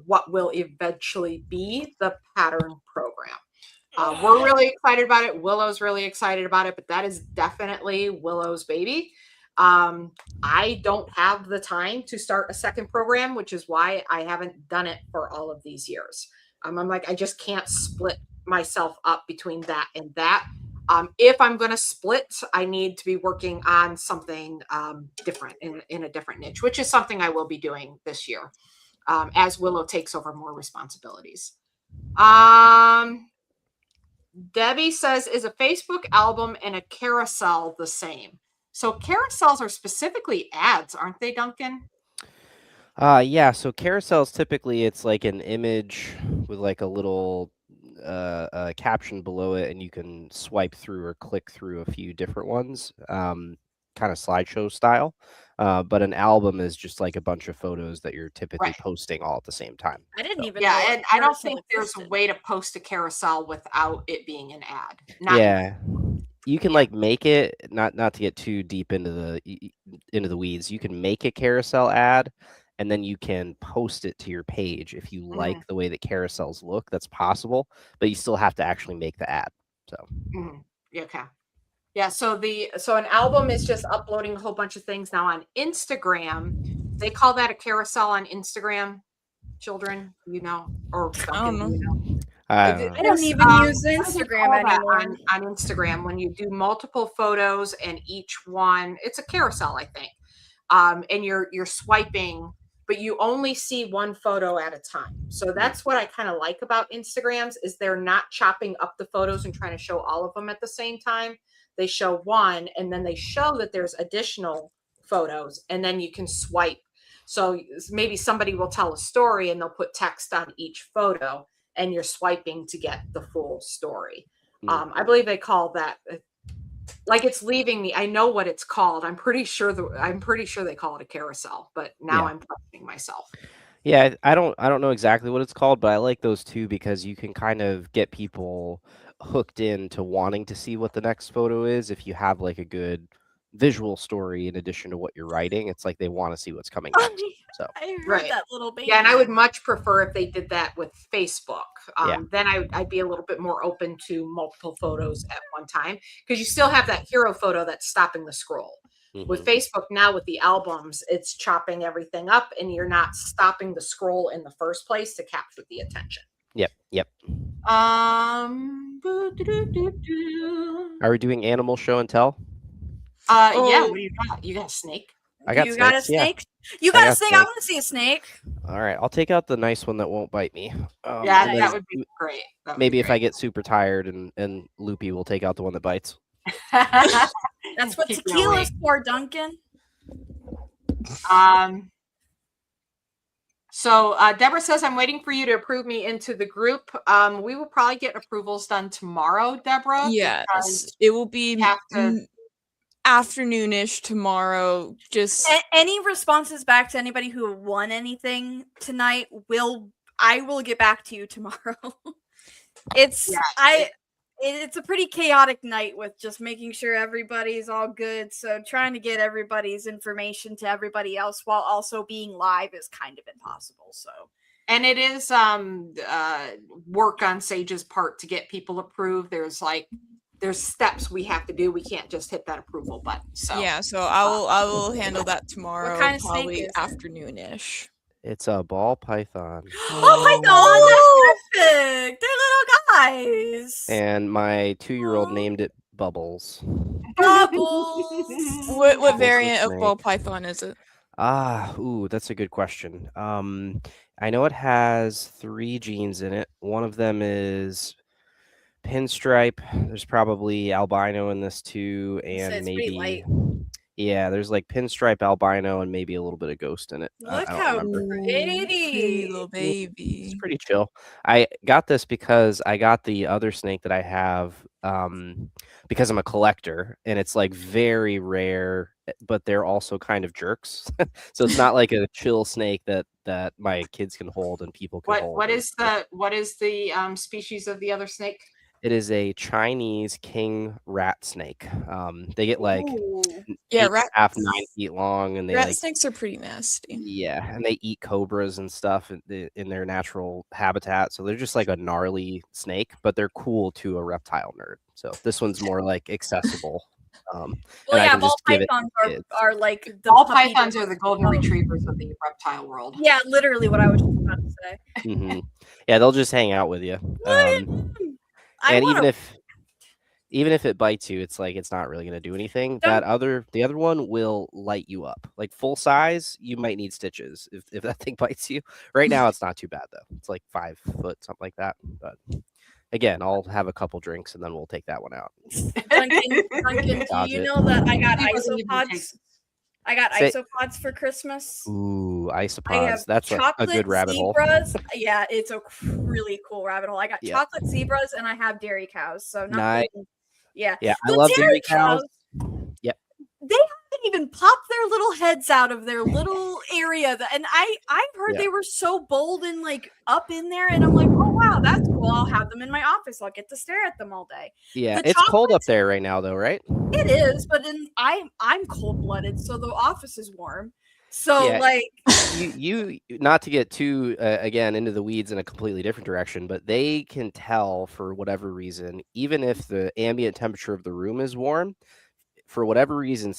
what will eventually be the pattern program. We're really excited about it. Willow's really excited about it, but that is definitely Willow's baby. I don't have the time to start a second program, which is why I haven't done it for all of these years. I'm like, I just can't split myself up between that and that. If I'm going to split, I need to be working on something different in a different niche, which is something I will be doing this year as Willow takes over more responsibilities. Debbie says, is a Facebook album and a carousel the same? So carousels are specifically ads, aren't they, Duncan? Yeah, so carousels typically it's like an image with like a little caption below it, and you can swipe through or click through a few different ones, kind of slideshow style. But an album is just like a bunch of photos that you're typically posting all at the same time. I didn't even. Yeah, and I don't think there's a way to post a carousel without it being an ad. You can like make it, not to get too deep into the weeds. You can make a carousel ad, and then you can post it to your page if you like the way that carousels look. That's possible, but you still have to actually make the ad. So Okay. Yeah, so an album is just uploading a whole bunch of things. Now on Instagram, they call that a carousel on Instagram. Children, or Duncan, I don't even use Instagram anymore. On Instagram, when you do multiple photos and each one, it's a carousel, I think. And you're swiping, but you only see one photo at a time. So that's what I kind of like about Instagrams, is they're not chopping up the photos and trying to show all of them at the same time. They show one, and then they show that there's additional photos, and then you can swipe. So maybe somebody will tell a story and they'll put text on each photo, and you're swiping to get the full story. I believe they call that, like, it's leaving me. I know what it's called. I'm pretty sure they call it a carousel, but now I'm questioning myself. Yeah, I don't know exactly what it's called, but I like those too because you can kind of get people hooked into wanting to see what the next photo is if you have like a good visual story in addition to what you're writing. It's like they want to see what's coming next. So I heard that little baby. Yeah, and I would much prefer if they did that with Facebook. Then I'd be a little bit more open to multiple photos at one time, because you still have that hero photo that's stopping the scroll. With Facebook now, with the albums, it's chopping everything up, and you're not stopping the scroll in the first place to capture the attention. Yep. Are we doing animal show and tell? Yeah. What do you got? You got a snake? I got You snakes, got a snake? Yeah. You got a snake? I want to see a snake. All right, I'll take out the nice one that won't bite me. Yeah, that would be great. Maybe if I get super tired and loopy, we'll take out the one that bites. That's what tequila's for, Duncan. So Deborah says, I'm waiting for you to approve me into the group. We will probably get approvals done tomorrow, Deborah. Yes, it will be afternoonish tomorrow. Just any responses back to anybody who won anything tonight, I will get back to you tomorrow. It's a pretty chaotic night with just making sure everybody's all good. So trying to get everybody's information to everybody else while also being live is kind of impossible. So, and it is work on Sage's part to get people approved. There's steps we have to do. We can't just hit that approval button. So yeah, so I will handle that tomorrow. What kind of probably snake is afternoonish. It's a ball python. Oh my god, that's perfect! They're little guys. And my 2-year-old named it Bubbles. Bubbles. What variant of ball python is it? That's a good question. I know it has 3 genes in it. One of them is pinstripe. There's probably albino in this too, and maybe there's like pinstripe, albino, and maybe a little bit of ghost in it. Look I don't how remember. pretty, little baby. It's pretty chill. I got this because I got the other snake that I have because I'm a collector, and it's like very rare, but they're also kind of jerks. So it's not like a chill snake that my kids can hold and people can hold. What is the species of the other snake? It is a Chinese king rat snake. They get like 8.5, 9 feet long, and rat snakes are pretty nasty. Yeah, and they eat cobras and stuff in their natural habitat. So they're just like a gnarly snake, but they're cool to a reptile nerd. So this one's more like accessible. Well, yeah, ball pythons are like the ball pythons are the golden retrievers of the reptile world. Yeah, literally what I was just about to say. Yeah, they'll just hang out with you. And even if it bites you, it's like it's not really going to do anything. The other one will light you up. Like full size, you might need stitches if that thing bites you. Right now, it's not too bad though. It's like 5 foot, something like that. But again, I'll have a couple drinks and then we'll take that one out. Duncan, do you know that I got isopods? I got isopods for Christmas. Ooh, isopods. That's a good rabbit hole. Yeah, it's a really cool rabbit hole. I got chocolate zebras and I have dairy cows. So nice. Yeah. I love dairy cows. Yep. They haven't even popped their little heads out of their little area. And I've heard they were so bold and like up in there. And I'm like, oh wow, that's cool. I'll have them in my office. I'll get to stare at them all day. Yeah, it's cold up there right now though, right? It is, but then I'm cold-blooded, so the office is warm. So Yeah. like, you not to get too again into the weeds in a completely different direction, but they can tell for whatever reason, even if the ambient temperature of the room is warm, for whatever reason,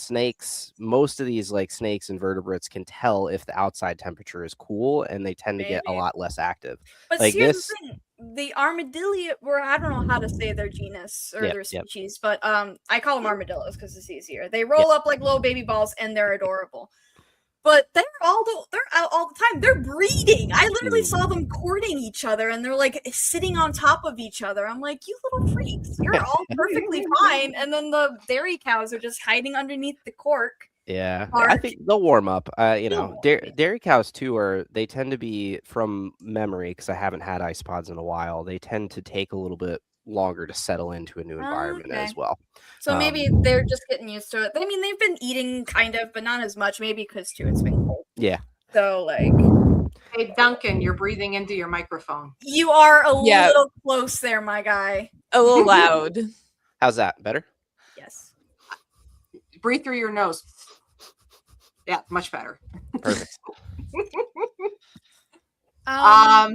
most of these like snakes and vertebrates can tell if the outside temperature is cool, and they tend to get a maybe. lot less active. But Like here's this. the thing: the armadillo, or I don't know how to say their genus or Yep, their yep. species, but I call them armadillos because it's easier. They roll up like little baby balls, and they're adorable. But they're out all the time. They're breeding. I literally saw them courting each other, and they're like sitting on top of each other. I'm like, you little freaks, you're all perfectly fine. And then the dairy cows are just hiding underneath the cork. Yeah, I Bark. think they'll warm up. You know, dairy cows too they tend to be, from memory, because I haven't had isopods in a while, they tend to take a little bit longer to settle into a new environment as well. So maybe they're just getting used to it. I mean, they've been eating kind of, but not as much. Maybe because too it's been cold. Yeah. So like, hey Duncan, you're breathing into your microphone. You are a little close there, my guy. A little loud. How's that? Better? Yes. Breathe through your nose. Yeah, much better. Perfect. All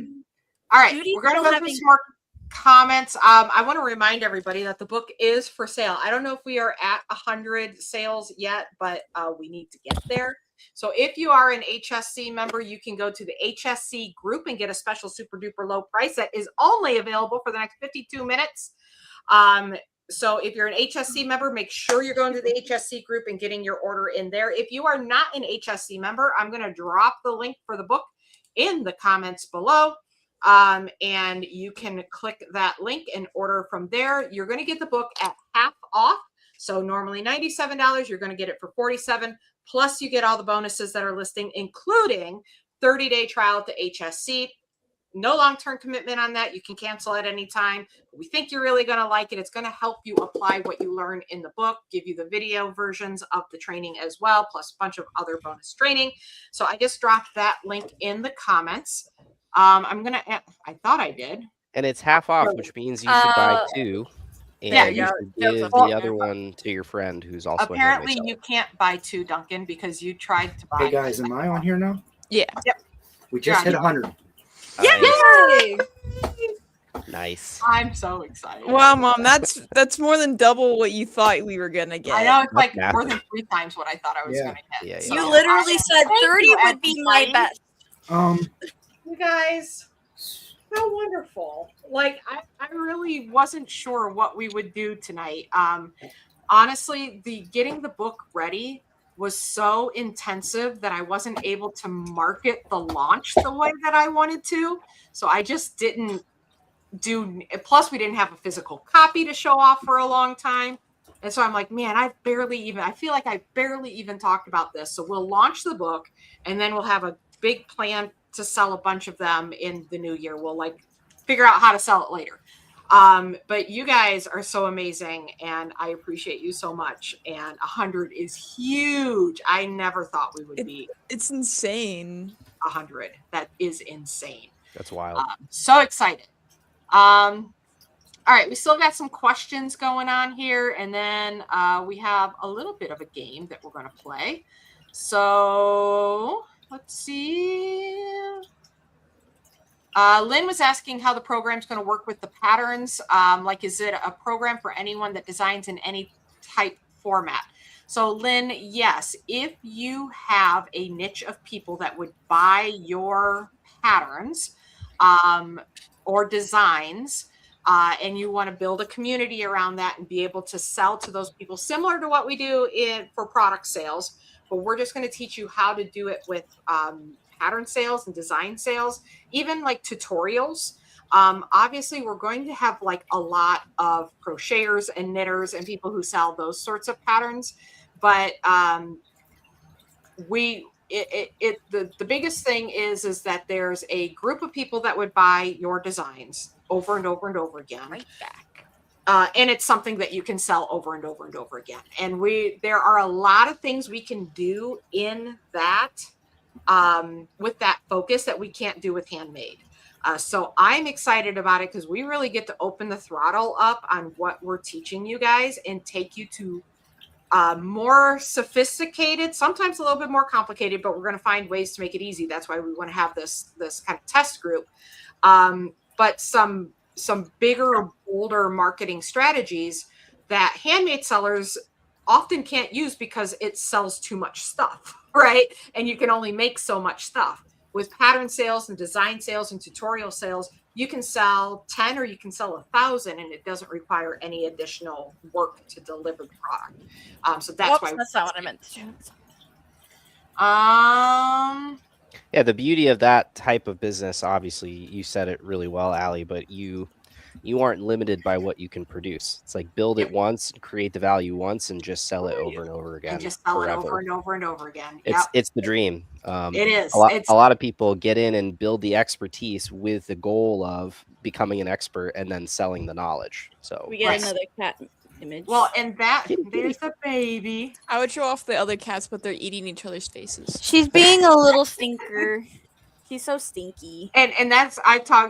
right, Judy's we're gonna still go having- through some more comments. I want to remind everybody that the book is for sale. I don't know if we are at 100 sales yet, but we need to get there. So if you are an HSC member, you can go to the HSC group and get a special super duper low price that is only available for the next 52 minutes. So if you're an HSC member, make sure you're going to the HSC group and getting your order in there. If you are not an HSC member, I'm going to drop the link for the book in the comments below. And you can click that link and order from there. You're going to get the book at half off. So normally $97, you're going to get it for $47. Plus you get all the bonuses that are listing, including 30-day trial to HSC. No long-term commitment on that. You can cancel at any time. We think you're really going to like it. It's going to help you apply what you learn in the book, give you the video versions of the training as well, plus a bunch of other bonus training. So I just dropped that link in the comments. I thought I did. And it's half off, which means you should buy two. And yeah, you should give well, the other one to your friend who's also apparently a handmade you can't buy two, Duncan, because you tried to buy. Hey guys, am I on here now? Yeah. Yep. We just hit 100. Yay! Nice. I'm so excited. Wow, Mom, that's more than double what you thought we were gonna get. I know, it's like That's more than 3 times what I thought I was Yeah. going to get. Yeah, So You literally said thank 30 you, would be my everybody. best. You guys, how wonderful. Like, I really wasn't sure what we would do tonight. Honestly, getting the book ready was so intensive that I wasn't able to market the launch the way that I wanted to. So I just didn't plus we didn't have a physical copy to show off for a long time. And so I'm like, man, I feel like I barely even talked about this. So we'll launch the book and then we'll have a big plan to sell a bunch of them in the new year. We'll like figure out how to sell it later. But you guys are so amazing and I appreciate you so much. And 100 is huge. I never thought we would be. It's insane. 100. That is insane. That's wild. So excited. All right, we still got some questions going on here, and then we have a little bit of a game that we're going to play. So let's see. Lynn was asking how the program's going to work with the patterns. Like, is it a program for anyone that designs in any type format? So Lynn, yes, if you have a niche of people that would buy your patterns or designs, and you want to build a community around that and be able to sell to those people, similar to what we do for product sales, but we're just going to teach you how to do it with pattern sales and design sales, even like tutorials. Obviously, we're going to have like a lot of crocheters and knitters and people who sell those sorts of patterns, but the biggest thing is that there's a group of people that would buy your designs over and over and over again. Right back. And it's something that you can sell over and over and over again. And there are a lot of things we can do in that with that focus that we can't do with Handmade. So I'm excited about it because we really get to open the throttle up on what we're teaching you guys and take you to more sophisticated, sometimes a little bit more complicated, but we're going to find ways to make it easy. That's why we want to have this kind of test group. But some bigger, bolder marketing strategies that handmade sellers often can't use because it sells too much stuff, right? And you can only make so much stuff. With pattern sales and design sales and tutorial sales, you can sell 10 or you can sell 1,000, and it doesn't require any additional work to deliver the product. So that's why. That's not what I meant to do. Yeah, the beauty of that type of business, obviously, you said it really well, Allie, but you aren't limited by what you can produce. It's like build it once, create the value once, and just sell it over and over again. And just sell forever. it over and over and over again. It's the dream. It is. A lot of people get in and build the expertise with the goal of becoming an expert and then selling the knowledge. So we get another cat image. Well, and there's the baby. I would show off the other cats, but they're eating each other's faces. She's being a little stinker. She's so stinky. And that's,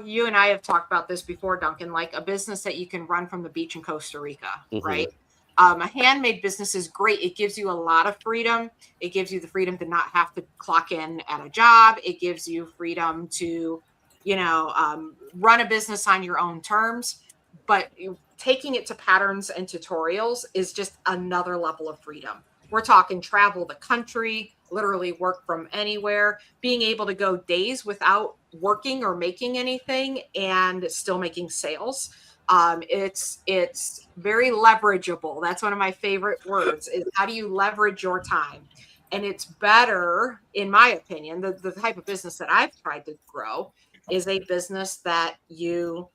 you and I have talked about this before, Duncan, like a business that you can run from the beach in Costa Rica, right? A handmade business is great. It gives you a lot of freedom. It gives you the freedom to not have to clock in at a job. It gives you freedom to, run a business on your own terms. But taking it to patterns and tutorials is just another level of freedom. We're talking travel the country, literally work from anywhere, being able to go days without working or making anything and still making sales. It's very leverageable. That's one of my favorite words, is how do you leverage your time? And it's better, in my opinion, the type of business that I've tried to grow is a business that you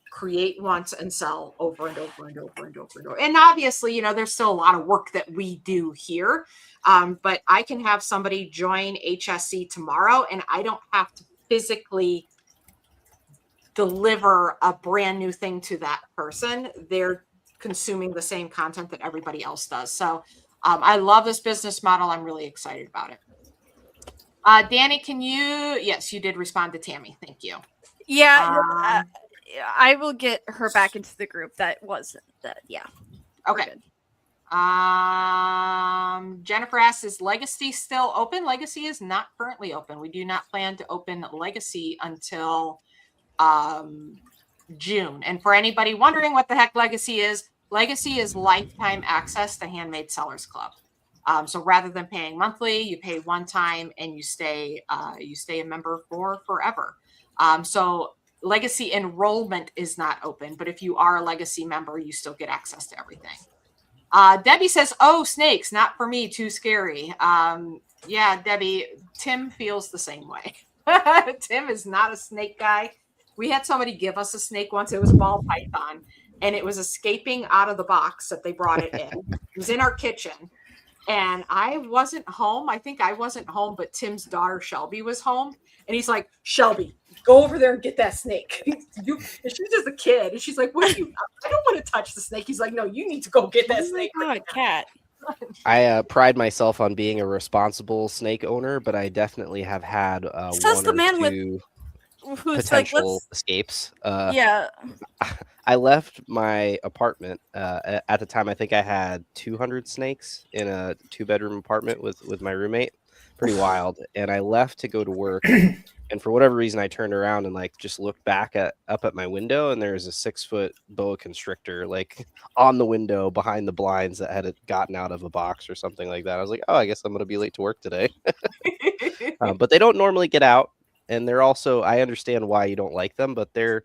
create once and sell over and over and over and over and over. And obviously, there's still a lot of work that we do here. But I can have somebody join HSC tomorrow and I don't have to physically deliver a brand new thing to that person. They're consuming the same content that everybody else does. So I love this business model. I'm really excited about it. Danny, yes, you did respond to Tammy. Thank you. Yeah. I will get her back into the group. That wasn't that. Yeah. Okay. Jennifer asks, is Legacy still open? Legacy is not currently open. We do not plan to open Legacy until June. And for anybody wondering what the heck Legacy is lifetime access to Handmade Sellers Club. So rather than paying monthly, you pay one time and you stay a member for forever. So Legacy enrollment is not open, but if you are a Legacy member, you still get access to everything. Debbie says, oh, snakes, not for me, too scary. Yeah, Debbie, Tim feels the same way. Tim is not a snake guy. We had somebody give us a snake once. It was a ball python, and it was escaping out of the box that they brought it in. It was in our kitchen, and I wasn't home. I think I wasn't home, but Tim's daughter, Shelby, was home. And he's like, Shelby, go over there and get that snake. And she's just a kid. And she's like, what do you, I don't want to touch the snake. He's like, no, you need to go get that snake. Oh my God, cat. I pride myself on being a responsible snake owner, but I definitely have had one or two potential escapes. Yeah. I left my apartment at the time. I think I had 200 snakes in a 2-bedroom apartment with my roommate. Pretty wild. And I left to go to work, and for whatever reason, I turned around and just looked back up at my window, and there's a 6-foot boa constrictor on the window behind the blinds that had gotten out of a box or something like that. I was like, oh, I guess I'm gonna be late to work today. But they don't normally get out, and they're also, I understand why you don't like them, but they're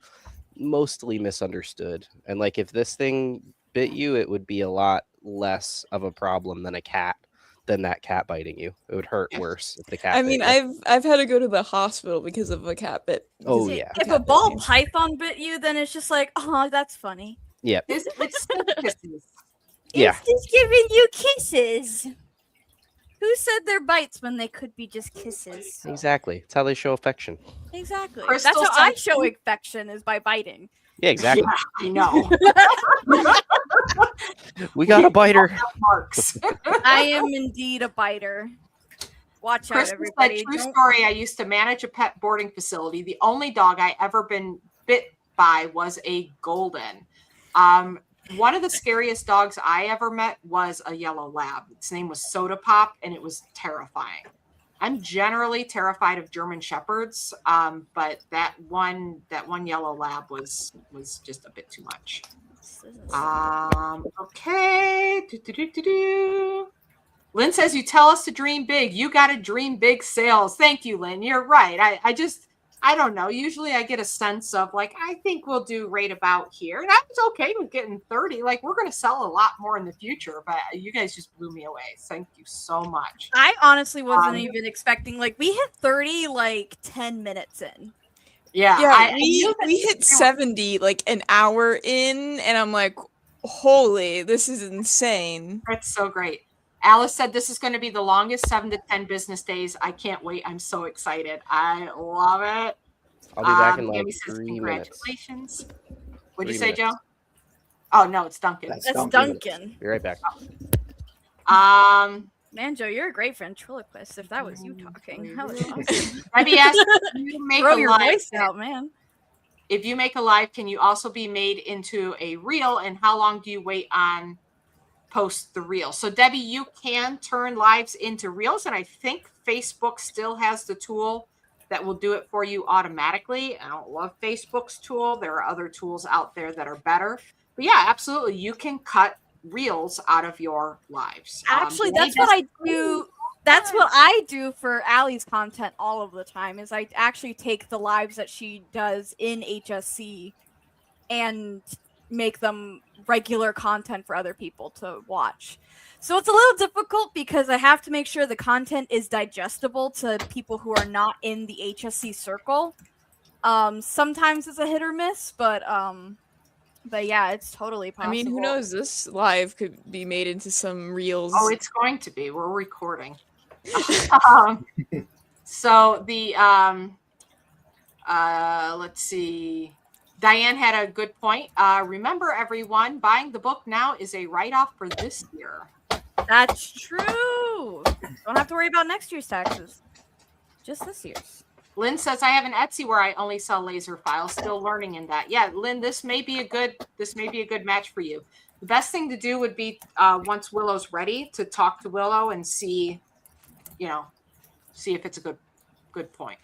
mostly misunderstood. And if this thing bit you, it would be a lot less of a problem than that cat biting you. It would hurt worse if the cat I mean, I've had to go to the hospital because of a cat bit. Oh yeah. If a ball python bit you, then it's just like, oh, that's funny. Yeah. It's kisses. Yeah. It's just giving you kisses. Who said they're bites when they could be just kisses? Exactly. It's how they show affection. Exactly. Crystal That's how I show affection, is by biting. Yeah, exactly. Yeah, I know. We got a biter. I am indeed a biter. Watch out, Crystal everybody. said, true story, I used to manage a pet boarding facility. The only dog I ever been bit by was a golden. One of the scariest dogs I ever met was a yellow lab. Its name was Soda Pop, and it was terrifying. I'm generally terrified of German Shepherds, but that one yellow lab was just a bit too much. Okay. Lynn says, you tell us to dream big. You got to dream big sales. Thank you, Lynn. You're right. I don't know. Usually I get a sense of like, I think we'll do right about here. And I was okay with getting 30. Like, we're going to sell a lot more in the future, but you guys just blew me away. Thank you so much. I honestly wasn't even expecting, like, we hit 30 like 10 minutes in. Yeah. We hit 70 like an hour in, and I'm like, holy, this is insane. That's so great. Alice said this is going to be the longest 7 to 10 business days. I can't wait. I'm so excited. I love it. I'll be back in like Amy says, 3 congratulations. minutes. What'd you 3 say, Joe? minutes. Oh, no, it's Duncan. That's Duncan. Be right back. Man, Joe, you're a great ventriloquist. If that was you talking, that was awesome. Debbie asked, you make Throw a your live, voice out, man. If you make a live, can you also be made into a reel? And how long do you wait on post the reel? So Debbie, you can turn lives into reels, and I think Facebook still has the tool that will do it for you automatically. I don't love Facebook's tool. There are other tools out there that are better. But yeah, absolutely. You can cut reels out of your lives. Actually, that's what I do. That's what I do for Allie's content all of the time, is I actually take the lives that she does in HSC and make them regular content for other people to watch. So it's a little difficult because I have to make sure the content is digestible to people who are not in the HSC circle. Sometimes it's a hit or miss, but yeah, it's totally possible. I mean, who knows? This live could be made into some reels. Oh, it's going to be. We're recording. So the let's see. Diane had a good point. Remember, everyone, buying the book now is a write-off for this year. That's true. Don't have to worry about next year's taxes. Just this year's. Lynn says, I have an Etsy where I only sell laser files. Still learning in that. Yeah, Lynn, this may be a good match for you. The best thing to do would be once Willow's ready to talk to Willow and see if it's a good point.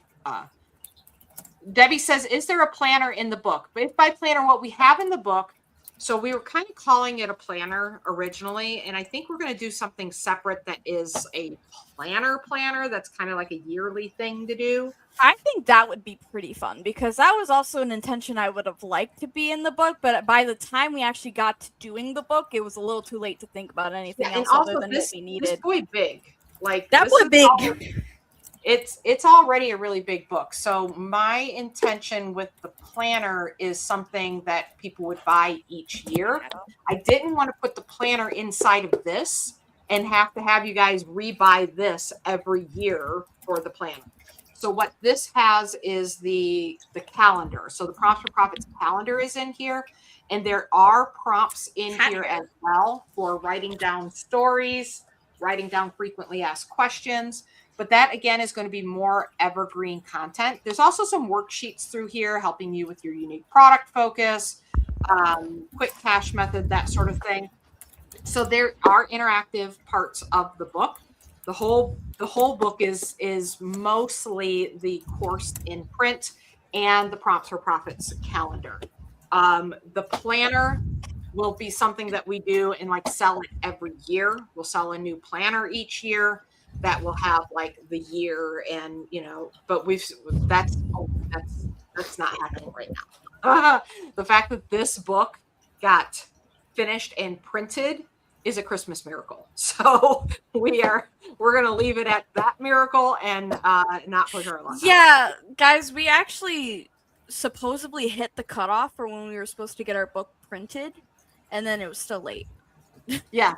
Debbie says, is there a planner in the book? But if by planner, what we have in the book, so we were kind of calling it a planner originally, and I think we're going to do something separate that is a planner that's kind of like a yearly thing to do. I think that would be pretty fun, because that was also an intention I would have liked to be in the book, but by the time we actually got to doing the book, it was a little too late to think about anything else other than what we needed. This boy big. Like that boy big. It's already a really big book. So my intention with the planner is something that people would buy each year. I didn't want to put the planner inside of this and have you guys rebuy this every year for the planner. So what this has is the calendar. So the Prompts for Profits calendar is in here, and there are prompts in here as well for writing down stories, writing down frequently asked questions. But that, again, is going to be more evergreen content. There's also some worksheets through here helping you with your unique product focus, quick cash method, that sort of thing. So there are interactive parts of the book. The whole book is mostly the course in print and the Prompts for Profits calendar. The planner will be something that we do and sell it every year. We'll sell a new planner each year that will have the year, and but that's not happening right now. The fact that this book got finished and printed is a Christmas miracle. So we're gonna leave it at that miracle and not put her on. Yeah, guys, we actually supposedly hit the cutoff for when we were supposed to get our book printed, and then it was still late. Yeah,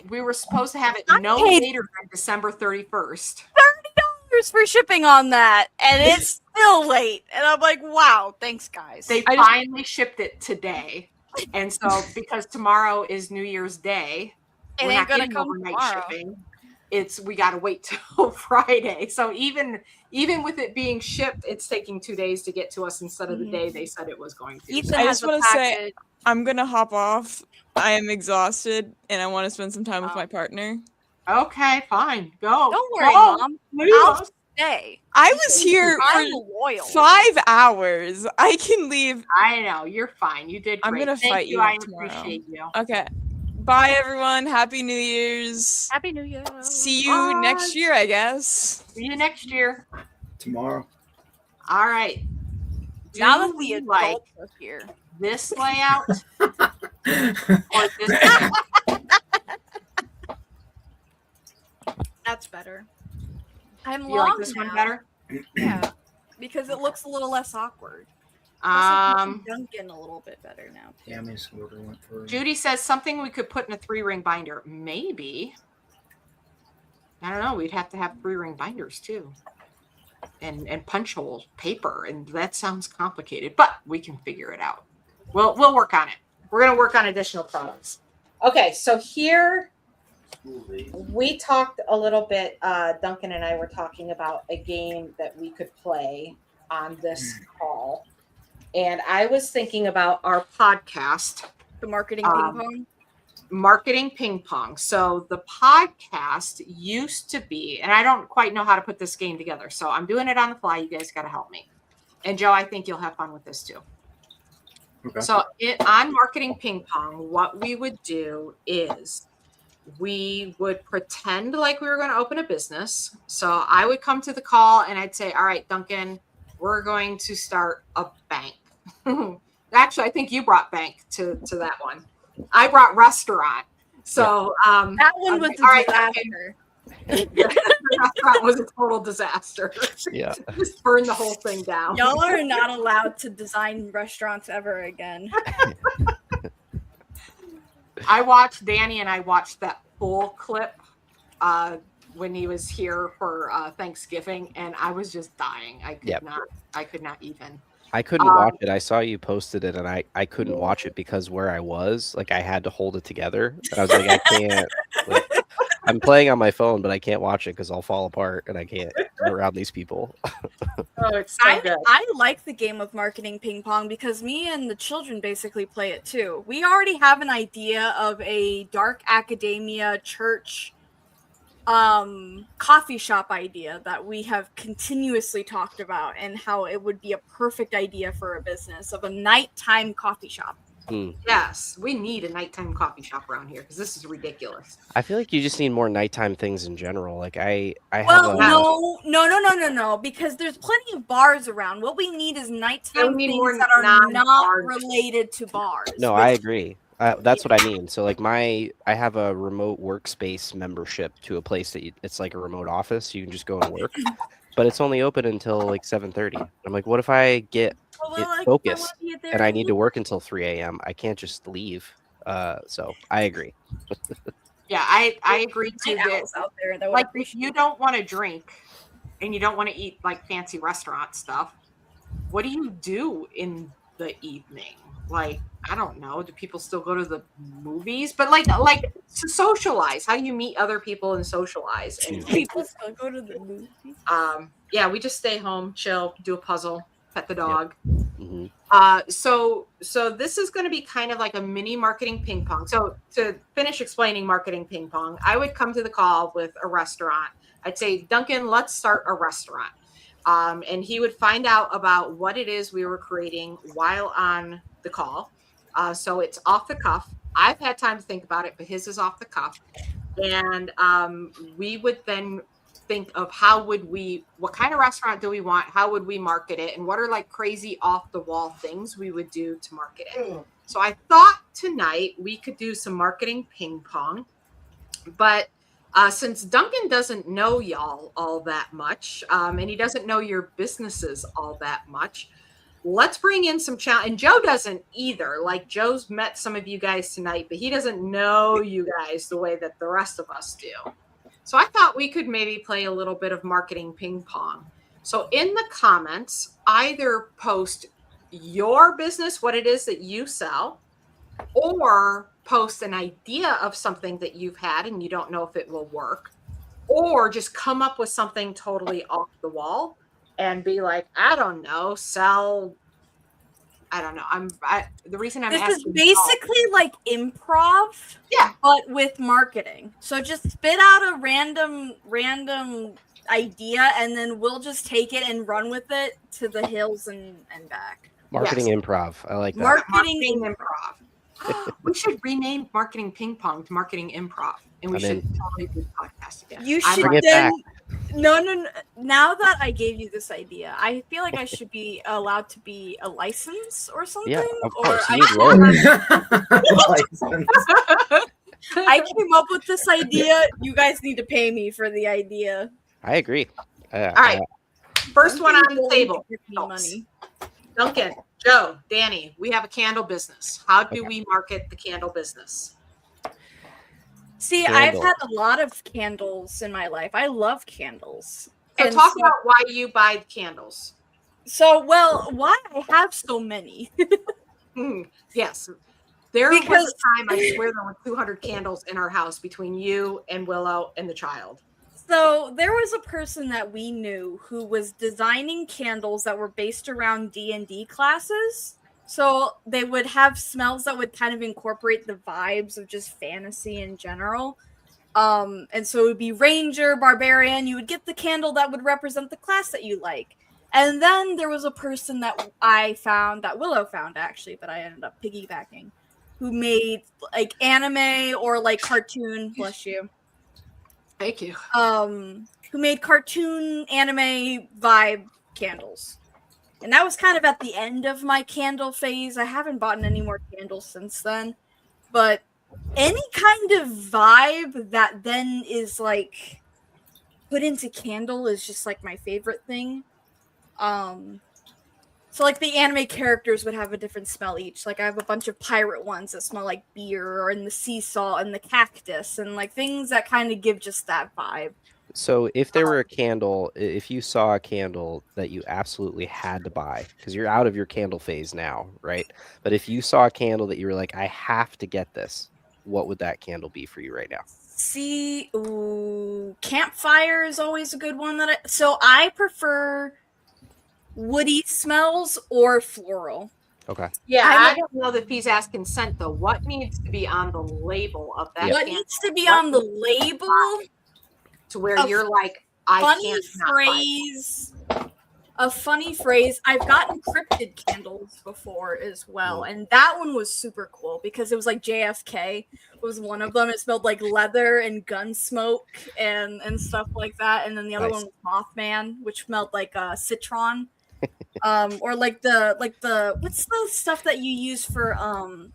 we were supposed to have it no later than December 31st. $30 for shipping on that, and it's still late. And I'm like, wow, thanks, guys. They finally shipped it today. And so because tomorrow is New Year's Day, it ain't gonna come overnight tomorrow. Shipping. We gotta wait till Friday. So even even with it being shipped, it's taking 2 days to get to us instead of the day they said it was going to. Ethan I has just a want to say package. I'm gonna hop off. I am exhausted and I want to spend some time with my partner. Okay, fine. Go. Don't worry, Go. Mom. Leave I'll us. stay. I was here I'm for loyal. 5 hours. I can leave. I know. You're fine. You did great. I'm gonna Thank fight you I tomorrow. appreciate you. Okay. Bye, everyone. Happy New Year's. Happy New Year. See you next year, I guess. See you next year. Tomorrow. All right. Now that Do the you adults are here. this layout or this layout? That's better. I'm You long like this now. one better? Yeah, because it looks a little less awkward. Also, Um, Duncan a little bit better now. Tammy's order went through. Judy says something we could put in a 3-ring binder. Maybe. I don't know. We'd have to have 3-ring binders too. And punch hole paper. And that sounds complicated, but we can figure it out. We'll work on it. We're going to work on additional products. Okay. So here we talked a little bit, Duncan and I were talking about a game that we could play on this call. And I was thinking about our podcast. The marketing ping pong. Marketing ping pong. So the podcast used to be, and I don't quite know how to put this game together, so I'm doing it on the fly. You guys got to help me. And Joe, I think you'll have fun with this too. Okay. So on marketing ping pong, what we would do is we would pretend like we were going to open a business. So I would come to the call and I'd say, all right, Duncan, we're going to start a bank. Actually, I think you brought bank to that one. I brought restaurant. So that one was a disaster. The restaurant was a total disaster. Yeah. Just burned the whole thing down. Y'all are not allowed to design restaurants ever again. Danny and I watched that full clip when he was here for Thanksgiving, and I was just dying. I could not even. I couldn't watch it. I saw you posted it, and I couldn't watch it because where I was, like, I had to hold it together. And I was like, I can't. Like, I'm playing on my phone, but I can't watch it because I'll fall apart, and I can't get around these people. Oh, it's so good. I like the game of marketing ping pong because me and the children basically play it too. We already have an idea of a dark academia church coffee shop idea that we have continuously talked about, and how it would be a perfect idea for a business of a nighttime coffee shop. Yes, we need a nighttime coffee shop around here because this is ridiculous. I feel like you just need more nighttime things in general. Like I Well, have no, because there's plenty of bars around. What we need is nighttime need things more that are not non-bars. related to bars. No, I agree. That's what I mean. So like I have a remote workspace membership to a place that it's like a remote office. You can just go and work, but it's only open until like 7:30. I'm like, what if I get focused and I need to work until 3 a.m.? I can't just leave. So I agree. Yeah, I agree too. Owls out there that would like if you don't want to drink and you don't want to eat like fancy restaurant stuff, what do you do in the evening? Like, I don't know. Do people still go to the movies? But like to socialize. How do you meet other people and socialize? And people still go to the movies. Yeah, we just stay home, chill, do a puzzle, pet the dog. Yep. So this is going to be kind of like a mini marketing ping pong. So to finish explaining marketing ping pong, I would come to the call with a restaurant. I'd say, Duncan, let's start a restaurant. And he would find out about what it is we were creating while on the call. So it's off the cuff. I've had time to think about it, but his is off the cuff. And we would then think of what kind of restaurant do we want? How would we market it? And what are like crazy off the wall things we would do to market it? So I thought tonight we could do some marketing ping pong, but since Duncan doesn't know y'all all that much, and he doesn't know your businesses all that much, let's bring in some challenge. And Joe doesn't either. Like, Joe's met some of you guys tonight, but he doesn't know you guys the way that the rest of us do. So I thought we could maybe play a little bit of marketing ping pong. So in the comments, either post your business, what it is that you sell, or post an idea of something that you've had and you don't know if it will work, or just come up with something totally off the wall and be like, I don't know, sell. I don't know. The reason I'm This is asking basically like improv, yeah, but with marketing. So just spit out a random idea, and then we'll just take it and run with it to the hills and back. Marketing improv. I like that. Marketing improv. We should rename marketing ping pong to marketing improv, and we should totally do the podcast again. You should then. No. Now that I gave you this idea, I feel like I should be allowed to be a license or something. Yeah, of or course. I came up with this idea. You guys need to pay me for the idea. I agree. All right. First one on the table. Money. Duncan, Joe, Danny, we have a candle business. How do we market the candle business? See, I've had a lot of candles in my life. I love candles. So talk about why you buy candles. So, why I have so many. Yes. There was a time, I swear, there were 200 candles in our house between you and Willow and the child. So there was a person that we knew who was designing candles that were based around D&D classes. So they would have smells that would kind of incorporate the vibes of just fantasy in general. And so it would be Ranger, Barbarian. You would get the candle that would represent the class that you like. And then there was a person that I found, that Willow found actually, but I ended up piggybacking, who made like anime or like cartoon, bless you. Thank you. Who made cartoon anime vibe candles. And that was kind of at the end of my candle phase. I haven't bought any more candles since then. But any kind of vibe that then is like put into candle is just like my favorite thing. So like the anime characters would have a different smell each. Like I have a bunch of pirate ones that smell like beer, and the sea salt and the cactus, and like things that kind of give just that vibe. So if there were a candle, if you saw a candle that you absolutely had to buy, because you're out of your candle phase now, right? But if you saw a candle that you were like, I have to get this, what would that candle be for you right now? See, campfire is always a good one so I prefer woody smells or floral. Okay. Yeah, I don't know if he's asking consent though. What needs to be on the label of that? What needs to be on the label? To where you're like, I can't phrase. A funny phrase. I've gotten cryptid candles before as well, and that one was super cool because it was like JFK was one of them. It smelled like leather and gun smoke and stuff like that, and then the other one was Mothman, which smelled like citron. Or like the what's the stuff that you use for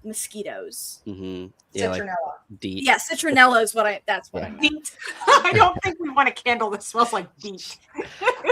mosquitoes? Mm-hmm. Yeah, citronella. Like DEET. Yeah, citronella is what I meant. DEET. I don't think we want a candle that smells like DEET.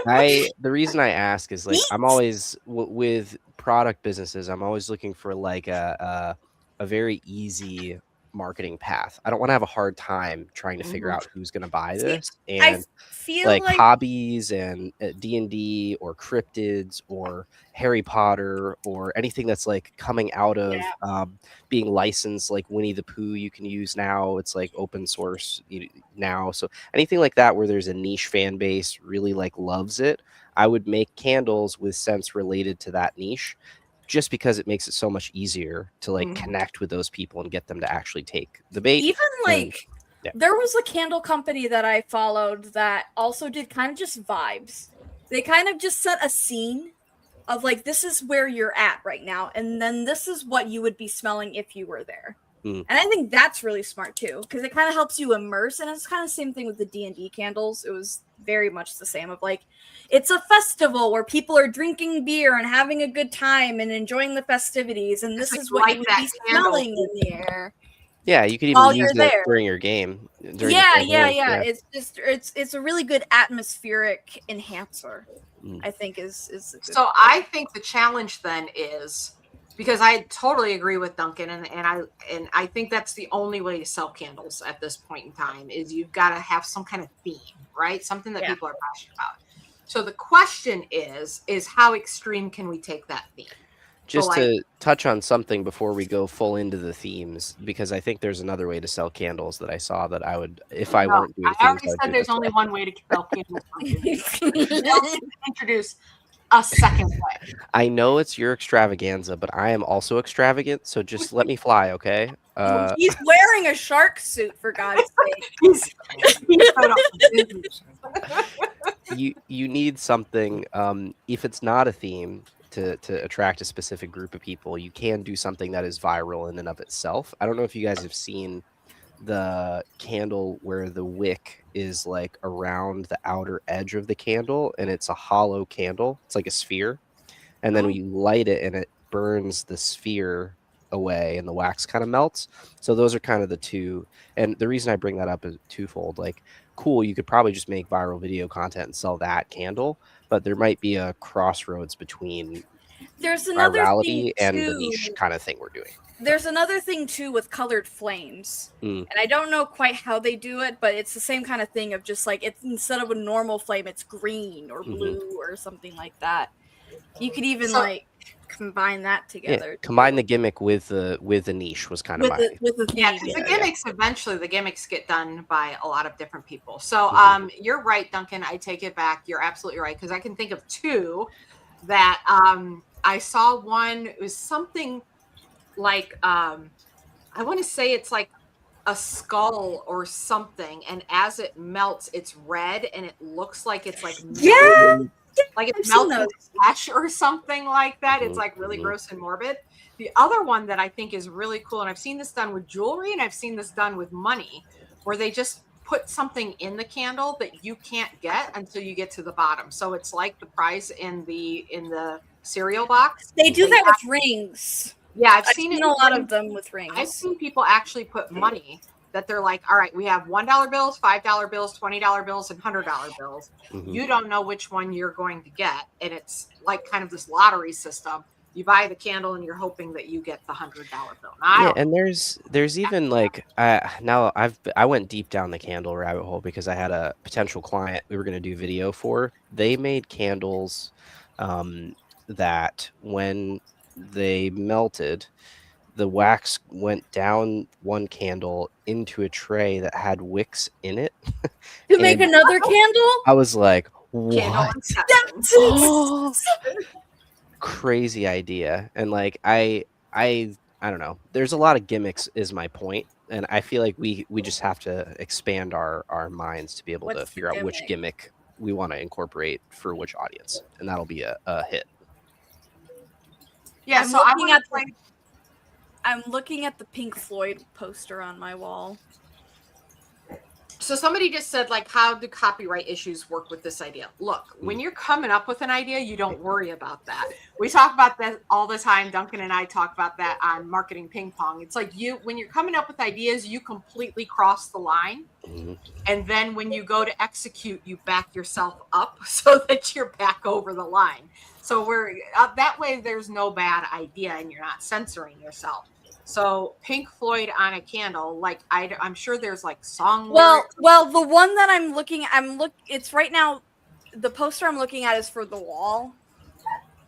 The reason I ask is like I'm always with product businesses. I'm always looking for like a very easy marketing path. I don't want to have a hard time trying to figure out who's going to buy this. And I feel like hobbies and D&D or cryptids or Harry Potter or anything that's like coming out of being licensed, like Winnie the Pooh you can use now. It's like open source now. So anything like that where there's a niche fan base really like loves it, I would make candles with scents related to that niche, just because it makes it so much easier to like connect with those people and get them to actually take the bait. Even like there was a candle company that I followed that also did kind of just vibes. They kind of just set a scene of like, this is where you're at right now, and then this is what you would be smelling if you were there. And I think that's really smart too, because it kind of helps you immerse. And it's kind of the same thing with the D&D candles. It was very much the same of like, it's a festival where people are drinking beer and having a good time and enjoying the festivities. And this is what you would be smelling in the air. Yeah, you could even use it during your game. Yeah. It's just it's a really good atmospheric enhancer. I think is so. I think the challenge then is, because I totally agree with Duncan, and I think that's the only way to sell candles at this point in time is you've got to have some kind of theme, right? Something that people are passionate about. So the question is how extreme can we take that theme? Just like, to touch on something before we go full into the themes, because I think there's another way to sell candles that I saw that I would, if I no, weren't doing I themes, already I would said do there's this only way. one way to sell candles. Introduce a second way. I know it's your extravaganza, but I am also extravagant, so just let me fly, okay? He's wearing a shark suit, for God's sake. He's so you need something. If it's not a theme to attract a specific group of people, you can do something that is viral in and of itself. I don't know if you guys have seen the candle where the wick is like around the outer edge of the candle, and it's a hollow candle. It's like a sphere, and then when you light it and it burns the sphere away and the wax kind of melts. So those are kind of the two. And the reason I bring that up is twofold. Like, cool, you could probably just make viral video content and sell that candle, but there might be a crossroads between There's another thing virality and the too. niche kind of thing we're doing. There's another thing too with colored flames, Mm. and I don't know quite how they do it, but it's the same kind of thing of just like, it's instead of a normal flame, it's green or blue or something like that. You could even like combine that together. Yeah, combine the gimmick with the niche was kind of my with the Yeah, theme. because the gimmicks eventually the gimmicks get done by a lot of different people. So you're right, Duncan. I take it back. You're absolutely right, because I can think of two that I saw. One, it was something like I want to say it's like a skull or something, and as it melts, it's red and it looks like it's like like it's melting flesh or something like that. It's like really gross and morbid. The other one that I think is really cool, and I've seen this done with jewelry and I've seen this done with money, where they just put something in the candle that you can't get until you get to the bottom. So it's like the prize in the cereal box. They do that with rings. Yeah, I've seen it a lot in of them with rings. I've seen people actually put money that they're like, all right, we have $1 bills, $5 bills, $20 bills, and $100 bills. You don't know which one you're going to get. And it's like kind of this lottery system. You buy the candle and you're hoping that you get the $100 bill. Yeah, and there's even like now I went deep down the candle rabbit hole because I had a potential client we were going to do video for. They made candles that when they melted, the wax went down one candle into a tray that had wicks in it. To make another candle? I was like, what? Crazy idea. And like I don't know. There's a lot of gimmicks is my point. And I feel like we just have to expand our minds to be able to figure out which gimmick we want to incorporate for which audience. And that'll be a hit. Yeah, I'm looking at the Pink Floyd poster on my wall. So somebody just said, like, how do copyright issues work with this idea? Look, when you're coming up with an idea, you don't worry about that. We talk about that all the time. Duncan and I talk about that on Marketing Ping Pong. It's like when you're coming up with ideas, you completely cross the line. And then when you go to execute, you back yourself up so that you're back over the line. So we're that way, there's no bad idea and you're not censoring yourself. So Pink Floyd on a candle, like I'm sure there's like song lyrics. Well, the one that it's right now, the poster I'm looking at is for the wall.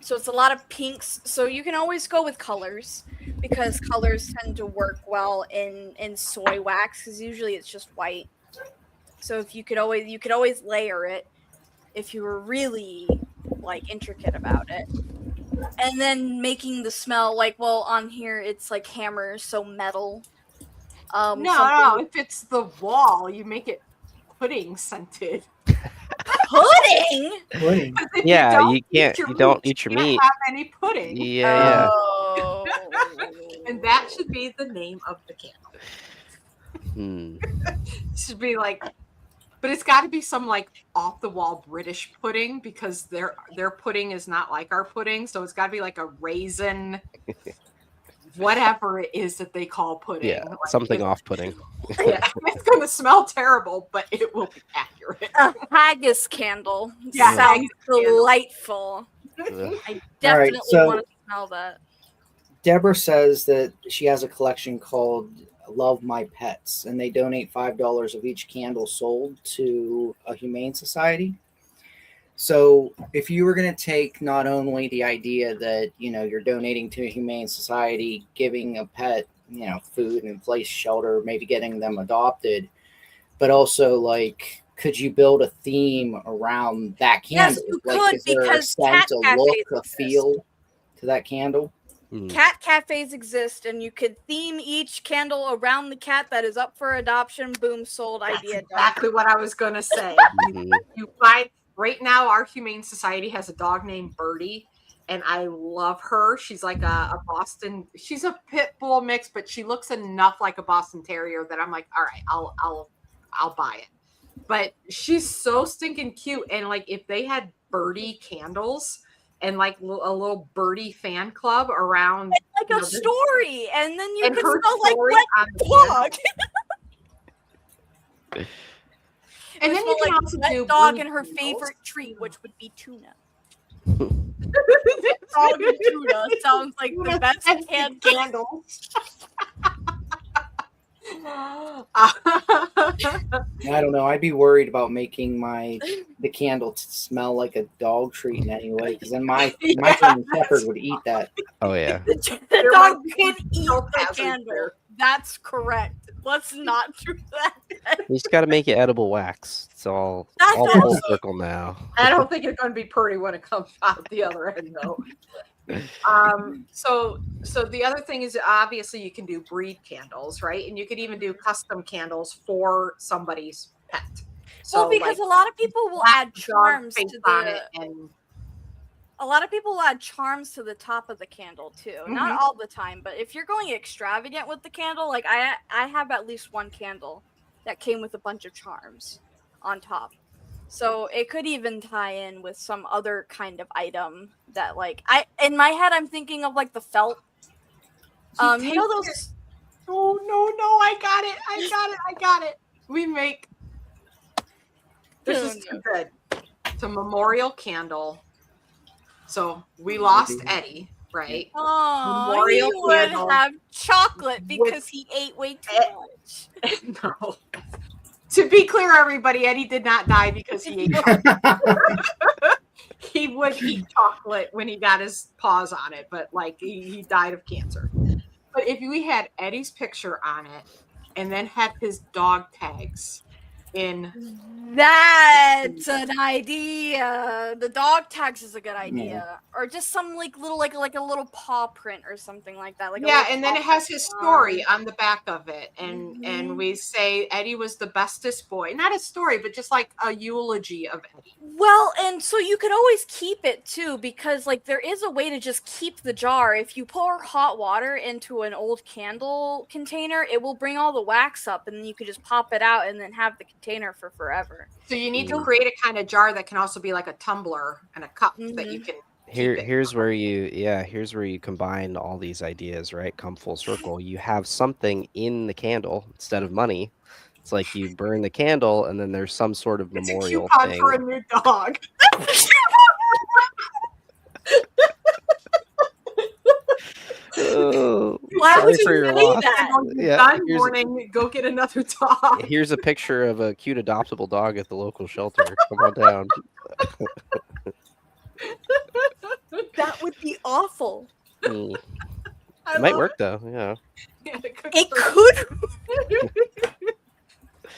So it's a lot of pinks. So you can always go with colors because colors tend to work well in soy wax because usually it's just white. So if you could always layer it if you were really like intricate about it. And then making the smell on here it's like hammer, so metal. No, if it's the wall, you make it pudding scented. Pudding? Pudding. Yeah, you don't eat your meat. Have any pudding. Yeah. And that should be the name of the candle. It should be like, but it's got to be some like off the wall British pudding because their pudding is not like our pudding, so it's got to be like a raisin, whatever it is that they call pudding. Yeah, like something off-putting. Yeah, it's going to smell terrible, but it will be accurate. A haggis candle. Yeah, sounds delightful. I definitely want to smell that. Deborah says that she has a collection called Love My Pets, and they donate $5 of each candle sold to a humane society. So if you were going to take not only the idea that, you're donating to a humane society, giving a pet, food and place, shelter, maybe getting them adopted, but also like, could you build a theme around that candle? Yes, you like, could, is there a because cat scent, a cafes look, a exist. feel to that candle? Cat cafes exist, and you could theme each candle around the cat that is up for adoption. Boom, sold. Idea. That's exactly what I was going to say. You find right now our Humane Society has a dog named Birdie, and I love her. She's like a Boston. She's a pit bull mix, but she looks enough like a Boston Terrier that I'm like, all right, I'll buy it. But she's so stinking cute, and like if they had Birdie candles and like a little Birdie fan club around, like a story, and then you and can her smell like story wet on the dog. And then you can also wet do dog blue and her candles. favorite treat, which would be tuna. Dog and tuna sounds like the best canned candles. I don't know. I'd be worried about making the candle smell like a dog treat in any way, because then my German Shepherd would eat that. Oh yeah. The dog could eat the candle. That's correct. Let's not do that. You just got to make it edible wax. It's all full circle now. I don't think it's going to be pretty when it comes out the other end, though. So the other thing is, obviously you can do breed candles, right? And you could even do custom candles for somebody's pet. So well, because like, a lot of people will add charms to on the. it, and A lot of people will add charms to the top of the candle too. Not all the time, but if you're going extravagant with the candle, like I have at least one candle that came with a bunch of charms on top. So it could even tie in with some other kind of item that, like, in my head I'm thinking of like the felt. You know those. Oh no! I got it! We make. This is too good. It's a memorial candle. So we lost Eddie, right? Oh, Memorial he would candle have chocolate because he ate way too much. No. To be clear, everybody, Eddie did not die because he ate chocolate. He would eat chocolate when he got his paws on it, but like he died of cancer. But if we had Eddie's picture on it and then had his dog tags in, that's an idea. The dog tags is a good idea, or just some like little like a little paw print or something like that. Like yeah, and then it has his story on the back of it, and we say Eddie was the bestest boy. Not a story, but just like a eulogy of Eddie. Well, and so you could always keep it too, because like there is a way to just keep the jar. If you pour hot water into an old candle container, it will bring all the wax up, and then you could just pop it out and then have the container for forever. So you need to create a kind of jar that can also be like a tumbler and a cup that you can. Here's where you combine all these ideas, right? Come full circle. You have something in the candle instead of money. It's like you burn the candle, and then there's some sort of memorial coupon thing. for a new dog. Why Sorry would for you your say loss. that? Yeah, Morning, go get another dog. here's a picture of a cute adoptable dog at the local shelter. Come on down. That would be awful. It might work though. Yeah. It could.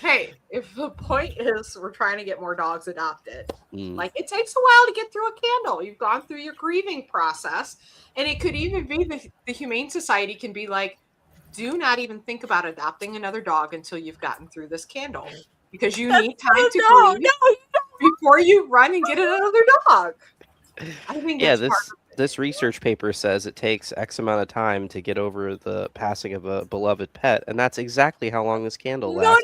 Hey, if the point is we're trying to get more dogs adopted, like it takes a while to get through a candle. You've gone through your grieving process, and it could even be the Humane Society can be like, do not even think about adopting another dog until you've gotten through this candle, because you need time to grieve before you run and get another dog. I think this research paper says it takes X amount of time to get over the passing of a beloved pet, and that's exactly how long this candle lasts.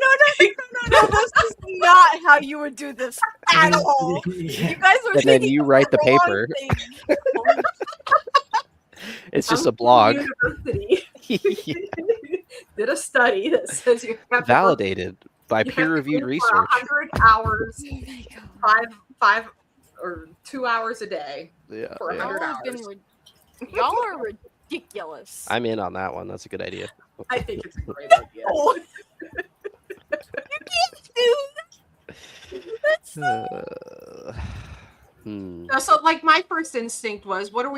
No, this is not how you would do this at all. You guys are And then you write the paper. It's just a blog. University did a study that says you have Validated by peer-reviewed research. 100 hours, 5 or 2 hours a day for 100 hours. Y'all are ridiculous. I'm in on that one. That's a good idea. I think it's a great idea. You can't do that. So like my first instinct was, what do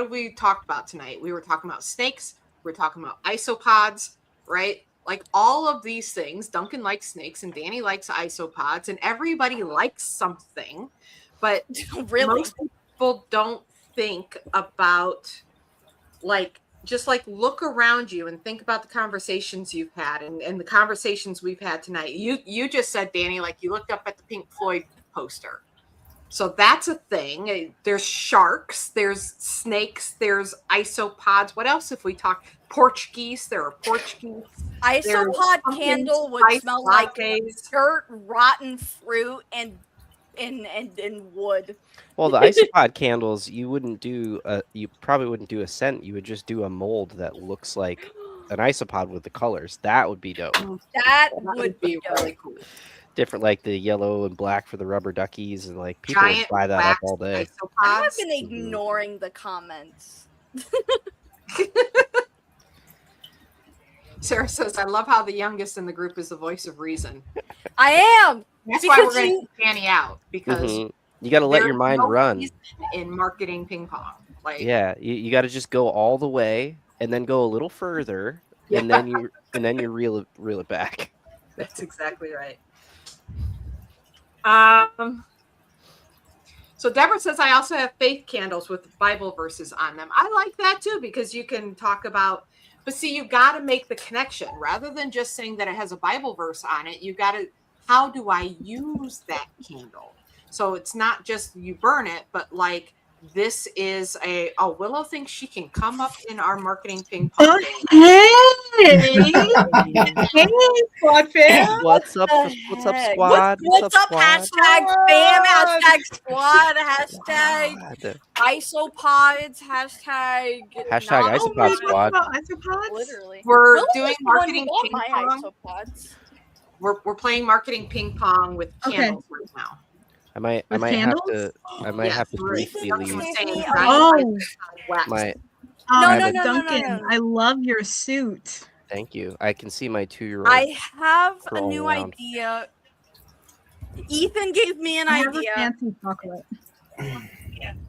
we talk about tonight? We were talking about snakes. We were talking about isopods, right? Like all of these things. Duncan likes snakes and Danny likes isopods, and everybody likes something, but Really? most people don't think about like just like look around you and think about the conversations you've had and the conversations we've had tonight. You just said, Danny, like you looked up at the Pink Floyd poster. So that's a thing. There's sharks, there's snakes, there's isopods. What else if we talk Portuguese? There are Portuguese. Isopod candle would smell like dirt, rotten fruit, and wood. Well, the isopod candles, you probably wouldn't do a scent. You would just do a mold that looks like an isopod with the colors. That would be dope. That would be really cool. Different, like the yellow and black for the rubber duckies, and like people would buy that up all day. I have been ignoring the comments. Sarah says, I love how the youngest in the group is the voice of reason. I am. That's why we're going to take Danny out, because you got to let your mind run in marketing ping pong. Like, yeah, you got to just go all the way and then go a little further, and then you reel it back. That's exactly right. So Deborah says, I also have faith candles with Bible verses on them. I like that too, because you can talk about, but see, you got to make the connection rather than just saying that it has a Bible verse on it. You got to, how do I use that candle? So it's not just you burn it, but like this is Willow thinks she can come up in our marketing ping pong. Hey, squad fam. What's up? What's up, squad? What's up? Squad? Hashtag spam. Hashtag squad. Hashtag isopods. Hashtag isopod squad. Literally, we're doing marketing ping ping pong. Isopods. We're playing marketing ping pong with candles right now. I might have to briefly leave. Oh, No, Duncan, I love your suit. Thank you. I can see my 2-year-old. I have a crawling new around. idea. Ethan gave me an I have idea. a fancy chocolate.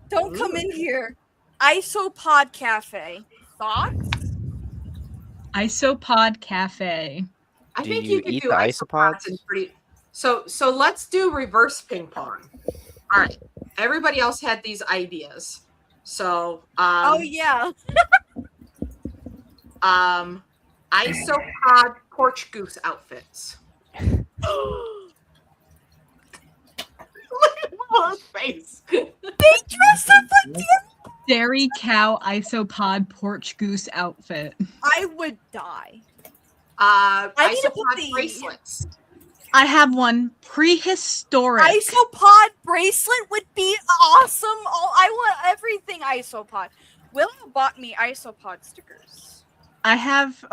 Don't come in here. Isopod Cafe. Thoughts? Isopod Cafe. I Do think you you could eat do the isopods and pretty. So let's do reverse ping pong. All right. Everybody else had these ideas. So oh yeah. Isopod porch goose outfits. Look at Willow's face. They dress up like Dairy cow isopod porch goose outfit. I would die. I need to put isopod the- bracelets. I have one prehistoric. Isopod bracelet would be awesome. Oh, I want everything isopod. Willow bought me isopod stickers. I have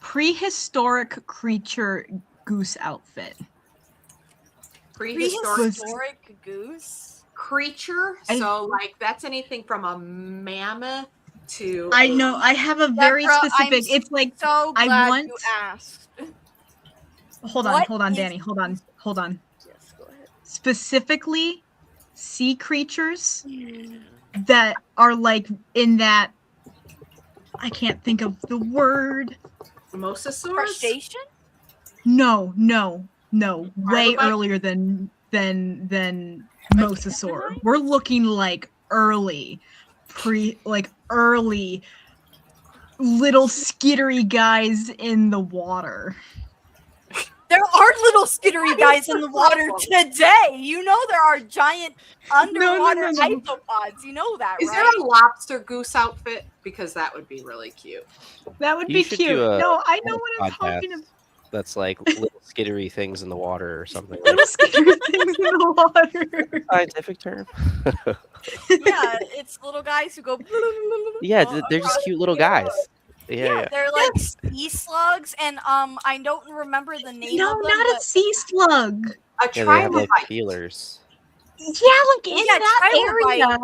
prehistoric creature goose outfit. Prehistoric goose creature. So like that's anything from a mammoth to. I know. I have a very Deborah, specific. I'm It's like so glad I want. you asked. Hold What on, is- Danny. Hold on. Yes, go ahead. Specifically, sea creatures that are like in that. I can't think of the word. Mosasaurs? Crustacean? No. Way Arborvitae? earlier than mosasaur. We're looking like early little skittery guys in the water. There are little skittery guys in the water today. You know there are giant underwater no. isopods. You know that, Is right? there a lobster goose outfit? Because that would be really cute. That would You be should cute. do a No, I know whole what I'm talking podcast about. That's like little skittery things in the water or something. Little skittery things in the water. Scientific term. Yeah, it's little guys who go. Yeah, they're just cute little guys. Yeah. They're like sea slugs, and I don't remember the name No, of them. not a sea slug. A Yeah, they have like trilobite. feelers. Yeah, like in Yeah, that trilobite. area.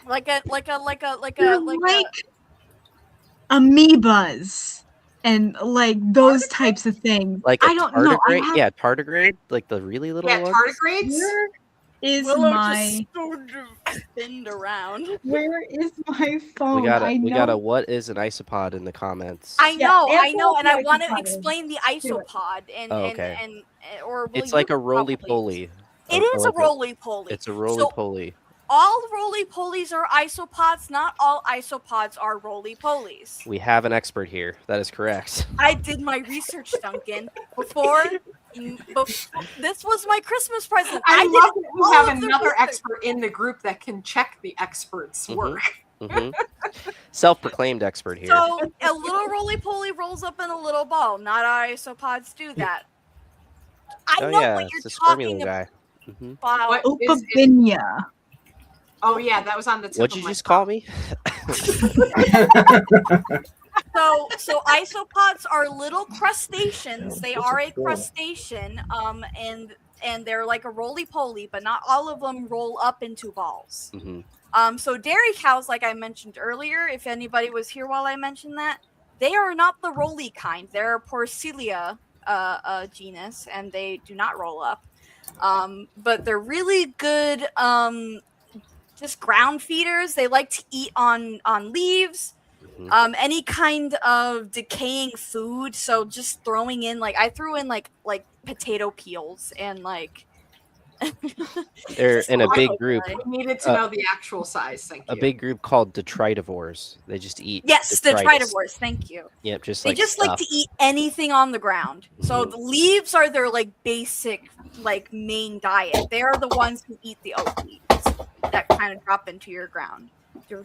like a They're like amoebas and like those types of things. Like a I don't know. I tardigrade. have Yeah, tardigrade, like the really little Yeah, ones. tardigrades. is Willow my just sort of spinned around. where is my phone? We got I a know. what is an isopod in the comments. I know, answer and I what want to isopod is. explain the Do it. isopod Oh, okay. and or well, It's you like a could roly probably- poly. It is a roly poly. It's a roly poly. All roly polies are isopods. Not all isopods are roly polies. We have an expert here. That is correct. I did my research, Duncan, before. This was my Christmas present. I did love that we all have of the another research. expert in the group that can check the expert's work. Self-proclaimed expert here. So a little roly poly rolls up in a little ball. Not our isopods do that. I know what you're it's a talking Squirmula guy. about. What is it? Opabinia. Oh yeah, that was on the tip What'd of you my just call me? So isopods are little crustaceans. They are a crustacean, and they're like a roly poly, but not all of them roll up into balls. So dairy cows, like I mentioned earlier, if anybody was here while I mentioned that, they are not the roly kind. They're a Porcelia genus, and they do not roll up. But they're really good just ground feeders. They like to eat on leaves, any kind of decaying food. So just throwing in, like I threw in like potato peels and like They're in a big group. We needed to know the actual size. Thank you. A big group called detritivores. They just eat. Yes, detritivores. Thank you. Yep, just they like just like to eat anything on the ground. So the leaves are their like basic like main diet. They are the ones who eat the oak leaves that kind of drop into your ground,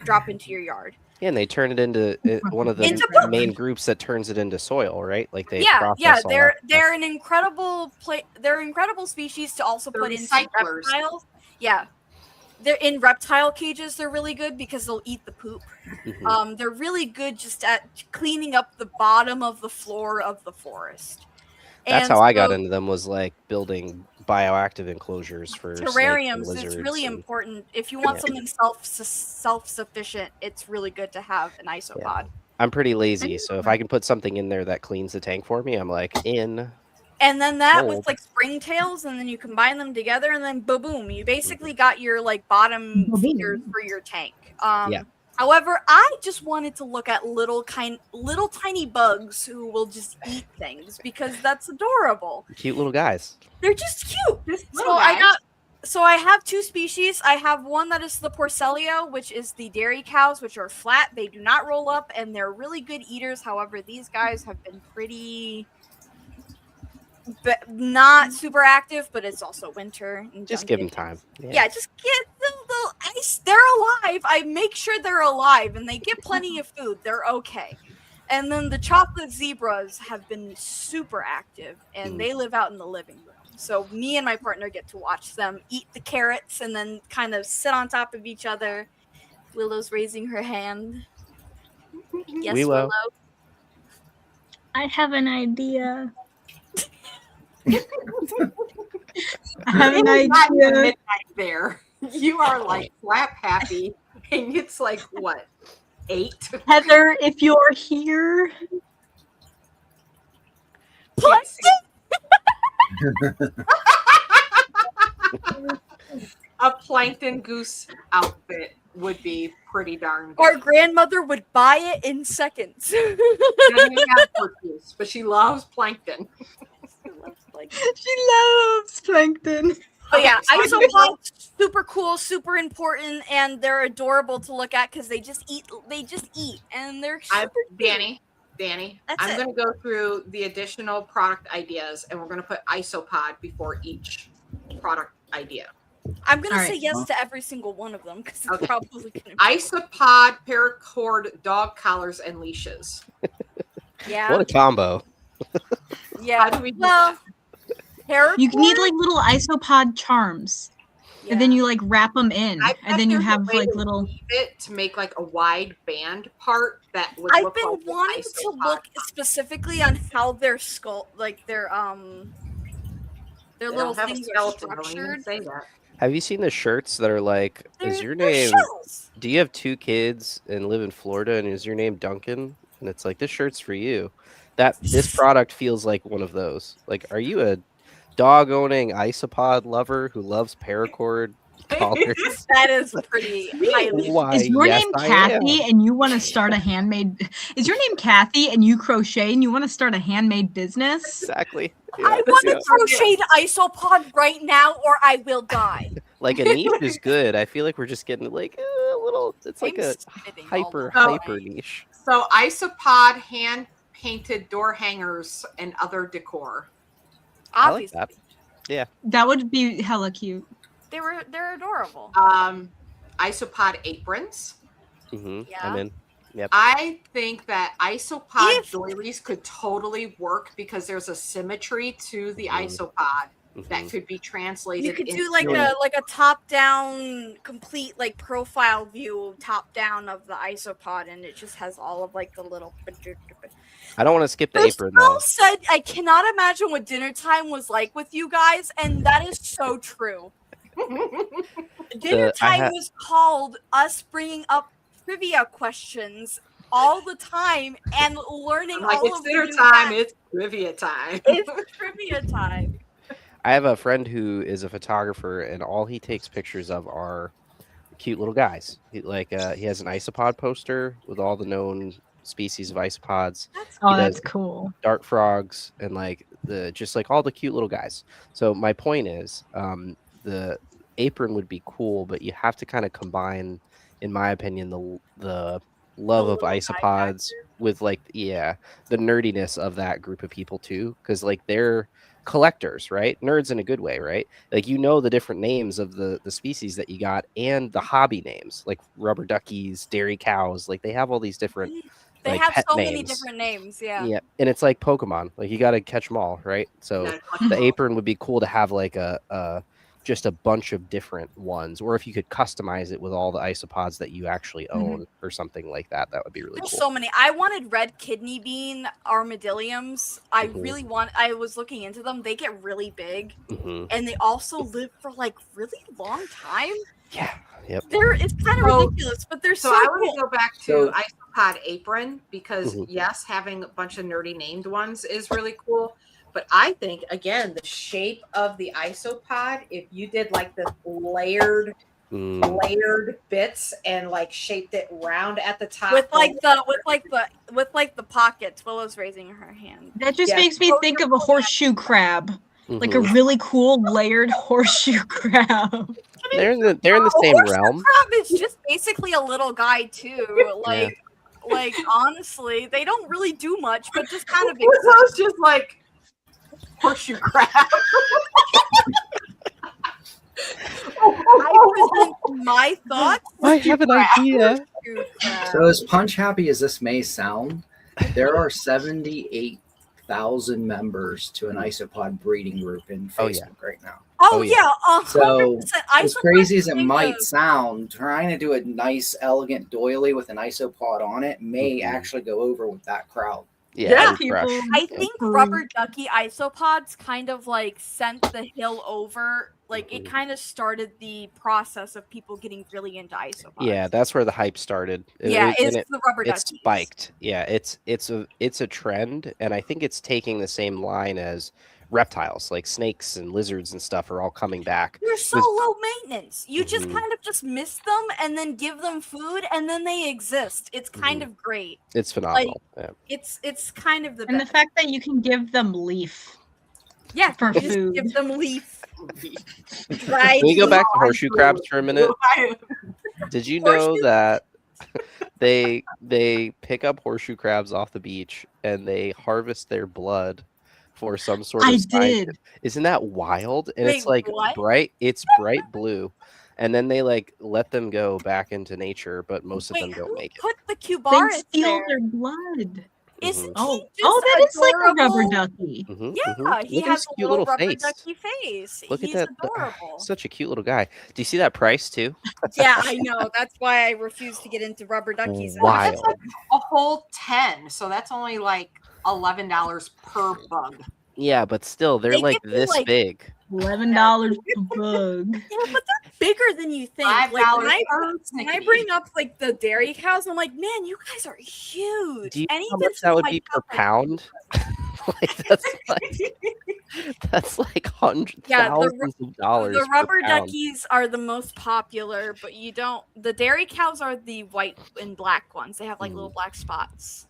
drop into your yard. Yeah, and they turn it into one of the main groups that turns it into soil, right? Like they process all that. They're an incredible they're incredible species to also put into reptiles. Yeah. They're in reptile cages. They're really good because they'll eat the poop. They're really good just at cleaning up the bottom of the floor of the forest. That's how I got into them, was like building bioactive enclosures for terrariums. Snakes and it's really and, important if you want something self-sufficient. It's really good to have an isopod. Yeah. I'm pretty lazy, so if I can put something in there that cleans the tank for me, I'm like in. And then that with like springtails, and then you combine them together, and then boom, you basically got your like bottom feeders for your tank. However, I just wanted to look at little tiny bugs who will just eat things because that's adorable. Cute little guys. They're just cute. So I have two species. I have one that is the Porcelia, which is the dairy cows, which are flat. They do not roll up, and they're really good eaters. However, these guys have been pretty not super active, but it's also winter. Just give them time. Yeah, just get the ice. They're alive. I make sure they're alive, and they get plenty of food. They're okay. And then the chocolate zebras have been super active, and they live out in the living room. So me and my partner get to watch them eat the carrots and then kind of sit on top of each other. Willow's raising her hand. Yes, Willow. I have an idea. I have an idea. Midnight there. You are like slap happy, and it's like what, 8? Heather, if you're here, a plankton goose outfit would be pretty darn good. Our grandmother would buy it in seconds. She doesn't even have goose, but she loves plankton. She loves plankton. But yeah, isopods, super cool, super important, and they're adorable to look at because they just eat, and they're super Danny, I'm going to go through the additional product ideas, and we're going to put isopod before each product idea. I'm going to say yes to every single one of them because it's probably going to be isopod, paracord, dog collars, and leashes. Yeah. What a combo. Yeah. How do we You need like little isopod charms, and then you like wrap them in, and then you have like little. It to make like a wide band part that would. I've been wanting to look specifically on how their skull, like their little things are structured. Have you seen the shirts that are like, is your name, do you have 2 kids and live in Florida, and is your name Duncan? And it's like, this shirt's for you. This product feels like one of those. Like, are you a dog owning isopod lover who loves paracord collars. That is pretty highly. Why? Is your yes, name I Kathy am. and you want to start a handmade? Is your name Kathy and you crochet and you want to start a handmade business? Exactly. I want a crocheted isopod right now, or I will die. Like a niche is good. I feel like we're just getting like a little. It's like a hyper niche. So isopod hand painted door hangers and other decor. I like that. Yeah. That would be hella cute. They're adorable. Isopod aprons. Mm-hmm. Yeah. I'm in. Yep. I think that isopod doilies could totally work because there's a symmetry to the isopod that could be translated. You could do into like a top down, complete like profile view top down of the isopod, and it just has all of like the little. I don't want to skip the apron Crystal though. said, "I cannot imagine what dinner time was like with you guys," and that is so true. Dinner time was called us bringing up trivia questions all the time and learning like all it's of dinner the new time. facts. It's trivia time. It's trivia time. I have a friend who is a photographer, and all he takes pictures of are cute little guys. He has an isopod poster with all the known species of isopods. That's cool. Dart frogs and like just all the cute little guys. So my point is, the apron would be cool, but you have to kind of combine, in my opinion, the love of isopods with the nerdiness of that group of people too, because like they're collectors, right? Nerds in a good way, right? Like the different names of the species that you got and the hobby names, like rubber duckies, dairy cows. Like they have all these different They like have pet so names. many different names, yeah. Yeah, and it's like Pokemon. Like you got to catch them all, right? So the apron would be cool to have like a just a bunch of different ones, or if you could customize it with all the isopods that you actually own or something like that, that would be really There's cool. so many. I wanted red kidney bean armadilliums. I was looking into them. They get really big, and they also live for like really long time. Yeah. Yep. It's kind of ridiculous, but they're so I cool. want to go back to isopod apron because yes, having a bunch of nerdy named ones is really cool. But I think again, the shape of the isopod, if you did like the layered bits and like shaped it round at the top with the pockets. Willow's raising her hand. That just makes me think of a horseshoe crab. Like a really cool layered horseshoe crab. They're in the same realm. Crab is just basically a little guy too. Like honestly, they don't really do much, but just kind of. It's just like horseshoe crab. I present my thoughts. I have an idea. So as punch happy as this may sound, there are 78,000 members to an isopod breeding group in Facebook right now. Oh yeah, 100%. So as crazy as it might sound, trying to do a nice, elegant doily with an isopod on it may actually go over with that crowd. Yeah, I think rubber ducky isopods kind of like sent the hill over. Like it kind of started the process of people getting really into isopods. Yeah, that's where the hype started. It's the rubber duckies. It's spiked. Yeah, it's a trend, and I think it's taking the same line as reptiles, like snakes and lizards and stuff are all coming back. They're so low maintenance. You just kind of just miss them and then give them food and then they exist. It's kind of great. It's phenomenal. It's kind of the And best. the fact that you can give them leaf. Yeah, for you food. just give them leaf. Can we go back to horseshoe crabs for a minute? Did you know that they pick up horseshoe crabs off the beach and they harvest their blood for some sort of Isn't that wild? And it's like bright blue. And then they like let them go back into nature, but most of them don't make it. Put the cubaris They steal there. their blood. Isn't he that is like a rubber ducky. Yeah, he Look at has his a cute little little rubber face. ducky face. Look He's at that. adorable. Such a cute little guy. Do you see that price too? Yeah, I know. That's why I refuse to get into rubber duckies. Wild. That's like a whole 10, so that's only like $11 per bug. Yeah, but still, they're They like get you, this like, big. $11 per bug. Yeah, but they're bigger than you think. $5 Like per when I snickety. bring up like the dairy cows, I'm like, man, you guys are huge. Do you know And how even much that would like be per pound? Like that's like hundreds, Yeah, thousands of dollars. the per rubber pound. duckies are the most popular, but you don't. The dairy cows are the white and black ones. They have like little black spots.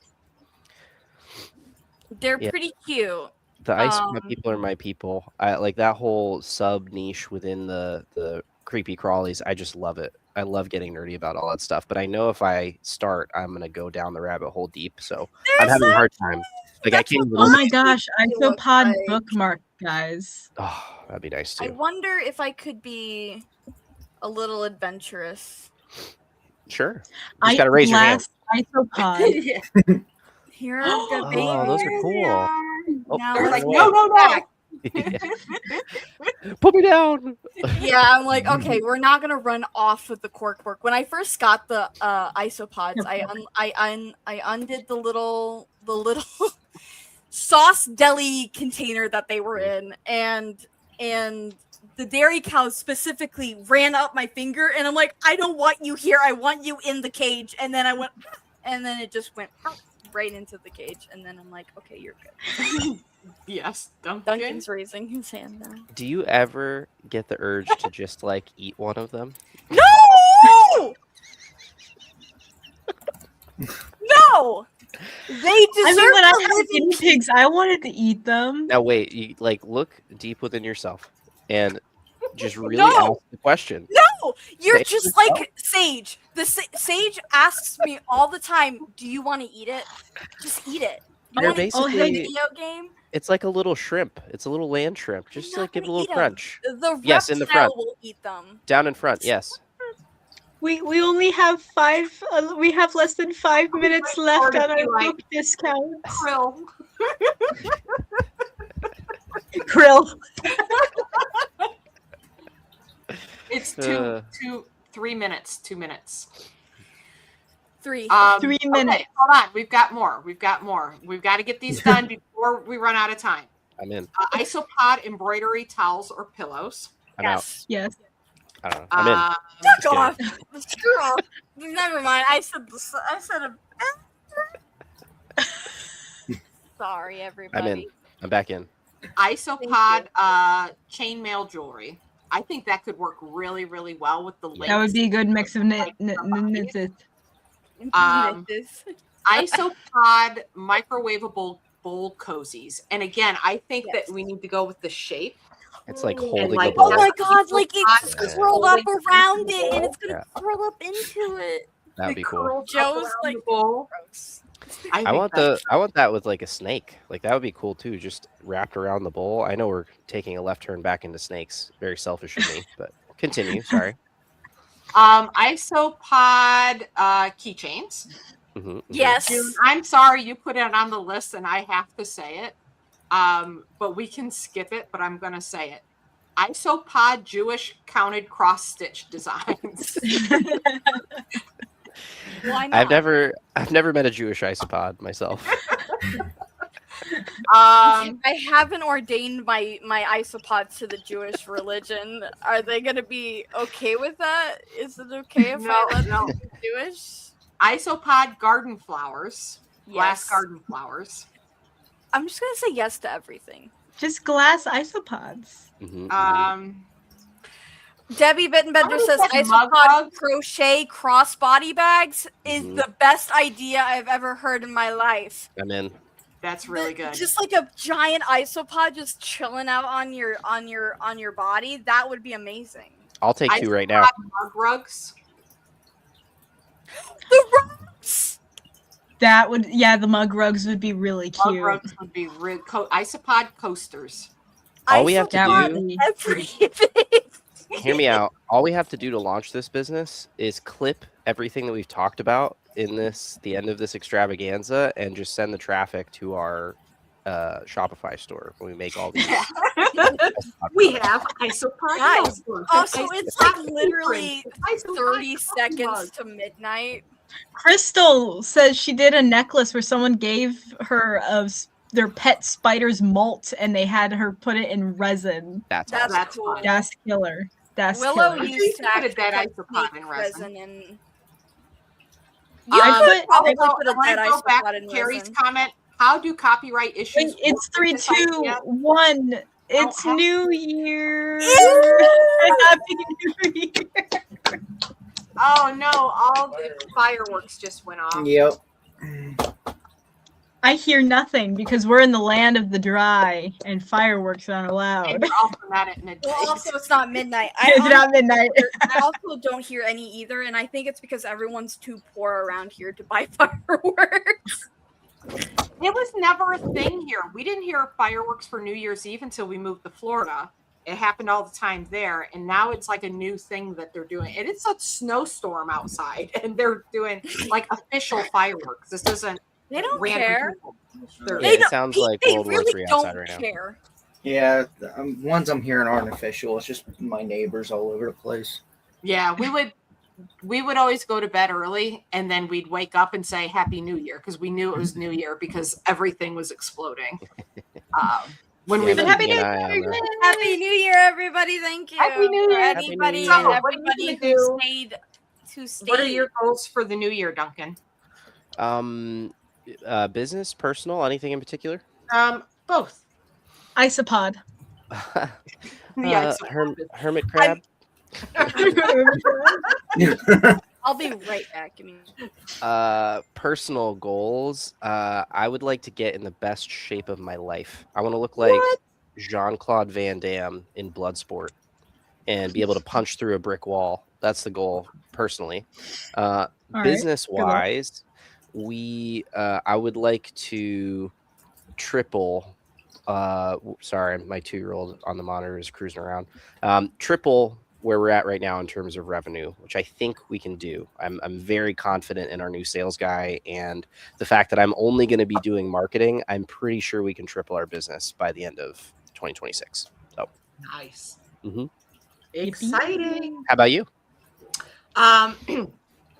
They're Yeah. pretty cute. The ice people are my people. I like that whole sub niche within the creepy crawlies. I just love it. I love getting nerdy about all that stuff. But I know if I start, I'm gonna go down the rabbit hole deep. So I'm having a hard time. Like I can't even. Oh my gosh, isopod bookmark, guys. Oh, that'd be nice too. I wonder if I could be a little adventurous. Sure. You just gotta raise your hand. Isopod. Here are the babies. Oh, those are cool. Oh, Now they're like, away. no. Put me down. Yeah, I'm like, okay, we're not gonna run off with the corkboard. When I first got the isopods, I undid the little sauce deli container that they were in, and the dairy cows specifically ran up my finger, and I'm like, I don't want you here. I want you in the cage. And then it just went right into the cage, and then I'm like, okay, you're good. Yes, Duncan's raising his hand now. Do you ever get the urge to just like eat one of them? No! No! They deserve I mean, when I to had live in guinea pigs, I wanted to eat them. Now wait, you like look deep within yourself and just really No! ask the question. No, you're Say just yourself. like Sage. The Sage asks me all the time, "Do you want to eat it? Just eat it. You They're want to play a basically video game?" it's like a little shrimp. It's a little land shrimp. Just like give it a little Eat 'em. crunch. The Yes, in the reptile front. will eat them. Down in front, yes. We only have we have less than 5 minutes left on our like book discount. Krill. Krill. It's 3 minutes. 2 minutes. 3 3 Okay, minutes. hold on. We've got more. We've got to get these done before we run out of time. I'm in. Isopod embroidery towels or pillows. I'm out. Yes. I don't know. I'm in. Fuck Just off. kidding. Screw off. Never mind. I said a. Sorry, everybody. I'm back in. Isopod chainmail jewelry. I think that could work really, really well with the links. That would be a good mix of knits. Isopod microwavable bowl cozies. And again, I think that we need to go with the shape. It's like And holding like, the bowl. Oh my god, like it's Yeah. curled up around it and it's gonna Yeah. curl up into it. That'd be cool. Joe's like gross. I want that with like a snake. Like that would be cool too, just wrapped around the bowl. I know we're taking a left turn back into snakes. Very selfish of me, but continue. Sorry. Isopod keychains. Yes. June, I'm sorry you put it on the list and I have to say it. But we can skip it, but I'm gonna say it. Isopod Jewish counted cross stitch designs. Why not? I've never met a Jewish isopod myself. I haven't ordained my isopods to the Jewish religion. Are they gonna be okay with that? Is it okay if I let them be Jewish? Isopod garden flowers. Glass Yes. garden flowers. I'm just gonna say yes to everything. Just glass isopods. Debbie Bittenbender Somebody says said mug isopod rugs. crochet crossbody bags is the best idea I've ever heard in my life. I'm in. That's really good. Just like a giant isopod just chilling out on your body. That would be amazing. I'll take two right now. Mug rugs. The rugs. That would, the mug rugs would be really Mug cute. rugs would be isopod coasters. All we have to That do, would be Everything. hear me out. All we have to do to launch this business is clip everything that we've talked about in the end of this extravaganza, and just send the traffic to our Shopify store when we make all these. We have isopod Guys, mugs. also, Isopod it's like footprints. literally Isopod 30 mugs. seconds to midnight. Crystal says she did a necklace where someone gave her their pet spider's molt and they had her put it in resin. That's cool. fun. That's killer. That's Willow killer. used to put a dead actually isopod make in resin. in. I You could put- probably I put a dead want to go back isopod to in Carrie's resin. comment. how do copyright issues? It's work 3, with this 2, idea? 1. It's have- New Year. Ew! Happy New Year. Oh no! All the fireworks just went off. Yep. I hear nothing because we're in the land of the dry and fireworks aren't allowed. And you're also not at midnight. Well, also it's not midnight. It's not midnight. I also don't hear any either, and I think it's because everyone's too poor around here to buy fireworks. It was never a thing here. We didn't hear fireworks for New Year's Eve until we moved to Florida. It happened all the time there, and now it's like a new thing that they're doing. And it's a snowstorm outside, and they're doing like official fireworks. This isn't. They don't random care. people. Yeah, it sounds like They World War really III don't outside right now. care. Yeah, ones I'm hearing aren't official. It's just my neighbors all over the place. Yeah, we would always go to bed early, and then we'd wake up and say Happy New Year because we knew it was New Year because everything was exploding. When we Happy New Year. Happy New Year, everybody! Thank you. Happy New Year. Anybody, Happy New Year. and So, what are you everybody gonna do? who stayed. What are your goals for the new year, Duncan? Business, personal, anything in particular? Both. Isopod. Yeah, hermit crab. I'll be right back. Give me. Personal goals. I would like to get in the best shape of my life. I want to look like Jean-Claude Van Damme in Bloodsport and be able to punch through a brick wall. That's the goal, personally. Business-wise, I would like to triple. Sorry, my 2-year-old on the monitor is cruising around. Triple where we're at right now in terms of revenue, which I think we can do. I'm very confident in our new sales guy, and the fact that I'm only going to be doing marketing, I'm pretty sure we can triple our business by the end of 2026. So nice. Mm-hmm. Exciting. How about you?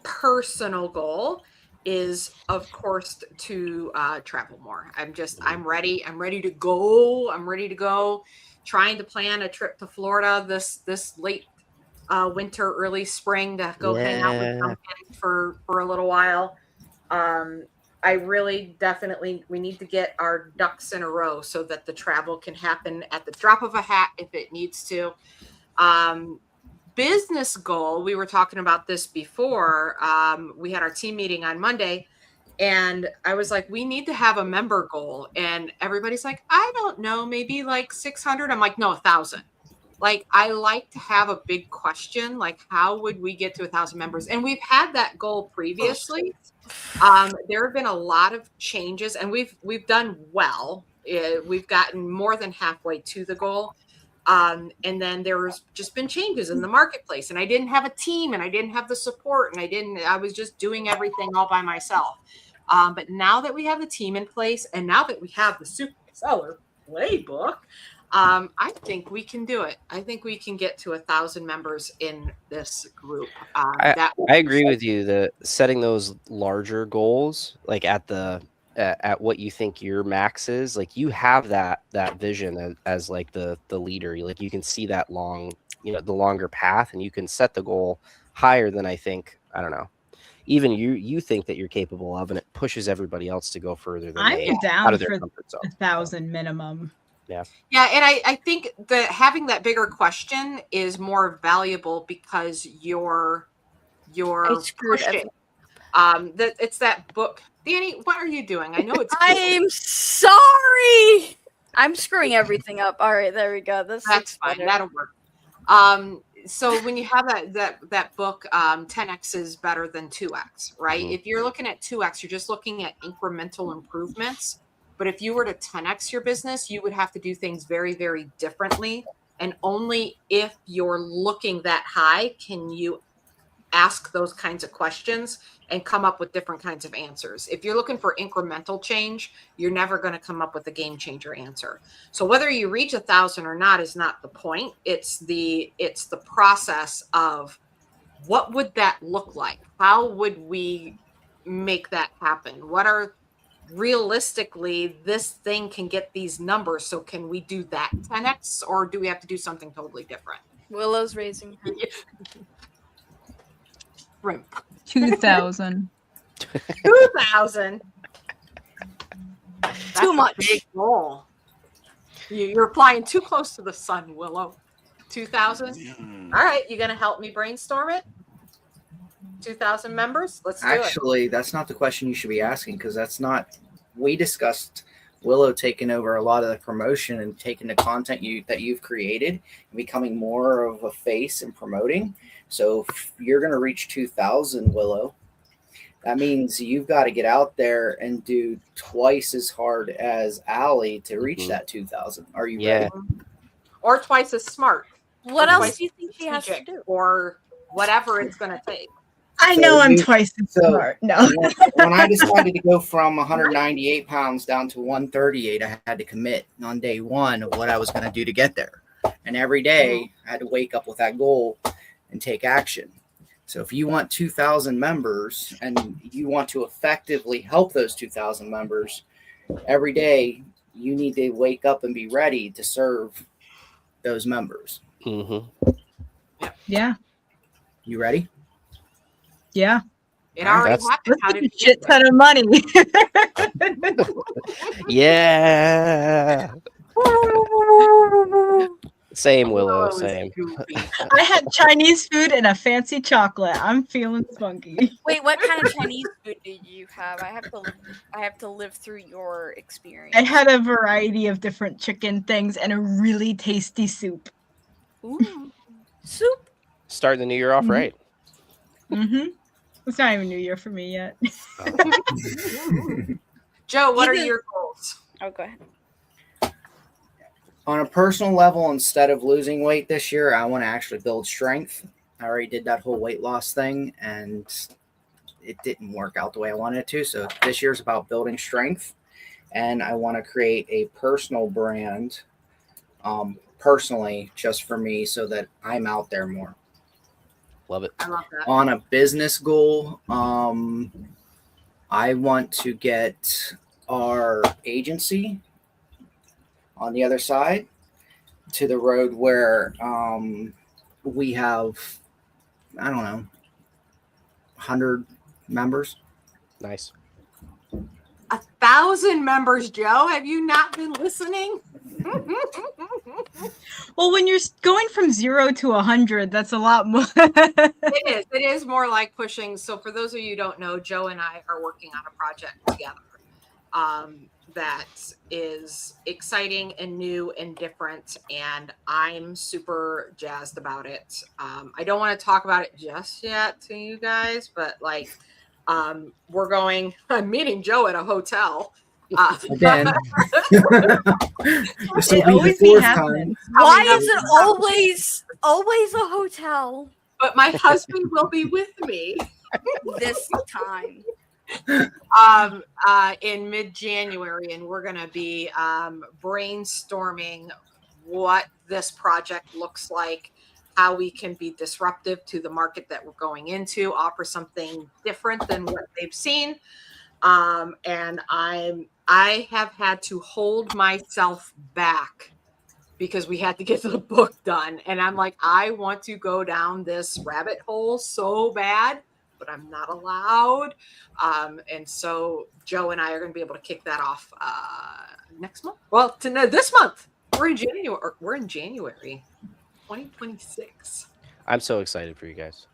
Personal goal is, of course, to travel more. I'm ready. I'm ready to go. Trying to plan a trip to Florida this late winter, early spring to go hang out with Duncan for a little while. I really definitely, we need to get our ducks in a row so that the travel can happen at the drop of a hat if it needs to. Business goal, we were talking about this before. We had our team meeting on Monday, and I was like, we need to have a member goal. And everybody's like, I don't know, maybe like 600. I'm like, no, 1,000. Like, I like to have a big question, like, how would we get to 1,000 members? And we've had that goal previously. There have been a lot of changes, and we've done well. We've gotten more than halfway to the goal. And then there's just been changes in the marketplace, and I didn't have a team, and I didn't have the support, and I was just doing everything all by myself. But now that we have the team in place, and now that we have the super seller playbook, I think we can do it. I think we can get to 1,000 members in this group. I agree with you that setting those larger goals, like at what you think your max is, like you have that vision as like the leader. Like you can see that the longer path, and you can set the goal higher than I don't know, even you think that you're capable of, and it pushes everybody else to go further than I'm down out of their for comfort zone. 1,000 minimum. Yeah, and I think that having that bigger question is more valuable because you're pushing. It's that book. Danny, what are you doing? I know it's cool. I'm sorry. I'm screwing everything up. All right, there we go. That's fine. Better. That'll work. So when you have that book, 10x is better than 2x, right? Mm-hmm. If you're looking at 2x, you're just looking at incremental improvements. But if you were to 10x your business, you would have to do things very, very differently. And only if you're looking that high can you ask those kinds of questions and come up with different kinds of answers. If you're looking for incremental change, you're never going to come up with a game changer answer. So whether you reach 1,000 or not is not the point. It's the process of what would that look like? How would we make that happen? What are realistically this thing can get these numbers? So can we do that 10x, or do we have to do something totally different? Willow's raising her. Right. 2,000. 2,000. That's Too much. a big goal. You're flying too close to the sun, Willow. 2,000. All right, you gonna help me brainstorm it? 2,000 members. Let's do it. Actually, that's not the question you should be asking, because that's not. We discussed Willow taking over a lot of the promotion and taking the content that you've created and becoming more of a face and promoting. So if you're going to reach 2,000, Willow, that means you've got to get out there and do twice as hard as Allie to reach that 2,000. Are you ready? Or twice as smart. What or else twice do you think she has to strategic, do? Or whatever it's going to take. I know I'm twice as smart. No. When I decided to go from 198 pounds down to 138, I had to commit on day one of what I was going to do to get there. And every day I had to wake up with that goal and take action. So if you want 2,000 members and you want to effectively help those 2,000 members, every day you need to wake up and be ready to serve those members. Yeah. You ready? Yeah. It already happened. How That's did a shit ton of money. Yeah. Same, Willow. Same. I had Chinese food and a fancy chocolate. I'm feeling spunky. Wait, what kind of Chinese food did you have? I have to live through your experience. I had a variety of different chicken things and a really tasty soup. Ooh. Soup. Starting the new year off right. Mm-hmm. It's not even New Year for me yet. Joe, what are your goals? Oh, go ahead. On a personal level, instead of losing weight this year, I want to actually build strength. I already did that whole weight loss thing, and it didn't work out the way I wanted it to. So this year's about building strength, and I want to create a personal brand, personally, just for me, so that I'm out there more. Love it. I love that. On a business goal, I want to get our agency on the other side to the road where we have, I don't know, 100 members. Nice. 1,000 members, Joe. Have you not been listening? Well, when you're going from 0 to 100, that's a lot more. It is more like pushing. So for those of you who don't know, Joe and I are working on a project together that is exciting and new and different, and I'm super jazzed about it. I don't want to talk about it just yet to you guys, but like I'm meeting Joe at a hotel. Again. This will It be always the be fourth happening. time. Why is it always a hotel? But my husband will be with me this time. In mid-January, and we're going to be brainstorming what this project looks like, how we can be disruptive to the market that we're going into, offer something different than what they've seen. And I have had to hold myself back because we had to get the book done. And I'm like, I want to go down this rabbit hole so bad, but I'm not allowed. And so Joe and I are going to be able to kick that off next month. Well, this month. We're in January 2026. I'm so excited for you guys.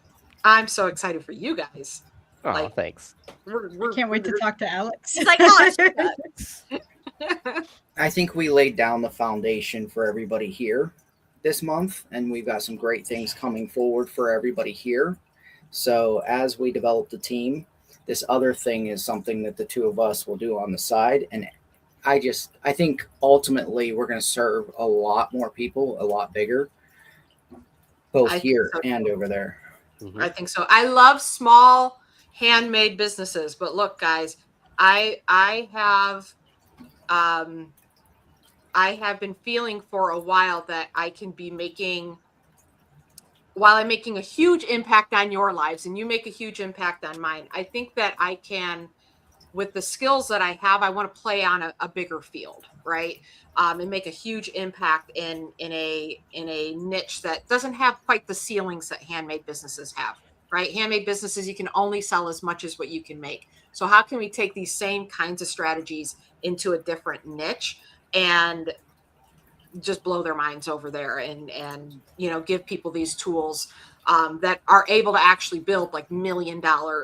I'm so excited for you guys. Oh, thanks. I can't wait to talk to Alex. It's like, oh, I think we laid down the foundation for everybody here this month, and we've got some great things coming forward for everybody here. So as we develop the team, this other thing is something that the two of us will do on the side. And I think ultimately we're going to serve a lot more people, a lot bigger, both here and over there. Mm-hmm. I think so. I love small handmade businesses, but look, guys, I have been feeling for a while that I can be making, while I'm making a huge impact on your lives and you make a huge impact on mine, I think that I can, with the skills that I have, I want to play on a bigger field, right? And make a huge impact in a niche that doesn't have quite the ceilings that handmade businesses have. right? Handmade businesses, you can only sell as much as what you can make. So how can we take these same kinds of strategies into a different niche and just blow their minds over there, and you know, give people these tools that are able to actually build like $1 million,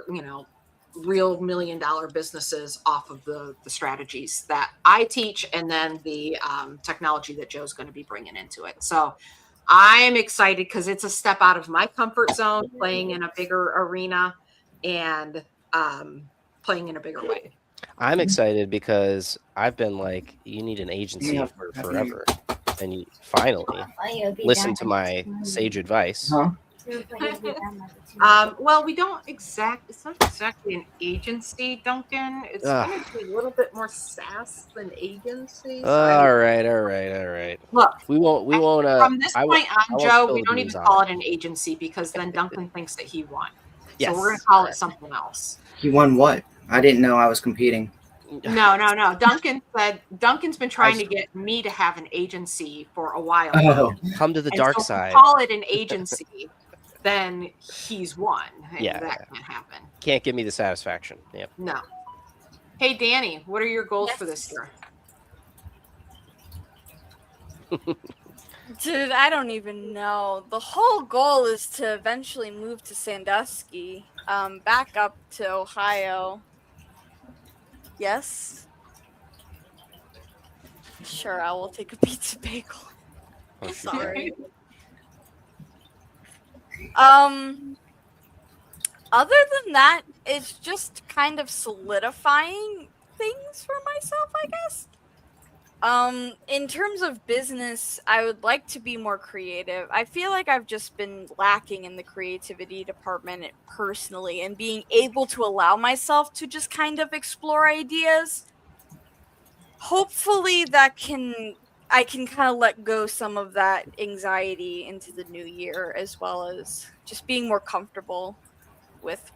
you know, real $1 million businesses off of the strategies that I teach, and then the technology that Joe's going to be bringing into it. So I'm excited because it's a step out of my comfort zone, playing in a bigger arena and playing in a bigger way. I'm excited because I've been like, you need an agency for forever. And you finally listen to my sage advice. Huh? Well, we don't it's not exactly an agency, Duncan. It's going to be a little bit more SaaS than agency. So All right. Look, we won't. From this point on, Joe, we spill don't the even beans on call it. it an agency, because then Duncan thinks that he won. Yes, So we're going to call it something else. He won what? I didn't know I was competing. No. Duncan's been trying to get me to have an agency for a while now. Come to the And dark so if we side. call it an agency, then he's won. And Yeah, that can't happen. Can't give me the satisfaction. Yep. No. Hey, Danny, what are your goals for this year? Dude, I don't even know. The whole goal is to eventually move to Sandusky, back up to Ohio. Yes? Sure, I will take a pizza bagel. Sorry. Other than that, it's just kind of solidifying things for myself, I guess. In terms of business, I would like to be more creative. I feel like I've just been lacking in the creativity department personally, and being able to allow myself to just kind of explore ideas. Hopefully I can kind of let go some of that anxiety into the new year, as well as just being more comfortable with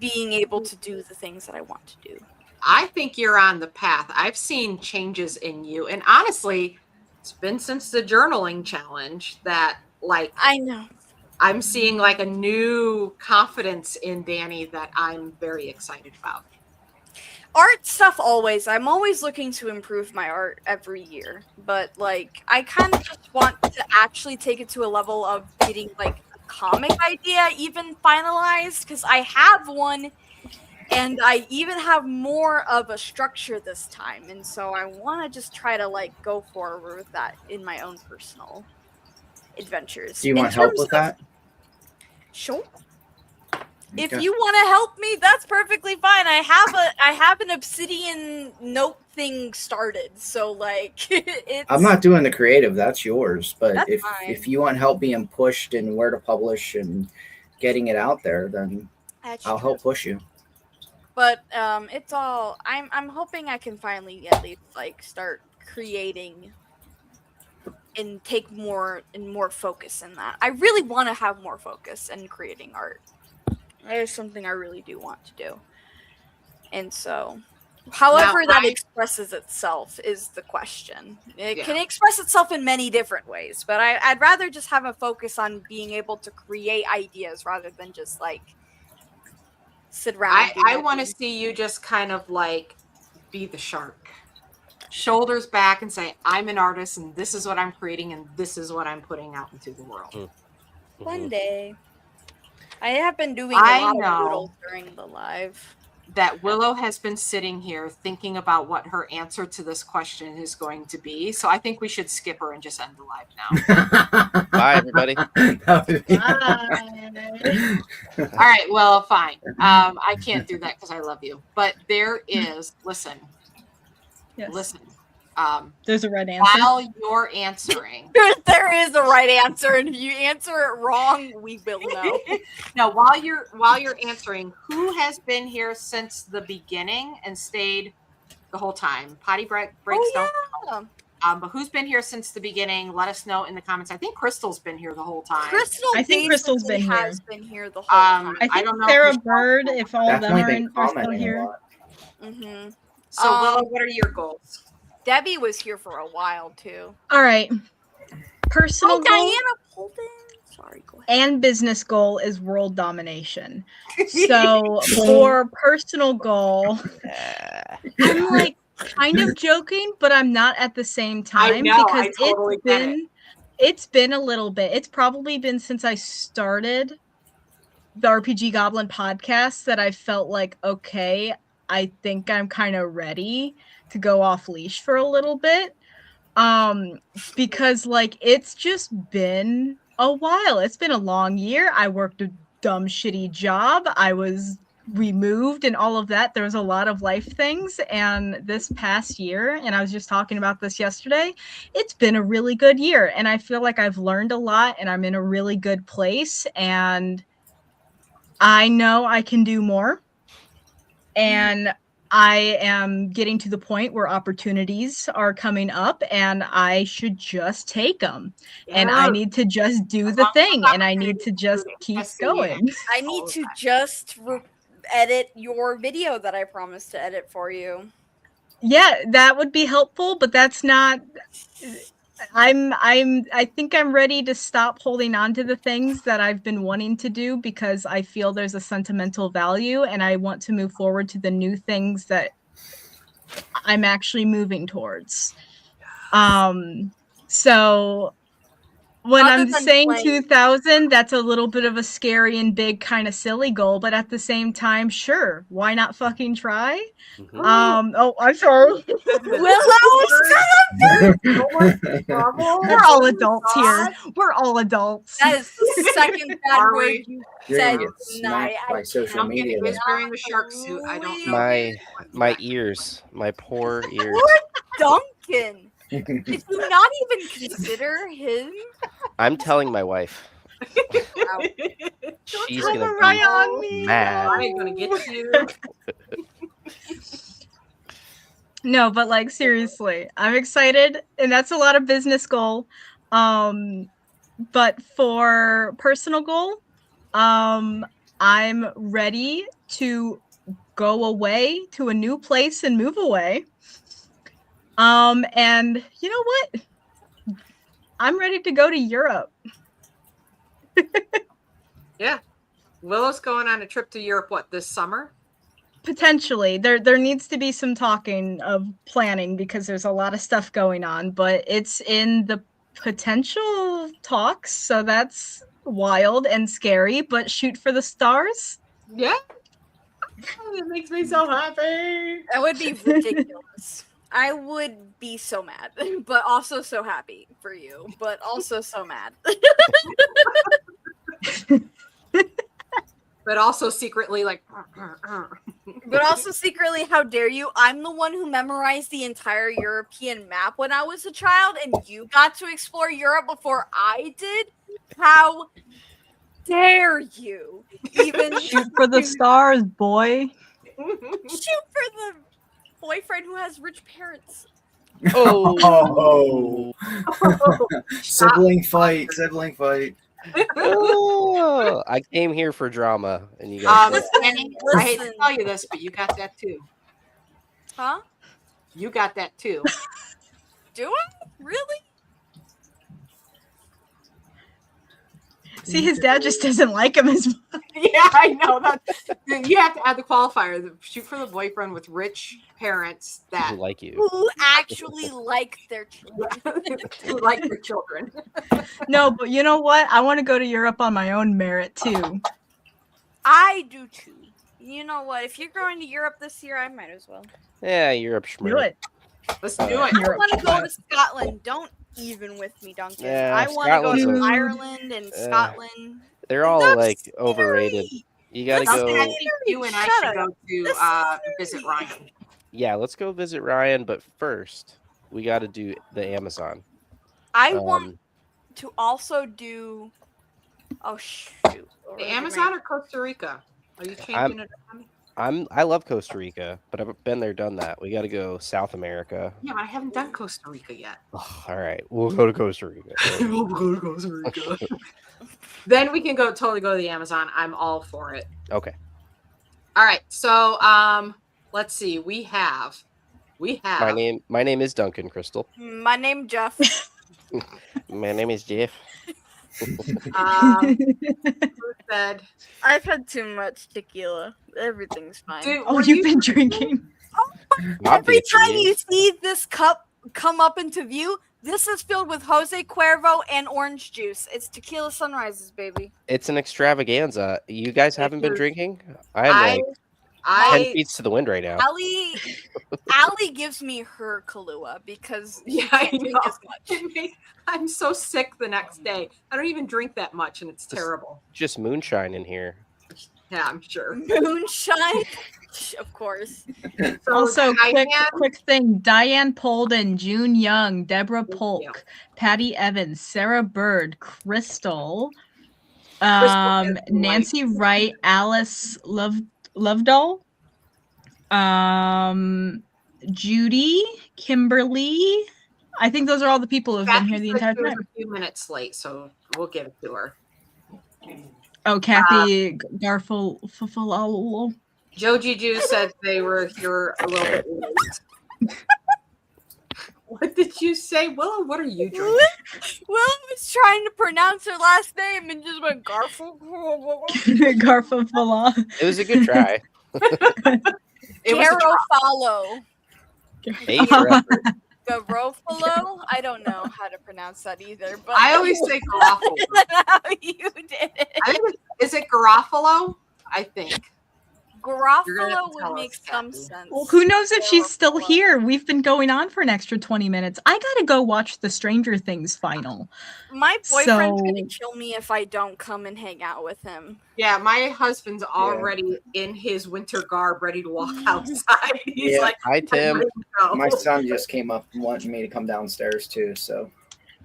being able to do the things that I want to do. I think you're on the path. I've seen changes in you. And honestly, it's been since the journaling challenge that, like, I know, I'm seeing like a new confidence in Danny that I'm very excited about. Art stuff always. I'm always looking to improve my art every year. But, like, I kind of just want to actually take it to a level of getting, like, a comic idea even finalized. Because I have one. And I even have more of a structure this time. And so I want to just try to, like, go forward with that in my own personal adventures. Do you want help with that? Sure. Okay. If you want to help me, that's perfectly fine. I have an obsidian note thing started. So, like, I'm not doing the creative. That's yours. But That's if you want help being pushed and where to publish and getting it out there, then I'll help push you. But it's all I'm hoping I can finally at least, like, start creating and take more focus in that. I really want to have more focus in creating art. That is something I really do want to do. And so, however that expresses itself is the question. It can express itself in many different ways, but I'd rather just have a focus on being able to create ideas rather than just, like, sit around. I want to see you just kind of like be the shark, shoulders back, and say, I'm an artist and this is what I'm creating and this is what I'm putting out into the world. One day. I have been doing a lot of doodles during the live. That Willow has been sitting here thinking about what her answer to this question is going to be. So I think we should skip her and just end the live now. Bye, everybody. All right. Well, fine. I can't do that because I love you. But there is, listen. There's a right answer. While you're answering. There is a right answer, and if you answer it wrong, we will know. No, while you're answering, who has been here since the beginning and stayed the whole time? Potty breaks don't count. But who's been here since the beginning? Let us know in the comments. I think Crystal's been here the whole time. I think Crystal's been here. Has been here the whole time. I think don't know Sarah if Bird, if all of them are still commenting a here. lot. Mm-hmm. So, Willow, what are your goals? Debbie was here for a while too. All right. Personal goal. Diana Polden. Sorry, go ahead. And business goal is world domination. So for personal goal, I'm like kind of joking, but I'm not at the same time. I know, because I totally get it. it's been a little bit. It's probably been since I started the RPG Goblin podcast that I felt like, okay, I think I'm kind of ready to go off leash for a little bit. Because like it's just been a while. It's been a long year. I worked a dumb shitty job. We moved and all of that. There was a lot of life things. And this past year, and I was just talking about this yesterday, it's been a really good year. And I feel like I've learned a lot and I'm in a really good place. And I know I can do more. And I am getting to the point where opportunities are coming up and I should just take them. And I need to just do the thing and I need to just keep going. I need to just edit your video that I promised to edit for you. Yeah, that would be helpful, but that's not. I think I'm ready to stop holding on to the things that I've been wanting to do because I feel there's a sentimental value and I want to move forward to the new things that I'm actually moving towards. So when I'm saying 2000, that's a little bit of a scary and big kind of silly goal, but at the same time, sure, why not fucking try? Oh, I'm sorry. We're all adults here. We're all adults. That is the second bad word you said tonight. By social media. Is wearing the shark suit. I don't know. My ears, my poor ears. Poor Duncan. Did you not even consider him? I'm telling my wife. She's gonna be on me. mad. I'm gonna get you. No, but like seriously, I'm excited, and that's a lot of business goal. But for personal goal, I'm ready to go away to a new place and move away. And you know what? I'm ready to go to Europe. Yeah. Willow's going on a trip to Europe, what, this summer? Potentially. There needs to be some talking of planning because there's a lot of stuff going on, but it's in the potential talks, so that's wild and scary, but shoot for the stars. Yeah. Oh, it makes me so happy. That would be ridiculous. I would be so mad, but also so happy for you, but also so mad. But also secretly like But also secretly, how dare you? I'm the one who memorized the entire European map when I was a child, and you got to explore Europe before I did? How dare you? Even shoot for the stars, boy. Shoot for the boyfriend who has rich parents. Oh. Sibling fight. Oh, I came here for drama, and you guys. Annie, I hate to tell you this, but you got that too. Huh? You got that too. Do I? Really? See, his dad just doesn't like him as much. Yeah, I know that. You have to add the qualifier. Shoot for the boyfriend with rich parents that who like you, who actually like their children. who like their children. No, but you know what? I want to go to Europe on my own merit too. I do too. You know what? If you're going to Europe this year, I might as well. Yeah, Europe. Do it. Let's do it. I want to go to Scotland. Don't even with me, Duncan. Yeah, I want to go Scotland's to a- Ireland and Scotland. They're all That's like overrated. You gotta I go. think you and I should go to visit Ryan. Yeah, let's go visit Ryan. But first, we got to do the Amazon. I want to also do. Oh shoot! The Amazon or Costa Rica? Are you changing it around? I love Costa Rica, but I've been there, done that. We got to go South America. Yeah, but I haven't done Costa Rica yet. Oh, all right, we'll go to Costa Rica. We'll go to Costa Rica. Then we can totally go to the Amazon. I'm all for it. Okay. All right. So let's see. We have My name is Duncan Crystal. My name Jeff. My name is Jeff. Who said? I've had too much tequila. Everything's fine. Dude, Oh, were you've you been drinking. Every time Obviously. you see this cup come up into view, this is filled with Jose Cuervo and orange juice. It's tequila sunrises, baby. It's an extravaganza. You guys haven't been drinking? I am I like 10 I feet to the wind right now. Allie gives me her Kahlua because yeah, she I can't drink know. as much. I'm so sick the next day. I don't even drink that much, and it's terrible. Just moonshine in here. Yeah, I'm sure. Moonshine, of course. So Also, Diane, quick thing: Diane Polden, June Young, Deborah Polk, Patty Evans, Sarah Bird, Crystal, Nancy Wright, Alice Lovedoll, Judy, Kimberly. I think those are all the people who've been here the entire she was time. a few minutes late, so we'll give it to her. Oh, Kathy Garfalo. Joji Ju said they were here a little bit late. What did you say, Willow? What are you drinking? Willow was trying to pronounce her last name and just went Garfalo. Garfalo. It was a good try. Garofalo. Hey, your effort. Garofalo? I don't know how to pronounce that either. But I always say Garofalo. how you did it. I think is it Garofalo? I think. Garofalo would make some sense. Well, who knows if she's still here? We've been going on for an extra 20 minutes. I gotta go watch the Stranger Things final. My boyfriend's So- gonna kill me if I don't come and hang out with him. Yeah, my husband's already in his winter garb, ready to walk outside. He's like, Hi, Tim. "I'm ready to go." My son just came up and wanted me to come downstairs too. So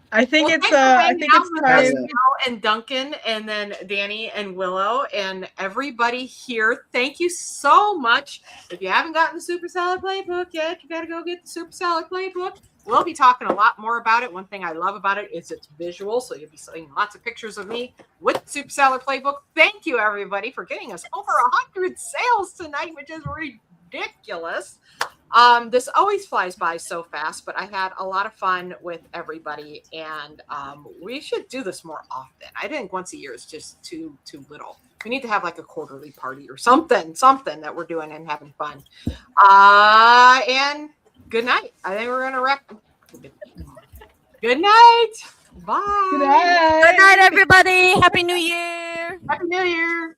I think Well, it's thanks for I hanging think out it's with us, time. Will and Duncan, and then Danny and Willow, and everybody here. Thank you so much. If you haven't gotten the Super Salad Playbook yet, you got to go get the Super Salad Playbook. We'll be talking a lot more about it. One thing I love about it is it's visual, so you'll be seeing lots of pictures of me with the Super Salad Playbook. Thank you, everybody, for getting us over 100 sales tonight, which is ridiculous. This always flies by so fast, but I had a lot of fun with everybody, and we should do this more often. I think once a year is just too little. We need to have like a quarterly party or something that we're doing and having fun. And good night. I think we're gonna wrap. Good night. Bye. Good night. Good night, everybody. Happy New Year. Happy New Year.